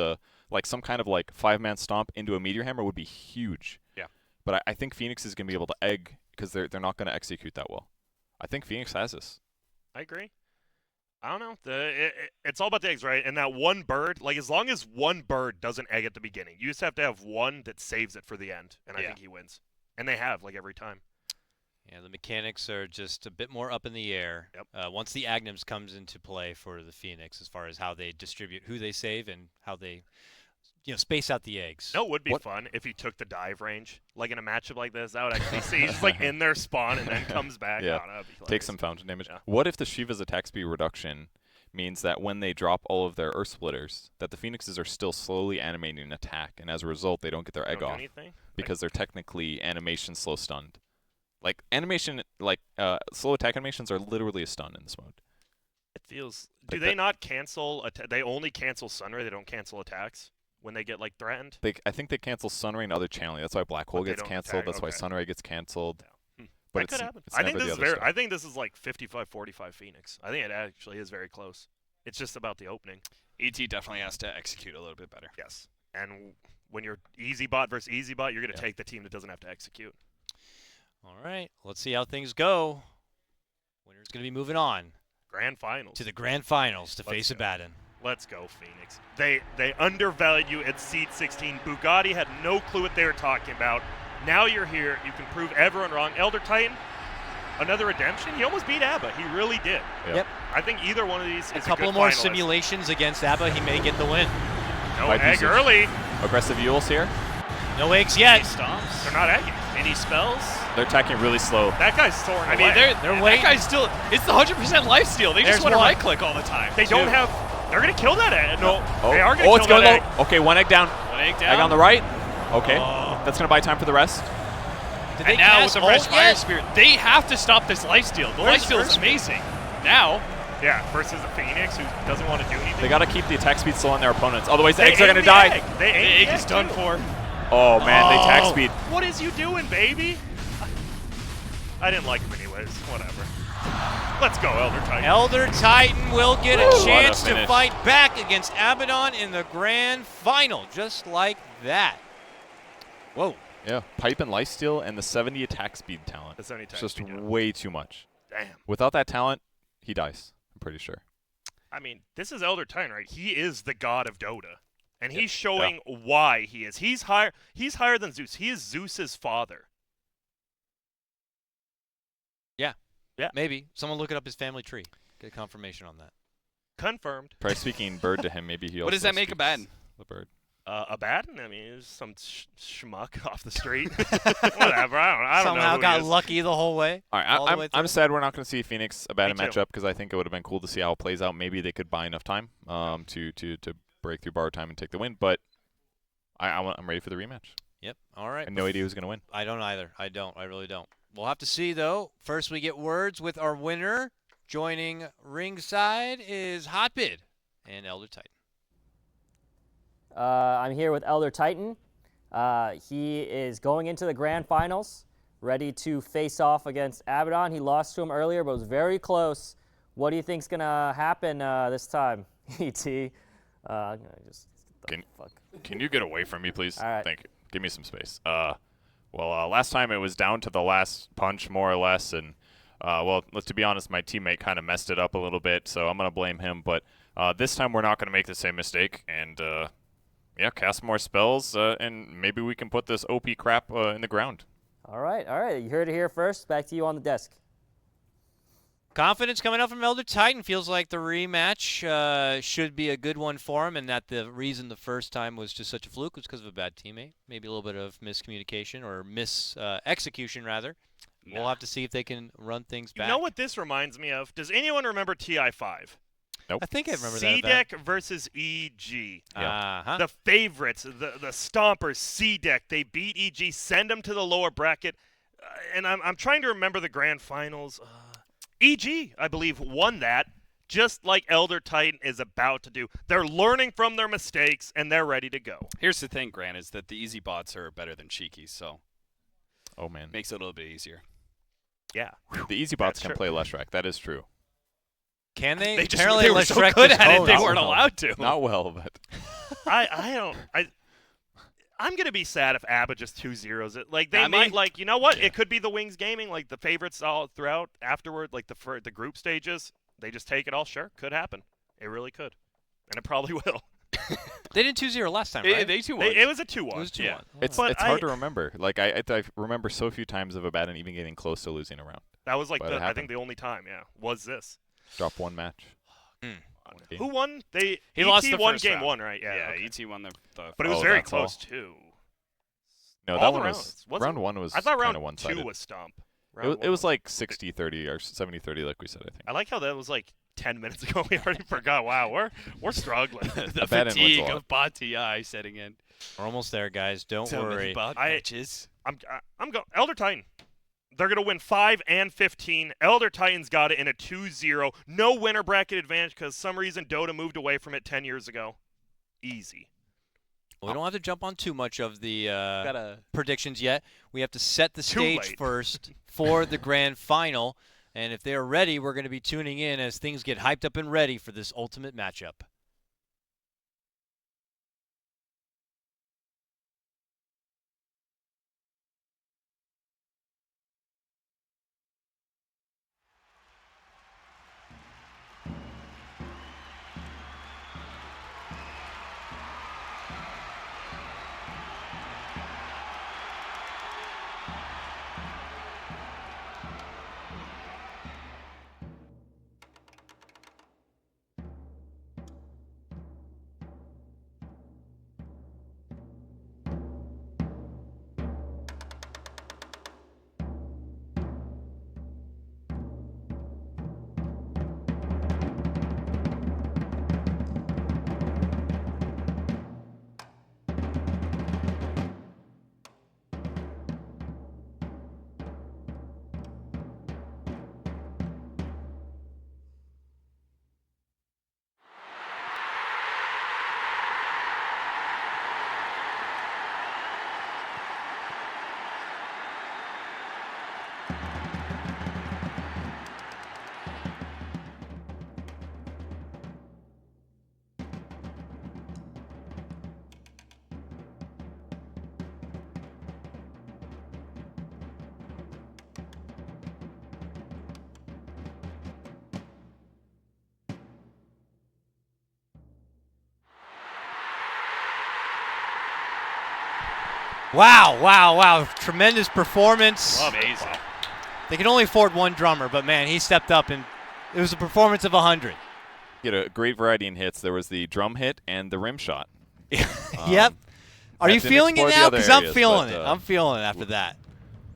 some kind of like 5-man stomp into a Meteor Hammer would be huge. Yeah. But I think Phoenix is going to be able to egg because they're not going to execute that well. I think Phoenix has this. I agree. I don't know. It's all about the eggs, right? And that one bird, like as long as one bird doesn't egg at the beginning, you just have to have one that saves it for the end, and I think he wins. And they have, like every time. Yeah, the mechanics are just a bit more up in the air. Yep. Once the Agnums comes into play for the Phoenix, as far as how they distribute, who they save, and how they, space out the eggs. No, it would be fun if he took the dive range, like in a matchup like this. That would actually see he's just like in their spawn and then comes back. Yeah, I don't know, that'd be take hilarious. some fountain damage. Yeah. What if the Shiva's attack speed reduction means that when they drop all of their Earth Splitters, that the Phoenixes are still slowly animating an attack, and as a result, they don't get their egg Don't do off anything? because they're technically animation slow stunned. Like animation, slow attack animations are literally a stun in this mode. It feels. Do they not cancel? They only cancel Sunray. They don't cancel attacks when they get like threatened. I think they cancel Sunray and other channeling. That's why Black Hole But they gets don't canceled. attack, That's why okay. Sunray gets canceled. That could happen. It's I think never this is the other very. stuff. I think this is like 55-45 Phoenix. I think it actually is very close. It's just about the opening. ET definitely has to execute a little bit better. Yes, and when you're easy bot versus easy bot, you're going to take the team that doesn't have to execute. All right, let's see how things go. Winner's going to be moving on Grand finals. to the grand finals to Let's face go. Abaddon. Let's go, Phoenix. They undervalued you at seed 16. Bugatti had no clue what they were talking about. Now you're here. You can prove everyone wrong. Elder Titan, another redemption. He almost beat Abba. He really did. Yep. I think either one of these is A couple good more finalist. simulations against Abba, he may get the win. No Pipe egg usage. early. Aggressive Yules here. No eggs yet. Stomps. They're not egging. Any spells? They're attacking really slow. That guy's soaring I mean, away. they're waiting. that guy's still. It's the 100% lifesteal. They There's just want to one. right click all the time. They don't have. They're going to kill that egg. No, Oh, they are going to it's kill going that low. egg. Okay, one egg down. One egg down. Egg on the right. Okay, that's going to buy time for the rest. Did they And now with cast the fresh ult fire yet? spirit, they have to stop this lifesteal. The Where's lifesteal is Earth amazing. Now, Yeah, versus a Phoenix who doesn't want to do anything. They got to keep the attack speed slow on their opponents. Otherwise, the They eggs are aim going to the die. egg. They the aim egg is done too. for. Oh, man, they attack speed. What is you doing, baby? I didn't like him anyways. Whatever. Let's go, Elder Titan. Elder Titan will get Woo! a What a chance to finish. fight back against Abaddon in the grand final, just like that. Whoa. Yeah, pipe and lifesteal and the 70 attack speed talent. The 70 It's attack just speed, yeah. way too much. Damn. Without that talent, he dies. I'm pretty sure. I mean, this is Elder Titan, right? He is the god of Dota. And he's showing why he is. He's higher than Zeus. He is Zeus's father. Yeah. Yeah. Maybe. Someone look it up his family tree. Get confirmation on that. Confirmed. Probably speaking bird to him, maybe he also What does that make speaks Abaddon? The bird. Abaddon? I mean, it's some schmuck off the street. Whatever. I don't know. Somehow who he got is. lucky the whole way. All right, all the way I'm through. sad we're not going to see Phoenix Abaddon Me too. matchup because I think it would have been cool to see how it plays out. Maybe they could buy enough time to break through borrowed time and take the win. But I'm ready for the rematch. Yep. All right. I have no idea who's going to win. I don't either. I don't. I really don't. We'll have to see, though. First, we get words with our winner. Joining ringside is Hotbid and Elder Titan. I'm here with Elder Titan. He is going into the grand finals, ready to face off against Abaddon. He lost to him earlier, but was very close. What do you think's gonna happen this time, ET? Can you get away from me, please? All right. Thank you. Give me some space. Last time it was down to the last punch, more or less, and to be honest, my teammate kind of messed it up a little bit, so I'm gonna blame him. But this time we're not gonna make the same mistake, and cast more spells, and maybe we can put this OP crap in the ground. All right. You heard it here first. Back to you on the desk. Confidence coming out from Elder Titan. Feels like the rematch should be a good one for him, and that the reason the first time was just such a fluke was because of a bad teammate. Maybe a little bit of miscommunication or execution rather. We'll have to see if they can run things back. You know what this reminds me of? Does anyone remember TI5? Nope. I think I remember that. C-Deck versus EG. Yeah. The favorites, the Stompers, C-Deck, they beat EG, send them to the lower bracket. And I'm trying to remember the grand finals. EG, I believe, won that, just like Elder Titan is about to do. They're learning from their mistakes, and they're ready to go. Here's the thing, Grant, is that the easy bots are better than cheekies, so oh man, makes it a little bit easier. Yeah. The easy bots can play Leshrac. That is true. Can they? They just Apparently they were so good at it, they weren't allowed to. Not well, but I'm gonna be sad if ABBA just 2-0s it. Like they might, you know what? Yeah. It could be the Wings Gaming, like the favorites all throughout afterward, like the group stages. They just take it all. Sure, could happen. It really could, and it probably will. They did 2-0 last time, right? They 2-1. It was a 2-1. It was 2-1. Yeah. It's hard to remember. Like I remember so few times of Abaddon even getting close to losing a round. That was like I think the only time. Yeah, was this. Drop one match. Who won? He ET lost the won first game round. 1, right? Yeah. Yeah, ET won the but it was very close too. No, all that one rounds. was round 1 was. I thought round one-sided. 2 was Stomp. It was like 60-30 or 70-30, like we said. I think. I like how that was like 10 minutes ago. We already forgot. Wow, we're struggling. The fatigue of bot TI setting in. We're almost there, guys. Don't worry. I'm going Elder Titan. They're going to win 5 and 15. Elder Titan's got it in a 2-0. No winner bracket advantage because some reason Dota moved away from it 10 years ago. Easy. Well, we don't have to jump on too much of the predictions yet. We have to set the stage first for the grand final. And if they're ready, we're going to be tuning in as things get hyped up and ready for this ultimate matchup. Wow. Tremendous performance. Amazing. They can only afford one drummer, but man, he stepped up and it was a performance of 100. He had a great variety in hits. There was the drum hit and the rim shot. Yep. Are you feeling it now? Because I'm feeling it. I'm feeling it after that.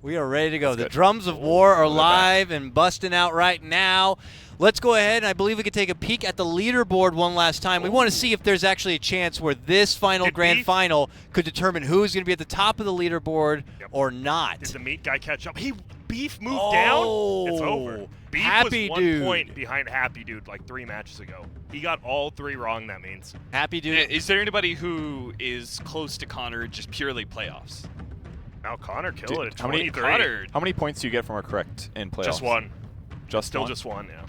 We are ready to go. The drums of war are live and busting out right now. Let's go ahead, and I believe we can take a peek at the leaderboard one last time. We want to see if there's actually a chance where this final grand final could determine who's going to be at the top of the leaderboard or not. Did the meat guy catch up? He Beef moved down, it's over. Beef Happy was 1 Dude. point behind Happy Dude like 3 matches ago. He got all 3 wrong, that means. Happy Dude. Is there anybody who is close to Connor just purely playoffs? Now Connor killed it at How many, 23. how many points do you get from a correct in playoffs? Just 1. Just Still one? just 1, yeah.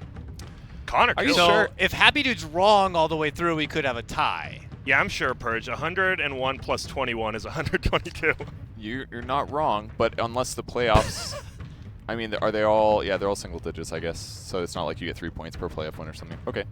Connor Are killed you it. sure? If Happy Dude's wrong all the way through, we could have a tie. Yeah, I'm sure, Purge. 101 plus 21 is 122. You're not wrong, but unless the playoffs, I mean, are they all? Yeah, they're all single digits, I guess. So it's not like you get 3 points per playoff win or something. Okay.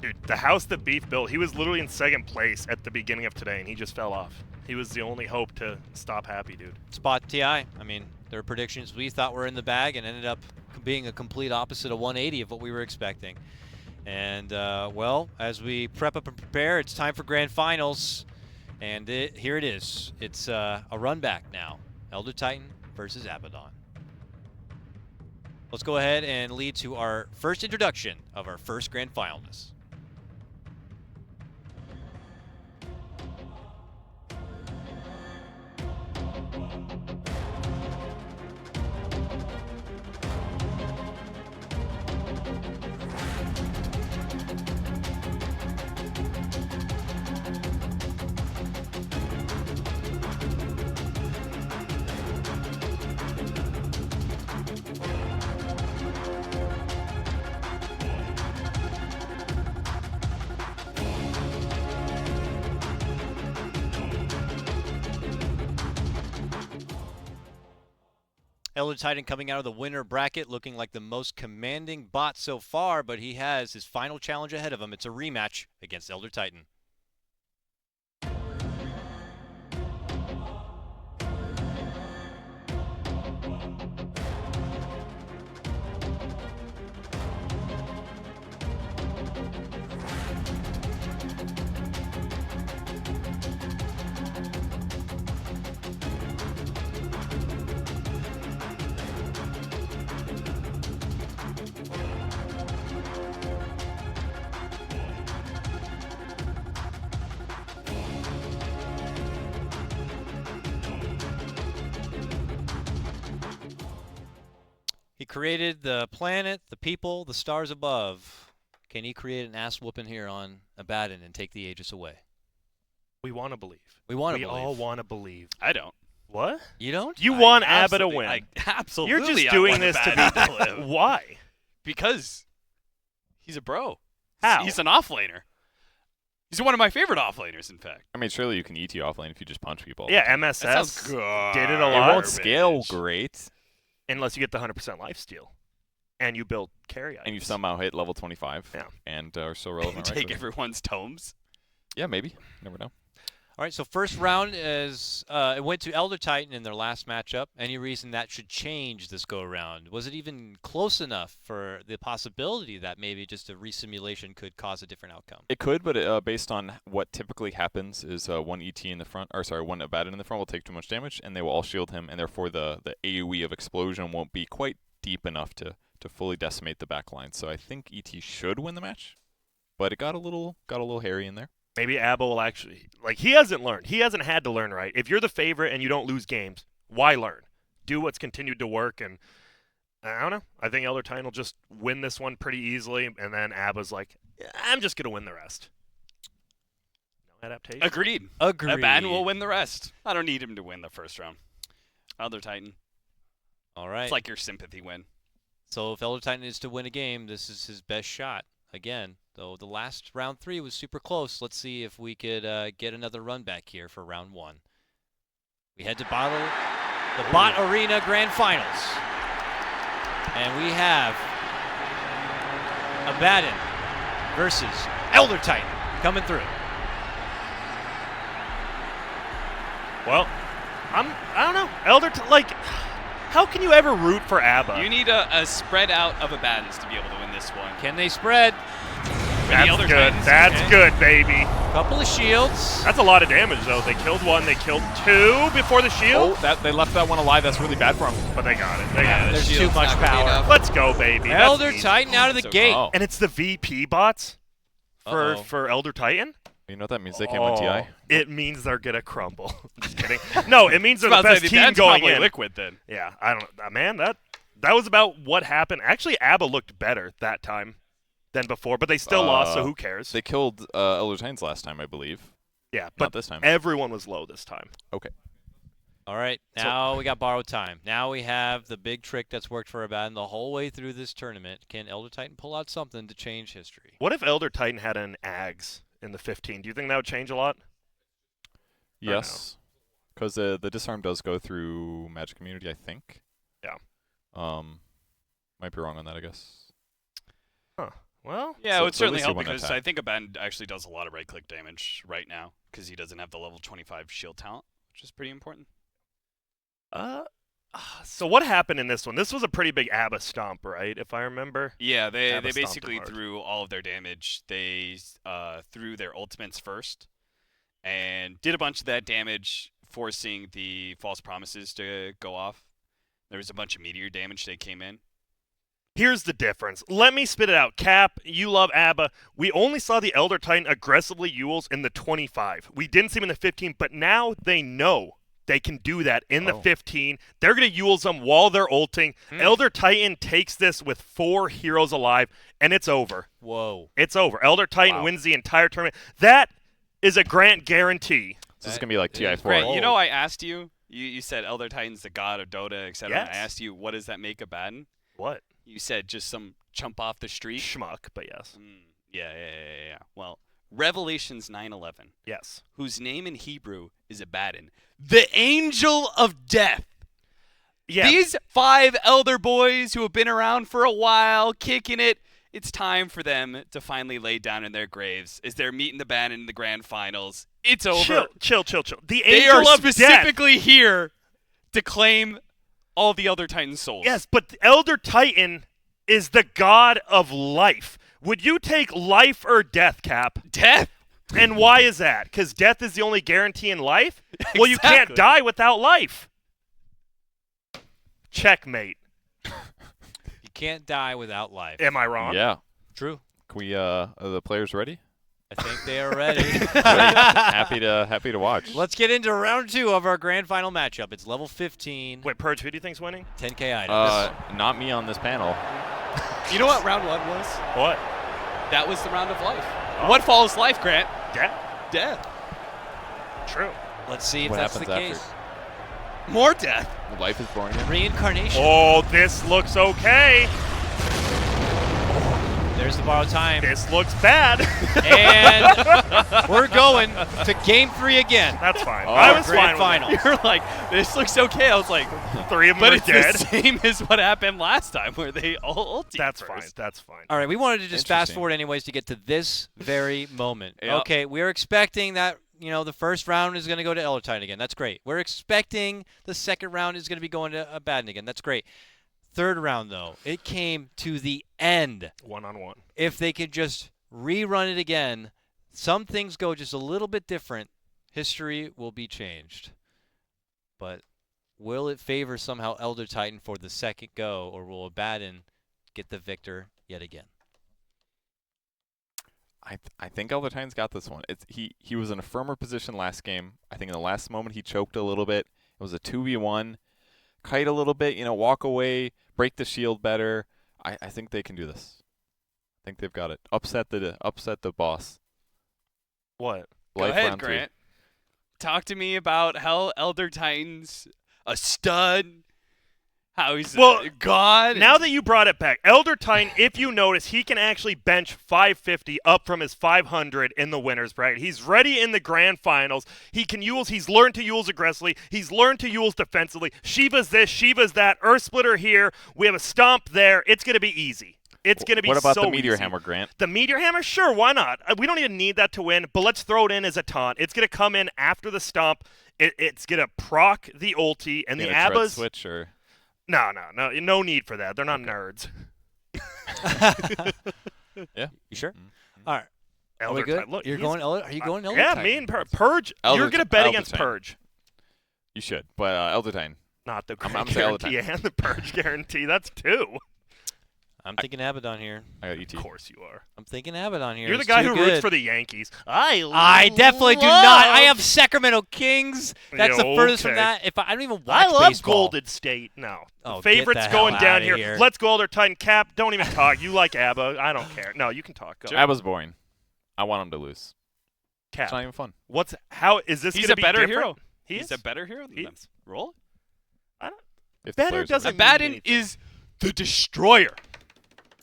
Dude, the house that Beef built, he was literally in 2nd place at the beginning of today, and he just fell off. He was the only hope to stop Happy Dude. Spot TI. I mean, there are predictions we thought were in the bag and ended up being a complete opposite of 180 of what we were expecting. And, well, as we prep up and prepare, it's time for Grand Finals. And here it is. It's a run back now. Elder Titan versus Abaddon. Let's go ahead and lead to our first introduction of our first Grand Finalist. Elder Titan coming out of the winner bracket looking like the most commanding bot so far, but he has his final challenge ahead of him. It's a rematch against Elder Titan. He created the planet, the people, the stars above. Can he create an ass whooping here on Abaddon and take the Aegis away? We want to believe. We want to We believe. all want to believe. I don't. What? You don't? You want Abba to absolutely- win. I absolutely. You're just I doing want this to Abaddon be. live. Why? Because he's a bro. How? He's an offlaner. He's one of my favorite offlaners, in fact. I mean, surely you can ET offlane if you just punch people. Yeah, MSS That sounds good. did it a It lot. won't scale great. Unless you get the 100% lifesteal. And you build carry items. And you somehow hit level 25. Yeah. And are still relevant, right? Take everyone's tomes. Yeah, maybe. Never know. All right, so first round is it went to Elder Titan in their last matchup. Any reason that should change this go around? Was it even close enough for the possibility that maybe just a resimulation could cause a different outcome? It could, but based on what typically happens is one ET in the front, or sorry, one Abaddon in the front will take too much damage, and they will all shield him, and therefore the AoE of explosion won't be quite deep enough to fully decimate the back line. So I think ET should win the match, but it got a little hairy in there. Maybe Abba will actually, like, he hasn't learned. He hasn't had to learn, right? If you're the favorite and you don't lose games, why learn? Do what's continued to work, and I don't know. I think Elder Titan will just win this one pretty easily, and then Abba's like, I'm just going to win the rest. No adaptation. Agreed. Abaddon will win the rest. I don't need him to win the first round. Elder Titan. All right. It's like your sympathy win. So if Elder Titan is to win a game, this is his best shot. Again, though the last round 3 was super close. Let's see if we could get another run back here for round 1. We head to the Bot Arena Grand Finals. And we have Abaddon versus Elder Titan coming through. Well, I don't know. How can you ever root for Abba? You need a spread out of Abaddons to be able to win this one. Can they spread? That's Elder good. Titans, That's okay. good, baby. Couple of shields. That's a lot of damage, though. They killed 1. They killed 2 before the shield. Oh, they left that one alive. That's really bad for them. But they got it. They got it. There's too much power. Let's go, baby. That's Elder easy. Titan out of the gate. And it's the VP bots Uh-oh. for Elder Titan? You know what that means? They came on TI? It means they're gonna crumble. Just kidding. No, it means they're the best team that's going probably in. Liquid then. Yeah, I don't. Man, that was about what happened. Actually, ABBA looked better that time than before, but they still lost. So who cares? They killed Elder Titans last time, I believe. Yeah, Not but this time. everyone was low this time. Okay. All right, now we got borrowed time. Now we have the big trick that's worked for Abaddon the whole way through this tournament. Can Elder Titan pull out something to change history? What if Elder Titan had an Ags in the 15? Do you think that would change a lot? Yes, because the disarm does go through Magic Community, I think. Yeah. Might be wrong on that, I guess. Huh. Well, yeah, so it would certainly at least help you won because attack. I think Abaddon actually does a lot of right-click damage right now because he doesn't have the level 25 shield talent, which is pretty important. So what happened in this one? This was a pretty big ABBA stomp, right? If I remember. Yeah, they ABBA stomped him basically hard. threw all of their damage. They threw their ultimates first and did a bunch of that damage, forcing the false promises to go off. There was a bunch of meteor damage that came in. Here's the difference. Let me spit it out. Cap, you love ABBA. We only saw the Elder Titan aggressively Yules in the 25. We didn't see him in the 15, but now they know they can do that in the 15. They're going to Yules them while they're ulting. Elder Titan takes this with 4 heroes alive, and it's over. Whoa. It's over. Elder Titan wins the entire tournament. That is a Grant guarantee. This is going to be like TI4. Grant, you know I asked you said Elder Titan's the god of Dota, etc. Yes. I asked you, what does that make Abaddon? What? You said just some chump off the street. Schmuck, but yes. Yeah. Well, Revelations 9:11. Yes. Whose name in Hebrew is Abaddon, the angel of death. Yeah. These 5 elder boys who have been around for a while, kicking it, it's time for them to finally lay down in their graves as they're meeting Abaddon in the grand finals. It's over. Chill. The They angel are of death. specifically here to claim all the Elder Titan souls. Yes, but the Elder Titan is the god of life. Would you take life or death, Cap? Death. And why is that? Because death is the only guarantee in life? Well, you can't die without life. Checkmate. You can't die without life. Am I wrong? Yeah. True. Can we, are the players ready? I think they are ready. Happy to watch. Let's get into round 2 of our grand final matchup. It's level 15. Wait, Purge, who do you think's winning? 10K items. Not me on this panel. You know what round 1 was? What? That was the round of life. What follows life, Grant? Death. True. Let's see if What that's the happens case. More death. Life is born again. Reincarnation. Oh, this looks okay. There's the borrowed time. This looks bad. And we're going to game 3 again. That's fine. Oh, I was grand fine with finals. You're like, this looks okay. I was like, 3 of them but are it's dead. the same as what happened last time where they all ulted That's first. fine. That's fine. All right, we wanted to just fast Interesting. forward anyways to get to this very moment. Yep. Okay, we're expecting that, the first round is going to go to Elder Titan again. That's great. We're expecting the second round is going to be going to Abaddon again. That's great. Third round, though, it came to the end. 1-on-1. If they could just rerun it again, some things go just a little bit different. History will be changed. But will it favor somehow Elder Titan for the second go, or will Abaddon get the victor yet again? I think Elder Titan's got this one. He was in a firmer position last game. I think in the last moment he choked a little bit. It was a 2v1. Kite a little bit, walk away, break the shield better. I think they can do this. I think they've got it. Upset the boss. What? Go Life ahead, round 3. Grant. Talk to me about how Elder Titan's a stud, how he's a god. Now that you brought it back, Elder Titan, if you notice, he can actually bench 550 up from his 500 in the winner's bracket. He's ready in the grand finals. He can Yules. He's learned to Yules aggressively. He's learned to Yules defensively. Shiva's this, Shiva's that. Earth Splitter here. We have a stomp there. It's going to be easy. It's going to be so easy. What about the Meteor Hammer, Grant? The Meteor Hammer? Sure, why not? We don't even need that to win, but let's throw it in as a taunt. It's going to come in after the stomp. It's going to proc the ulti, and the Tread Abbas... switch or... No need for that. They're not nerds. Yeah. You sure? Mm-hmm. All right. Are we Elder good? Titan. Look, You're he's- going Elder? Are you going Elder Yeah, Titan? me and Purge. Elder You're going to Ti- bet Elder against Titan. Purge. You should, but Elder Titan. Not the I'm Grant saying Elder guarantee and the Purge guarantee. That's 2. I'm thinking Abaddon here. I got ET. Of course you are. I'm thinking Abaddon here. You're the It's guy too who good. roots for the Yankees. I definitely do not. I have Sacramento Kings. That's Yeah, the furthest from okay. that. If I don't even watch I love baseball. Golden State. No. Oh, The favorites get the hell going down outta here. Let's go, Elder Titan. Cap, don't even talk. You like ABBA. I don't care. No, you can talk. Go. Abba's boring. I want him to lose. Cap. It's not even fun. How is this He's gonna a be better different? hero. He He's is a better hero than them. Roll. I don't. If the Better players are doesn't better. mean Abaddon anything. is the destroyer.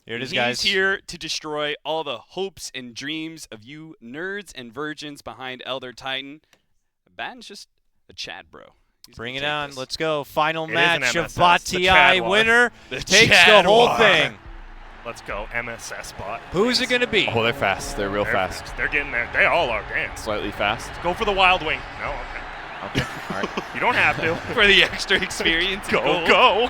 Here it is, He's guys. here to destroy all the hopes and dreams of you nerds and virgins behind Elder Titan. Abaddon's just a Chad bro. He's Bring gonna it take on. this. Let's go. Final It is match an of MSS, the Bati Chadwar. winner The takes the Chadwar. whole thing. Let's go. MSS bot. Who's it going to be? Oh, they're fast. They're real They're fast. They're getting there. They all are. Damn. Slightly fast. Go for the Wild Wing. No. Okay. Okay. All right. You don't have to. For the extra experience. Go.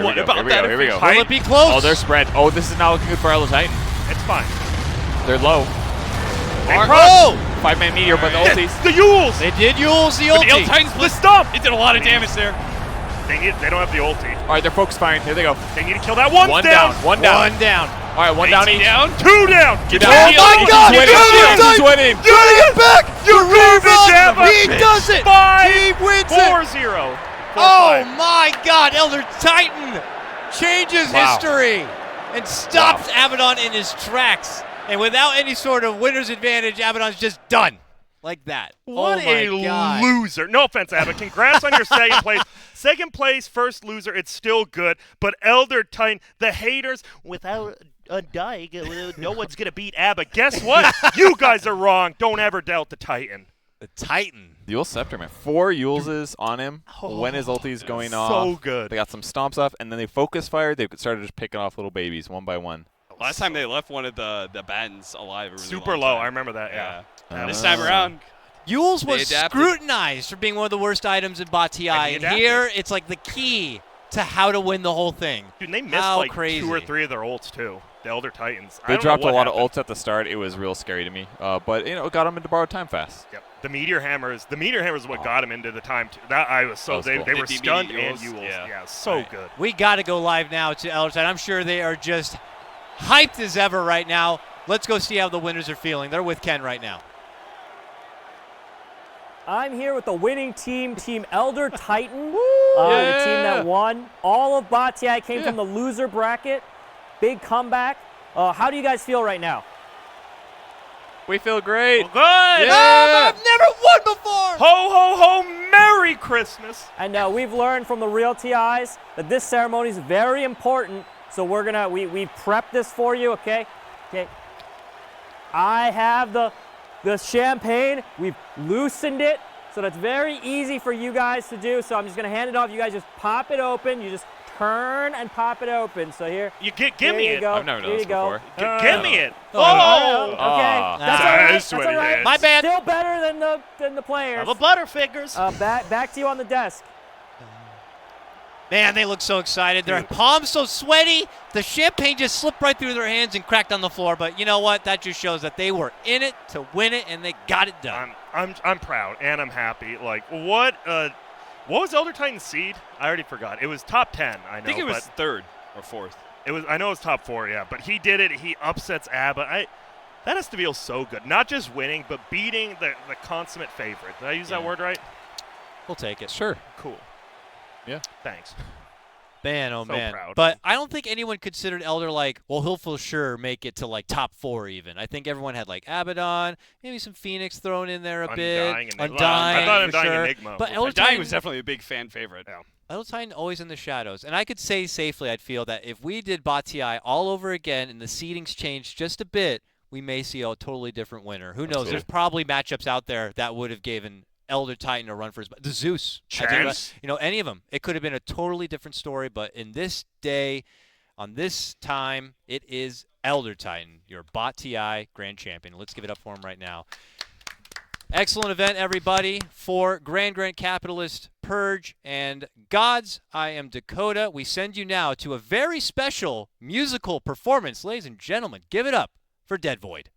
What about that Here we go. Will it be close? Oh, they're spread. Oh, this is not looking good for Elder Titan. It's fine. They're low. Oh! 5-man meteor, but the ultis. The Yules. They did Yules the But the ulti. Elder Titan's The stump. It did a lot of damage there. They don't have the ulti. All right, they're focus firing. Here they go. They need to kill that one. One down. One down. One down. All right, one down each. Down. Two down. Two Get down. the Oh shield. my God! Get the shield. He's winning. You gotta get back! You He does it! 5, He wins 4-0. 4-5. Oh my God! Elder Titan changes Wow. history and stops Abaddon in his tracks. And without any sort of winner's advantage, Abaddon's just done. Like that. What oh my a God. loser. No offense, Abba. Congrats on your second place. Second place, first loser. It's still good. But Elder Titan, the haters, without undying, no one's going to beat Abba. Guess what? You guys are wrong. Don't ever doubt the Titan. The Titan. The Yule Scepter, man. 4 Yuleses on him when his ulti's going off. So good. They got some stomps off, and then they focus fired. They started just picking off little babies one by one. Last time they left one of the Battens alive. A really Super long low. time. I remember that, yeah. This time around, Yules was They adapted. scrutinized for being one of the worst items in Bati. And he And adapted. here, it's like the key to how to win the whole thing. Dude, they missed How like crazy. 2 or 3 of their ults, too. The Elder Titans. I They don't dropped know a what lot happened. of ults at the start. It was real scary to me. But, it got them into borrowed time fast. Yep. The Meteor Hammers is what got him into the time, too. That I was so That was they, cool. they The were DBD stunned and Yules, Yules. yeah. Yeah, so Right. good. We got to go live now to Elder Titan. I'm sure they are just hyped as ever right now. Let's go see how the winners are feeling. They're with Ken right now. I'm here with the winning team, Team Elder Titan, the team that won. All of Bati came from the loser bracket. Big comeback. How do you guys feel right now? We feel great. Well, good. Yeah. I've never won before. Ho, ho, ho. Merry Christmas. And we've learned from the real TIs that this ceremony is very important. So we're gonna we prepped this for you, okay? Okay. I have the champagne. We've loosened it, so that's very easy for you guys to do. So I'm just gonna hand it off. You guys just pop it open. You just turn and pop it open. So here. Give me you it. go. I've never done Here this you go. before. Give me it. Oh, okay. Ah. That's all right. That's That's what all it right. is. My bad. Still better than the players. The Butterfingers. Back to you on the desk. Man, they look so excited. Their palms so sweaty. The champagne just slipped right through their hands and cracked on the floor. But you know what? That just shows that they were in it to win it, and they got it done. I'm proud and I'm happy. Like what was Elder Titan's seed? I already forgot. It was top 10. I know. I think it was but third or fourth. It was. I know it was top 4. Yeah, but he did it. He upsets Abba. That has to feel so good. Not just winning, but beating the consummate favorite. Did I use that word right? We'll take it. Sure. Cool. Yeah. Thanks. Man, oh So man. proud. But I don't think anyone considered Elder like, well, he'll for sure make it to like top 4 even. I think everyone had like Abaddon, maybe some Phoenix thrown in there a Undying bit. and Undying, I thought for Undying sure. Enigma But was- Elder Undying Titan was definitely a big fan favorite. Yeah. Elder Titan always in the shadows. And I could say safely, I'd feel that if we did Bati all over again and the seedings changed just a bit, we may see a totally different winner. Who knows? Absolutely. There's probably matchups out there that would have given Elder Titan a run for his the Zeus. I think Chance. any of them. It could have been a totally different story, but in this day, on this time, it is Elder Titan, your Bati Grand Champion. Let's give it up for him right now. Excellent event, everybody, for Grand Capitalist, Purge, and Gods. I am Dakota. We send you now to a very special musical performance. Ladies and gentlemen, give it up for Dead Void.